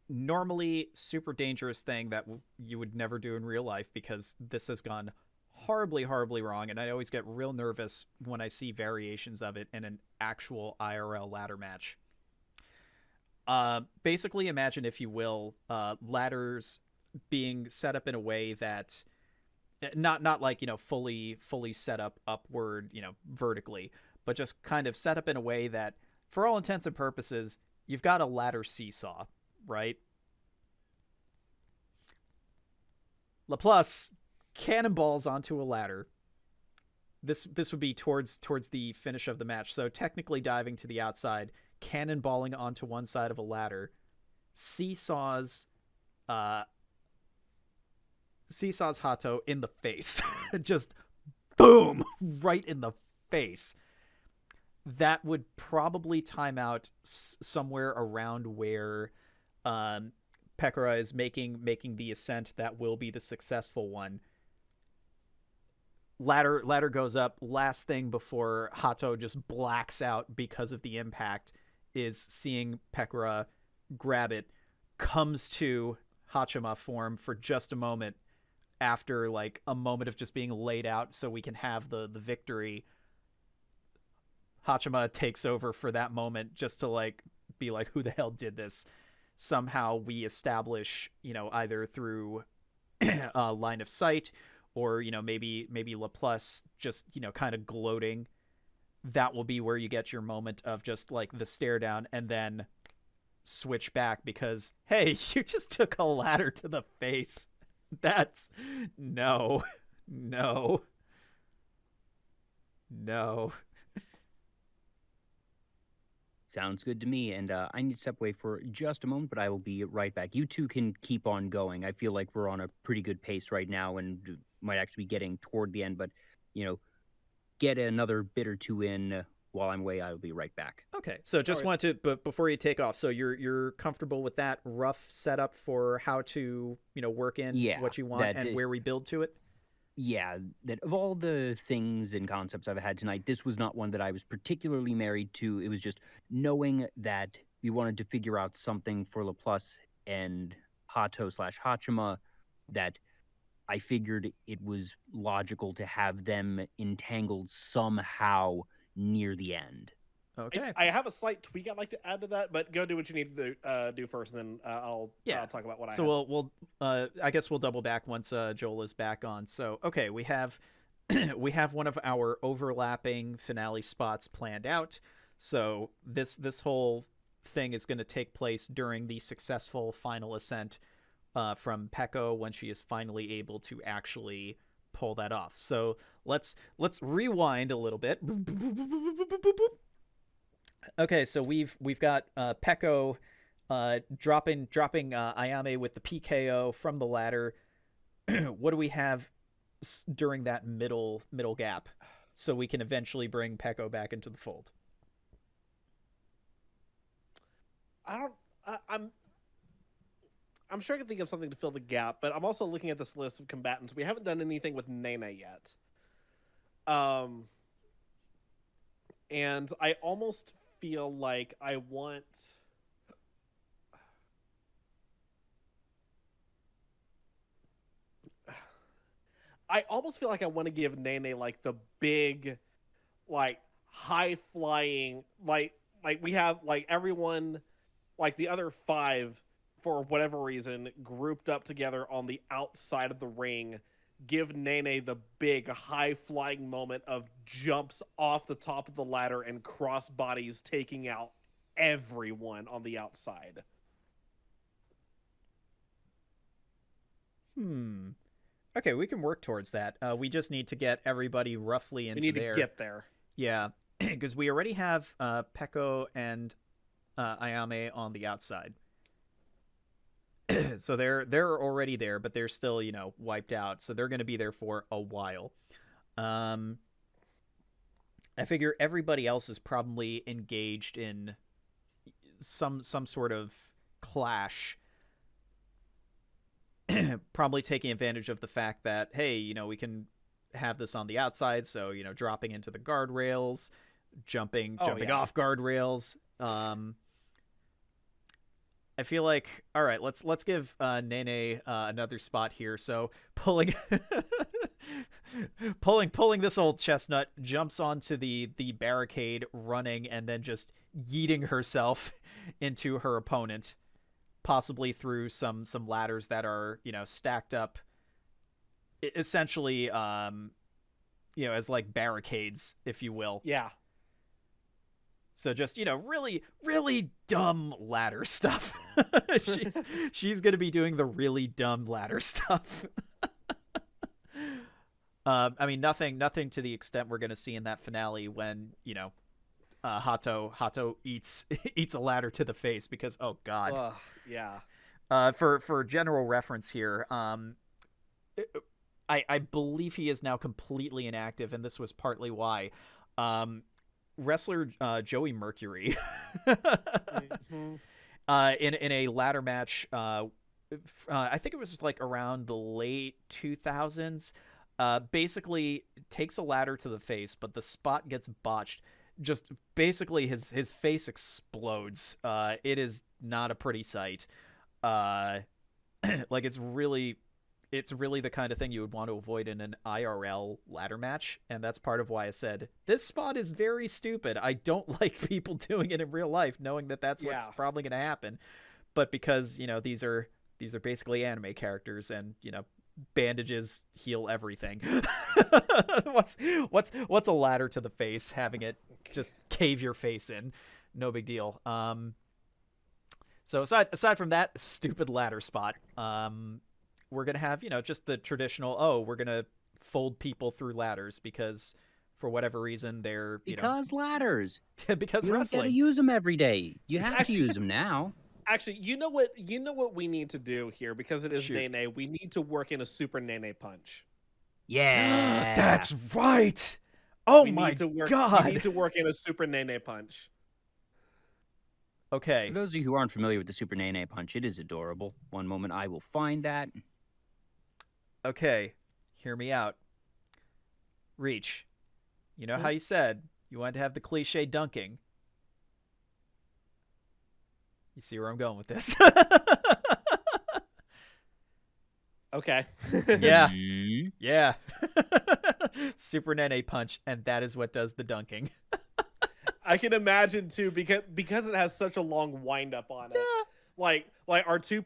Normally, super dangerous thing that you would never do in real life because this has gone horribly, horribly wrong, and I always get real nervous when I see variations of it in an actual IRL ladder match. Basically, imagine, if you will, ladders being set up in a way that not like, fully set up upward, vertically, but just kind of set up in a way that, for all intents and purposes, you've got a ladder seesaw, right? Laplace cannonballs onto a ladder. This would be towards the finish of the match. So technically diving to the outside, cannonballing onto one side of a ladder, seesaws Hato in the face. Just boom, right in the face. That would probably time out somewhere around where Pekora is making the ascent that will be the successful one. Ladder goes up. Last thing before Hato just blacks out because of the impact is seeing Pekora grab it, comes to Hachima form for just a moment after like a moment of just being laid out so we can have the victory. Hachima takes over for that moment just to like be like, who the hell did this? Somehow we establish, either through a line of sight or, maybe Laplace just, kind of gloating. That will be where you get your moment of just like the stare down and then switch back because, hey, you just took a ladder to the face. That's no. Sounds good to me, and I need to step away for just a moment, but I will be right back. You two can keep on going. I feel like we're on a pretty good pace right now and might actually be getting toward the end, but, get another bit or two in while I'm away. I will be right back. Okay, so just want to, but before you take off, so you're comfortable with that rough setup for how to, work in what you want and where we build to it? Yeah, that of all the things and concepts I've had tonight, this was not one that I was particularly married to. It was just knowing that we wanted to figure out something for Laplace and Hato/Hachima that I figured it was logical to have them entangled somehow near the end. Okay. I have a slight tweak I'd like to add to that, but go do what you need to do first, and then I'll talk about what I have. So we'll I guess we'll double back once Joel is back on. So okay, we have one of our overlapping finale spots planned out. So this whole thing is going to take place during the successful final ascent from Peko when she is finally able to actually pull that off. So let's rewind a little bit. Okay, so we've got Peko dropping Ayame with the PKO from the ladder. What do we have during that middle gap so we can eventually bring Peko back into the fold? I'm sure I can think of something to fill the gap, but I'm also looking at this list of combatants. We haven't done anything with Nene yet. And I almost feel like I want... I almost feel like I want to give Nene, like, the big, like, high-flying, like we have, like, everyone, like, the other five, for whatever reason, grouped up together on the outside of the ring, give Nene the big high-flying moment of jumps off the top of the ladder and cross bodies, taking out everyone on the outside. Okay, we can work towards that. We just need to get everybody roughly into We need to get there. Yeah, because we already have Peko and Ayame on the outside. So they're already there, but they're still, wiped out. So they're going to be there for a while. I figure everybody else is probably engaged in some sort of clash. Probably taking advantage of the fact that, hey, we can have this on the outside. So, dropping into the guardrails, jumping off guardrails. I feel like, all right, let's give Nene another spot here. So pulling this old chestnut, jumps onto the barricade, running, and then just yeeting herself into her opponent, possibly through some ladders that are stacked up, essentially as like barricades, if you will. Yeah. So just, really, really dumb ladder stuff. she's going to be doing the really dumb ladder stuff. I mean, nothing to the extent we're going to see in that finale when, Hato eats a ladder to the face because, oh, God. Yeah. For general reference here, I believe he is now completely inactive, and this was partly why. Wrestler Joey Mercury in a ladder match, I think it was like around the late 2000s, basically takes a ladder to the face, but the spot gets botched. Just basically his face explodes. It is not a pretty sight. Like it's really the kind of thing you would want to avoid in an IRL ladder match, and that's part of why I said this spot is very stupid. I don't like people doing it in real life, knowing that that's what's probably going to happen. But because these are basically anime characters, and bandages heal everything. What's a ladder to the face? Having it just cave your face in, no big deal. So aside from that stupid ladder spot, we're going to have, just the traditional, we're going to fold people through ladders because for whatever reason they're, Because ladders. Because you wrestling. You don't get to use them every day. You have to use them now. Actually, you know what we need to do here, because it is Shoot. Nene, we need to work in a super Nene punch. Yeah. That's right. Oh God. We need to work in a super Nene punch. Okay. For those of you who aren't familiar with the Super Nene Punch, it is adorable. One moment I will find that. Okay, hear me out. Reach. You know how you said you wanted to have the cliche dunking? You see where I'm going with this? Okay. Yeah. Yeah. Super Nene punch, and that is what does the dunking. I can imagine too, because it has such a long wind up on it. Yeah. Like our two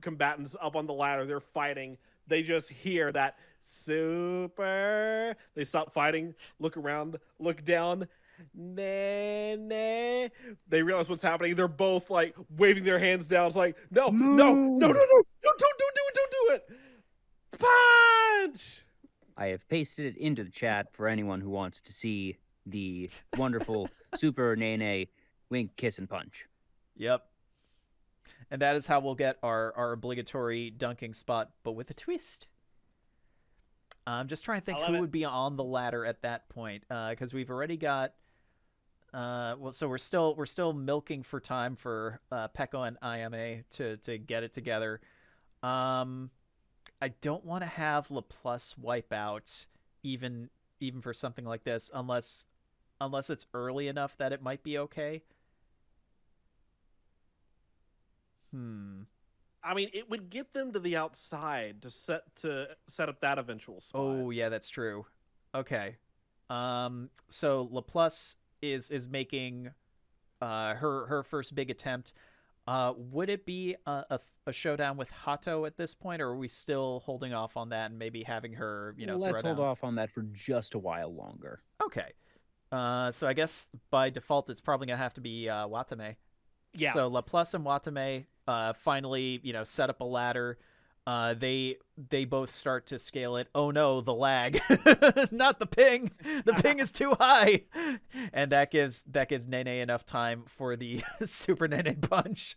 combatants up on the ladder, they're fighting. They just hear that super. They stop fighting, look around, look down. Nene. They realize what's happening. They're both like waving their hands down. It's like, no, don't do it. Punch. I have pasted it into the chat for anyone who wants to see the wonderful Super Nene wink, kiss, and punch. Yep. And that is how we'll get our obligatory dunking spot, but with a twist. I'm just trying to think who would be on the ladder at that point, because we've already got. So we're still milking for time for Peko and Ayame to get it together. I don't want to have Laplace wipe out even for something like this, unless it's early enough that it might be okay. I mean, it would get them to the outside to set up that eventual spot. Oh yeah, that's true. Okay. So Laplace is making her first big attempt. Would it be a showdown with Hato at this point, or are we still holding off on that and maybe having her, Let's throw hold down? off on that for just a while longer. Okay. So I guess by default it's probably gonna have to be Watame. Yeah. So Laplace and Watame finally, set up a ladder. They both start to scale it. Oh no, the lag. Not the ping. The ping is too high. And that gives Nene enough time for the Super Nene punch.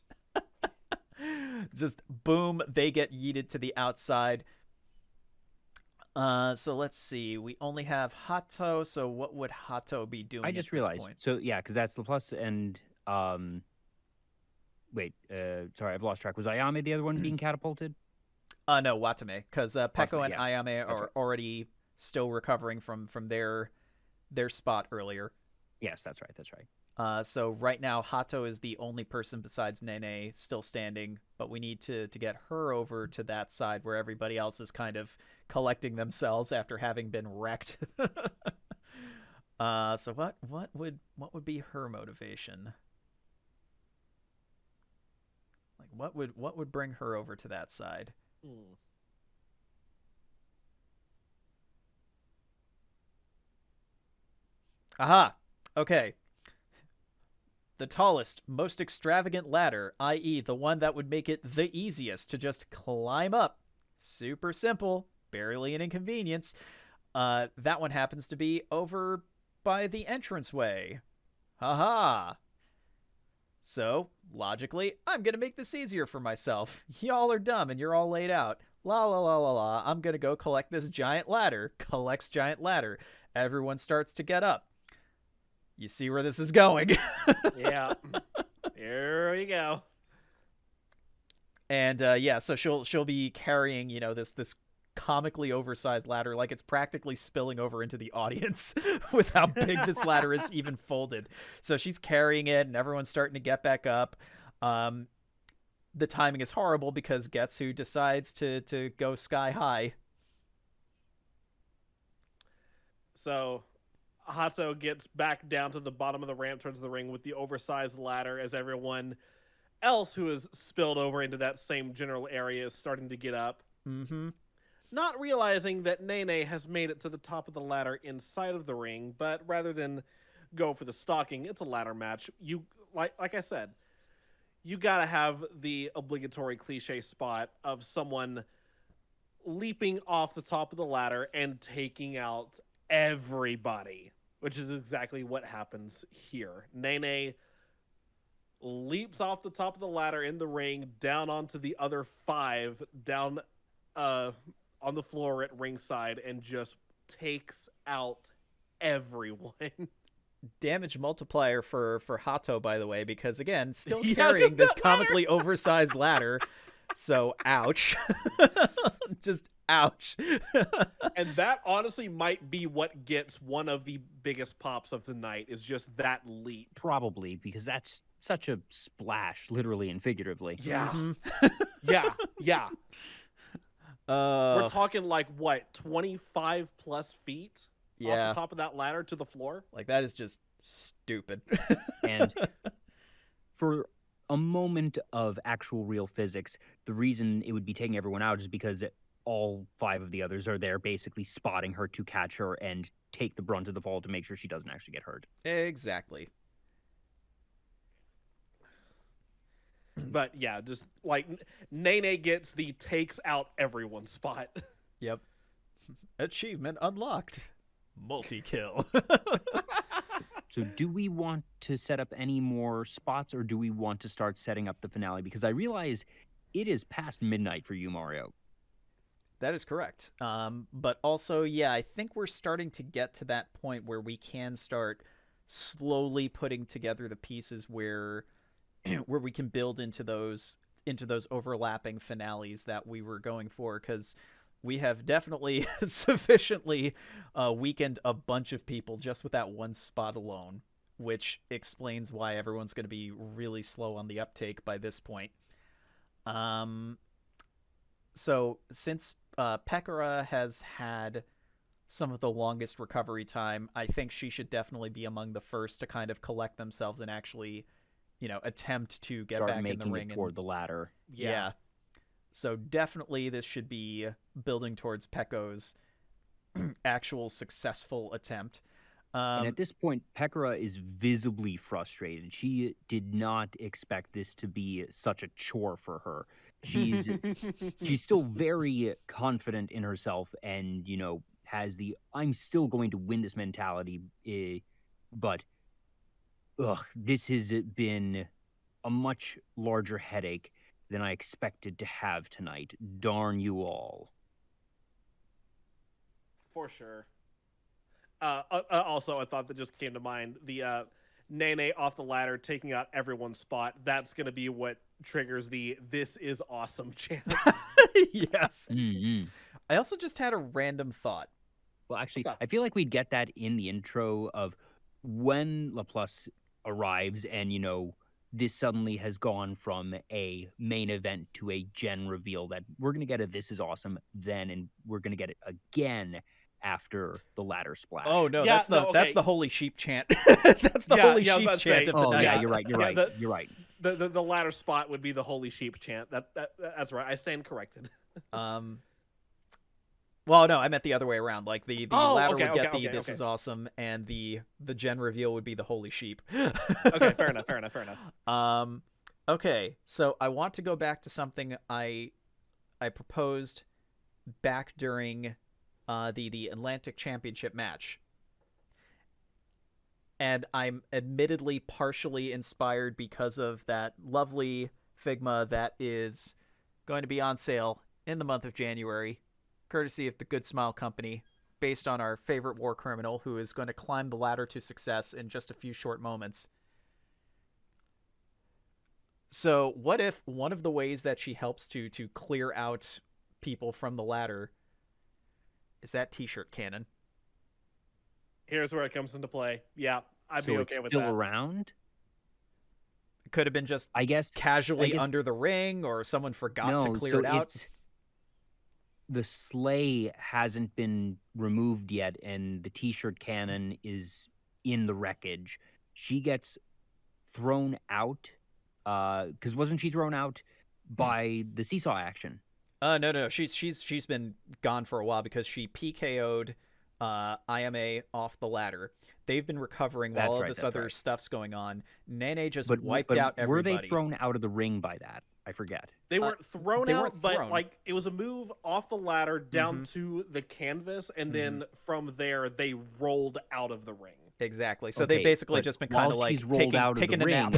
Just boom, they get yeeted to the outside. So let's see. We only have Hato, so what would Hato be doing? I just at realized. this point? So yeah, because that's Laplace and wait, sorry, I've lost track. Was Ayame the other one being catapulted? No, Watame, because Peko Watame, and yeah. Ayame That's are right. already still recovering from their spot earlier. Yes, that's right. So right now, Hato is the only person besides Nene still standing, but we need to get her over to that side where everybody else is kind of collecting themselves after having been wrecked. So what would be her motivation? Like what would bring her over to that side? Aha! Okay. The tallest, most extravagant ladder, i.e. the one that would make it the easiest to just climb up. Super simple, barely an inconvenience. That one happens to be over by the entranceway. Haha! So, logically, I'm gonna make this easier for myself. Y'all are dumb and you're all laid out. La la la la la, I'm gonna go collect this giant ladder. Collects giant ladder. Everyone starts to get up. You see where this is going. Yeah. Here we go. And so she'll be carrying, this comically oversized ladder, like it's practically spilling over into the audience with how big this ladder is even folded. So she's carrying it and everyone's starting to get back up. The timing is horrible because Getsu decides to go sky high. So Hato gets back down to the bottom of the ramp towards the ring with the oversized ladder as everyone else who is spilled over into that same general area is starting to get up. Mm-hmm. Not realizing that Nene has made it to the top of the ladder inside of the ring, but rather than go for the stalking, it's a ladder match. You like I said, you gotta have the obligatory cliche spot of someone leaping off the top of the ladder and taking out everybody, which is exactly what happens here. Nene leaps off the top of the ladder in the ring down onto the other 5 down on the floor at ringside and just takes out everyone. Damage multiplier for Hato, by the way, because again, still Yeah, carrying this that comically oversized ladder. So ouch. Just ouch. And that honestly might be what gets one of the biggest pops of the night, is just that leap. Probably, because that's such a splash, literally and figuratively. Yeah. Mhm. Yeah. We're talking like what, 25 plus feet off Yeah. the top of that ladder to the floor? Like that is just stupid. And for a moment of actual real physics, the reason it would be taking everyone out is because all 5 of the others are there basically spotting her to catch her and take the brunt of the fall to make sure she doesn't actually get hurt. Exactly. But yeah, just like Nene gets the takes out everyone spot. Yep. Achievement unlocked. Multi-kill. So do we want to set up any more spots, or do we want to start setting up the finale? Because I realize it is past midnight for you, Mario. That is correct. But also, yeah, I think we're starting to get to that point where we can start slowly putting together the pieces where where we can build into those overlapping finales that we were going for, because we have definitely sufficiently weakened a bunch of people just with that one spot alone, which explains why everyone's going to be really slow on the uptake by this point. So since Pekora has had some of the longest recovery time, I think she should definitely be among the first to kind of collect themselves and actually attempt to get Start back in the making ring it toward the ladder. Yeah. So definitely this should be building towards Pekko's actual successful attempt. And at this point, Pekora is visibly frustrated. She did not expect this to be such a chore for her. She's still very confident in herself and, has the I'm still going to win this mentality. But this has been a much larger headache than I expected to have tonight. Darn you all. For sure. Also, a thought that just came to mind, the Nene off the ladder taking out everyone's spot, that's going to be what triggers the "this is awesome" chant. Yes. Mm-hmm. I also just had a random thought. Well, actually, I feel like we'd get that in the intro of when Laplace arrives and, this suddenly has gone from a main event to a gen reveal that we're going to get a "this is awesome" then, and we're going to get it again after the ladder splash. Oh no, Yeah, that's the holy sheep chant. That's the holy sheep chant of the night. Yeah, you're right. You're right. The ladder spot would be the holy sheep chant. That's right. I stand corrected. Well, no, I meant the other way around. Like the ladder would get "this is awesome," and the gen reveal would be the holy sheep. Okay, fair enough. Okay, so I want to go back to something I proposed back during the Atlantic Championship match. And I'm admittedly partially inspired because of that lovely Figma that is going to be on sale in the month of January, courtesy of the Good Smile Company, based on our favorite war criminal who is going to climb the ladder to success in just a few short moments. So what if one of the ways that she helps to clear out people from the ladder is that t-shirt cannon? Here's where it comes into play. Yeah, I'd So be it's okay with still that. around? It could have been just I guess casually under the ring, or someone forgot to clear it out. The sleigh hasn't been removed yet, and the t-shirt cannon is in the wreckage. She gets thrown out, because wasn't she thrown out by the seesaw action? No. She's been gone for a while because she PKO'd Ayame off the ladder. They've been recovering while all this other stuff's going on. Nene just wiped out everybody. Were they thrown out of the ring by that? I forget. They weren't thrown out, but thrown. like it was a move off the ladder down to the canvas, and then from there they rolled out of the ring. Exactly. So they've basically just been kind of like taking a nap.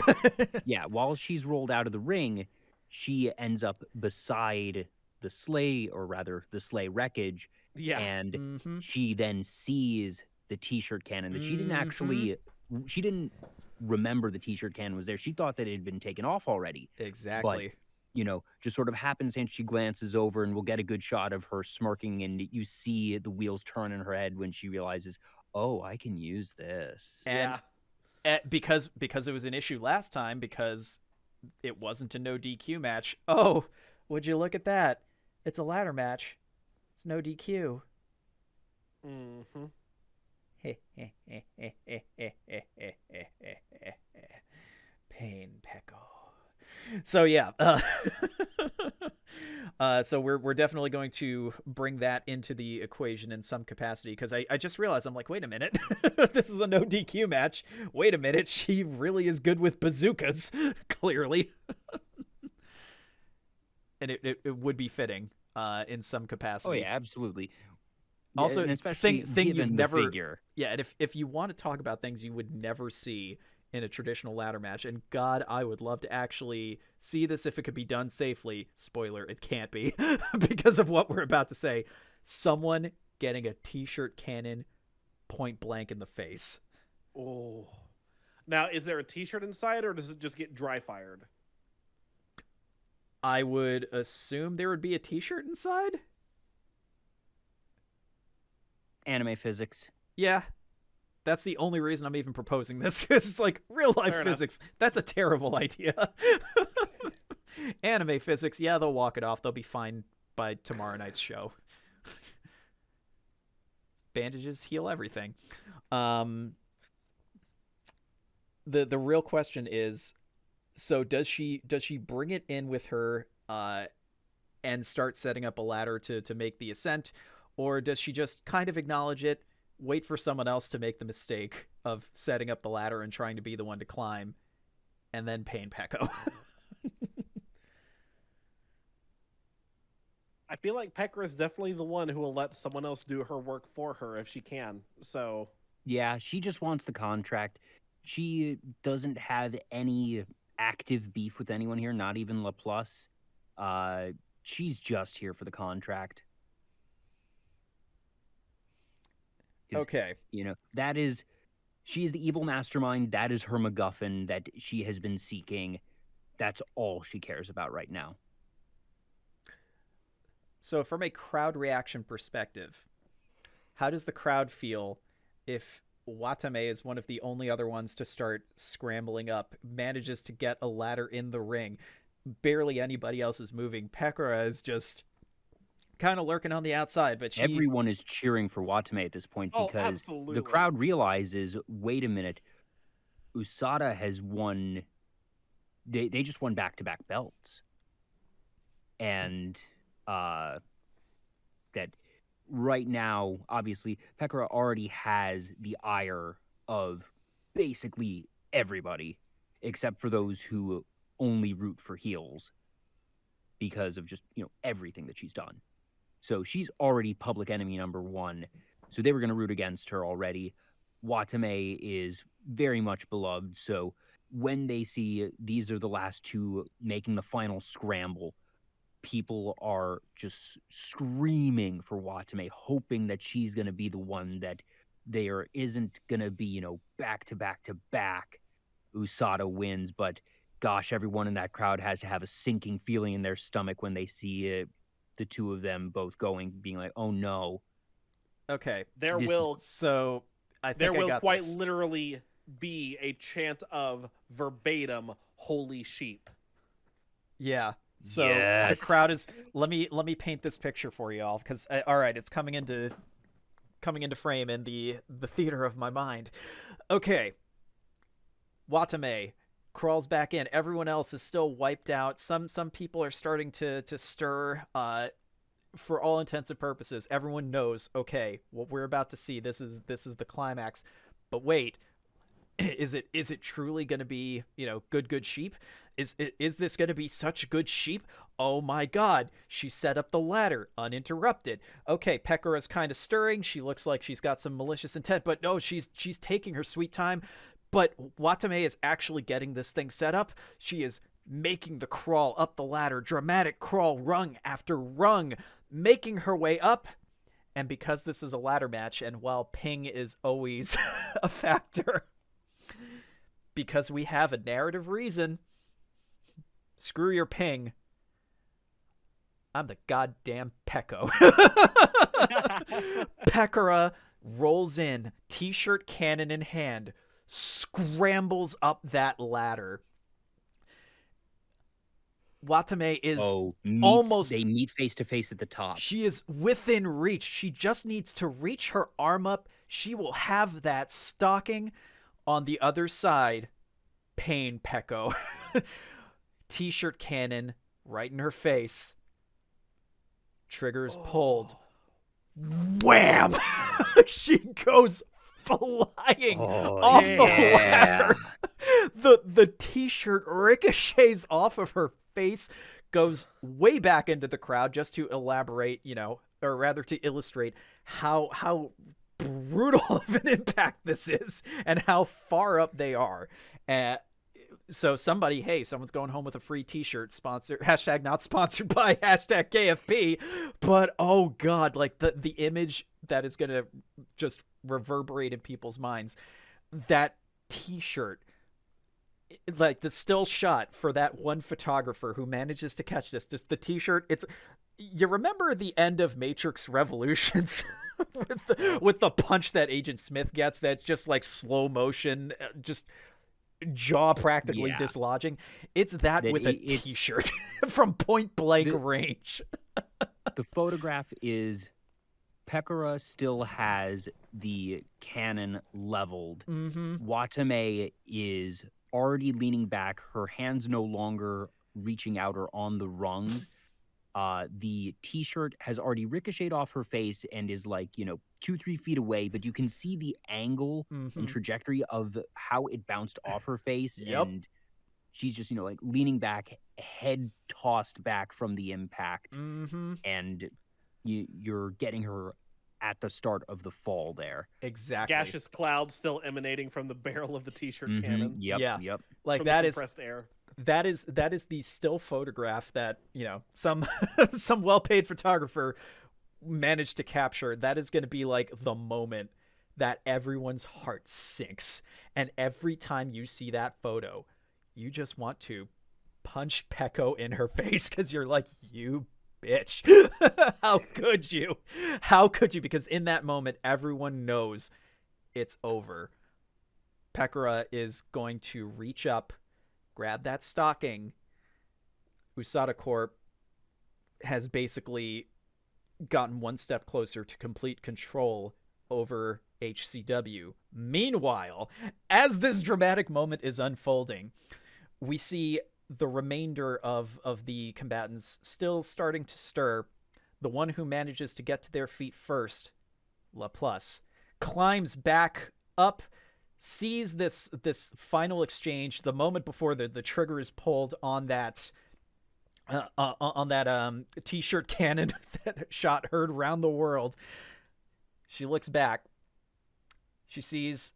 Yeah, while she's rolled out of the ring, she ends up beside the sleigh, or rather the sleigh wreckage. Yeah. And she then sees the t-shirt cannon that she didn't actually, she didn't remember the t-shirt cannon was there. She thought that it had been taken off already. Exactly. But, just sort of happens, and she glances over, and we'll get a good shot of her smirking, and you see the wheels turn in her head when she realizes, oh, I can use this. And because it was an issue last time, because it wasn't a no DQ match. Oh, would you look at that? It's a ladder match. It's no DQ. Pain, Pekko. So yeah, so we're definitely going to bring that into the equation in some capacity, because I just realized, I'm like, wait a minute, this is a no DQ match. Wait a minute, she really is good with bazookas, clearly. And it would be fitting in some capacity. Oh yeah, absolutely. Also, and especially thing given you've the never, figure. Yeah, and if you want to talk about things you would never see in a traditional ladder match, and God, I would love to actually see this if it could be done safely. Spoiler, it can't be because of what we're about to say. Someone getting a t-shirt cannon point blank in the face. Oh. Now, is there a t-shirt inside, or does it just get dry fired? I would assume there would be a t-shirt inside. Anime physics. Yeah. That's the only reason I'm even proposing this. It's like real life physics. That's a terrible idea. Anime physics. Yeah, they'll walk it off. They'll be fine by tomorrow night's show. Bandages heal everything. The real question is, So does she bring it in with her and start setting up a ladder to make the ascent, or does she just kind of acknowledge it, wait for someone else to make the mistake of setting up the ladder and trying to be the one to climb, and then pain Peko? I feel like Pekora is definitely the one who will let someone else do her work for her if she can. So Yeah, she just wants the contract. She doesn't have any active beef with anyone here, not even LaPlus. She's just here for the contract. Okay. You know, she is the evil mastermind. That is her MacGuffin that she has been seeking. That's all she cares about right now. So from a crowd reaction perspective, how does the crowd feel if Watame is one of the only other ones to start scrambling up, manages to get a ladder in the ring, barely anybody else is moving, Pekora is just kind of lurking on the outside, but everyone is cheering for Watame at this point because the crowd realizes, wait a minute, Usada has won. They just won back-to-back belts, and that right now, obviously, Pekora already has the ire of basically everybody, except for those who only root for heels because of just, everything that she's done. So she's already public enemy number one. So they were going to root against her already. Watame is very much beloved. So when they see these are the last two making the final scramble, people are just screaming for Watame, hoping that she's going to be the one that there isn't going to be, back to back to back Usada wins. But gosh, everyone in that crowd has to have a sinking feeling in their stomach when they see the two of them both going, being like, oh no. Okay. There will quite literally be a chant of verbatim holy sheep. Yeah. So yes. The crowd is let me paint this picture for you all, because all right, it's coming into frame in the theater of my mind. Okay. Watame crawls back in. Everyone else is still wiped out. Some people are starting to stir. For all intents and purposes, everyone knows, okay, what we're about to see, this is the climax. But wait, is it truly going to be, good sheep? Is this going to be such good sheep? Oh my god, she set up the ladder uninterrupted. Okay, Pekora's kind of stirring. She looks like she's got some malicious intent, but no, she's taking her sweet time. But Watame is actually getting this thing set up. She is making the crawl up the ladder, dramatic crawl, rung after rung, making her way up. And because this is a ladder match, and while ping is always a factor, because we have a narrative reason, screw your ping, I'm the goddamn Peko. Pekora rolls in, t-shirt cannon in hand, scrambles up that ladder. Watame is they meet face to face at the top. She is within reach. She just needs to reach her arm up. She will have that stocking on the other side. Pain Peko. T-shirt cannon right in her face. Triggers pulled. Wham! She goes flying off the ladder. The t-shirt ricochets off of her face, goes way back into the crowd, just to elaborate, or rather to illustrate how brutal of an impact this is and how far up they are. So someone's going home with a free t-shirt, sponsor hashtag not sponsored by hashtag KFP, but oh god, like the image that is gonna just reverberate in people's minds, that t-shirt, like the still shot for that one photographer who manages to catch this, just the t-shirt. You remember the end of Matrix Revolutions with the punch that Agent Smith gets, that's just like slow motion, just jaw practically dislodging. It's that with a t-shirt from point blank range. The photograph is Pekora still has the cannon leveled. Mm-hmm. Watame is already leaning back. Her hands no longer reaching out or on the rungs. The t-shirt has already ricocheted off her face and is like, 2-3 feet away, but you can see the angle and trajectory of how it bounced off her face. Yep. And she's just, like leaning back, head tossed back from the impact. And you're getting her at the start of the fall there. Exactly. Gaseous clouds still emanating from the barrel of the t-shirt cannon. Yep. Like From that the is compressed air. that is the still photograph that some some well-paid photographer managed to capture. That is going to be like the moment that everyone's heart sinks, and every time you see that photo you just want to punch Peko in her face because you're like, you bitch. How could you because in that moment everyone knows it's over. Pekora is going to reach up, grab that stocking. Usada Corp has basically gotten one step closer to complete control over HCW. Meanwhile, as this dramatic moment is unfolding, we see the remainder of the combatants still starting to stir. The one who manages to get to their feet first, Laplace, climbs back up, sees this final exchange, the moment before the trigger is pulled on that t-shirt cannon that shot heard around the world. She looks back. She sees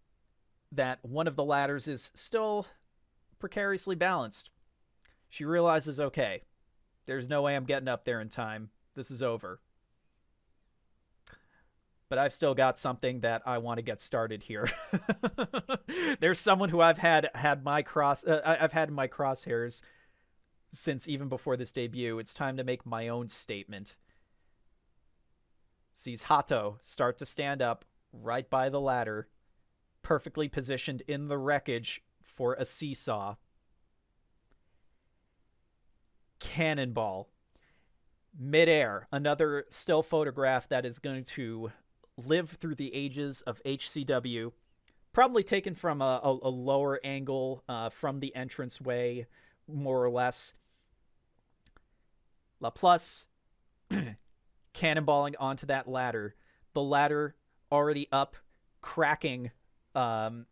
that one of the ladders is still precariously balanced. She realizes, okay, there's no way I'm getting up there in time. This is over. But I've still got something that I want to get started here. There's someone who I've had in my crosshairs since even before this debut. It's time to make my own statement. Sees Hato start to stand up right by the ladder, perfectly positioned in the wreckage for a seesaw. Cannonball. Midair, another still photograph that is going to live through the ages of HCW, probably taken from a lower angle from the entranceway, more or less. Laplace cannonballing onto that ladder. The ladder already up, cracking Hato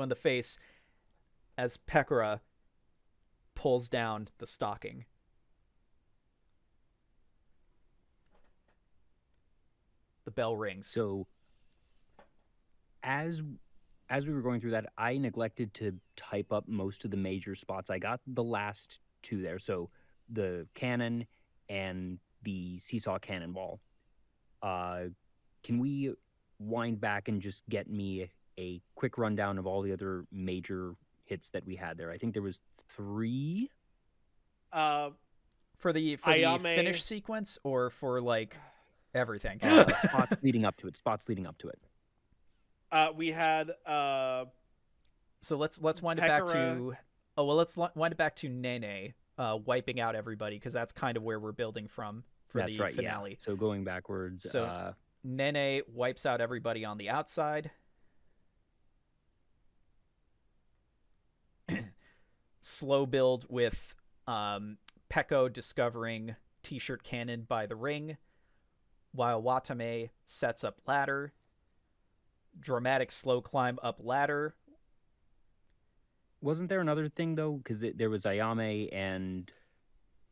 in the face as Pekora pulls down the stocking. The bell rings. So as we were going through that, I neglected to type up most of the major spots. I got the last two there. So the cannon and the seesaw cannonball. Can we wind back and just get me a quick rundown of all the other major hits that we had there? I think there was 3. For the finish sequence, or for like everything? Spots leading up to it. We had so let's wind it back to let's wind it back to Nene wiping out everybody, because that's kind of where we're building from for the finale. Yeah. So going backwards. So Nene wipes out everybody on the outside. Slow build with Peko discovering T-shirt cannon by the ring, while Watame sets up ladder. Dramatic slow climb up ladder. Wasn't there another thing though? Because there was Ayame and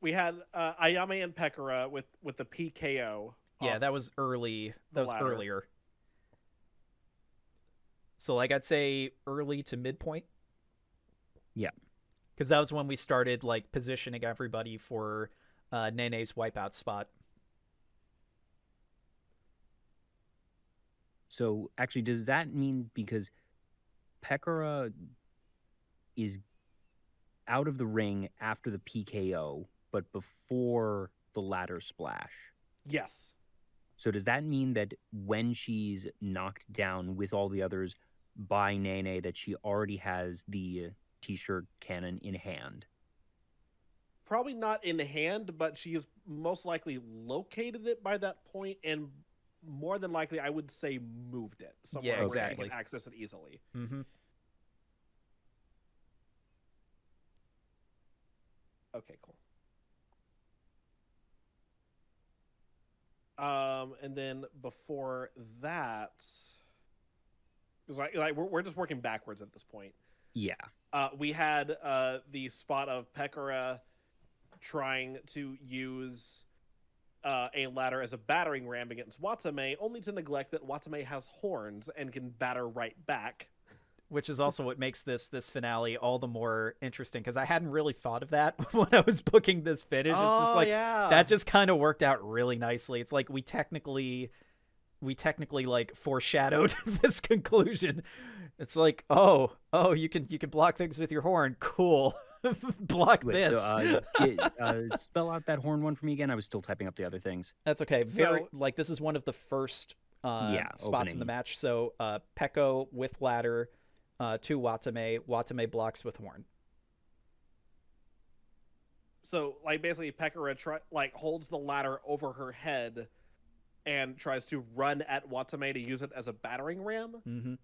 we had Ayame and Pekora with the PKO. Yeah, that was early. That was ladder. Earlier. So like I'd say early to midpoint. Yeah. Because that was when we started like positioning everybody for Nene's wipeout spot. So actually, does that mean because Pekora is out of the ring after the PKO, but before the ladder splash? Yes. So does that mean that when she's knocked down with all the others by Nene, that she already has the T-shirt cannon in hand? Probably not in hand, but she has most likely located it by that point, and more than likely, I would say moved it somewhere where she can access it easily. Mm-hmm. Okay, cool. And then before that, because like we're just working backwards at this point. Yeah. We had the spot of Pekora trying to use a ladder as a battering ram against Watame, only to neglect that Watame has horns and can batter right back. Which is also what makes this finale all the more interesting, because I hadn't really thought of that when I was booking this finish. It's just like that just kind of worked out really nicely. It's like we technically like foreshadowed this conclusion. It's like, oh, you can block things with your horn. Cool. Block this. So, spell out that horn one for me again. I was still typing up the other things. That's okay. Like this is one of the first spots in the match. So Peko with ladder to Watame. Watame blocks with horn. So like basically Pekora holds the ladder over her head and tries to run at Watame to use it as a battering ram. Mm-hmm.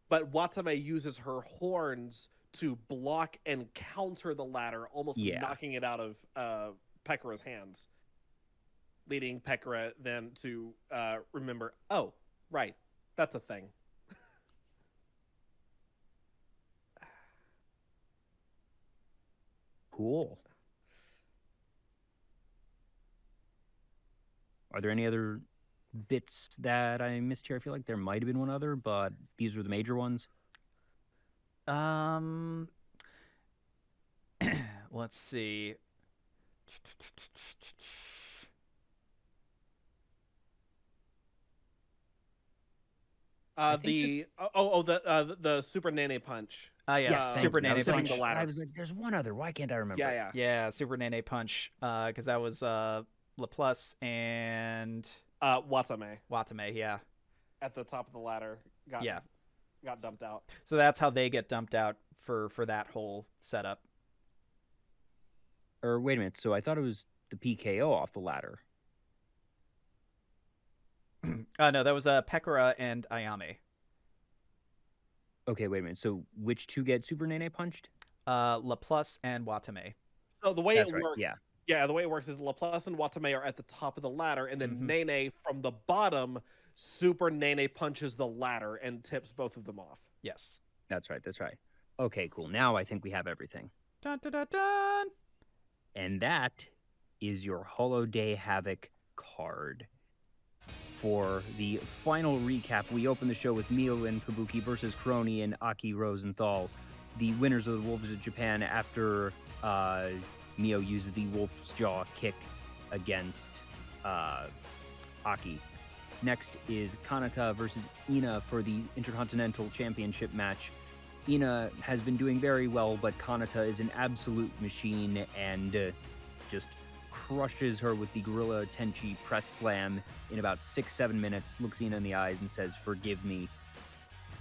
But Watame uses her horns to block and counter the ladder, almost knocking it out of Pekora's hands, leading Pekora then to remember, oh, right, that's a thing. Cool. Are there any other bits that I missed here? I feel like there might have been one other, but these were the major ones. Let's see. The super Nene punch. Yes, super Nene punch. I was like, there's one other. Why can't I remember? Yeah, super Nene punch. Because that was LaPlus and Watame, yeah. At the top of the ladder, got dumped out. So that's how they get dumped out for that whole setup. Or wait a minute. So I thought it was the PKO off the ladder. No, that was Pekora and Ayame. Okay, wait a minute. So which two get super Nene punched? LaPlus and Watame. So the way That's it right, works, the way it works is LaPlus and Watame are at the top of the ladder, and then Nene from the bottom, super Nene punches the ladder and tips both of them off. Yes. That's right. Okay, cool. Now I think we have everything. Dun, dun, dun, dun. And that is your Holoday Havoc card. For the final recap, we open the show with Mio and Fubuki versus Kronii and Aki Rosenthal, the winners of the Wolves of Japan after Mio uses the Wolf's Jaw kick against Aki. Next is Kanata versus Ina for the Intercontinental Championship match. Ina has been doing very well, but Kanata is an absolute machine and just crushes her with the Gorilla Tenchi press slam in about 6-7 minutes, looks Ina in the eyes and says, "Forgive me."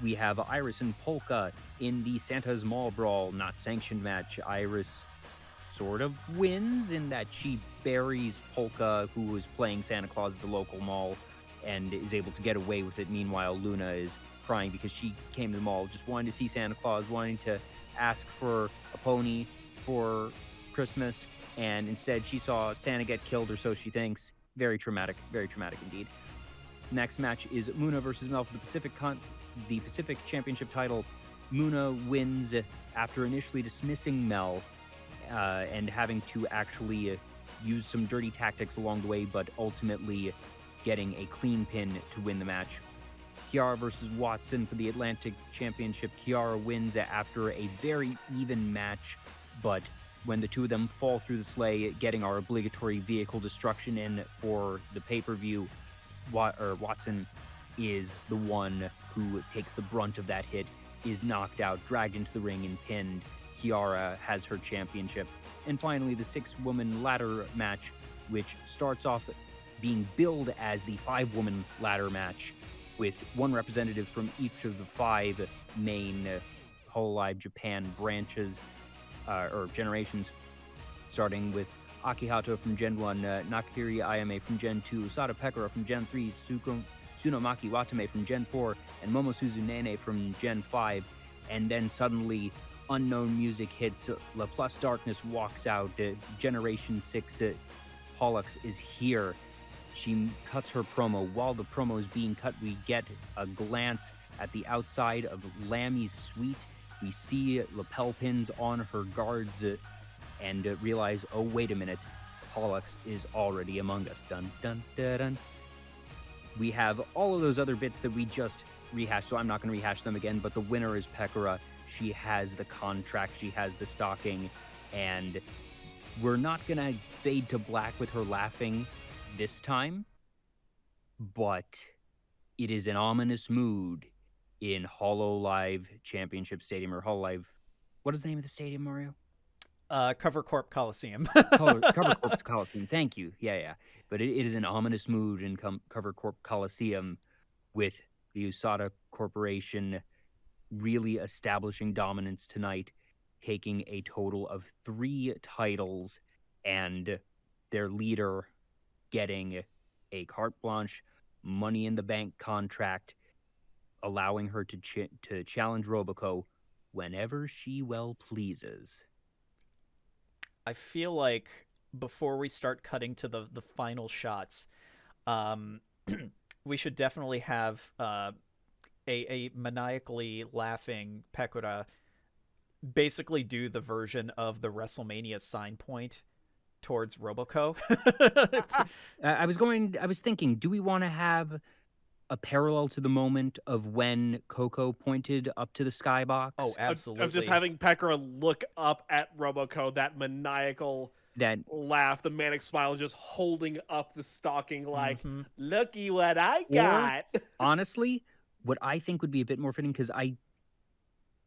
We have IRyS and Polka in the Santa's Mall Brawl, not sanctioned match. IRyS sort of wins in that she buries Polka, who was playing Santa Claus at the local mall, and is able to get away with it. Meanwhile, Luna is crying because she came to the mall just wanting to see Santa Claus, wanting to ask for a pony for Christmas, and instead she saw Santa get killed, or so she thinks. Very traumatic indeed. Next match is Moona versus Mel for the Pacific Championship title. Moona wins after initially dismissing Mel and having to actually use some dirty tactics along the way, but ultimately getting a clean pin to win the match. Kiara versus Watson for the Atlantic Championship. Kiara wins after a very even match, but when the two of them fall through the sleigh, getting our obligatory vehicle destruction in for the pay-per-view, Watson is the one who takes the brunt of that hit, is knocked out, dragged into the ring, and pinned. Kiara has her championship. And finally, the 6-woman ladder match, which starts off being billed as the 5-woman ladder match, with one representative from each of the 5 main Hololive Japan branches, or generations, starting with Akihato from Gen 1, Nakiri Ayame from Gen 2, Usada Pekora from Gen 3, Tsunomaki Watame from Gen 4, and Momosuzu Nene from Gen 5. And then suddenly, unknown music hits. Laplace Darkness walks out. Generation 6 Pollux is here. She cuts her promo. While the promo is being cut, we get a glance at the outside of Lammy's suite. We see lapel pins on her guards and realize, oh, wait a minute, Pollux is already among us. Dun, dun, dun, dun. We have all of those other bits that we just rehashed, so I'm not going to rehash them again, but the winner is Pekora. She has the contract, she has the stocking, and we're not going to fade to black with her laughing this time, but it is an ominous mood in Hololive Championship Stadium, or Hololive. What is the name of the stadium, Mario? Cover Corp Coliseum. Cover Corp Coliseum. Thank you. Yeah. But it is an ominous mood in Cover Corp Coliseum with the Usada Corporation really establishing dominance tonight, taking a total of 3 titles, and their leader getting a carte blanche, Money in the Bank contract, allowing her to challenge Roboco whenever she well pleases. I feel like before we start cutting to the final shots, we should definitely have a maniacally laughing Pekora basically do the version of the WrestleMania sign point towards Roboco. I was thinking, do we want to have a parallel to the moment of when Coco pointed up to the skybox? Oh, absolutely. Of just having Pekora look up at Roboco, that maniacal laugh, the manic smile, just holding up the stocking like, looky what I got. Or, honestly, what I think would be a bit more fitting, because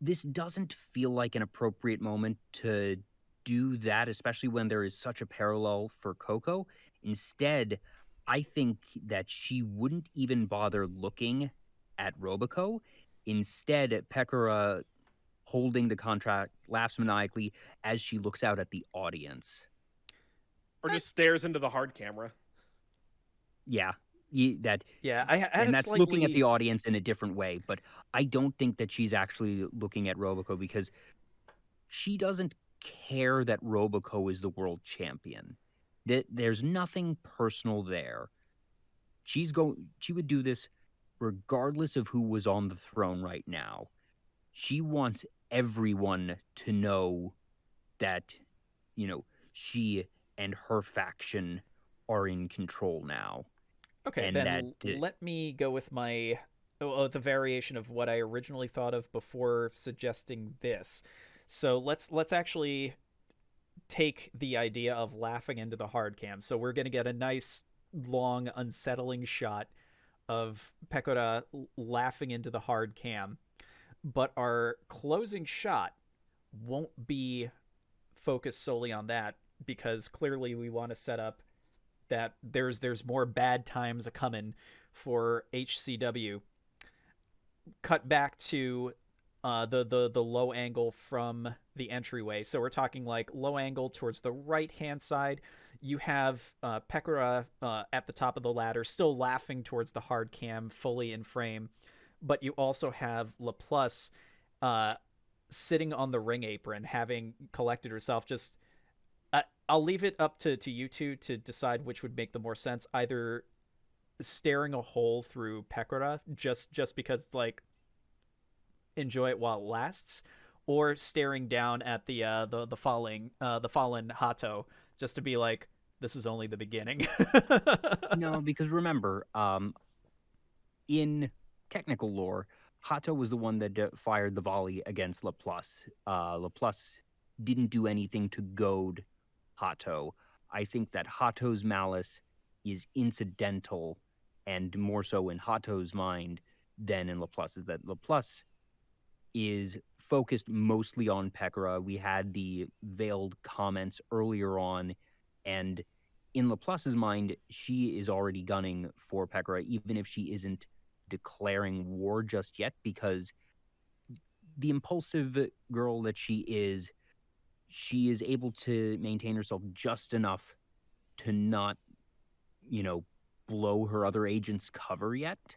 this doesn't feel like an appropriate moment to do that, especially when there is such a parallel for Coco. Instead, I think that she wouldn't even bother looking at Roboco. Instead, Pekora, holding the contract, laughs maniacally as she looks out at the audience. Or just stares into the hard camera. Yeah. And that's looking at the audience in a different way. But I don't think that she's actually looking at Roboco, because she doesn't care that Roboco is the world champion. There's nothing personal there. She would do this regardless of who was on the throne right now. She wants everyone to know that, she and her faction are in control now. Okay, and then let me go with the variation of what I originally thought of before suggesting this. So let's actually take the idea of laughing into the hard cam. So we're going to get a nice, long, unsettling shot of Pekora laughing into the hard cam. But our closing shot won't be focused solely on that, because clearly we want to set up that there's more bad times a coming for HCW. Cut back to the low angle from the entryway. So we're talking like low angle towards the right hand side. You have Pekora at the top of the ladder, still laughing towards the hard cam, fully in frame. But you also have Laplace sitting on the ring apron, having collected herself. Just I'll leave it up to you two to decide which would make the more sense. Either staring a hole through Pekora just because it's like, enjoy it while it lasts, or staring down at the fallen Hato, just to be like, this is only the beginning. No, because remember, in technical lore, Hato was the one that fired the volley against Laplace. Laplace didn't do anything to goad Hato. I think that Hato's malice is incidental, and more so in Hato's mind than in Laplace's. That Laplace is focused mostly on Pekora. We had the veiled comments earlier on, and in Laplace's mind, she is already gunning for Pekora, even if she isn't declaring war just yet, because the impulsive girl that she is able to maintain herself just enough to not, blow her other agent's cover yet.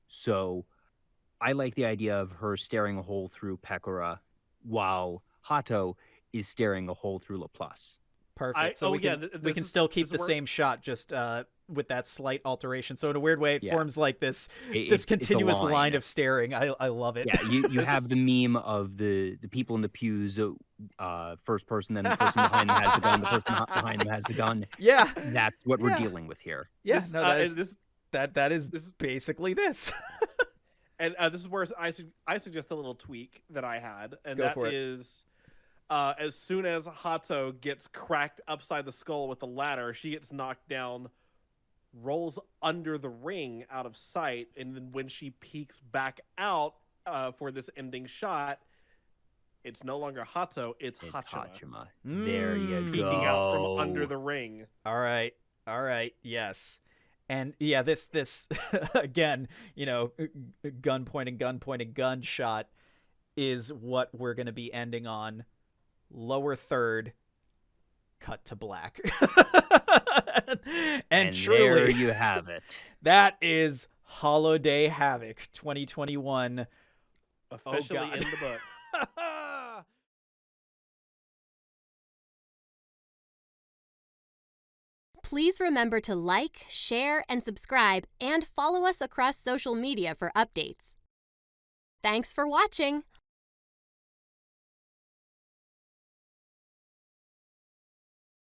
So I like the idea of her staring a hole through Pekora while Hato is staring a hole through Laplace. Perfect. So we can still keep the same shot, just with that slight alteration. So in a weird way, it forms like this continuous line of staring. I love it. Yeah, you have the meme of the people in the pews, first person, then the person behind them has the gun, the person behind them has the gun. Yeah, that's what we're dealing with here. Yeah, that is basically this. And this is where I suggest a little tweak that I had, and that is, as soon as Hato gets cracked upside the skull with the ladder, she gets knocked down, rolls under the ring out of sight, and then when she peeks back out for this ending shot, it's no longer Hato, it's Hachima. There you go. Peeking out from under the ring. All right, yes. And yeah, this again, gun pointing gun shot is what we're going to be ending on. Lower third, cut to black. and truly, there you have it. That is Holoday Havoc 2021. Officially in the books. Please remember to like, share, and subscribe, and follow us across social media for updates. Thanks for watching!